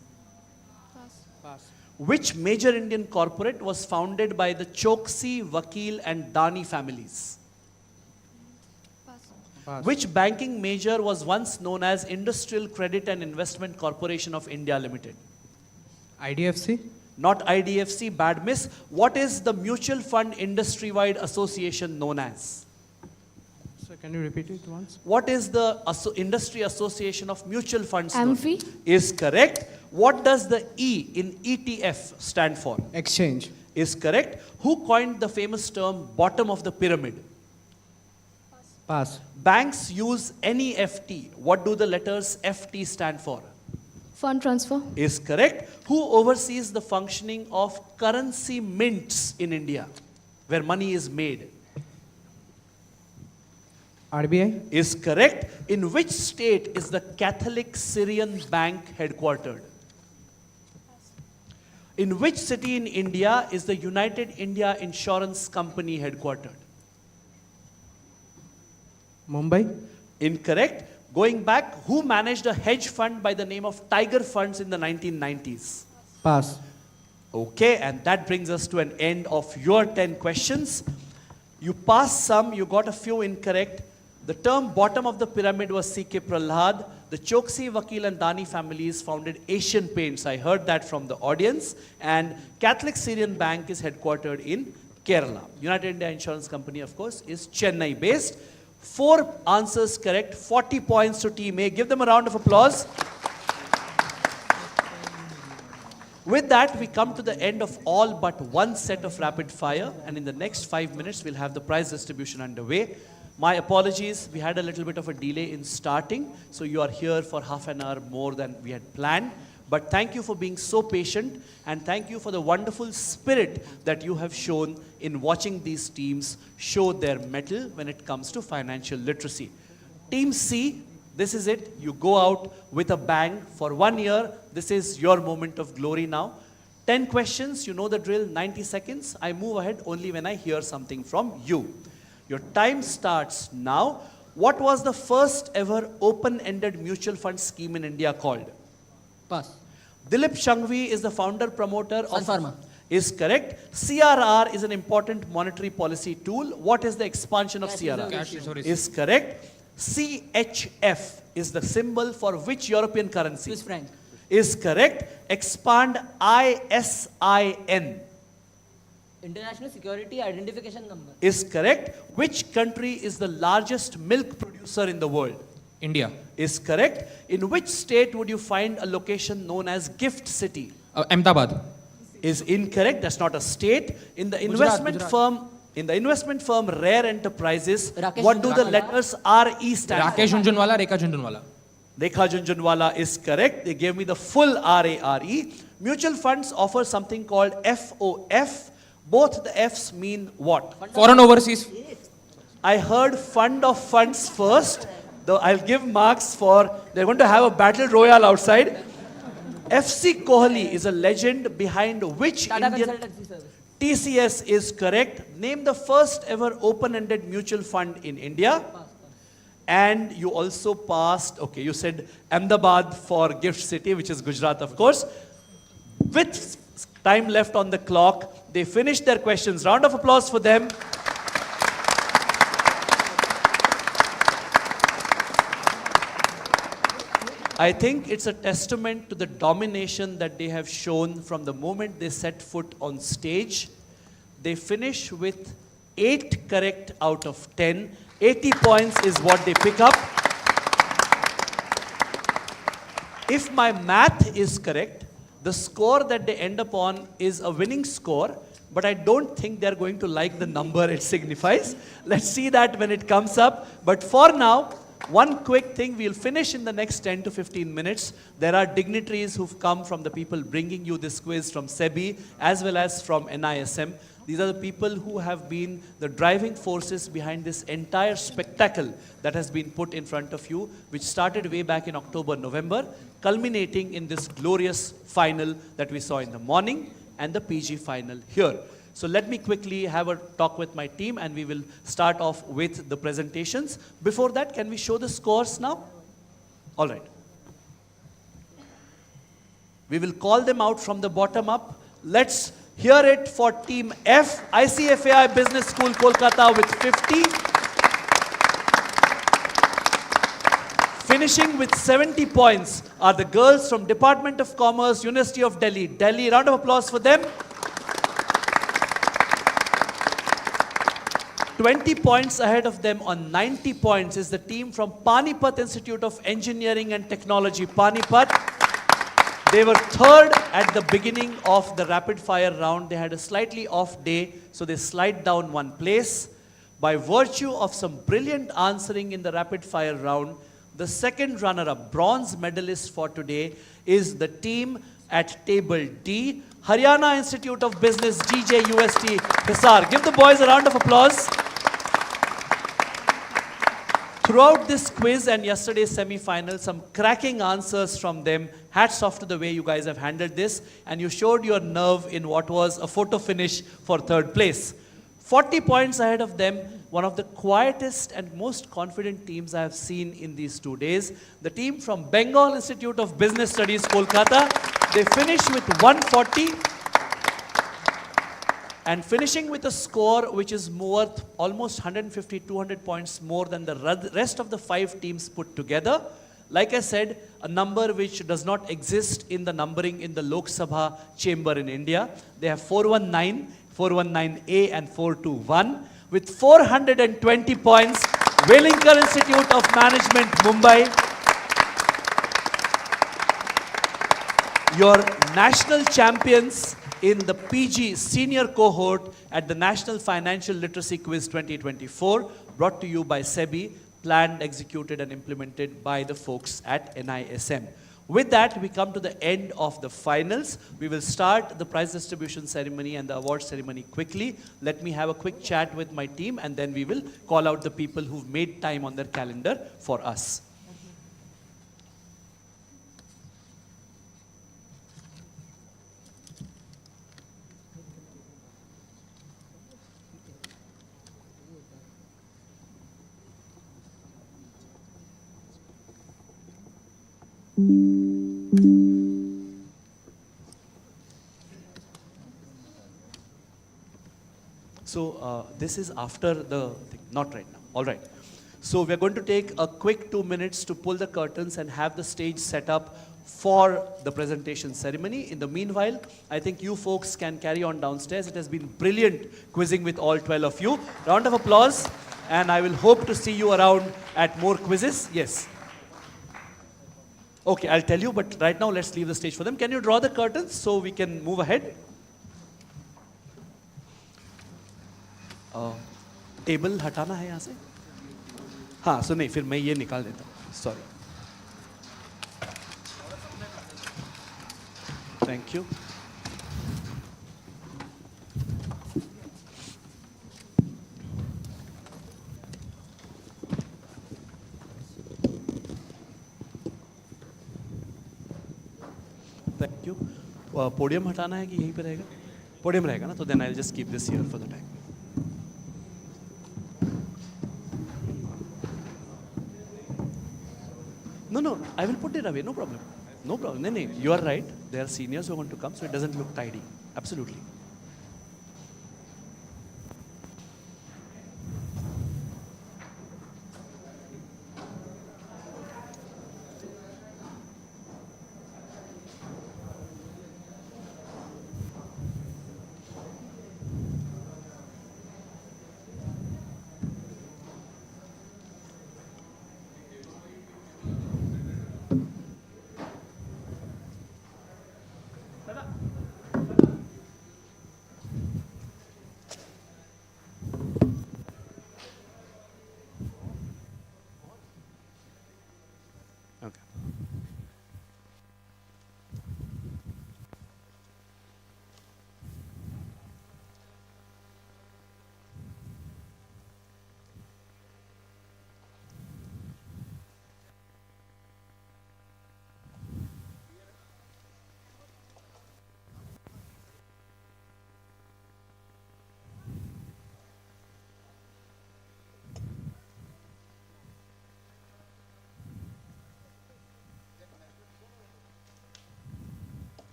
Pass. Which major Indian corporate was founded by the Choksi, Vakil and Dani families? Pass. Which banking major was once known as Industrial Credit and Investment Corporation of India Limited? IDFC. Not IDFC, bad miss. What is the mutual fund industry-wide association known as? So can you repeat it once? What is the industry association of mutual funds? AMFI. Is correct. What does the E in ETF stand for? Exchange. Is correct. Who coined the famous term bottom of the pyramid? Pass. Banks use NEFT. What do the letters FT stand for? Fund transfer. Is correct. Who oversees the functioning of currency mints in India, where money is made? RBI. Is correct. In which state is the Catholic Syrian Bank headquartered? In which city in India is the United India Insurance Company headquartered? Mumbai. Incorrect. Going back, who managed a hedge fund by the name of Tiger Funds in the 1990s? Pass. Okay, and that brings us to an end of your 10 questions. You passed some, you got a few incorrect. The term bottom of the pyramid was C.K. Prahlad. The Choksi, Vakil and Dani families founded Asian Paints. I heard that from the audience. And Catholic Syrian Bank is headquartered in Kerala. United India Insurance Company, of course, is Chennai based. 4 answers correct, 40 points to Team A. Give them a round of applause. With that, we come to the end of all but one set of rapid fire, and in the next 5 minutes, we'll have the prize distribution underway. My apologies, we had a little bit of a delay in starting, so you are here for half an hour more than we had planned. But thank you for being so patient, and thank you for the wonderful spirit that you have shown in watching these teams show their mettle when it comes to financial literacy. Team C, this is it. You go out with a bang for 1 year. This is your moment of glory now. 10 questions, you know the drill, 90 seconds. I move ahead only when I hear something from you. Your time starts now. What was the first ever open-ended mutual fund scheme in India called? Pass. Dilip Shangvi is the founder promoter of... Sun Pharma. Is correct. CRR is an important monetary policy tool. What is the expansion of CRR? Cash reserve. Is correct. CHF is the symbol for which European currency? Swiss franc. Is correct. Expand ISIN. International Security Identification Number. Is correct. Which country is the largest milk producer in the world? India. Is correct. In which state would you find a location known as Gift City? Ahmedabad. Is incorrect. That's not a state. In the investment firm, Rare Enterprises, what do the letters RE stand for? Rakesh Jhunjhunwala, Rekha Jhunjhunwala. Rekha Jhunjhunwala is correct. They gave me the full RARE. Mutual funds offer something called FOF. Both the F's mean what? Foreign overseas. I heard fund of funds first. Though I'll give marks for, they're going to have a battle royale outside. FC Kohli is a legend behind which Tata Indian... Consultancy Service. TCS is correct. Name the first ever open-ended mutual fund in India. And you also passed, okay, you said Ahmedabad for Gift City, which is Gujarat, of course. With time left on the clock, they finished their questions. Round of applause for them. I think it's a testament to the domination that they have shown from the moment they set foot on stage. They finish with 8 correct out of 10. 80 points is what they pick up. If my math is correct, the score that they end up on is a winning score, but I don't think they're going to like the number it signifies. Let's see that when it comes up. But for now, one quick thing, we'll finish in the next 10 to 15 minutes. There are dignitaries who've come from the people bringing you this quiz from SEBI as well as from NISM. These are the people who have been the driving forces behind this entire spectacle that has been put in front of you, which started way back in October, November, culminating in this glorious final that we saw in the morning and the PG final here. So let me quickly have a talk with my team and we will start off with the presentations. Before that, can we show the scores now? All right. We will call them out from the bottom up. Let's hear it for Team F, ICFAI Business School, Kolkata with 50. Finishing with 70 points are the girls from Department of Commerce, University of Delhi. Delhi, round of applause for them. 20 points ahead of them on 90 points is the team from Panipat Institute of Engineering and Technology, Panipat. They were third at the beginning of the rapid fire round. They had a slightly off day, so they slide down one place. By virtue of some brilliant answering in the rapid fire round, the second runner-up, bronze medalist for today, is the team at table D, Haryana Institute of Business, GJUST, Hisar. Give the boys a round of applause. Throughout this quiz and yesterday's semi-final, some cracking answers from them. Hats off to the way you guys have handled this, and you showed your nerve in what was a photo finish for third place. 40 points ahead of them, one of the quietest and most confident teams I have seen in these 2 days. The team from Bengal Institute of Business Studies, Kolkata, they finished with 140 and finishing with a score which is worth almost 150, 200 points more than the rest of the 5 teams put together. Like I said, a number which does not exist in the numbering in the Lok Sabha chamber in India. They have 419, 419A and 421. With 420 points, Velinkar Institute of Management, Mumbai. Your national champions in the PG senior cohort at the National Financial Literacy Quiz 2024, brought to you by SEBI, planned, executed and implemented by the folks at NISM. With that, we come to the end of the finals. We will start the prize distribution ceremony and the award ceremony quickly. Let me have a quick chat with my team and then we will call out the people who've made time on their calendar for us. So this is after the thing, not right now, all right. So we're going to take a quick 2 minutes to pull the curtains and have the stage set up for the presentation ceremony. In the meanwhile, I think you folks can carry on downstairs. It has been brilliant quizzing with all 12 of you. Round of applause, and I will hope to see you around at more quizzes. Yes. Okay, I'll tell you, but right now let's leave the stage for them. Can you draw the curtains so we can move ahead? Table हटाना है यहाँ से? हाँ, so नहीं, फिर मैं ये निकाल देता हूँ. Sorry. Thank you. Thank you. Podium हटाना है कि यहीं पे रहेगा? पोडियम रहेगा ना, तो then I'll just keep this here for the time. No, I will put it away, no problem. No problem. No, you are right. There are seniors who are going to come, so it doesn't look tidy. Absolutely.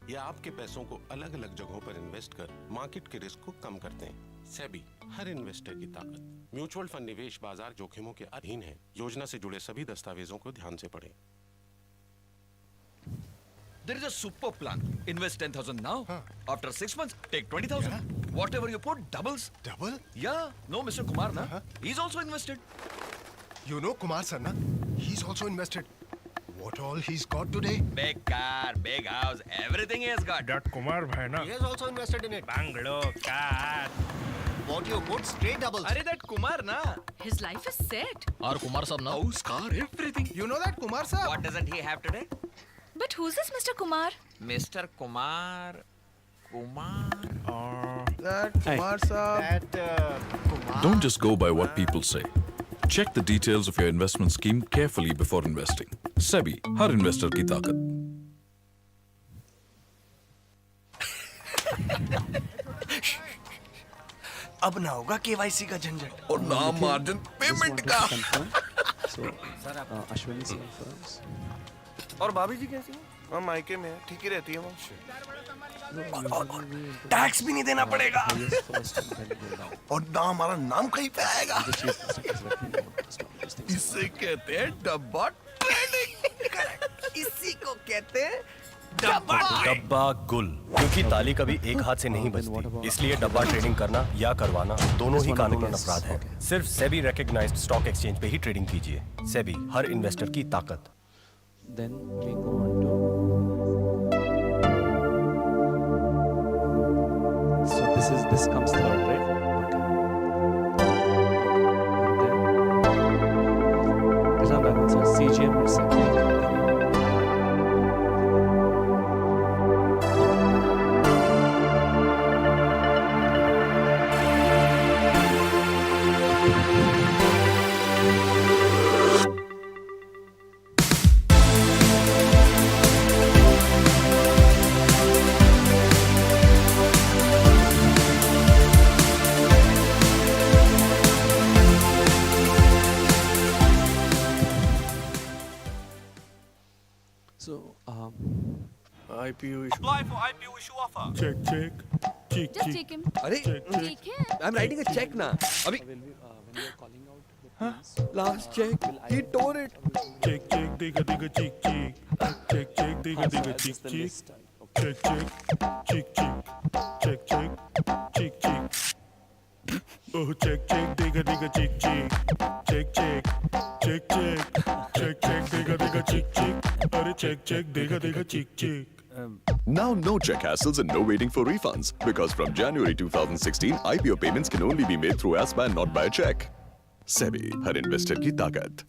या आपके पैसों को अलग अलग जगहों पर invest कर market के रिस्क को कम करते हैं। सेबी, हर इन्वेस्टर की ताकत। म्यूचुअल फंड निवेश बाजार जोखिमों के अधीन है। योजना से जुड़े सभी दस्तावेजों को ध्यान से पढ़ें। There is a super plan. Invest 10,000 now. After 6 months, take 20,000. Whatever you put, doubles. Double? Yeah. No, Mr. Kumar, na? He's also invested. You know Kumar sir, na? He's also invested. What all he's got today? Big car, big house, everything he has got. That Kumar bhai na? He has also invested in it. Bungalow, car. What you put, straight doubles. Arey, that Kumar, na? His life is set. Our Kumar sab na? House, car, everything. You know that Kumar sir? What doesn't he have today? But who's this Mr. Kumar? Mr. Kumar. That Kumar sir. That Kumar. Don't just go by what people say. Check the details of your investment scheme carefully before investing. SEBI, her investor की ताकत। अब ना होगा KYC का झंझट और ना margin payment का। सर अश्विनी और भाभी जी कैसी हैं? हाँ मायके में है, ठीक ही रहती है वो। टैक्स भी नहीं देना पड़ेगा और ना हमारा नाम कहीं पे आएगा। इसे कहते हैं डब्बा ट्रेडिंग। इसी को कहते हैं डब्बा गुल, क्योंकि ताली कभी एक हाथ से नहीं बजती, इसलिए डब्बा ट्रेडिंग करना या करवाना दोनों ही कानूनन अपराध है। सिर्फ सेबी रिकॉग्नाइज्ड स्टॉक एक्सचेंज पे ही ट्रेडिंग कीजिए। सेबी, हर इन्वेस्टर की ताकत। Then we go on to. So this comes third, right? Okay. And then this is CGM is second. So, IPO issue. Apply for IPO issue offer. Check. Just take him. अरे, Take him. I'm writing a check na. अभी. when we are calling out the plans, Last check. He tore it. Check, digga, cheek. Check, digga, cheek. Check. Oh, check, digga, cheek. Check, digga, cheek. Arre, check, digga, cheek. Now no check hassles and no waiting for refunds, because from January 2016, IPO payments can only be made through ASPA and not by a check. SEBI, her investor की ताकत।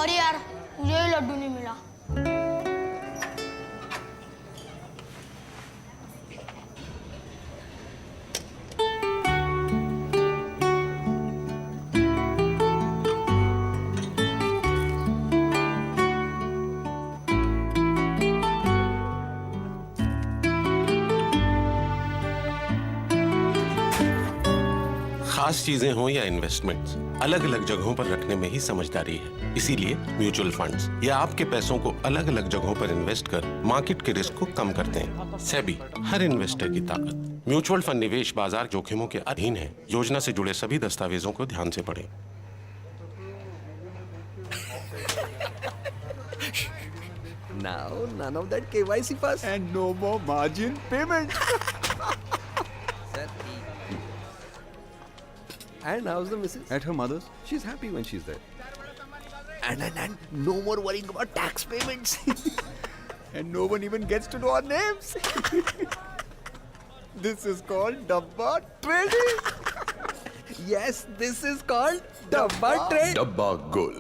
Sorry यार, मुझे ही लड्डू नहीं मिला। खास चीजें हों या इन्वेस्टमेंट्स, अलग अलग जगहों पर रखने में ही समझदारी है। इसीलिए म्यूचुअल फंड्स या आपके पैसों को अलग अलग जगहों पर इन्वेस्ट कर मार्केट के रिस्क को कम करते हैं। सेबी, हर इन्वेस्टर की ताकत। म्यूचुअल फंड निवेश बाजार जोखिमों के अधीन है। योजना से जुड़े सभी दस्तावेजों को ध्यान से पढ़ें। Now, none of that KYC fuss. And no more margin payment. And how's the missus? At her mother's. She's happy when she's there. And no more worrying about tax payments. And no one even gets to know our names. This is called Dabba trading. Yes, this is called Dabba trade. Dabba Gul.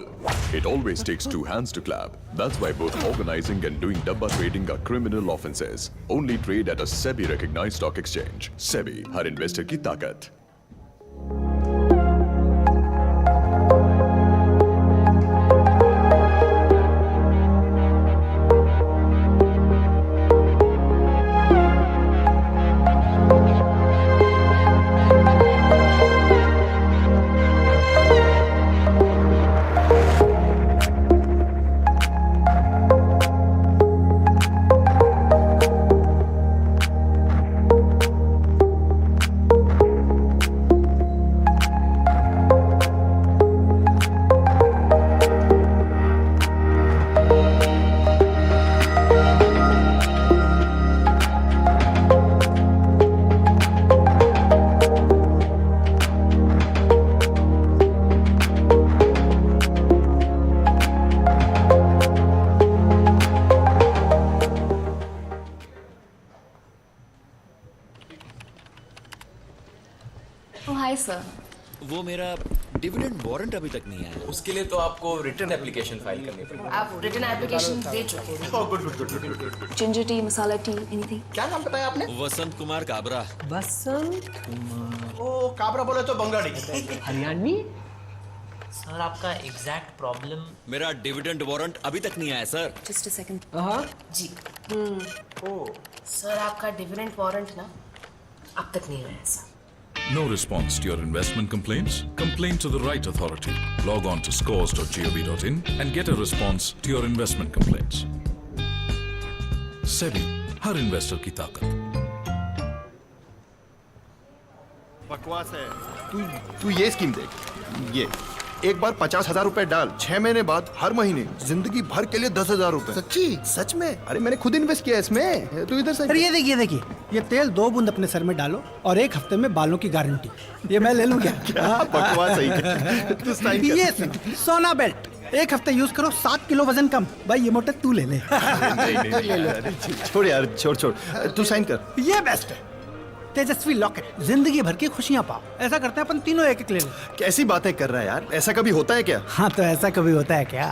It always takes two hands to clap. That's why both organizing and doing Dabba trading are criminal offenses. Only trade at a SEBI recognized stock exchange. SEBI, her investor की ताकत. Hi sir. वो मेरा dividend warrant अभी तक नहीं आया। उसके लिए तो आपको रिटर्न एप्लीकेशन फाइल करनी पड़ेगी। आप रिटर्न एप्लीकेशन दे चुके हैं। Oh good good good good good good. Ginger tea, masala tea, anything? क्या नाम बताया आपने? वसंत कुमार काबरा। वसंत कुमार। ओ काबरा बोले तो बंगाली। हरियाणवी? सर आपका एग्जैक्ट प्रॉब्लम? मेरा डिविडेंड वारंट अभी तक नहीं आया सर। Just a second. जी। सर आपका डिविडेंड वारंट ना अब तक नहीं आया sir. No response to your investment complaints? Complain to the right authority. Log on to scores.gov.in and get a response to your investment complaints. SEBI, her investor की ताकत। बकवास है। तू ये स्कीम देख, ये एक बार 50,000 रुपए डाल, 6 महीने बाद हर महीने जिंदगी भर के लिए 10,000 रुपए। सच्ची? सच में? अरे मैंने खुद इन्वेस्ट किया इसमें। तू इधर से। अरे ये देखिए ये तेल 2 बूंद अपने सर में डालो और 1 हफ्ते में बालों की गारंटी। ये मैं ले लूं क्या? क्या बकवास है। तू साइन कर। ये सोना बेल्ट 1 हफ्ते यूज करो, 7 किलो वजन कम। भाई ये मोटे तू ले ले। छोड़ यार, छोड़। तू साइन कर। ये बेस्ट है। तेजस्वी लॉकेट, जिंदगी भर की खुशियां पाओ। ऐसा करते हैं अपन तीनों एक ले लें। कैसी बातें कर रहा है यार, ऐसा कभी होता है क्या? हाँ तो ऐसा कभी होता है क्या?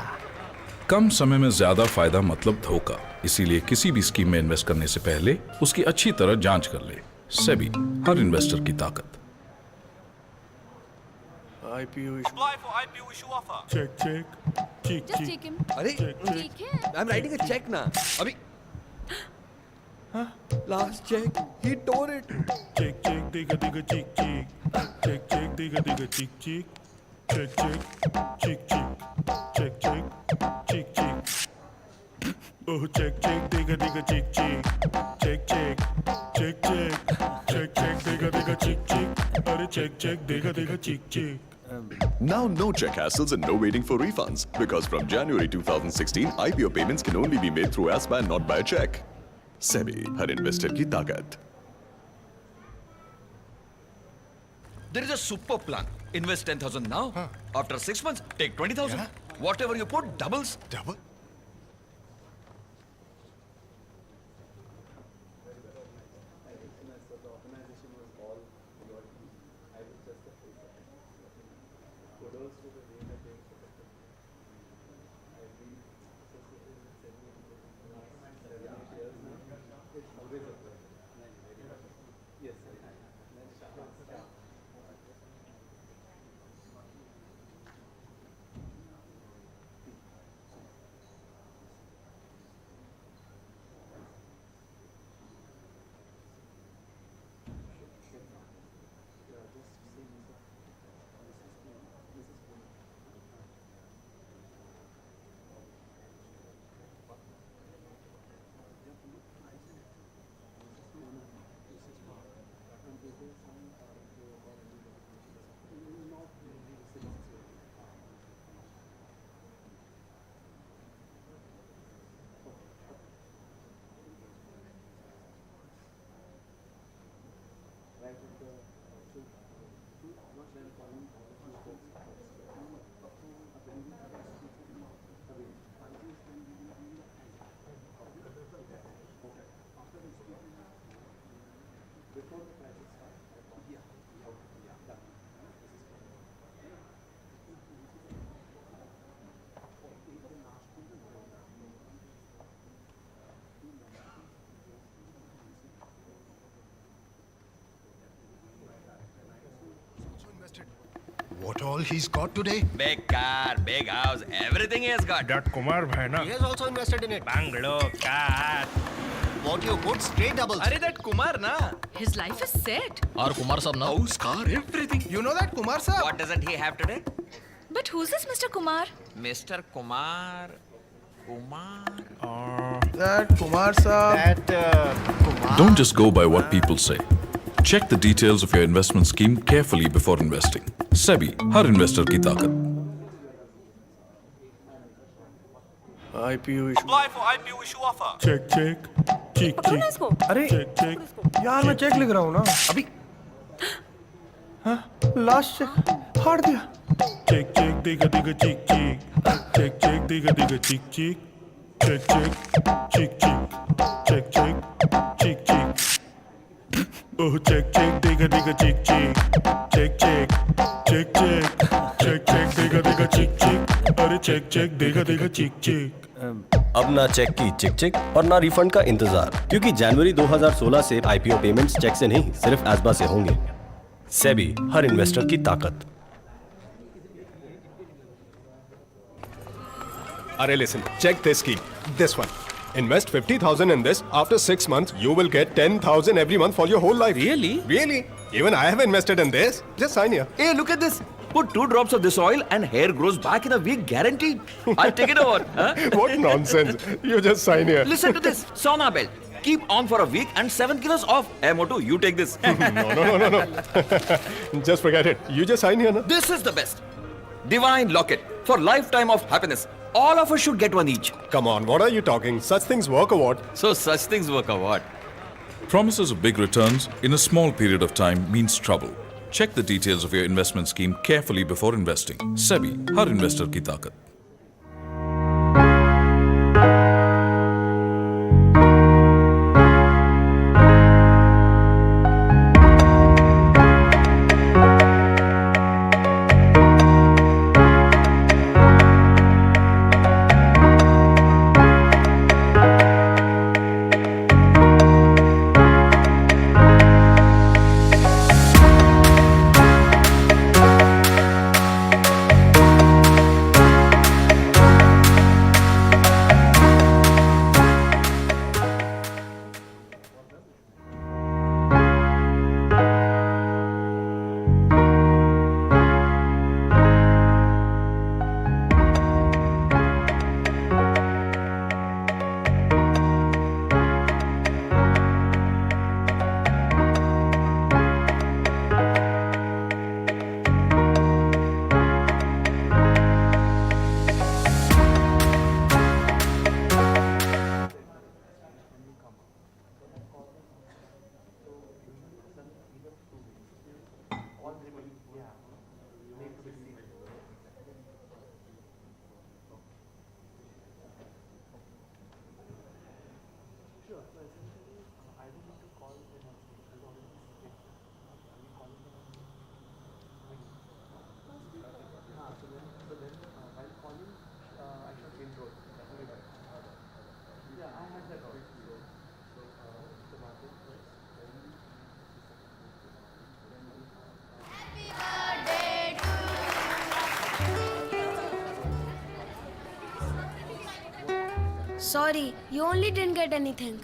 कम समय में ज्यादा फायदा मतलब धोखा। इसीलिए किसी भी स्कीम में इन्वेस्ट करने से पहले उसकी अच्छी तरह जांच कर ले। सेबी, हर इन्वेस्टर की ताकत। IPO Apply for IPO issue offer. check. Just take him. अरे ठीक है। I'm writing a check ना। अभी last check, he tore it. Check, digga, cheek. Check, digga, cheek. Check, cheek. Oh, check, digga, cheek. Check, digga, cheek. Arre, check, digga, cheek. Now, no check hassles and no waiting for refunds. Because from January 2016, IPO payments can only be made through ASBAN, not by check. SEBI, her investor की ताकत। There is a super plan. Invest 10,000 now. After 6 months, take 20,000. Whatever you put doubles. Double? What all he's got today? Big car, big house, everything he has got. That Kumar bhai na. He has also invested in it. Bungalow, car. What you put, straight doubles. Arey, that Kumar na. His life is set. Or Kumar sab na. House, car, everything. You know that Kumar sir? What doesn't he have today? But who's this Mr. Kumar? Mr. Kumar. Kumar. That Kumar sir. Kumar. Don't just go by what people say. Check the details of your investment scheme carefully before investing. SEBI, her investor की ताकत. IPO issue. Apply for IPO issue offer. Check. अरे check. यार मैं check लिख रहा हूँ ना अभी लास्ट चेक फाड़ दिया Check, digga, chick. Check, digga, chick. Check, chick. Check. Oh, check, digga, chick. Check. Check, digga, chick. अरे check, digga, chick. अब ना चेक की चिक और ना रिफंड का इंतजार, क्योंकि जनवरी 2016 से आईपीओ पेमेंट्स चेक से नहीं सिर्फ एसबा से होंगे। सेबी, हर इन्वेस्टर की ताकत। Arey, listen, check this scheme. This one. Invest 50,000 in this. After 6 months, you will get 10,000 every month for your whole life. Really? Really. Even I have invested in this. Just sign here. Hey, look at this. Put 2 drops of this oil and hair grows back in a week, guaranteed. I'll take it over. Huh? What nonsense. You just sign here. Listen to this. Sauna belt. Keep on for a week and 7 kilos off. Hey, Motu, you take this. No. Just forget it. You just sign here, na? This is the best. Divine locket for lifetime of happiness. All of us should get one each. Come on, what are you talking? Such things work or what? So such things work or what? Promises of big returns in a small period of time means trouble. Check the details of your investment scheme carefully before investing. SEBI, her investor की ताकत. Sorry, you only didn't get anything.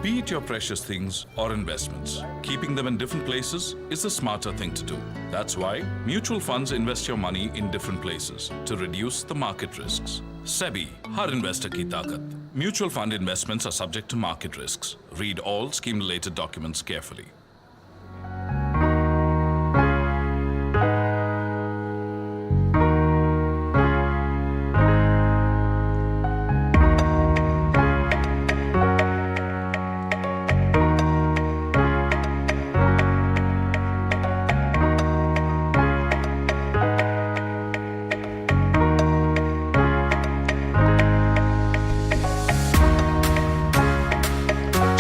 Be Keep your precious things or investments. Keeping them in different places is the smarter thing to do. That's why mutual funds invest your money in different places to reduce the market risks. SEBI, her investor की ताकत. Mutual fund investments are subject to market risks. Read all scheme-related documents carefully.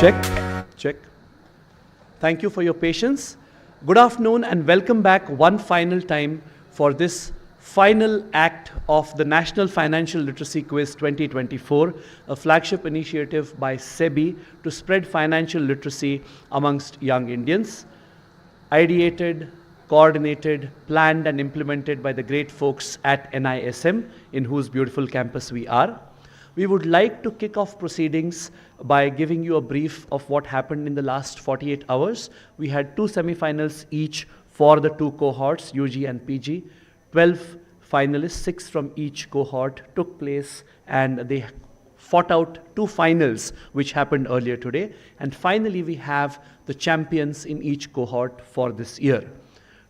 Check, check. Thank you for your patience. Good afternoon and welcome back one final time for this final act of the National Financial Literacy Quiz 2024, a flagship initiative by SEBI to spread financial literacy amongst young Indians. Ideated, coordinated, planned and implemented by the great folks at NISM, in whose beautiful campus we are. We would like to kick off proceedings by giving you a brief of what happened in the last 48 hours. We had 2 semifinals each for the 2 cohorts, UG and PG. 12 finalists, 6 from each cohort, took place and they fought out 2 finals which happened earlier today. And finally, we have the champions in each cohort for this year.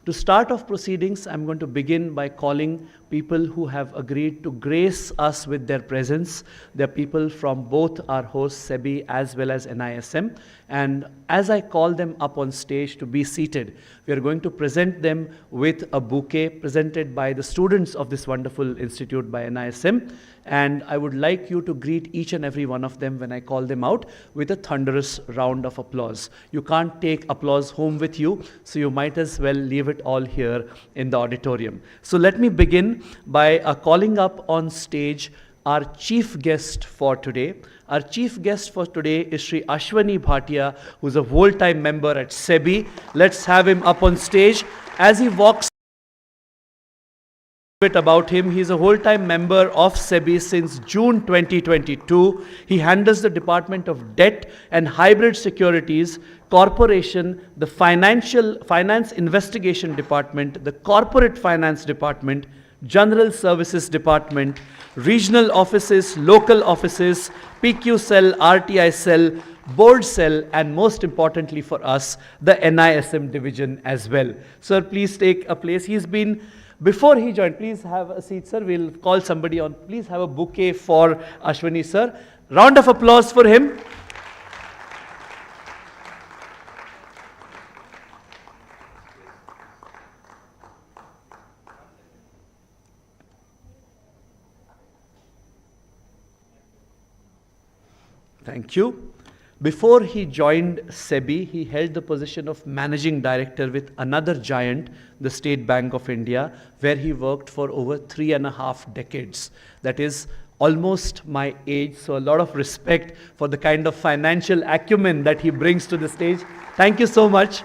To start off proceedings, I'm going to begin by calling people who have agreed to grace us with their presence. They're people from both our hosts, SEBI as well as NISM. And as I call them up on stage to be seated, we are going to present them with a bouquet presented by the students of this wonderful institute by NISM. And I would like you to greet each and every one of them when I call them out with a thunderous round of applause. You can't take applause home with you, so you might as well leave it all here in the auditorium. So let me begin by calling up on stage our chief guest for today. Our chief guest for today is Sri Ashwani Bhatia, who's a whole-time member at SEBI. Let's have him up on stage. As he walks bit about him, he is a whole-time member of SEBI since June 2022. He handles the Department of Debt and Hybrid Securities, Corporation, the Finance Investigation Department, the Corporate Finance Department, General Services Department, Regional Offices, Local Offices, PQ Cell, RTI Cell, Board Cell, and most importantly for us, the NISM division as well. Sir, please take a place. He's been Before he joined, please have a seat, sir. We'll call somebody on. Please have a bouquet for Ashwani, sir. Round of applause for him. Thank you. Before he joined SEBI, he held the position of Managing Director with another giant, the State Bank of India, where he worked for over 3.5 decades. That is almost my age, so a lot of respect for the kind of financial acumen that he brings to the stage. Thank you so much.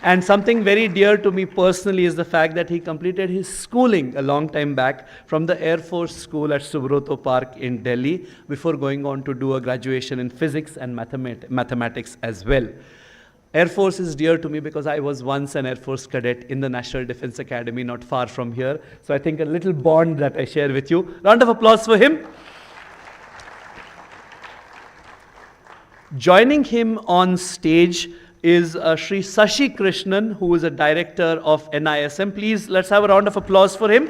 And something very dear to me personally is the fact that he completed his schooling a long time back from the Air Force School at Subroto Park in Delhi before going on to do a graduation in physics and mathematics as well. Air Force is dear to me because I was once an Air Force cadet in the National Defense Academy not far from here. So I think a little bond that I share with you. Round of applause for him. Joining him on stage is Sri Sashi Krishnan, who is a director of NISM. Please, let's have a round of applause for him.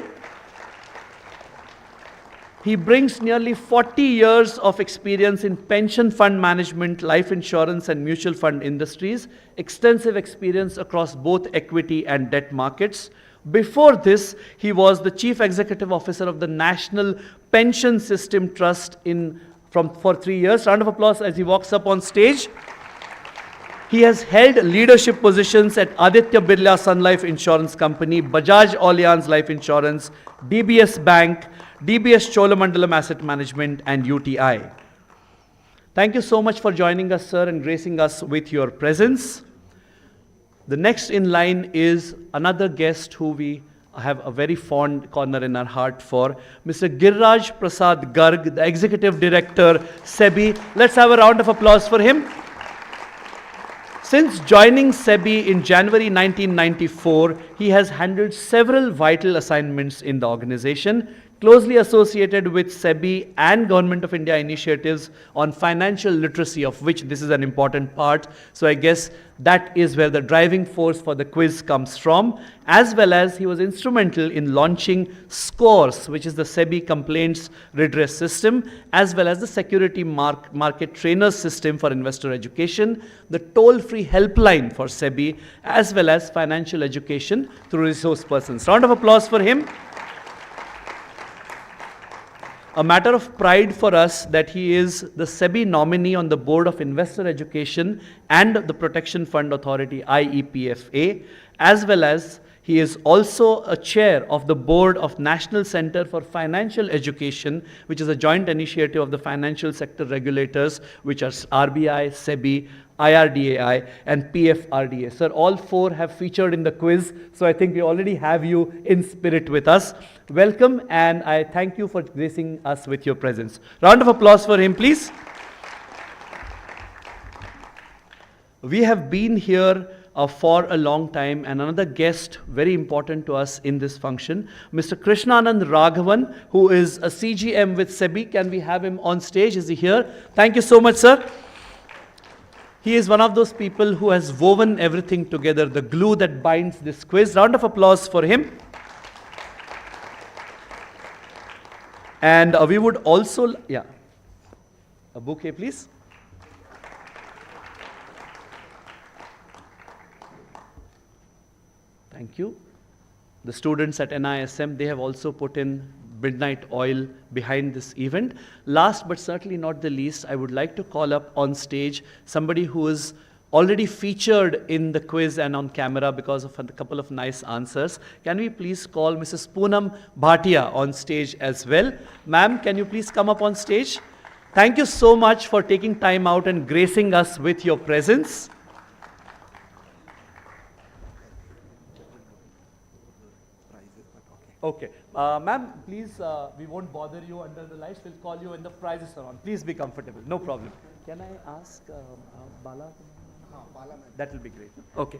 He brings nearly 40 years of experience in pension fund management, life insurance and mutual fund industries, extensive experience across both equity and debt markets. Before this, he was the Chief Executive Officer of the National Pension System Trust for 3 years. Round of applause as he walks up on stage. He has held leadership positions at Aditya Birla Sun Life Insurance Company, Bajaj Allianz Life Insurance, DBS Bank, DBS Cholamandalam Asset Management, and UTI. Thank you so much for joining us, sir, and gracing us with your presence. The next in line is another guest who we have a very fond corner in our heart for, Mr. Giriraj Prasad Garg, the Executive Director, SEBI. Let's have a round of applause for him. Since joining SEBI in January 1994, he has handled several vital assignments in the organization, closely associated with SEBI and Government of India initiatives on financial literacy, of which this is an important part. So I guess that is where the driving force for the quiz comes from, as well as he was instrumental in launching SCORES, which is the SEBI complaints redress system, as well as the security market trainer system for investor education, the toll-free helpline for SEBI, as well as financial education through resource persons. Round of applause for him. A matter of pride for us that he is the SEBI nominee on the Board of Investor Education and the Protection Fund Authority, IEPFA, as well as he is also a chair of the board of National Center for Financial Education, which is a joint initiative of the financial sector regulators, which are RBI, SEBI, IRDAI, and PFRDA. Sir, all four have featured in the quiz, so I think we already have you in spirit with us. Welcome, and I thank you for gracing us with your presence. Round of applause for him, please. We have been here for a long time, and another guest very important to us in this function, Mr. Krishnanand Raghavan, who is a CGM with SEBI. Can we have him on stage? Is he here? Thank you so much, sir. He is one of those people who has woven everything together, the glue that binds this quiz. Round of applause for him. And we would also, a bouquet, please. Thank you. The students at NISM, they have also put in midnight oil behind this event. Last but certainly not the least, I would like to call up on stage somebody who is already featured in the quiz and on camera because of a couple of nice answers. Can we please call Mrs. Poonam Bhatia on stage as well? Ma'am, can you please come up on stage? Thank you so much for taking time out and gracing us with your presence. Okay. Ma'am, please, we won't bother you under the lights. We'll call you when the prizes are on. Please be comfortable. No problem. Can I ask Bala? That will be great. Okay.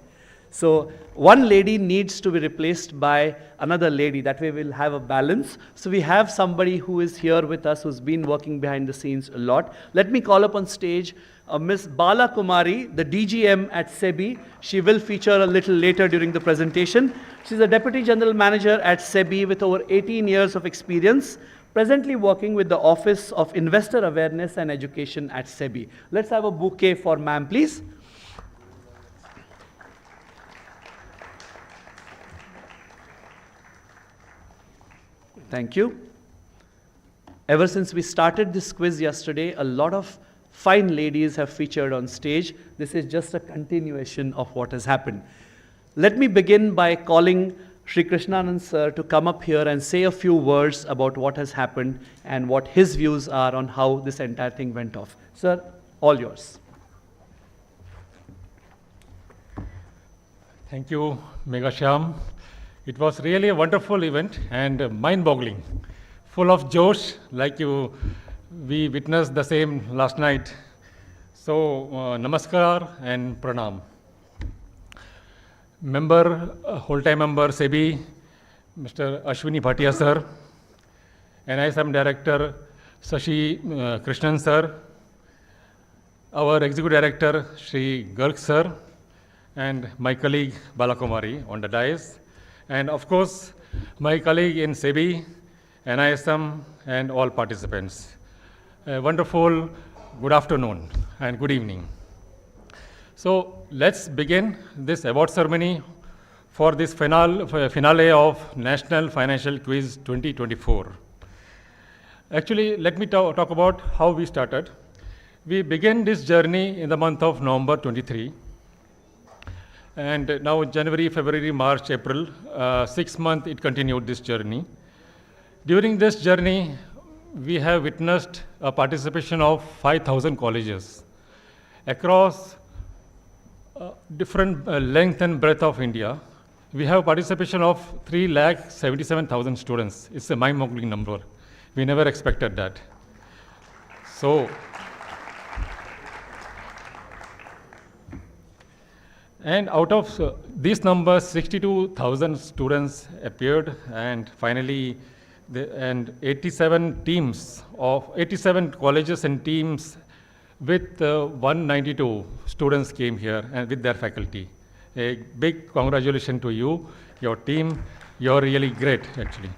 So one lady needs to be replaced by another lady. That way we'll have a balance. So we have somebody who is here with us who's been working behind the scenes a lot. Let me call up on stage Ms. Bala Kumari, the DGM at SEBI. She will feature a little later during the presentation. She's a Deputy General Manager at SEBI with over 18 years of experience, presently working with the Office of Investor Awareness and Education at SEBI. Let's have a bouquet for ma'am, please. Thank you. Ever since we started this quiz yesterday, a lot of fine ladies have featured on stage. This is just a continuation of what has happened. Let me begin by calling Shri Krishnanand sir to come up here and say a few words about what has happened and what his views are on how this entire thing went off. Sir, all yours. Thank you, Meghashyam. It was really a wonderful event and mind-boggling, full of josh, like we witnessed the same last night. So, namaskar and pranam. Whole-time member SEBI, Mr. Ashwini Bhatia sir, NISM Director Shashi Krishnan sir, our Executive Director Shri Garg sir, and my colleague Balakumari on the dais, and of course my colleague in SEBI, NISM, and all participants. A wonderful good afternoon and good evening. So let's begin this award ceremony for this finale of National Financial Quiz 2024. Actually, let me talk about how we started. We began this journey in the month of November 23. And now January, February, March, April, 6 months it continued this journey. During this journey, we have witnessed a participation of 5,000 colleges across different length and breadth of India. We have participation of 3,77,000 students. It's a mind-boggling number. We never expected that. So, And out of these numbers, 62,000 students appeared, and finally, 87 teams of 87 colleges and teams with 192 students came here and with their faculty. A big congratulations to you, your team. You're really great, actually.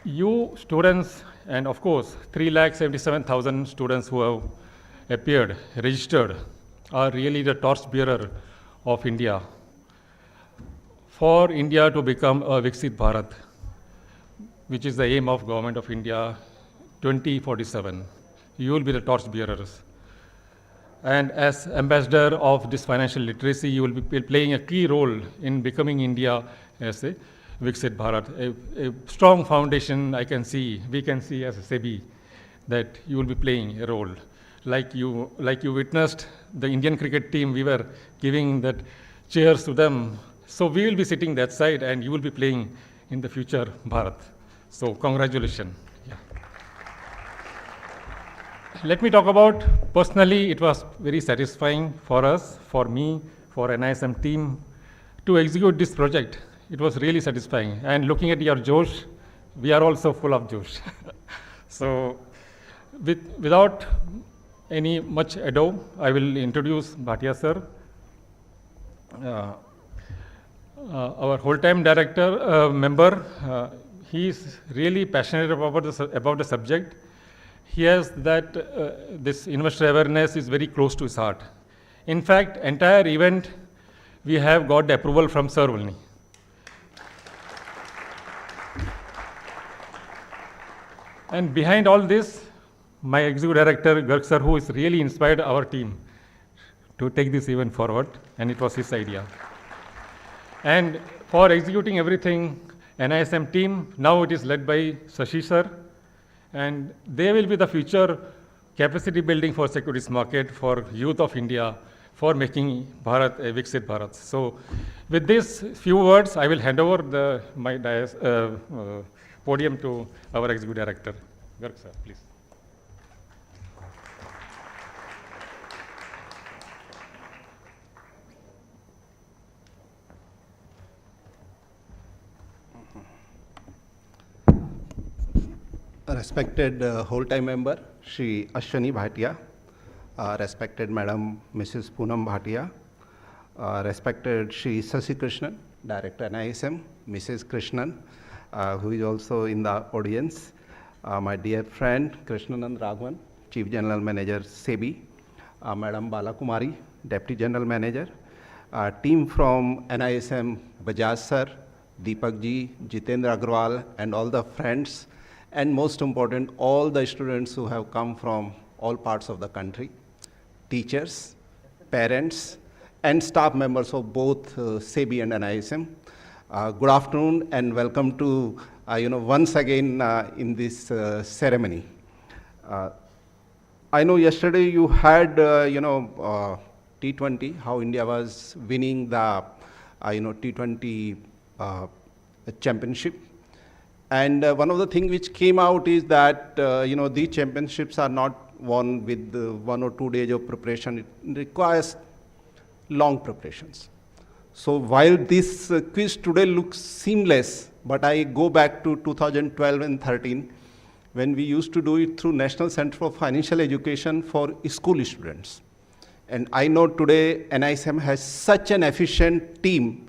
You students, and of course, 377,000 students who have appeared, registered, are really the torchbearer of India. For India to become a Viksit Bharat, which is the aim of Government of India 2047. You will be the torchbearers. And as ambassador of this financial literacy, you will be playing a key role in becoming India as a Viksit Bharat, a strong foundation we can see as a SEBI, that you will be playing a role. Like you witnessed the Indian cricket team, we were giving that chairs to them. So we will be sitting that side and you will be playing in the future Bharat. So congratulations. Yeah. Let me talk about, personally, it was very satisfying for us, for me, for NISM team to execute this project. It was really satisfying. And looking at your Josh, we are also full of Josh. So without any much ado, I will introduce Bhatia sir, our whole-time director member. He is really passionate about the subject. He has that this investor awareness is very close to his heart. In fact, entire event we have got the approval from Sir only. And behind all this, my executive director, Garg sir, who has really inspired our team to take this event forward, and it was his idea. And for executing everything, NISM team, now it is led by Shashi sir, and they will be the future capacity building for securities market, for youth of India, for making Bharat a Viksit Bharat. So with these few words, I will hand over my podium to our executive director. Garg sir, please. Respected whole-time member, Shri Ashwini Bhatia, respected Madam Mrs. Poonam Bhatia, respected Shri Sasi Krishnan, Director NISM, Mrs. Krishnan, who is also in the audience, my dear friend Krishnanand Raghavan, Chief General Manager SEBI, Madam Bala Kumari, Deputy General Manager, team from NISM, Bajaj sir, Deepak ji, Jitendra Agrawal, and all the friends, and most important, all the students who have come from all parts of the country, teachers, parents, and staff members of both SEBI and NISM. Good afternoon and welcome to, once again in this ceremony. I know yesterday you had, T20, how India was winning the, T20 championship. And one of the things which came out is that, these championships are not won with 1 or 2 days of preparation. It requires long preparations. So while this quiz today looks seamless, but I go back to 2012 and 13, when we used to do it through National Center for Financial Education for school students. And I know today NISM has such an efficient team,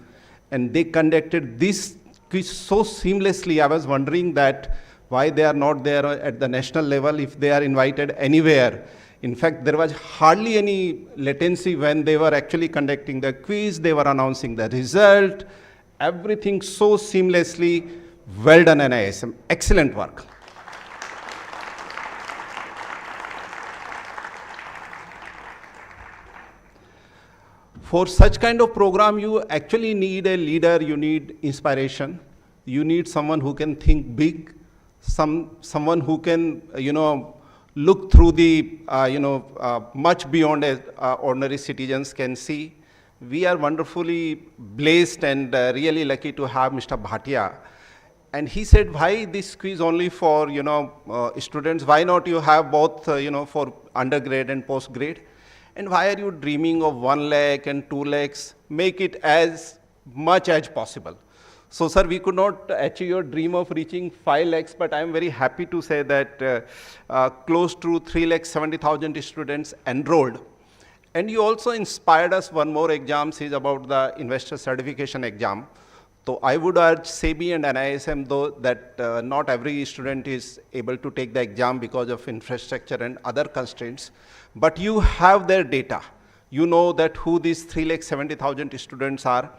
and they conducted this quiz so seamlessly. I was wondering that why they are not there at the national level if they are invited anywhere. In fact, there was hardly any latency when they were actually conducting the quiz. They were announcing the result. Everything so seamlessly. Well done, NISM. Excellent work. For such kind of program, you actually need a leader, you need inspiration, you need someone who can think big, someone who can, look through the, much beyond as ordinary citizens can see. We are wonderfully blessed and really lucky to have Mr. Bhatia. And he said, why this quiz only for, students? Why not you have both, for undergrad and postgrad? And why are you dreaming of 1 lakh and 2 lakhs? Make it as much as possible. So, sir, we could not achieve your dream of reaching 5 lakhs, but I am very happy to say that close to 3,70,000 students enrolled. And you also inspired us. One more exam is about the investor certification exam. So I would urge SEBI and NISM, though, that not every student is able to take the exam because of infrastructure and other constraints, but you have their data. You know that who these 3,70,000 students are.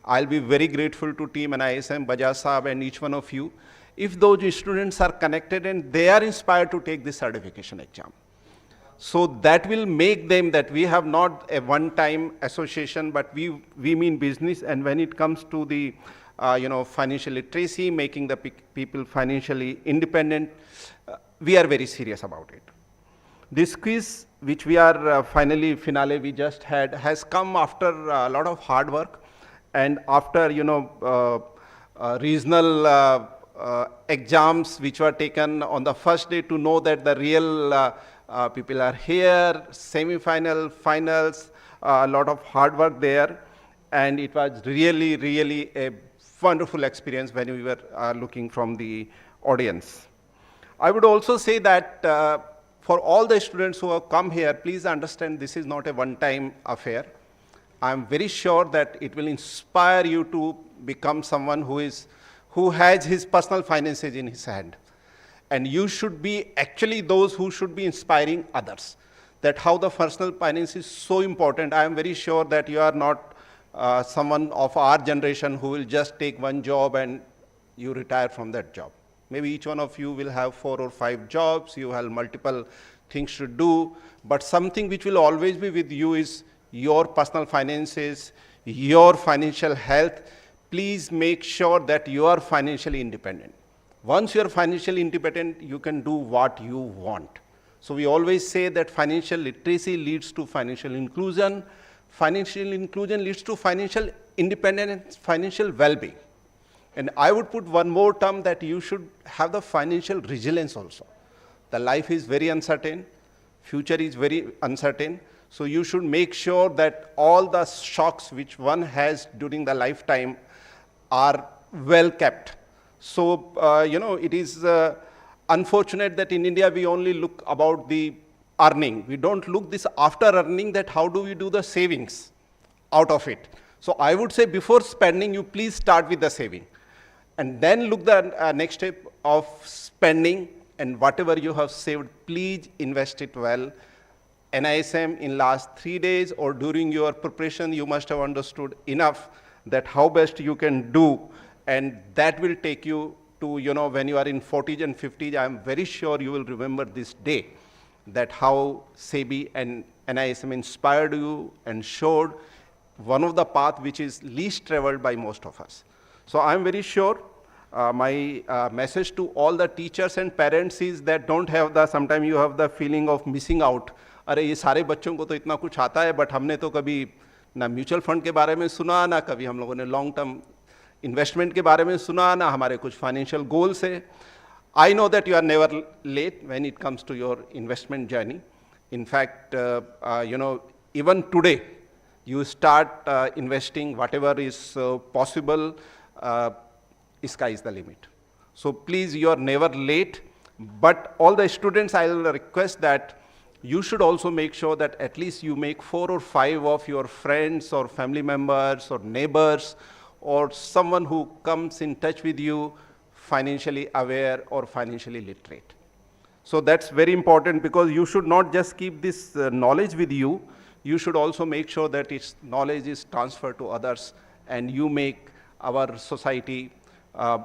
I'll be very grateful to team NISM, Bajaj Saab, and each one of you, if those students are connected and they are inspired to take this certification exam. So that will make them that we have not a one-time association, but we mean business. And when it comes to the financial literacy, making the people financially independent, we are very serious about it. This quiz, which we are finale we just had, has come after a lot of hard work, and after regional exams which were taken on the first day to know that the real people are here, semi-final, finals, a lot of hard work there, and it was really a wonderful experience when we were looking from the audience. I would also say that for all the students who have come here, please understand this is not a one-time affair. I am very sure that it will inspire you to become someone who has his personal finances in his hand. And you should be actually those who should be inspiring others, that how the personal finance is so important. I am very sure that you are not someone of our generation who will just take one job and you retire from that job. Maybe each one of you will have 4 or 5 jobs, you have multiple things to do, but something which will always be with you is your personal finances, your financial health. Please make sure that you are financially independent. Once you are financially independent, you can do what you want. So we always say that financial literacy leads to financial inclusion. Financial inclusion leads to financial independence and financial well-being. And I would put one more term, that you should have the financial resilience also. The life is very uncertain, future is very uncertain. So you should make sure that all the shocks which one has during the lifetime are well kept. So, it is unfortunate that in India we only look about the earning. We don't look this after earning, that how do we do the savings out of it. So I would say before spending, you please start with the saving. And then look the next step of spending, and whatever you have saved, please invest it well. NISM in last 3 days or during your preparation, you must have understood enough that how best you can do, and that will take you to, when you are in 40s and 50s, I am very sure you will remember this day, that how SEBI and NISM inspired you and showed one of the path which is least traveled by most of us. So I am very sure my message to all the teachers and parents is that don't have the, sometimes you have the feeling of missing out. अरे ये सारे बच्चों को तो इतना कुछ आता है, बट हमने तो कभी ना म्यूचुअल फंड के बारे में सुना, ना कभी हम लोगों ने लॉन्ग टर्म इन्वेस्टमेंट के बारे में सुना, ना हमारे कुछ फाइनेंशियल गोल्स है. I know that you are never late when it comes to your investment journey. In fact, even today, you start investing whatever is possible. Sky is the limit. So please, you are never late. But all the students, I will request that you should also make sure that at least you make 4 or 5 of your friends or family members or neighbors or someone who comes in touch with you financially aware or financially literate. So that's very important, because you should not just keep this knowledge with you, you should also make sure that its knowledge is transferred to others, and you make our society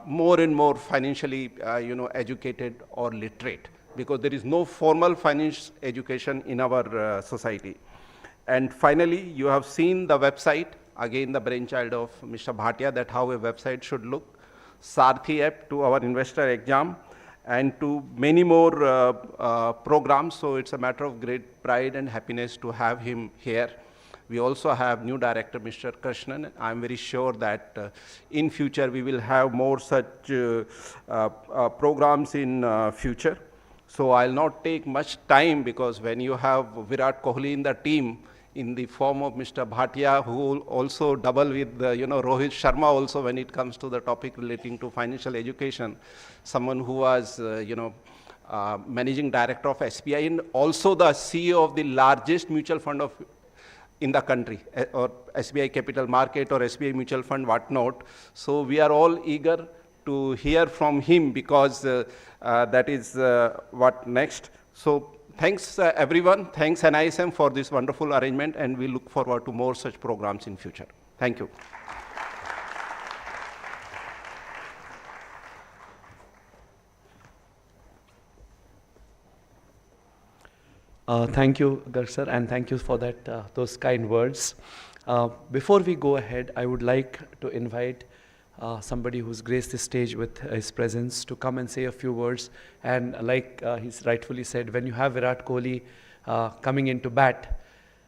more and more financially educated or literate, because there is no formal finance education in our society. And finally, you have seen the website, again the brainchild of Mr. Bhatia, that how a website should look. Sarthi app to our investor exam, and to many more programs. So it's a matter of great pride and happiness to have him here. We also have new director, Mr. Krishnan. I'm very sure that in future we will have more such programs in future. So I'll not take much time, because when you have Virat Kohli in the team, in the form of Mr. Bhatia, who will also double with, Rohit Sharma also when it comes to the topic relating to financial education, someone who was, managing director of SBI and also the CEO of the largest mutual fund in the country, or SBI Capital Market or SBI Mutual Fund, whatnot. So we are all eager to hear from him, because that is what next. So thanks everyone, thanks NISM for this wonderful arrangement, and we look forward to more such programs in future. Thank you. Thank you, Garg sir, and thank you for that, those kind words. Before we go ahead, I would like to invite somebody who's graced the stage with his presence to come and say a few words. And like he's rightfully said, when you have Virat Kohli coming into bat,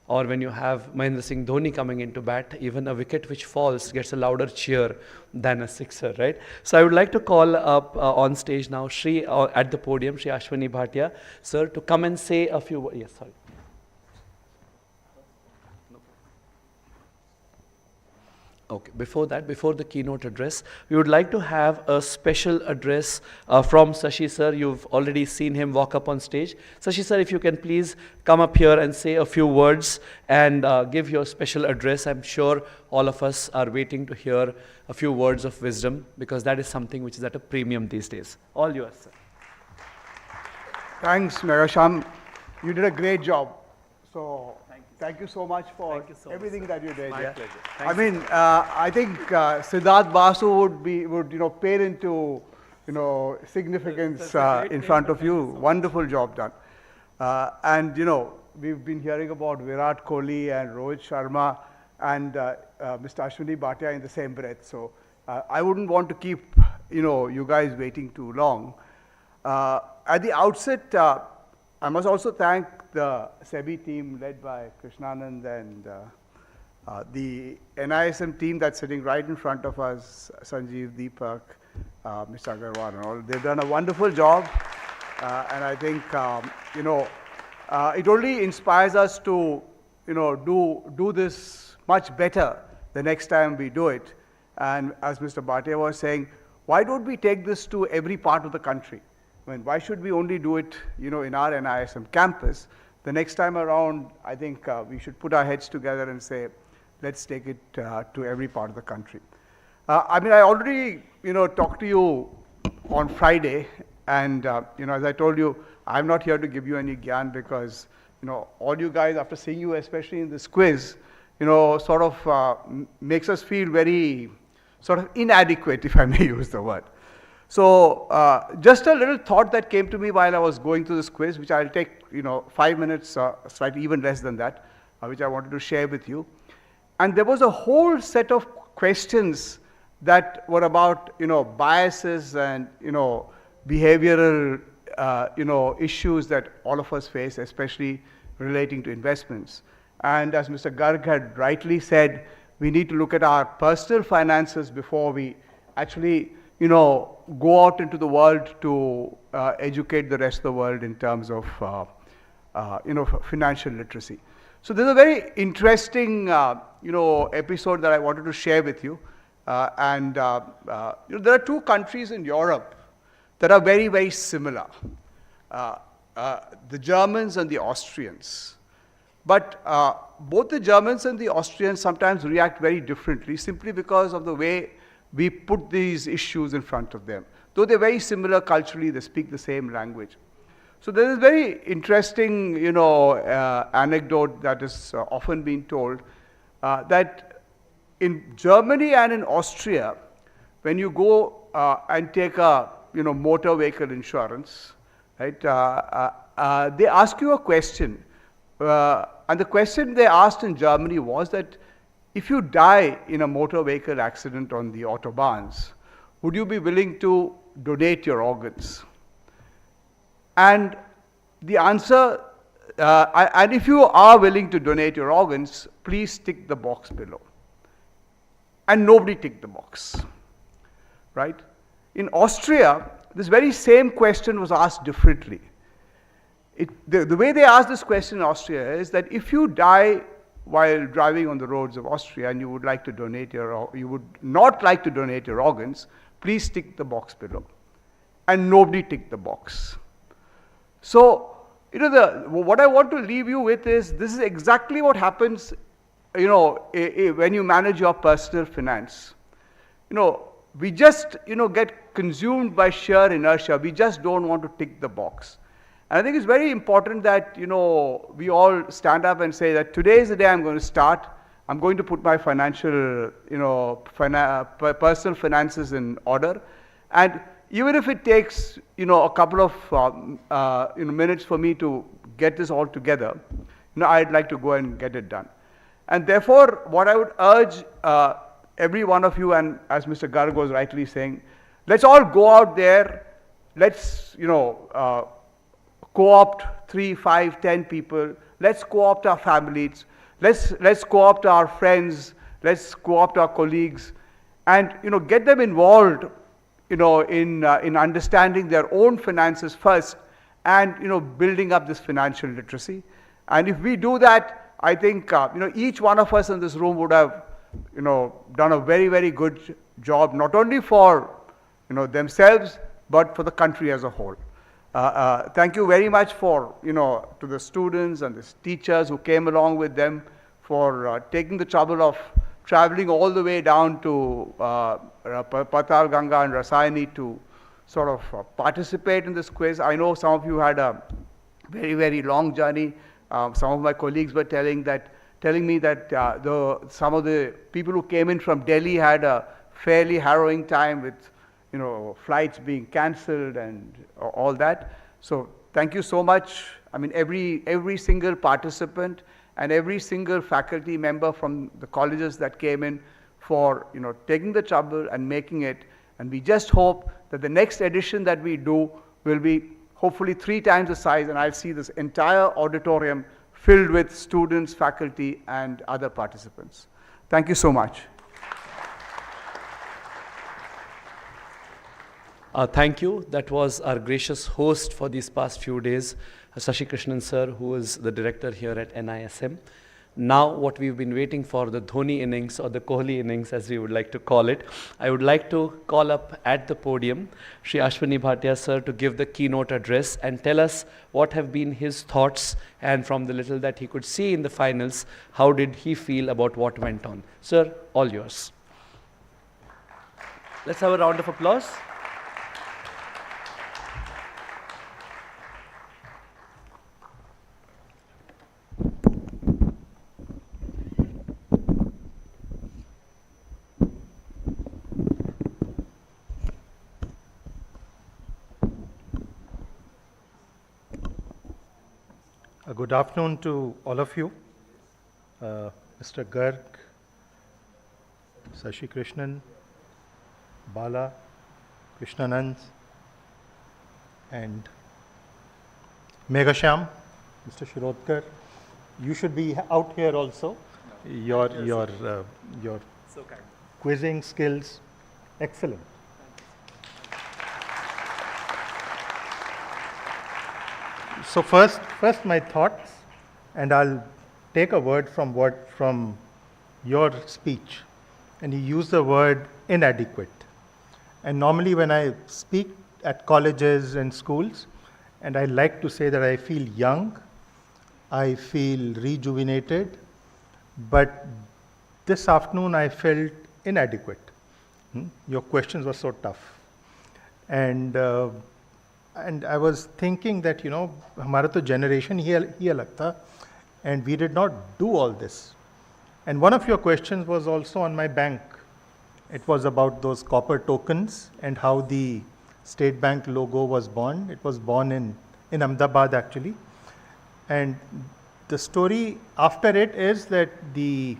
or when you have Mahendra Singh Dhoni coming into bat, even a wicket which falls gets a louder cheer than a sixer, right? So I would like to call up on stage now Shri, at the podium, Shri Ashwini Bhatia, sir, to come and say a few words. Yes, sorry. Okay, before that, before the keynote address, we would like to have a special address from Sashi sir. You've already seen him walk up on stage. Sashi sir, if you can please come up here and say a few words and give your special address. I'm sure all of us are waiting to hear a few words of wisdom, because that is something which is at a premium these days. All yours, sir. Thanks, Megasham. You did a great job. So thank you so much for everything that you did. My pleasure. I mean, I think Siddharth Basu would pale into significance in front of you. Wonderful job done. And we've been hearing about Virat Kohli and Rohit Sharma and Mr. Ashwini Bhatia in the same breath. So I wouldn't want to keep you guys waiting too long. At the outset, I must also thank the SEBI team led by Krishnanand and the NISM team that's sitting right in front of us, Sanjeev, Deepak, Mr. Agarwal and all. They've done a wonderful job, and I think, it only inspires us to, do this much better the next time we do it. And as Mr. Bhatia was saying, why don't we take this to every part of the country? I mean, why should we only do it, in our NISM campus? The next time around, I think we should put our heads together and say, let's take it to every part of the country. I mean, I already, talked to you on Friday, and, as I told you, I'm not here to give you any gyan, because, all you guys, after seeing you, especially in this quiz, sort of makes us feel very sort of inadequate, if I may use the word. So just a little thought that came to me while I was going through this quiz, which I'll take 5 minutes, slightly even less than that, which I wanted to share with you. And there was a whole set of questions that were about biases and behavioral issues that all of us face, especially relating to investments. And as Mr. Garg had rightly said, we need to look at our personal finances before we actually go out into the world to educate the rest of the world in terms of, financial literacy. So there's a very interesting, episode that I wanted to share with you. There are two countries in Europe that are very, very similar. The Germans and the Austrians. But both the Germans and the Austrians sometimes react very differently, simply because of the way we put these issues in front of them. Though they're very similar culturally, they speak the same language. So there is very interesting, anecdote that is often being told, that in Germany and in Austria, when you go and take a, motor vehicle insurance, right, they ask you a question. And the question they asked in Germany was that, if you die in a motor vehicle accident on the autobahns, would you be willing to donate your organs? And the answer, and if you are willing to donate your organs, please tick the box below. And nobody ticked the box, right? In Austria, this very same question was asked differently. The way they ask this question in Austria is that if you die while driving on the roads of Austria and you would like to donate you would not like to donate your organs, please tick the box below. And nobody ticked the box. So, what I want to leave you with is this is exactly what happens, when you manage your personal finance. We just, get consumed by sheer inertia. We just don't want to tick the box. And I think it's very important that, we all stand up and say that today is the day I'm going to start. I'm going to put my financial, personal finances in order. And even if it takes, a couple of minutes for me to get this all together, I'd like to go and get it done. And therefore, what I would urge every one of you, and as Mr. Garg was rightly saying, let's all go out there, let's, co-opt 3, 5, 10 people, let's co-opt our families, let's co-opt our friends, let's co-opt our colleagues, and, get them involved, in understanding their own finances first, and, building up this financial literacy. And if we do that, I think, each one of us in this room would have, done a very, very good job, not only for, themselves, but for the country as a whole. Thank you very much for, to the students and the teachers who came along with them for taking the trouble of traveling all the way down to Patalganga and Rasayani to sort of participate in this quiz. I know some of you had a very, very long journey. Some of my colleagues were telling me that some of the people who came in from Delhi had a fairly harrowing time with flights being cancelled and all that. So thank you so much. I mean, every single participant and every single faculty member from the colleges that came in for taking the trouble and making it. And we just hope that the next edition that we do will be hopefully 3 times the size, and I'll see this entire auditorium filled with students, faculty, and other participants. Thank you so much. Thank you. That was our gracious host for these past few days, Shashi Krishnan sir, who is the director here at NISM. Now what we've been waiting for, the Dhoni innings or the Kohli innings as we would like to call it, I would like to call up at the podium Shri Ashwini Bhatia sir to give the keynote address and tell us what have been his thoughts, and from the little that he could see in the finals, how did he feel about what went on. Sir, all yours. Let's have a round of applause. Good afternoon to all of you. Mr. Garg, Shashi Krishnan, Bala, Krishnanand, and Meghasham, Mr. Shirodkar. You should be out here also. Your quizzing skills, excellent. So first my thoughts, and I'll take a word from your speech, and you use the word inadequate. And normally when I speak at colleges and schools, and I like to say that I feel young, I feel rejuvenated, but this afternoon I felt inadequate. Your questions were so tough. And I was thinking that, हमारा तो generation ही अलग था, and we did not do all this. And one of your questions was also on my bank. It was about those copper tokens and how the State Bank logo was born. It was born in Ahmedabad actually. And the story after it is that the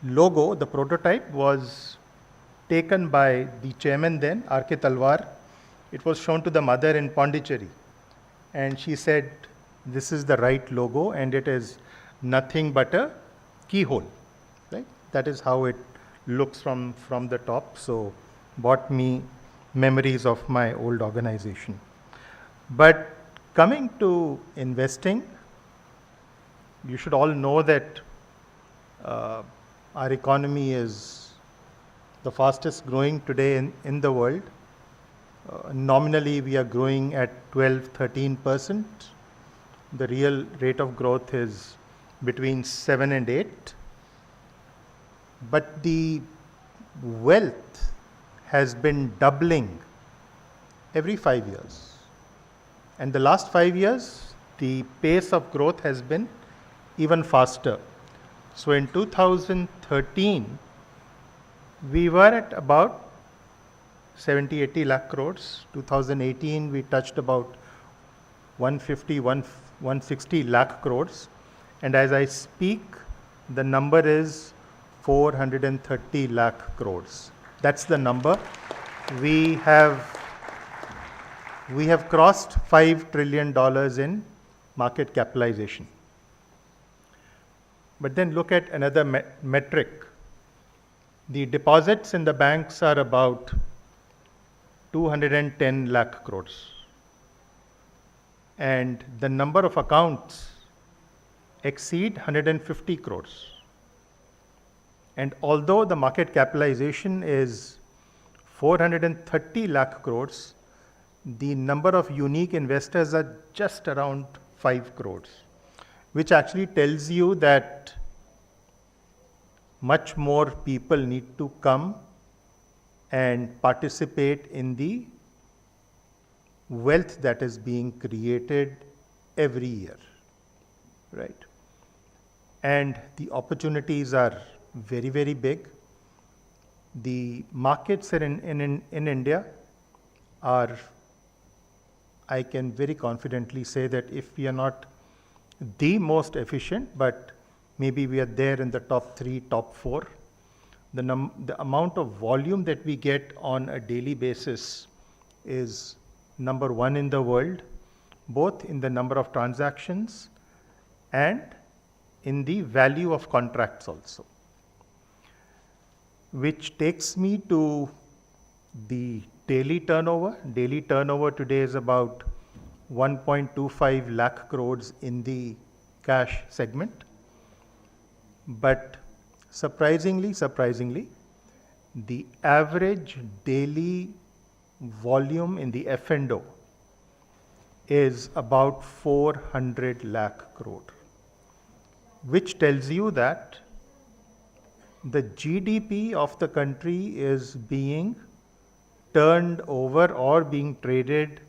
logo, the prototype, was taken by the chairman then, R.K. Talwar. It was shown to the mother in Pondicherry, and she said, this is the right logo, and it is nothing but a keyhole, right? That is how it looks from the top, so brought me memories of my old organization. But Coming to investing, you should all know that our economy is the fastest growing today in the world. Nominally, we are growing at 12-13%. The real rate of growth is between 7 and 8. But the wealth has been doubling every 5 years. And the last 5 years, the pace of growth has been even faster. So in 2013, we were at about 70-80 lakh crores. 2018, we touched about 160 lakh crores. And as I speak, the number is 430 lakh crores. That's the number. We have crossed $5 trillion in market capitalization. But then look at another metric. The deposits in the banks are about 210 lakh crores. And the number of accounts exceed 150 crores. And although the market capitalization is 430 lakh crores, the number of unique investors are just around 5 crores, which actually tells you that much more people need to come and participate in the wealth that is being created every year, right? And the opportunities are very, very big. The markets in India are, I can very confidently say that if we are not the most efficient, but maybe we are there in the top 3, top 4. The amount of volume that we get on a daily basis is number 1 in the world, both in the number of transactions and in the value of contracts also. Which takes me to the daily turnover. Daily turnover today is about 1.25 lakh crores in the cash segment. But surprisingly, the average daily volume in the F&O is about 400 lakh crore, which tells you that the GDP of the country is being turned over or being traded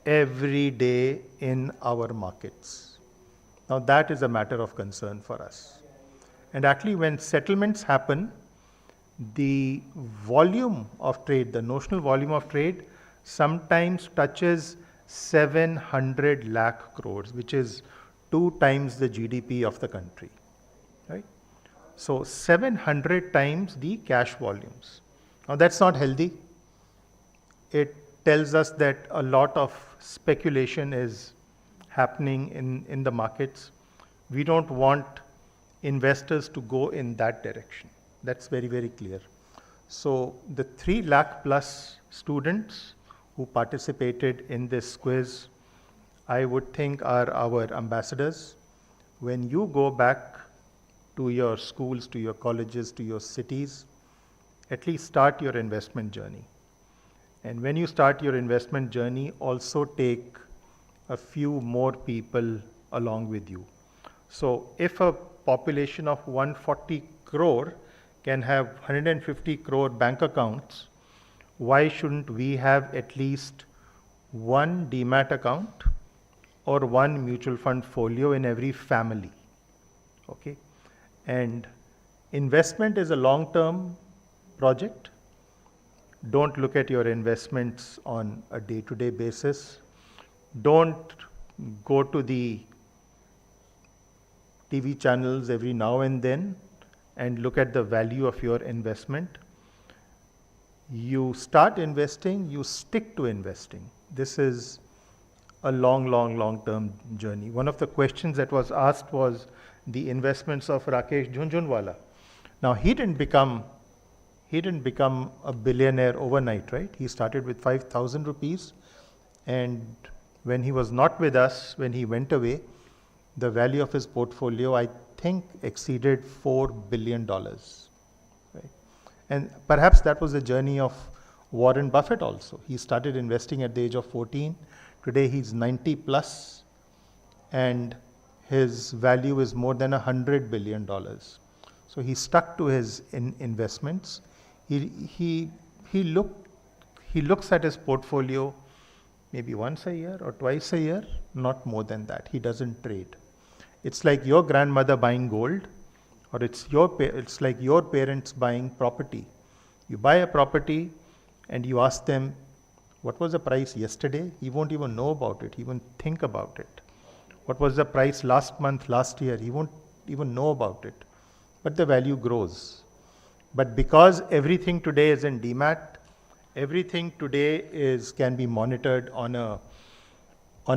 every day in our markets. Now that is a matter of concern for us. And actually when settlements happen, the volume of trade, the notional volume of trade sometimes touches 700 lakh crores, which is 2 times the GDP of the country, right? So 700 times the cash volumes. Now that's not healthy. It tells us that a lot of speculation is happening in the markets. We don't want investors to go in that direction. That's very, very clear. So the 3 lakh plus students who participated in this quiz, I would think are our ambassadors. When you go back to your schools, to your colleges, to your cities, at least start your investment journey. And when you start your investment journey, also take a few more people along with you. So if a population of 140 crore can have 150 crore bank accounts, why shouldn't we have at least 1 demat account or 1 mutual fund folio in every family? Okay. And investment is a long-term project. Don't look at your investments on a day-to-day basis. Don't go to the TV channels every now and then and look at the value of your investment. You start investing, you stick to investing. This is a long-term journey. One of the questions that was asked was the investments of Rakesh Jhunjhunwala. Now he didn't become a billionaire overnight, right? He started with 5,000 rupees and When he was not with us, when he went away, the value of his portfolio, I think, exceeded $4 billion. Right? And perhaps that was the journey of Warren Buffett also. He started investing at the age of 14. Today he's 90 plus, and his value is more than $100 billion. So he stuck to his investments. He looks at his portfolio maybe once a year or twice a year, not more than that. He doesn't trade. It's like your grandmother buying gold, or it's like your parents buying property. You buy a property and you ask them, what was the price yesterday? He won't even know about it. He won't think about it. What was the price last month, last year? He won't even know about it. But the value grows. But because everything today is in demat, everything today can be monitored on a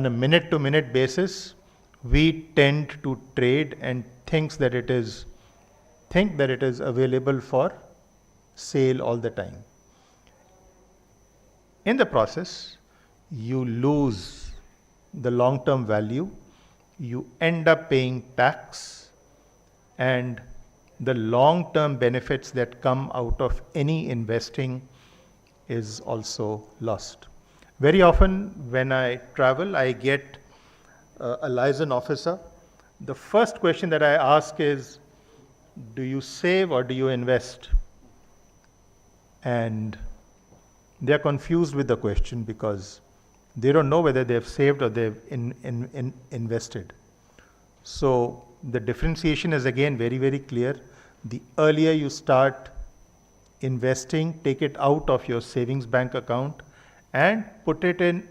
minute-to-minute basis, we tend to trade and think that it is available for sale all the time. In the process, you lose the long-term value, you end up paying tax, and the long-term benefits that come out of any investing is also lost. Very often when I travel, I get a liaison officer. The first question that I ask is, do you save or do you invest? And they're confused with the question because they don't know whether they've saved or they've invested. So the differentiation is again very, very clear. The earlier you start investing, take it out of your savings bank account and put it in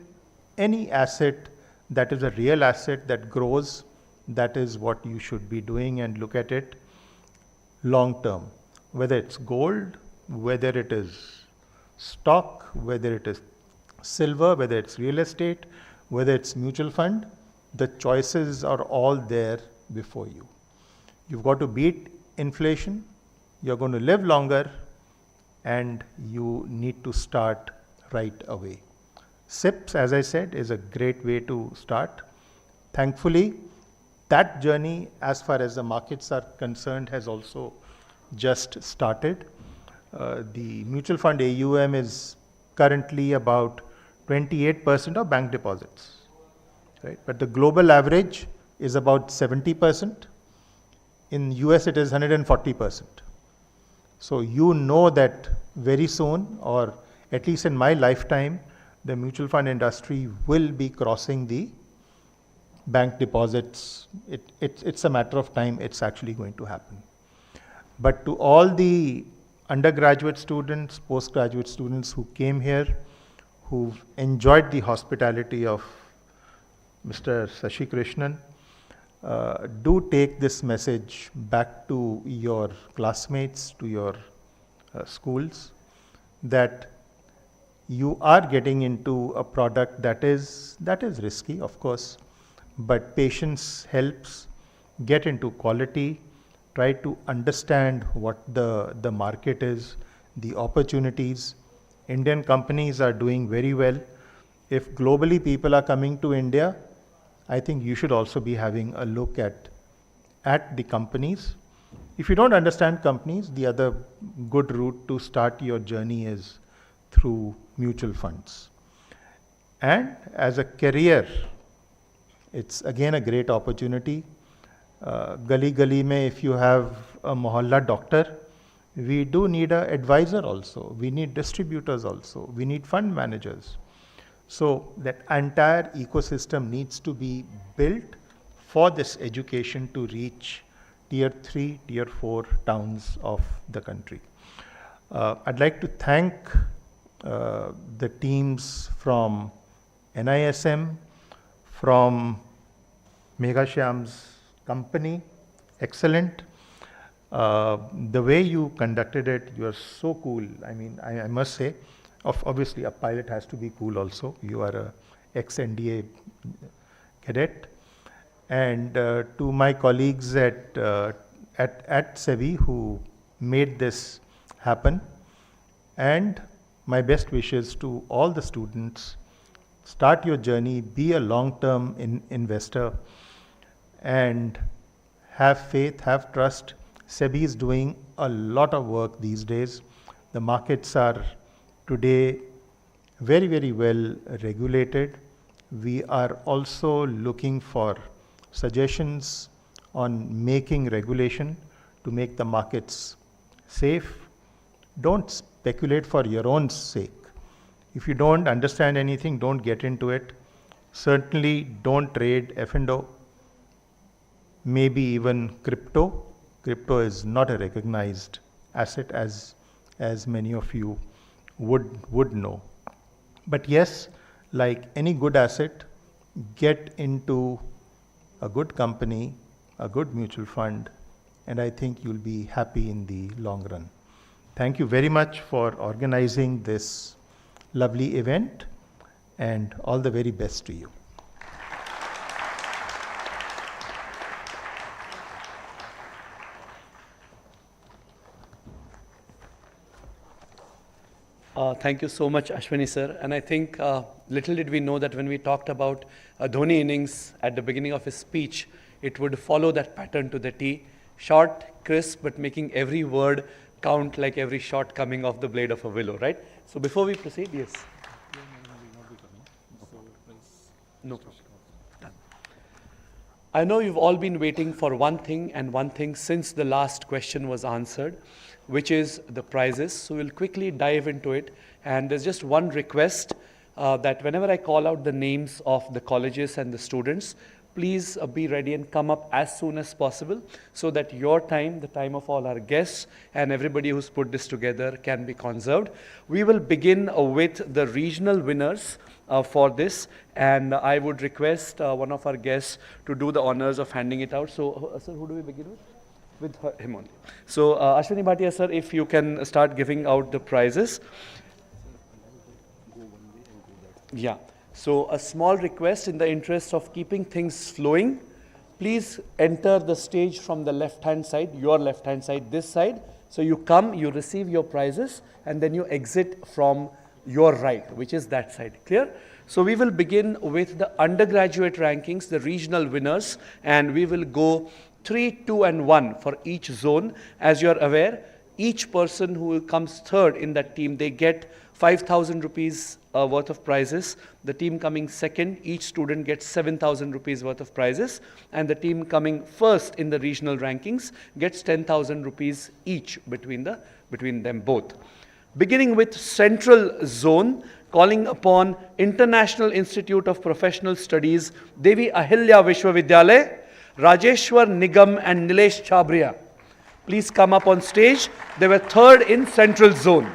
any asset that is a real asset that grows. That is what you should be doing, and look at it long term. Whether it's gold, whether it is stock, whether it is silver, whether it's real estate, whether it's mutual fund, the choices are all there before you. You've got to beat inflation, you're going to live longer, and you need to start right away. SIPs, as I said, is a great way to start. Thankfully, that journey, as far as the markets are concerned, has also just started. The mutual fund AUM is currently about 28% of bank deposits, right? But the global average is about 70%. In US, it is 140%. So you know that very soon, or at least in my lifetime, the mutual fund industry will be crossing the bank deposits. It's a matter of time. It's actually going to happen. But to all the undergraduate students, postgraduate students who came here, who've enjoyed the hospitality of Mr. Shashi Krishnan, do take this message back to your classmates, to your schools, that you are getting into a product that is risky, of course, but patience helps. Get into quality, try to understand what the market is, the opportunities. Indian companies are doing very well. If globally people are coming to India, I think you should also be having a look at the companies. If you don't understand companies, the other good route to start your journey is through mutual funds. And as a career, it's again a great opportunity. Gali gali mein, if you have a mohalla doctor, we do need an advisor also. We need distributors also. We need fund managers. So that entire ecosystem needs to be built for this education to reach tier 3, tier 4 towns of the country. I'd like to thank the teams from NISM, from Meghashyam's company, excellent. The way you conducted it, you are so cool. I mean, I must say, obviously a pilot has to be cool also. You are a ex-NDA cadet. And to my colleagues at SEBI who made this happen, and my best wishes to all the students start your journey, be a long-term investor, and have faith, have trust. SEBI is doing a lot of work these days. The markets are today very, very well regulated. We are also looking for suggestions on making regulation to make the markets safe. Don't speculate for your own sake. If you don't understand anything, don't get into it. Certainly don't trade F&O, maybe even crypto. Crypto is not a recognized asset as many of you would know. But yes, like any good asset, get into a good company, a good mutual fund, and I think you'll be happy in the long run. Thank you very much for organizing this lovely event, and all the very best to you. Thank you so much, Ashwini sir. And I think little did we know that when we talked about a Dhoni innings at the beginning of his speech, it would follow that pattern to the T. Short, crisp, but making every word count like every shot coming off the blade of a willow, right? So before we proceed, yes. No problem. Done. I know you've all been waiting for one thing and one thing since the last question was answered, which is the prizes. So we'll quickly dive into it. And there's just one request that whenever I call out the names of the colleges and the students, please be ready and come up as soon as possible so that your time, the time of all our guests and everybody who's put this together can be conserved. We will begin with the regional winners for this, and I would request one of our guests to do the honors of handing it out. So, sir, who do we begin with? With him only. So, Ashwini Bhatia, sir, if you can start giving out the prizes. Yeah. So a small request in the interest of keeping things flowing, please enter the stage from the left-hand side, your left-hand side, this side. So you come, you receive your prizes, and then you exit from your right, which is that side. Clear? So we will begin with the undergraduate rankings, the regional winners, and we will go 3, 2, and 1 for each zone. As you are aware, each person who comes third in that team, they get 5,000 rupees worth of prizes. The team coming second, each student gets 7,000 rupees worth of prizes. And the team coming first in the regional rankings gets 10,000 rupees each between them both. Beginning with Central Zone, calling upon International Institute of Professional Studies, Devi Ahilya Vishwavidyalaya, Rajeshwar Nigam and Nilesh Chabria. Please come up on stage. They were third in Central Zone.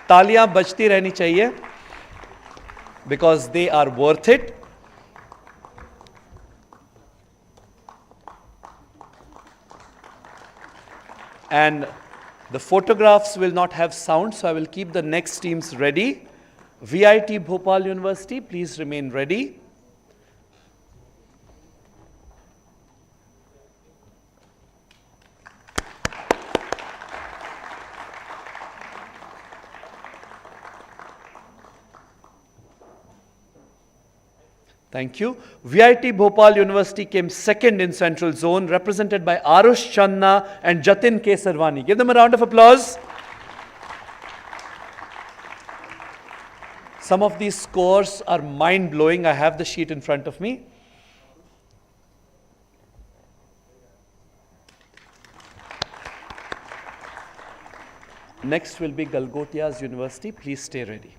तालियां बजती रहनी चाहिए because they are worth it. And the photographs will not have sound, so I will keep the next teams ready. VIT Bhopal University, please remain ready. Thank you. VIT Bhopal University came second in Central Zone, represented by Arush Channa and Jatin Kesarwani. Give them a round of applause. Some of these scores are mind-blowing. I have the sheet in front of me. Next will be Galgotias University. Please stay ready.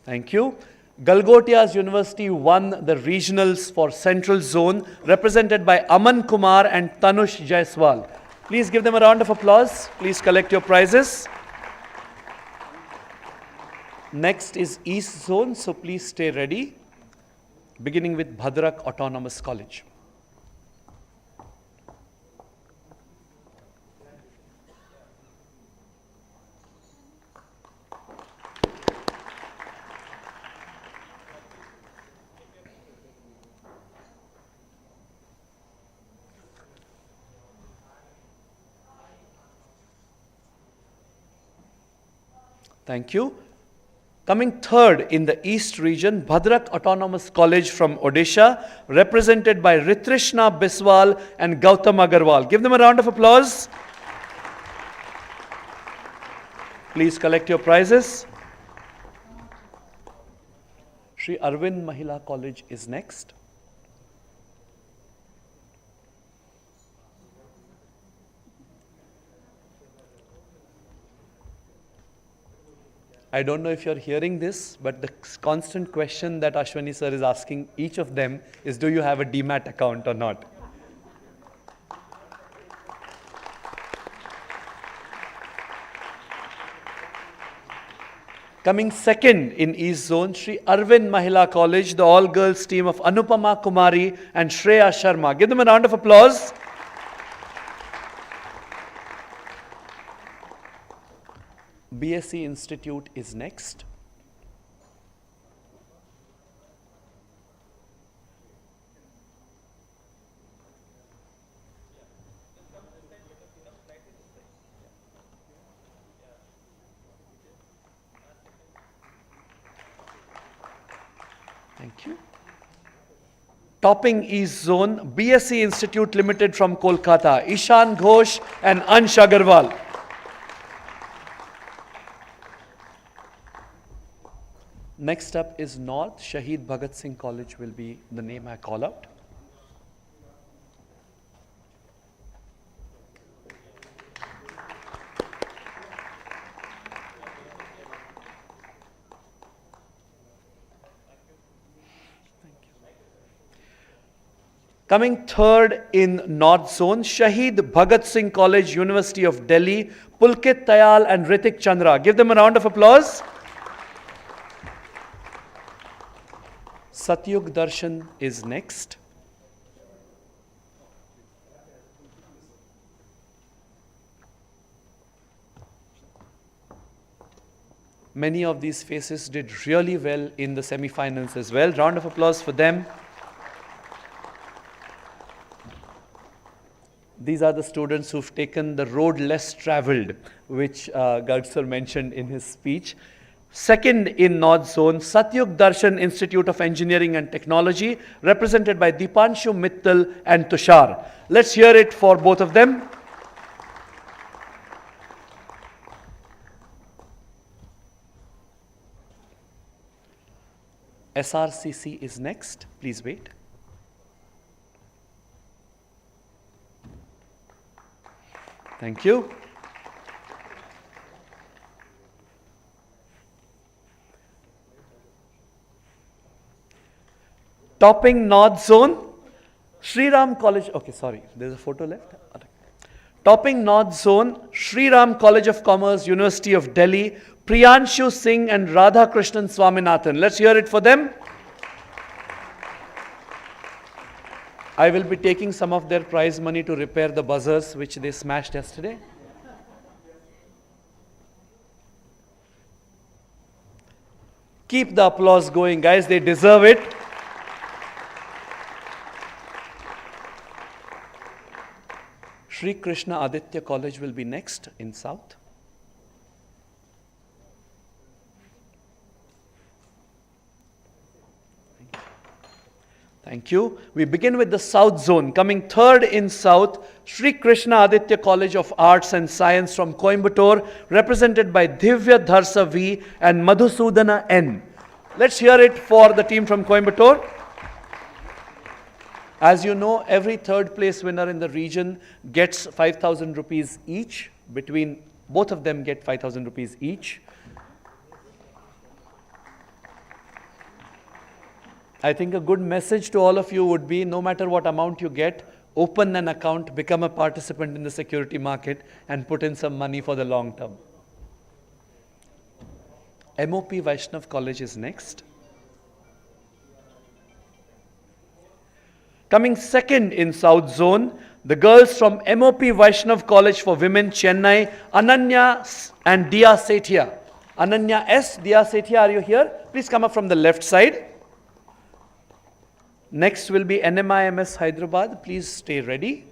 Thank you. Galgotias University won the regionals for Central Zone, represented by Aman Kumar and Tanush Jaiswal. Please give them a round of applause. Please collect your prizes. Next is East Zone, so please stay ready. Beginning with Bhadrak Autonomous College. Thank you. Coming third in the East region, Bhadrak Autonomous College from Odisha, represented by Ritrishna Biswal and Gautam Agarwal. Give them a round of applause. Please collect your prizes. Shri Arvind Mahila College is next. I don't know if you're hearing this, but the constant question that Ashwani sir is asking each of them is, do you have a DMAT account or not? Coming second in East Zone, Shri Arvind Mahila College, the all-girls team of Anupama Kumari and Shreya Sharma. Give them a round of applause. BSc Institute is next. Thank you. Topping East Zone, BSc Institute Limited from Kolkata, Ishan Ghosh and Ansh Agarwal. Next up is North. Shaheed Bhagat Singh College will be the name I call out. Coming third in North Zone, Shaheed Bhagat Singh College, University of Delhi, Pulkit Tayal and Ritik Chandra. Give them a round of applause. Satyug Darshan is next. Many of these faces did really well in the semi-finals as well. Round of applause for them. These are the students who've taken the road less traveled, which Garg sir mentioned in his speech. Second in North Zone, Satyug Darshan Institute of Engineering and Technology, represented by Deepanshu Mittal and Tushar. Let's hear it for both of them. SRCC is next. Please wait. Thank you. Topping North Zone, Sri Ram College. Okay, sorry, there's a photo left. Topping North Zone, Sri Ram College of Commerce, University of Delhi, Priyanshu Singh and Radha Krishnan Swaminathan. Let's hear it for them. I will be taking some of their prize money to repair the buzzers which they smashed yesterday. Keep the applause going, guys. They deserve it. Sri Krishna Aditya College will be next in South. Thank you. We begin with the South Zone. Coming third in South, Sri Krishna Aditya College of Arts and Science from Coimbatore, represented by Divya Dharsa V and Madhusudana N. Let's hear it for the team from Coimbatore. As you know, every third place winner in the region gets 5,000 rupees each. Between both of them get 5,000 rupees each. I think a good message to all of you would be, no matter what amount you get, open an account, become a participant in the security market and put in some money for the long term. MOP Vaishnav College is next. Coming second in South Zone, the girls from MOP Vaishnav College for Women, Chennai, Ananya and Dia Sethia. Ananya S, Dia Sethia, are you here? Please come up from the left side. Next will be NMIMS Hyderabad. Please stay ready.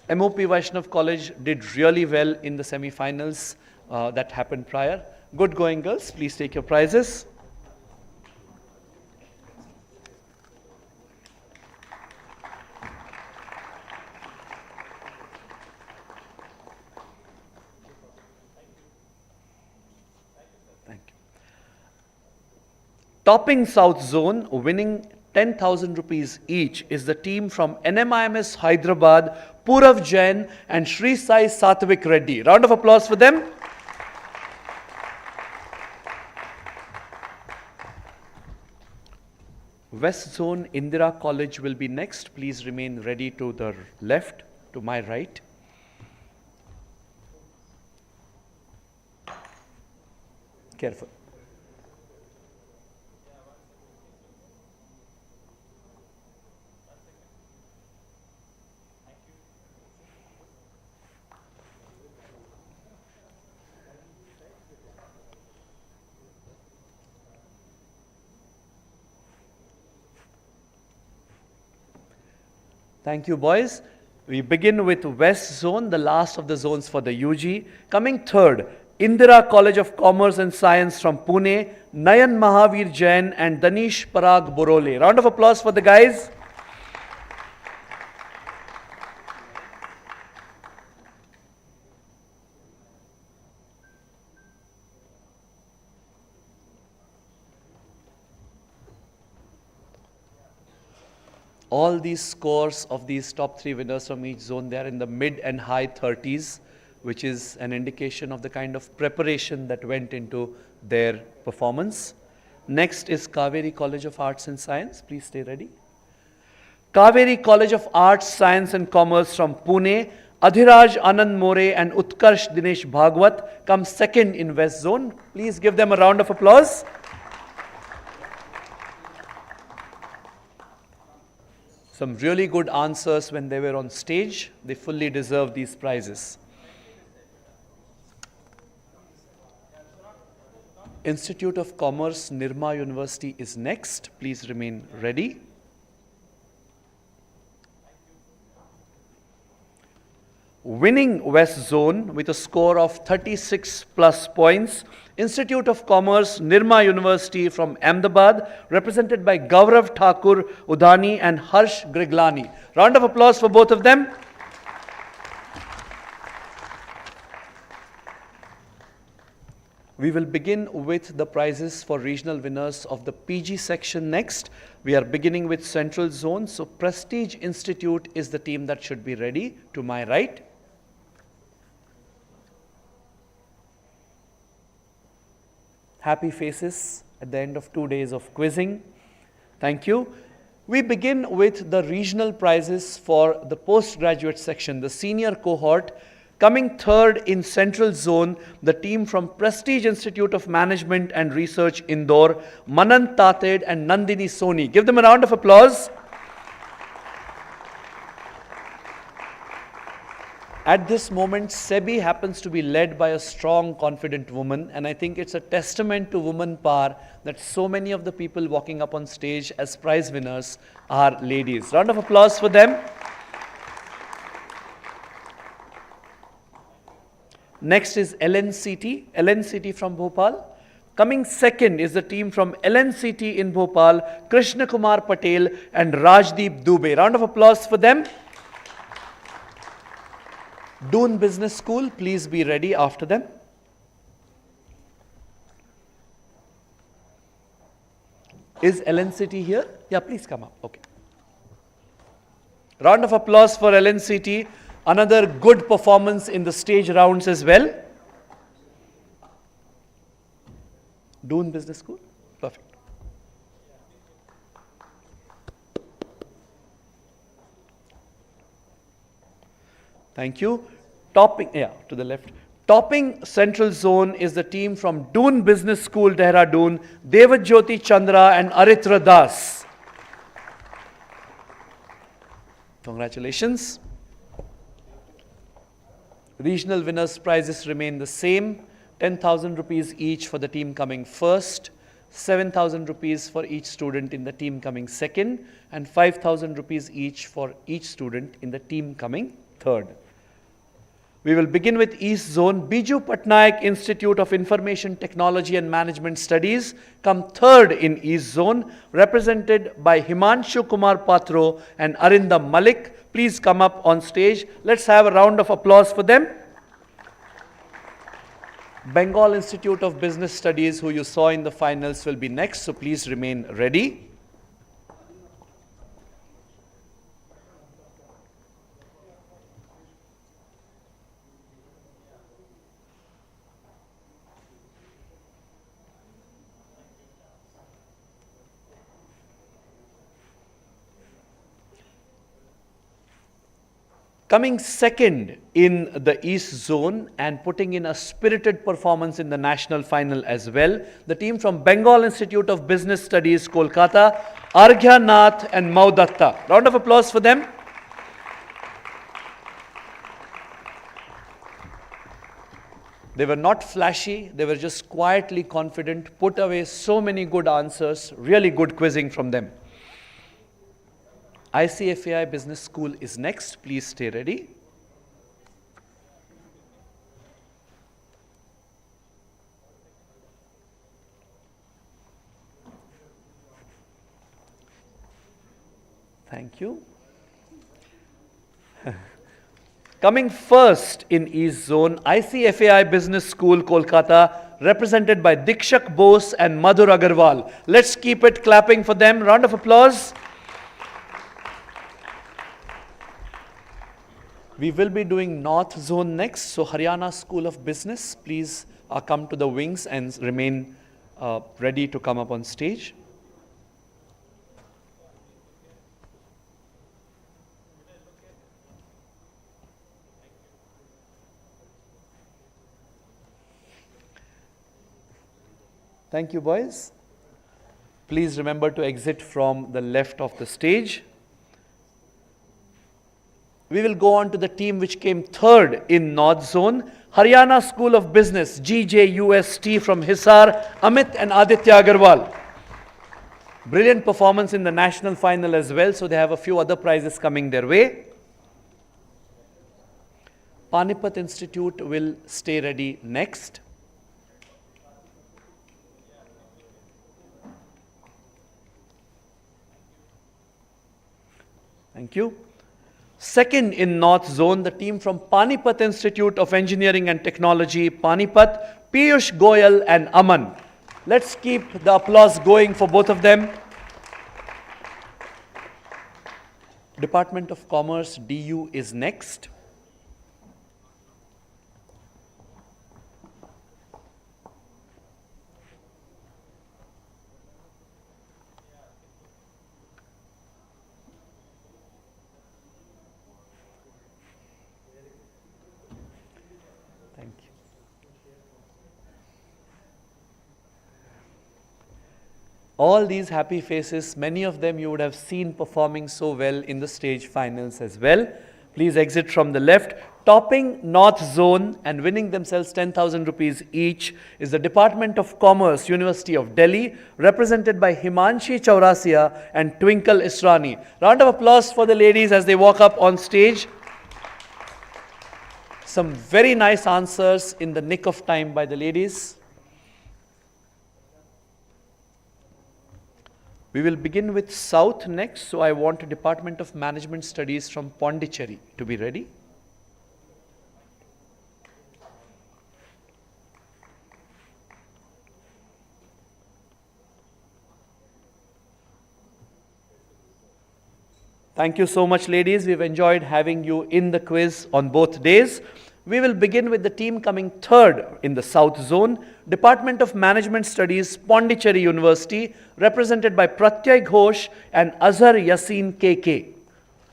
MOP Vaishnav College did really well in the semi-finals that happened prior. Good going, girls. Please take your prizes. Thank you. Topping South Zone, winning 10,000 rupees each, is the team from NMIMS Hyderabad, Purav Jain and Sri Sai Satvik Reddy. Round of applause for them. West Zone, Indira College will be next. Please remain ready to the left, to my right. Careful. Thank you, boys. We begin with West Zone, the last of the zones for the UG. Coming third, Indira College of Commerce and Science from Pune, Nayan Mahavir Jain and Danish Parag Borole. Round of applause for the guys. All these scores of these top three winners from each zone, they are in the mid and high 30s, which is an indication of the kind of preparation that went into their performance. Next is Kaveri College of Arts and Science. Please stay ready. Kaveri College of Arts, Science and Commerce from Pune, Adhiraj Anand More and Utkarsh Dinesh Bhagwat come second in West Zone. Please give them a round of applause. Some really good answers when they were on stage. They fully deserve these prizes. Institute of Commerce, Nirma University is next. Please remain ready. Winning West Zone with a score of 36 plus points, Institute of Commerce, Nirma University from Ahmedabad, represented by Gaurav Thakur Udani and Harsh Griglani. Round of applause for both of them. We will begin with the prizes for regional winners of the PG section next. We are beginning with Central Zone. So Prestige Institute is the team that should be ready to my right. Happy faces at the end of 2 days of quizzing. Thank you. We begin with the regional prizes for the postgraduate section, the senior cohort. Coming third in Central Zone, the team from Prestige Institute of Management and Research, Indore, Manan Tated and Nandini Soni. Give them a round of applause. At this moment, SEBI happens to be led by a strong, confident woman, and I think it's a testament to woman power that so many of the people walking up on stage as prize winners are ladies. Round of applause for them. Next is LNCT from Bhopal. Coming second is the team from LNCT in Bhopal, Krishna Kumar Patel and Rajdeep Dubey. Round of applause for them. Doon Business School, please be ready after them. Is LNCT here? Yeah, please come up. Okay. Round of applause for LNCT. Another good performance in the stage rounds as well. Doon Business School? Perfect. Thank you. To the left. Topping Central Zone is the team from Doon Business School, Dehradun, Devajyoti Chandra and Aritra Das. Congratulations. Regional winners' prizes remain the same. 10,000 rupees each for the team coming first, 7,000 rupees for each student in the team coming second, and 5,000 rupees each for each student in the team coming third. We will begin with East Zone. Biju Patnaik Institute of Information Technology and Management Studies come third in East Zone, represented by Himanshu Kumar Patro and Arindam Malik. Please come up on stage. Let's have a round of applause for them. Bengal Institute of Business Studies, who you saw in the finals, will be next, so please remain ready. Coming second in the East Zone and putting in a spirited performance in the national final as well, the team from Bengal Institute of Business Studies, Kolkata, Arghya Nath and Maudatta. Round of applause for them. They were not flashy, they were just quietly confident, put away so many good answers, really good quizzing from them. ICFAI Business School is next. Please stay ready. Thank you. Coming first in East Zone, ICFAI Business School, Kolkata, represented by Dikshak Bose and Madhur Agarwal. Let's keep it clapping for them. Round of applause. We will be doing North Zone next, so Haryana School of Business, please come to the wings and remain ready to come up on stage. Thank you, boys. Please remember to exit from the left of the stage. We will go on to the team which came third in North Zone. Haryana School of Business, GJUST from Hisar, Amit and Aditya Agarwal. Brilliant performance in the national final as well, so they have a few other prizes coming their way. Panipat Institute will stay ready next. Thank you. Second in North Zone, the team from Panipat Institute of Engineering and Technology, Panipat, Piyush Goyal and Aman. Let's keep the applause going for both of them. Department of Commerce, DU, is next. All these happy faces, many of them you would have seen performing so well in the stage finals as well. Please exit from the left. Topping North Zone and winning themselves 10,000 rupees each is the Department of Commerce, University of Delhi, represented by Himanshi Chaurasia and Twinkle Israni. Round of applause for the ladies as they walk up on stage. Some very nice answers in the nick of time by the ladies. We will begin with South next, so I want a Department of Management Studies from Pondicherry to be ready. Thank you so much, ladies. We've enjoyed having you in the quiz on both days. We will begin with the team coming third in the South Zone, Department of Management Studies, Pondicherry University, represented by Pratyay Ghosh and Azhar Yassin KK.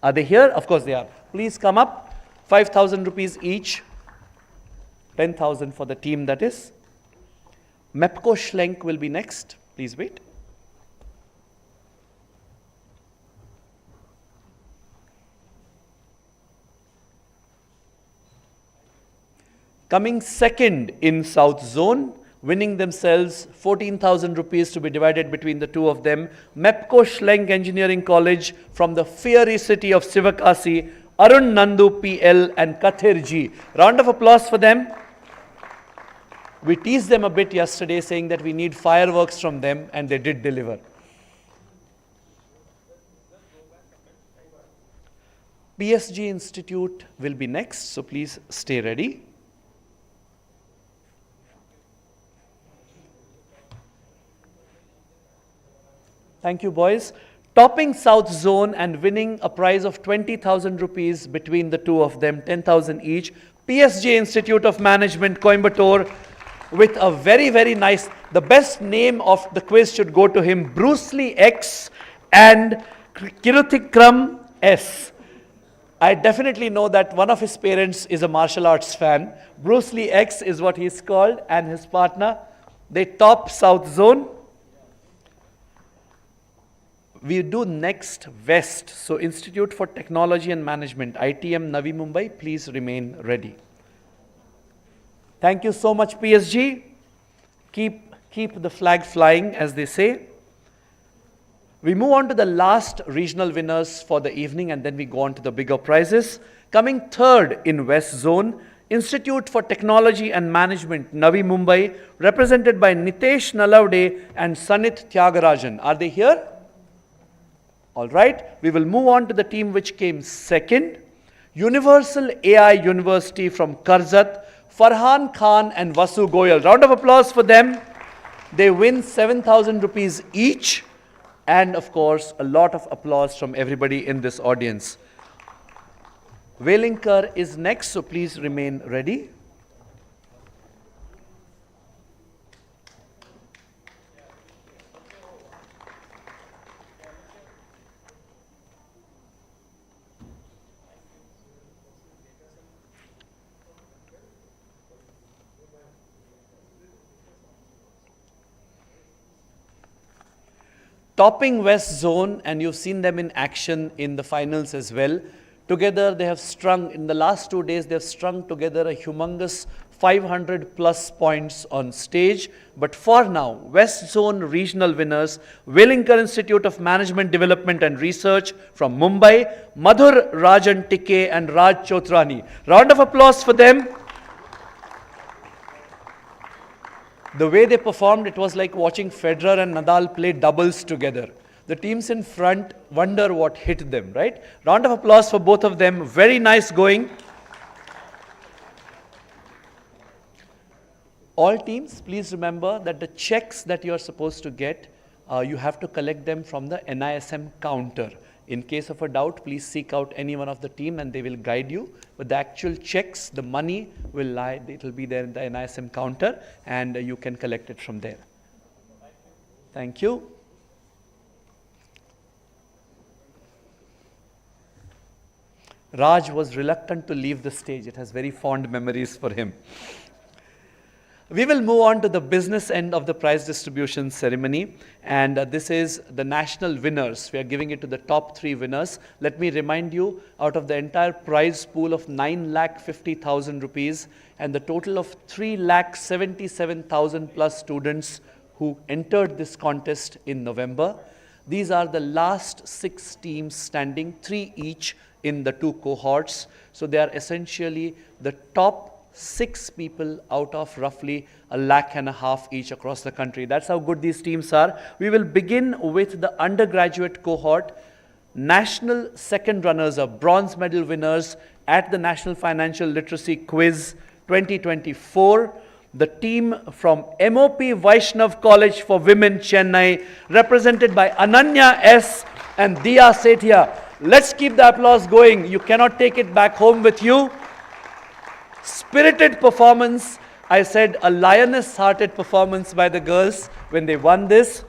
Are they here? Of course they are. Please come up. 5,000 rupees each. 10,000 for the team, that is. Mepco Schlenk will be next. Please wait. Coming second in South Zone, winning themselves 14,000 rupees to be divided between the two of them, Mepco Schlenk Engineering College from the fiery city of Sivakasi, Arun Nandu PL and Kathir Ji. Round of applause for them. We teased them a bit yesterday saying that we need fireworks from them, and they did deliver. PSG Institute will be next, so please stay ready. Thank you, boys. Topping South Zone and winning a prize of 20,000 rupees between the two of them, 10,000 each. PSG Institute of Management, Coimbatore, with a very, very nice, the best name of the quiz should go to him, Bruce Lee X and Kiruthikram S. I definitely know that one of his parents is a martial arts fan. Bruce Lee X is what he's called, and his partner. They top South Zone. We do next West. So Institute for Technology and Management, ITM Navi Mumbai, please remain ready. Thank you so much, PSG. Keep the flag flying, as they say. We move on to the last regional winners for the evening, and then we go on to the bigger prizes. Coming third in West Zone, Institute for Technology and Management, Navi Mumbai, represented by Nitesh Nalavde and Sanit Tyagarajan. Are they here? All right. We will move on to the team which came second. Universal AI University from Karzat, Farhan Khan and Vasu Goyal. Round of applause for them. They win 7,000 rupees each. And of course, a lot of applause from everybody in this audience. Velinkar is next, so please remain ready. Topping West Zone, and you've seen them in action in the finals as well. Together they have strung, in the last 2 days, they have strung together a humongous 500 plus points on stage. But for now, West Zone regional winners, Velinkar Institute of Management Development and Research from Mumbai, Madhur Rajan Tike and Raj Chotrani. Round of applause for them. The way they performed, it was like watching Federer and Nadal play doubles together. The teams in front wonder what hit them, right? Round of applause for both of them. Very nice going. All teams, please remember that the checks that you are supposed to get, you have to collect them from the NISM counter. In case of a doubt, please seek out any one of the team and they will guide you. But the actual checks, the money will lie, it will be there in the NISM counter, and you can collect it from there. Thank you. Raj was reluctant to leave the stage. It has very fond memories for him. We will move on to the business end of the prize distribution ceremony, and this is the national winners. We are giving it to the top 3 winners. Let me remind you, out of the entire prize pool of 9,50,000 rupees and the total of 3,77,000 plus students who entered this contest in November, these are the last 6 teams standing, 3 each in the 2 cohorts. So they are essentially the top 6 people out of roughly 1.5 lakh each across the country. That's how good these teams are. We will begin with the undergraduate cohort. National second runners are bronze medal winners at the National Financial Literacy Quiz 2024. The team from MOP Vaishnav College for Women, Chennai, represented by Ananya S. and Diya Sethia. Let's keep the applause going. You cannot take it back home with you. Spirited performance. I said a lioness-hearted performance by the girls when they won this.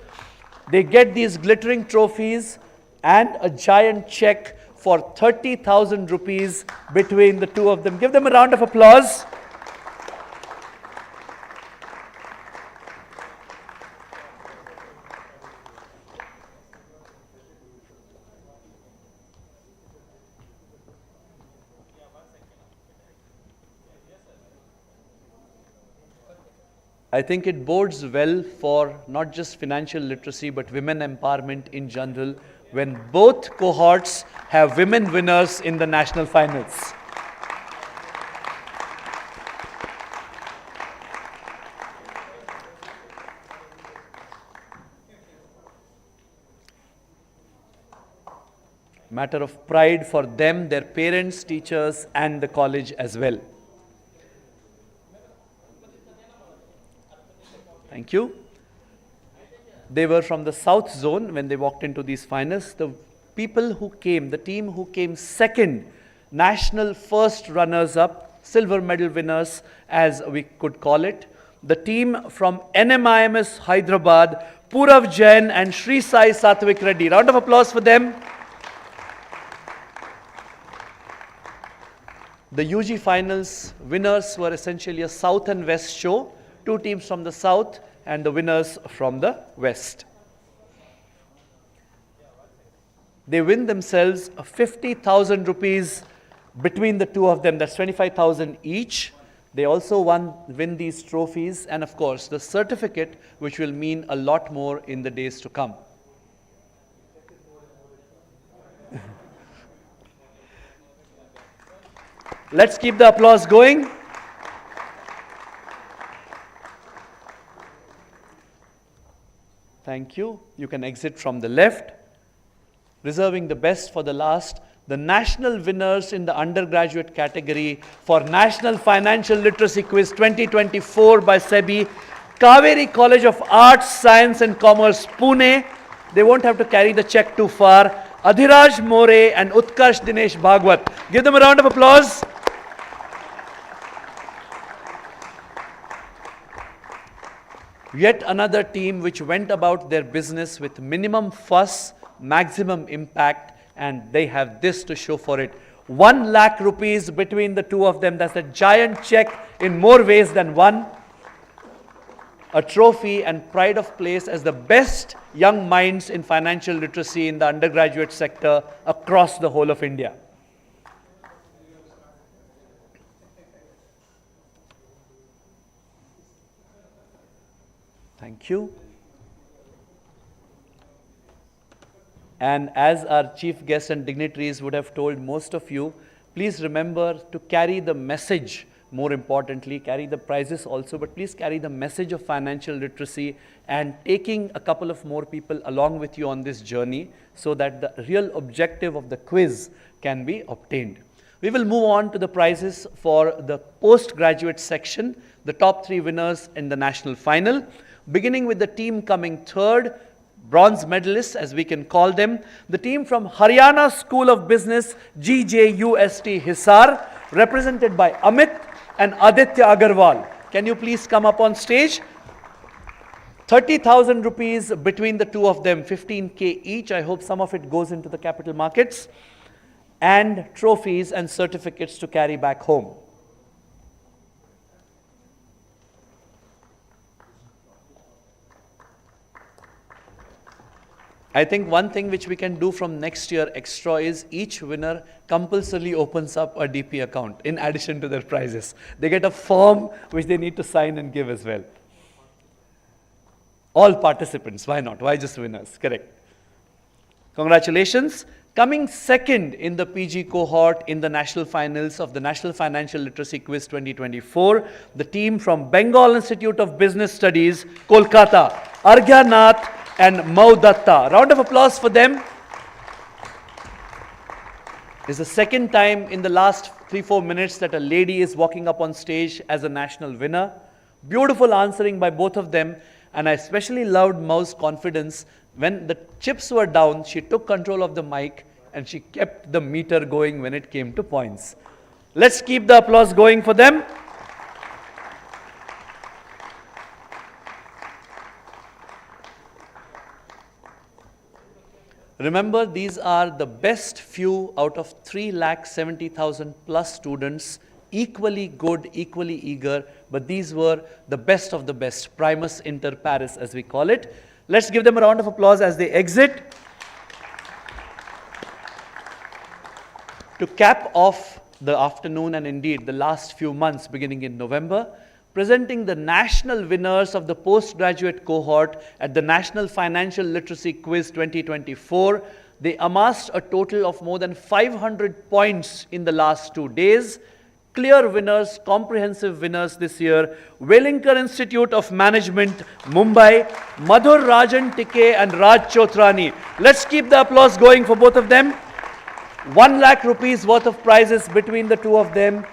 They get these glittering trophies and a giant check for 30,000 rupees between the 2 of them. Give them a round of applause. I think it bodes well for not just financial literacy, but women empowerment in general when both cohorts have women winners in the national finals. Matter of pride for them, their parents, teachers, and the college as well. Thank you. They were from the South Zone when they walked into these finals. The people who came, the team who came second, national first runners-up, silver medal winners as we could call it, the team from NMIMS Hyderabad, Purav Jain and Sri Sai Satvik Reddy. Round of applause for them. The UG finals winners were essentially a South and West show. Two teams from the South and the winners from the West. They win themselves 50,000 rupees between the two of them. That's 25,000 each. They also win these trophies and of course the certificate, which will mean a lot more in the days to come. Let's keep the applause going. Thank you. You can exit from the left. Reserving the best for the last, the national winners in the undergraduate category for National Financial Literacy Quiz 2024 by SEBI, Kaveri College of Arts, Science and Commerce, Pune. They won't have to carry the check too far. Adhiraj More and Utkarsh Dinesh Bhagwat. Give them a round of applause. Yet another team which went about their business with minimum fuss, maximum impact, and they have this to show for it. 1 lakh rupees between the two of them. That's a giant check in more ways than one. A trophy and pride of place as the best young minds in financial literacy in the undergraduate sector across the whole of India. Thank you. And as our chief guests and dignitaries would have told most of you, please remember to carry the message, more importantly, carry the prizes also, but please carry the message of financial literacy and taking a couple of more people along with you on this journey so that the real objective of the quiz can be obtained. We will move on to the prizes for the postgraduate section, the top 3 winners in the national final. Beginning with the team coming third, bronze medalists as we can call them, the team from Haryana School of Business, GJUST Hisar, represented by Amit and Aditya Agarwal. Can you please come up on stage? 30,000 rupees between the two of them, 15K each. I hope some of it goes into the capital markets. And trophies and certificates to carry back home. I think one thing which we can do from next year extra is each winner compulsorily opens up a DP account in addition to their prizes. They get a form which they need to sign and give as well. All participants, why not? Why just winners? Correct. Congratulations. Coming second in the PG cohort in the national finals of the National Financial Literacy Quiz 2024, the team from Bengal Institute of Business Studies, Kolkata, Arghya Nath and Maudatta. Round of applause for them. It's the second time in the last 3-4 minutes that a lady is walking up on stage as a national winner. Beautiful answering by both of them, and I especially loved Mau's confidence. When the chips were down, she took control of the mic and she kept the meter going when it came to points. Let's keep the applause going for them. Remember, these are the best few out of 3,70,000 plus students, equally good, equally eager, but these were the best of the best, primus inter pares as we call it. Let's give them a round of applause as they exit. To cap off the afternoon and indeed the last few months beginning in November, presenting the national winners of the postgraduate cohort at the National Financial Literacy Quiz 2024, They amassed a total of more than 500 points in the last 2 days. Clear winners, comprehensive winners this year: Wellington Institute of Management, Mumbai, Madhur Rajan Tike and Raj Chotrani. Let's keep the applause going for both of them. 1 lakh rupees worth of prizes between the two of them,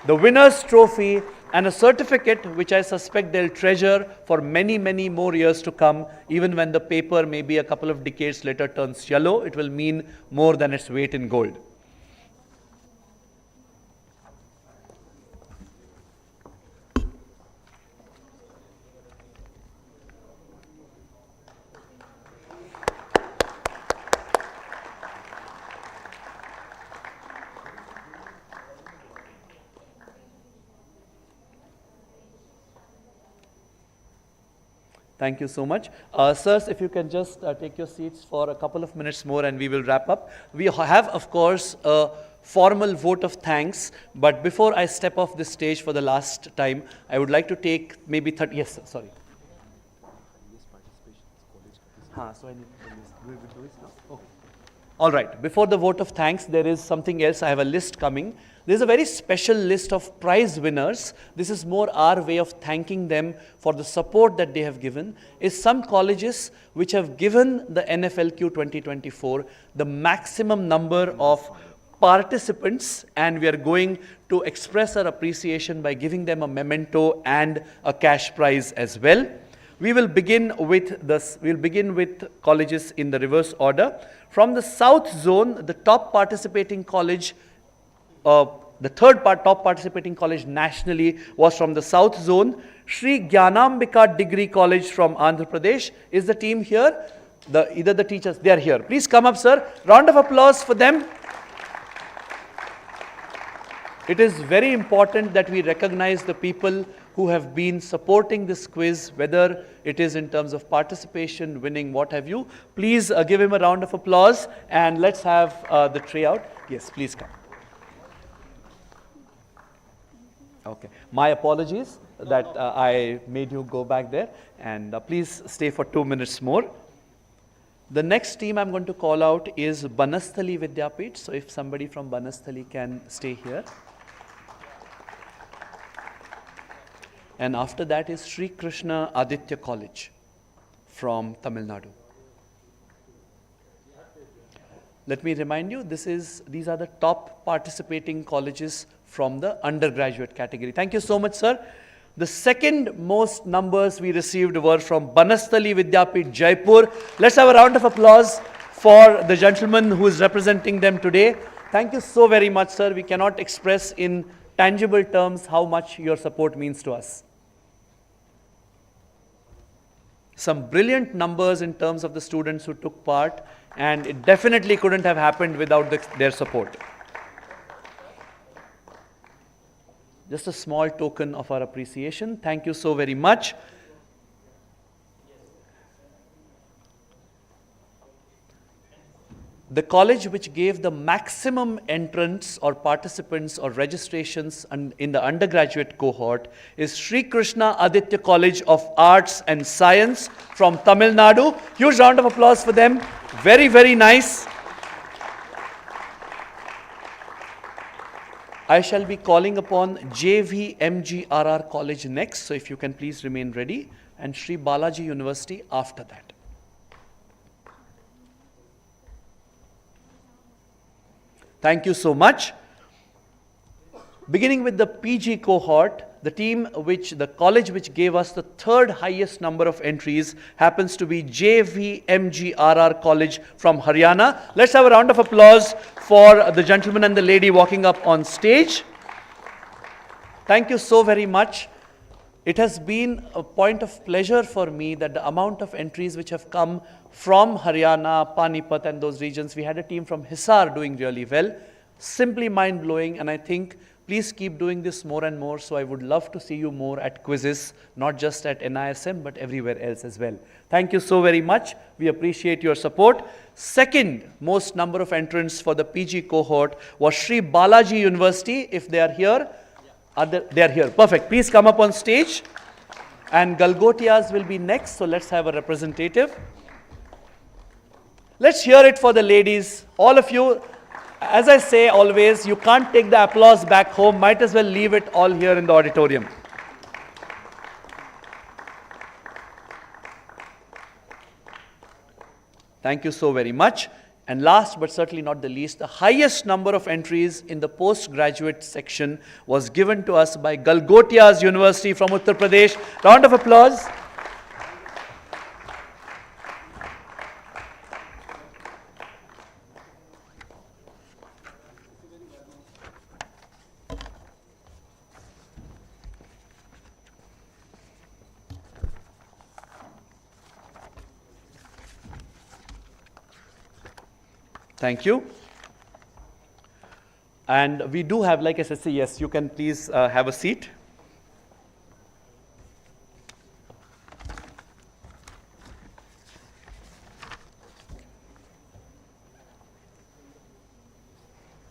the winner's trophy, and a certificate which I suspect they'll treasure for many, many more years to come. Even when the paper maybe a couple of decades later turns yellow, it will mean more than its weight in gold. Thank you so much. Sirs, if you can just take your seats for a couple of minutes more and we will wrap up. We have, of course, a formal vote of thanks, but before I step off this stage for the last time, I would like to take maybe 30, yes, sir, sorry. So I need to do it now? Okay. All right, before the vote of thanks, there is something else. I have a list coming. There's a very special list of prize winners. This is more our way of thanking them for the support that they have given. Is some colleges which have given the NFLQ 2024 the maximum number of participants, and we are going to express our appreciation by giving them a memento and a cash prize as well. We will begin with this. We'll begin with colleges in the reverse order. From the South Zone, the top participating college, the top participating college nationally was from the South Zone. Sri Gyanambika Degree College from Andhra Pradesh. Is the team here? Either the teachers, they are here. Please come up, sir. Round of applause for them. It is very important that we recognize the people who have been supporting this quiz, whether it is in terms of participation, winning, what have you. Please give him a round of applause and let's have the tray out. Yes, please come. Okay, my apologies that I made you go back there, and please stay for 2 minutes more. The next team I'm going to call out is Banasthali Vidyapit. So if somebody from Banasthali can stay here. And after that is Sri Krishna Aditya College from Tamil Nadu. Let me remind you, these are the top participating colleges from the undergraduate category. Thank you so much, sir. The second most numbers we received were from Banasthali Vidyapit, Jaipur. Let's have a round of applause for the gentleman who is representing them today. Thank you so very much, sir. We cannot express in tangible terms how much your support means to us. Some brilliant numbers in terms of the students who took part, and it definitely couldn't have happened without their support. Just a small token of our appreciation. Thank you so very much. The college which gave the maximum entrants or participants or registrations in the undergraduate cohort is Sri Krishna Aditya College of Arts and Science from Tamil Nadu. Huge round of applause for them. Very, very nice. I shall be calling upon JVMGRR College next, so if you can please remain ready, and Sri Balaji University after that. Thank you so much. Beginning with the PG cohort, the college which gave us the third highest number of entries happens to be JVMGRR College from Haryana. Let's have a round of applause for the gentleman and the lady walking up on stage. Thank you so very much. It has been a point of pleasure for me that the amount of entries which have come from Haryana, Panipat and those regions. We had a team from Hisar doing really well. Simply mind-blowing, and I think please keep doing this more and more. So I would love to see you more at quizzes, not just at NISM, but everywhere else as well. Thank you so very much. We appreciate your support. Second most number of entrants for the PG cohort was Sri Balaji University. If they are here, they are here. Perfect. Please come up on stage. And Galgotias will be next, so let's have a representative. Let's hear it for the ladies. All of you, as I say always, you can't take the applause back home. Might as well leave it all here in the auditorium. Thank you so very much. And last but certainly not the least, the highest number of entries in the postgraduate section was given to us by Galgotias University from Uttar Pradesh. Round of applause. Thank you. And we do have, like I said, yes, you can please have a seat.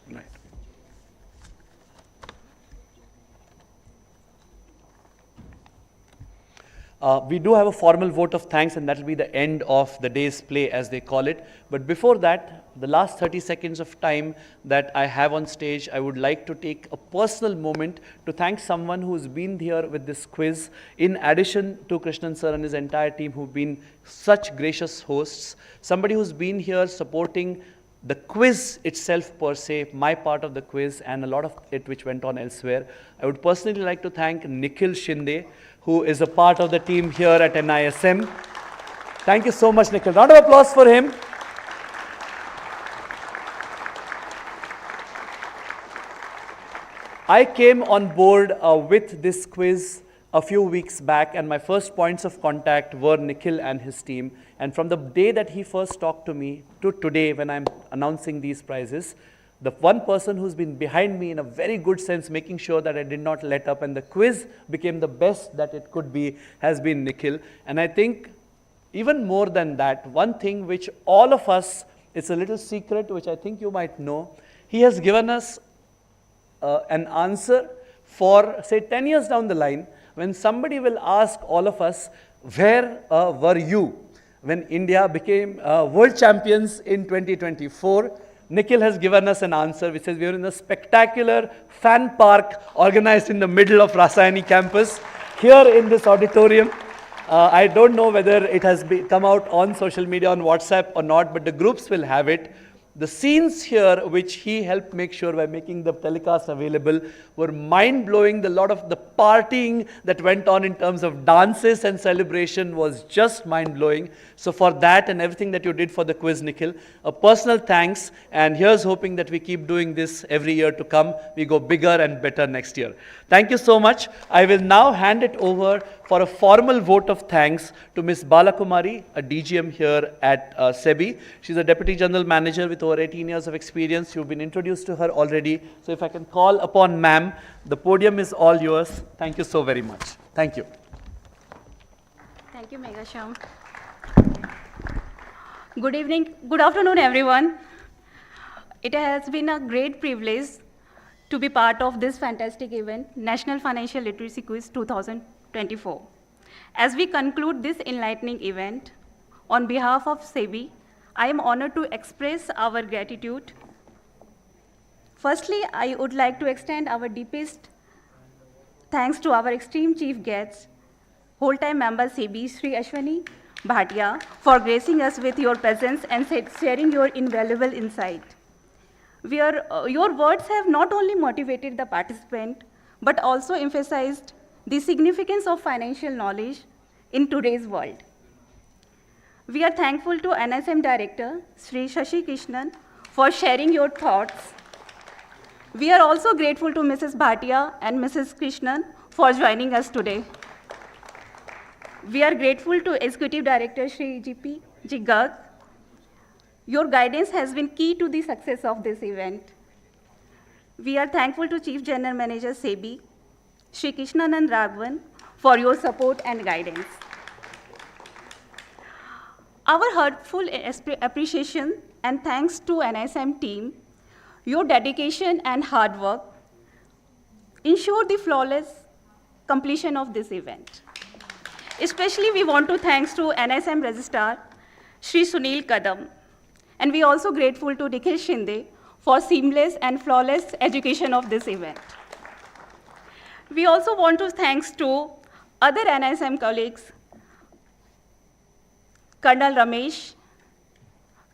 Right. We do have a formal vote of thanks, and that will be the end of the day's play, as they call it. But before that, the last 30 seconds of time that I have on stage, I would like to take a personal moment to thank someone who's been here with this quiz, in addition to Krishnan sir and his entire team who've been such gracious hosts. Somebody who's been here supporting the quiz itself per se, my part of the quiz, and a lot of it which went on elsewhere. I would personally like to thank Nikhil Shinde, who is a part of the team here at NISM. Thank you so much, Nikhil. Round of applause for him. I came on board with this quiz a few weeks back, and my first points of contact were Nikhil and his team. And from the day that he first talked to me to today, when I'm announcing these prizes, the one person who's been behind me in a very good sense, making sure that I did not let up and the quiz became the best that it could be, has been Nikhil. And I think even more than that, one thing which all of us, it's a little secret which I think you might know, he has given us an answer for, say, 10 years down the line, when somebody will ask all of us, where were you when India became world champions in 2024? Nikhil has given us an answer which says we are in a spectacular fan park organized in the middle of Rasayani campus here in this auditorium. I don't know whether it has come out on social media, on WhatsApp or not, but the groups will have it. The scenes here, which he helped make sure by making the telecast available, were mind-blowing. The lot of the partying that went on in terms of dances and celebration was just mind-blowing. So for that and everything that you did for the quiz, Nikhil, a personal thanks. And here's hoping that we keep doing this every year to come. We go bigger and better next year. Thank you so much. I will now hand it over for a formal vote of thanks to Ms. Balakumari, a DGM here at SEBI. She's a Deputy General Manager with over 18 years of experience. You've been introduced to her already. So if I can call upon ma'am, the podium is all yours. Thank you so very much. Thank you. Thank you, Megasham. Good evening, good afternoon, everyone. It has been a great privilege to be part of this fantastic event, National Financial Literacy Quiz 2024. As we conclude this enlightening event, on behalf of SEBI, I am honored to express our gratitude. Firstly, I would like to extend our deepest thanks to our esteemed chief guests, whole-time member SEBI, Sri Ashwini Bhatia, for gracing us with your presence and sharing your invaluable insight. Your words have not only motivated the participant, but also emphasized the significance of financial knowledge in today's world. We are thankful to NSM Director, Sri Shashi Krishnan, for sharing your thoughts. We are also grateful to Mrs. Bhatia and Mrs. Krishnan for joining us today. We are grateful to Executive Director, Sri G.P. Garg. Your guidance has been key to the success of this event. We are thankful to Chief General Manager, SEBI, Sri Krishnanand Raghavan, for your support and guidance. Our heartful appreciation and thanks to NISM team, your dedication and hard work ensure the flawless completion of this event. Especially we want to thanks to NISM Registrar, Sri Sunil Kadam, And we also grateful to Nikhil Shinde for seamless and flawless education of this event. We also want to thanks to other NISM colleagues, Colonel Ramesh,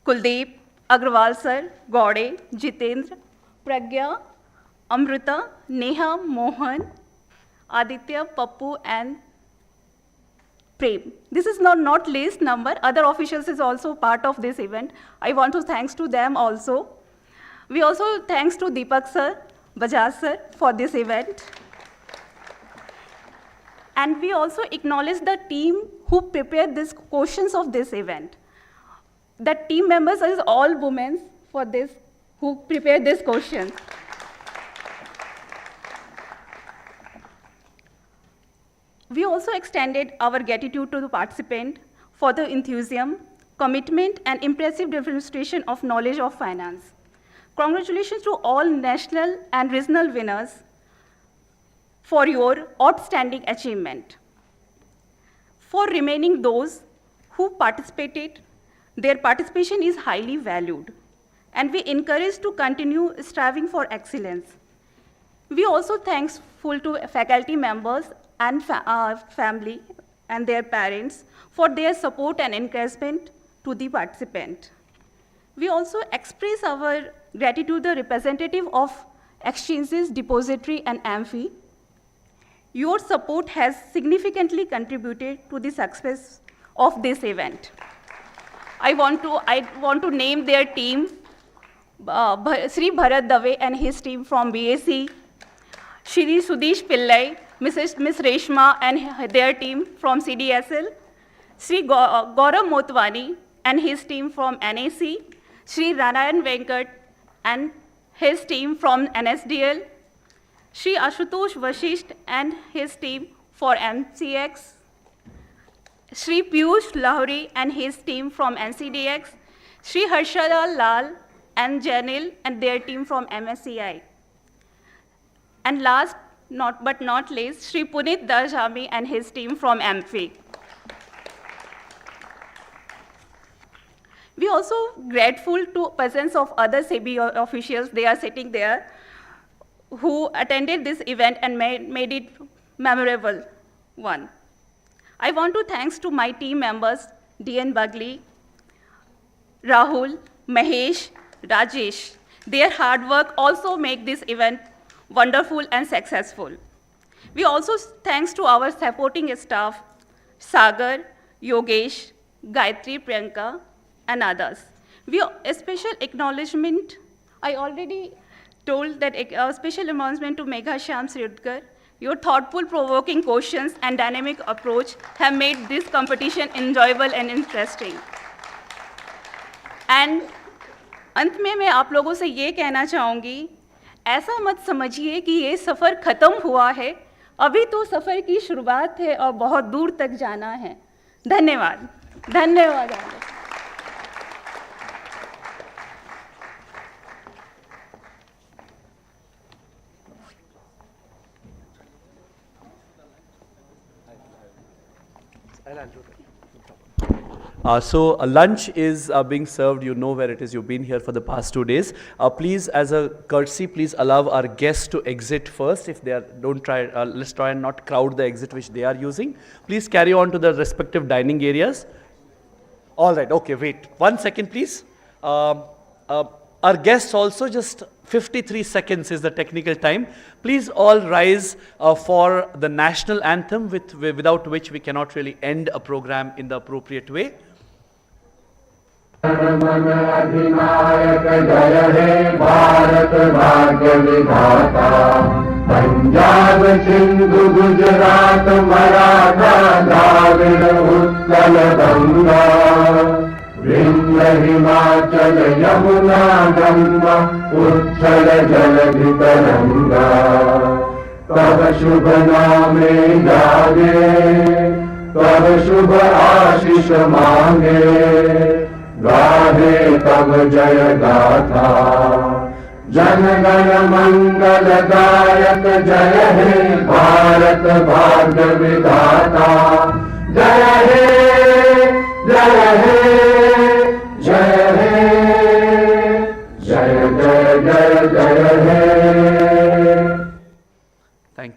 Kuldeep, Agrawal sir, Gaude, Jitendra, Pragya, Amrita, Neha, Mohan, Aditya, Pappu, and Prem. This is not least number. Other officials is also part of this event. I want to thanks to them also. We also thanks to Deepak sir, Bajaj sir for this event. And we also acknowledge the team who prepared these questions of this event. The team members is all women for this, who prepared this question. We also extended our gratitude to the participant for the enthusiasm, commitment, and impressive demonstration of knowledge of finance. Congratulations to all national and regional winners for your outstanding achievement. For remaining those who participated, their participation is highly valued, and we encourage to continue striving for excellence. We also thankful to faculty members and family and their parents for their support and encouragement to the participant. We also express our gratitude to the representative of exchanges, depository, and Amphi. Your support has significantly contributed to the success of this event. I want to name their team, Sri Bharat Dave and his team from BAC, Shri Sudesh Pillai, Miss Reshma and their team from CDSL, Sri Gaurav Motwani and his team from NAC, Sri Narayan Venkat and his team from NSDL, Sri Ashutosh Vashisht and his team for MCX, Sri Piyush Lahori and his team from NCDX, Sri Harshada Lal and Janil and their team from MSCI. And last but not least, Sri Punit Darjami and his team from AMFI. We also grateful to presence of other SEBI officials, they are sitting there, who attended this event and made it memorable one. I want to thanks to my team members, DN Bagli, Rahul, Mahesh, Rajesh. Their hard work also make this event wonderful and successful. We also thanks to our supporting staff, Sagar, Yogesh, Gayatri, Priyanka, and others. We a special acknowledgement, I already told that a special acknowledgement to Megha Shyam Sridkar. Your thoughtful, provoking questions and dynamic approach have made this competition enjoyable and interesting. And अंत में मैं आप लोगों से ये कहना चाहूँगी, ऐसा मत समझिए कि ये सफ़र ख़त्म हुआ है, अभी तो सफ़र की शुरुआत है और बहुत दूर तक जाना है. धन्यवाद. धन्यवाद. So lunch is being served. You know where it is. You've been here for the past 2 days. Please, as a courtesy, please allow our guests to exit first. If they are, let's try and not crowd the exit which they are using. Please carry on to the respective dining areas. All right. Okay. Wait 1 second, please. Our guests also, just 53 seconds is the technical time. Please all rise for the national anthem, without which we cannot really end a program in the appropriate way. अधिनायक जय हे भारत भाग्य विधाता पंजाब सिंधु गुजरात मराठा द्राविड़ उत्कल गंगा विंध्य हिमाचल यमुना गंगा उच्छल जलधि तरंगा तब शुभ नामे जागे तब शुभ आशीष मांगे गाहे तब जय गाथा जन गण मंगल दायक जय हे भारत भाग्य विधाता जय हे जय हे जय हे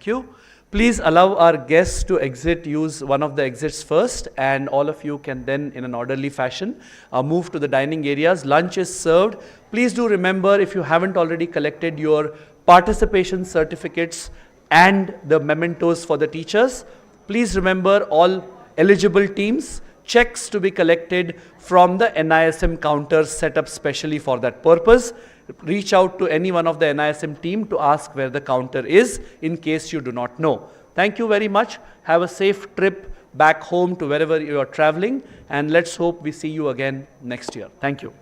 Thank you. Please allow our guests to use one of the exits first, and all of you can then, in an orderly fashion, move to the dining areas. Lunch is served. Please do remember, if you haven't already collected your participation certificates and the mementos for the teachers, please remember all eligible teams, checks to be collected from the NISM counters set up specially for that purpose. Reach out to any one of the NISM team to ask where the counter is in case you do not know. Thank you very much. Have a safe trip back home to wherever you are traveling, and let's hope we see you again next year. Thank you.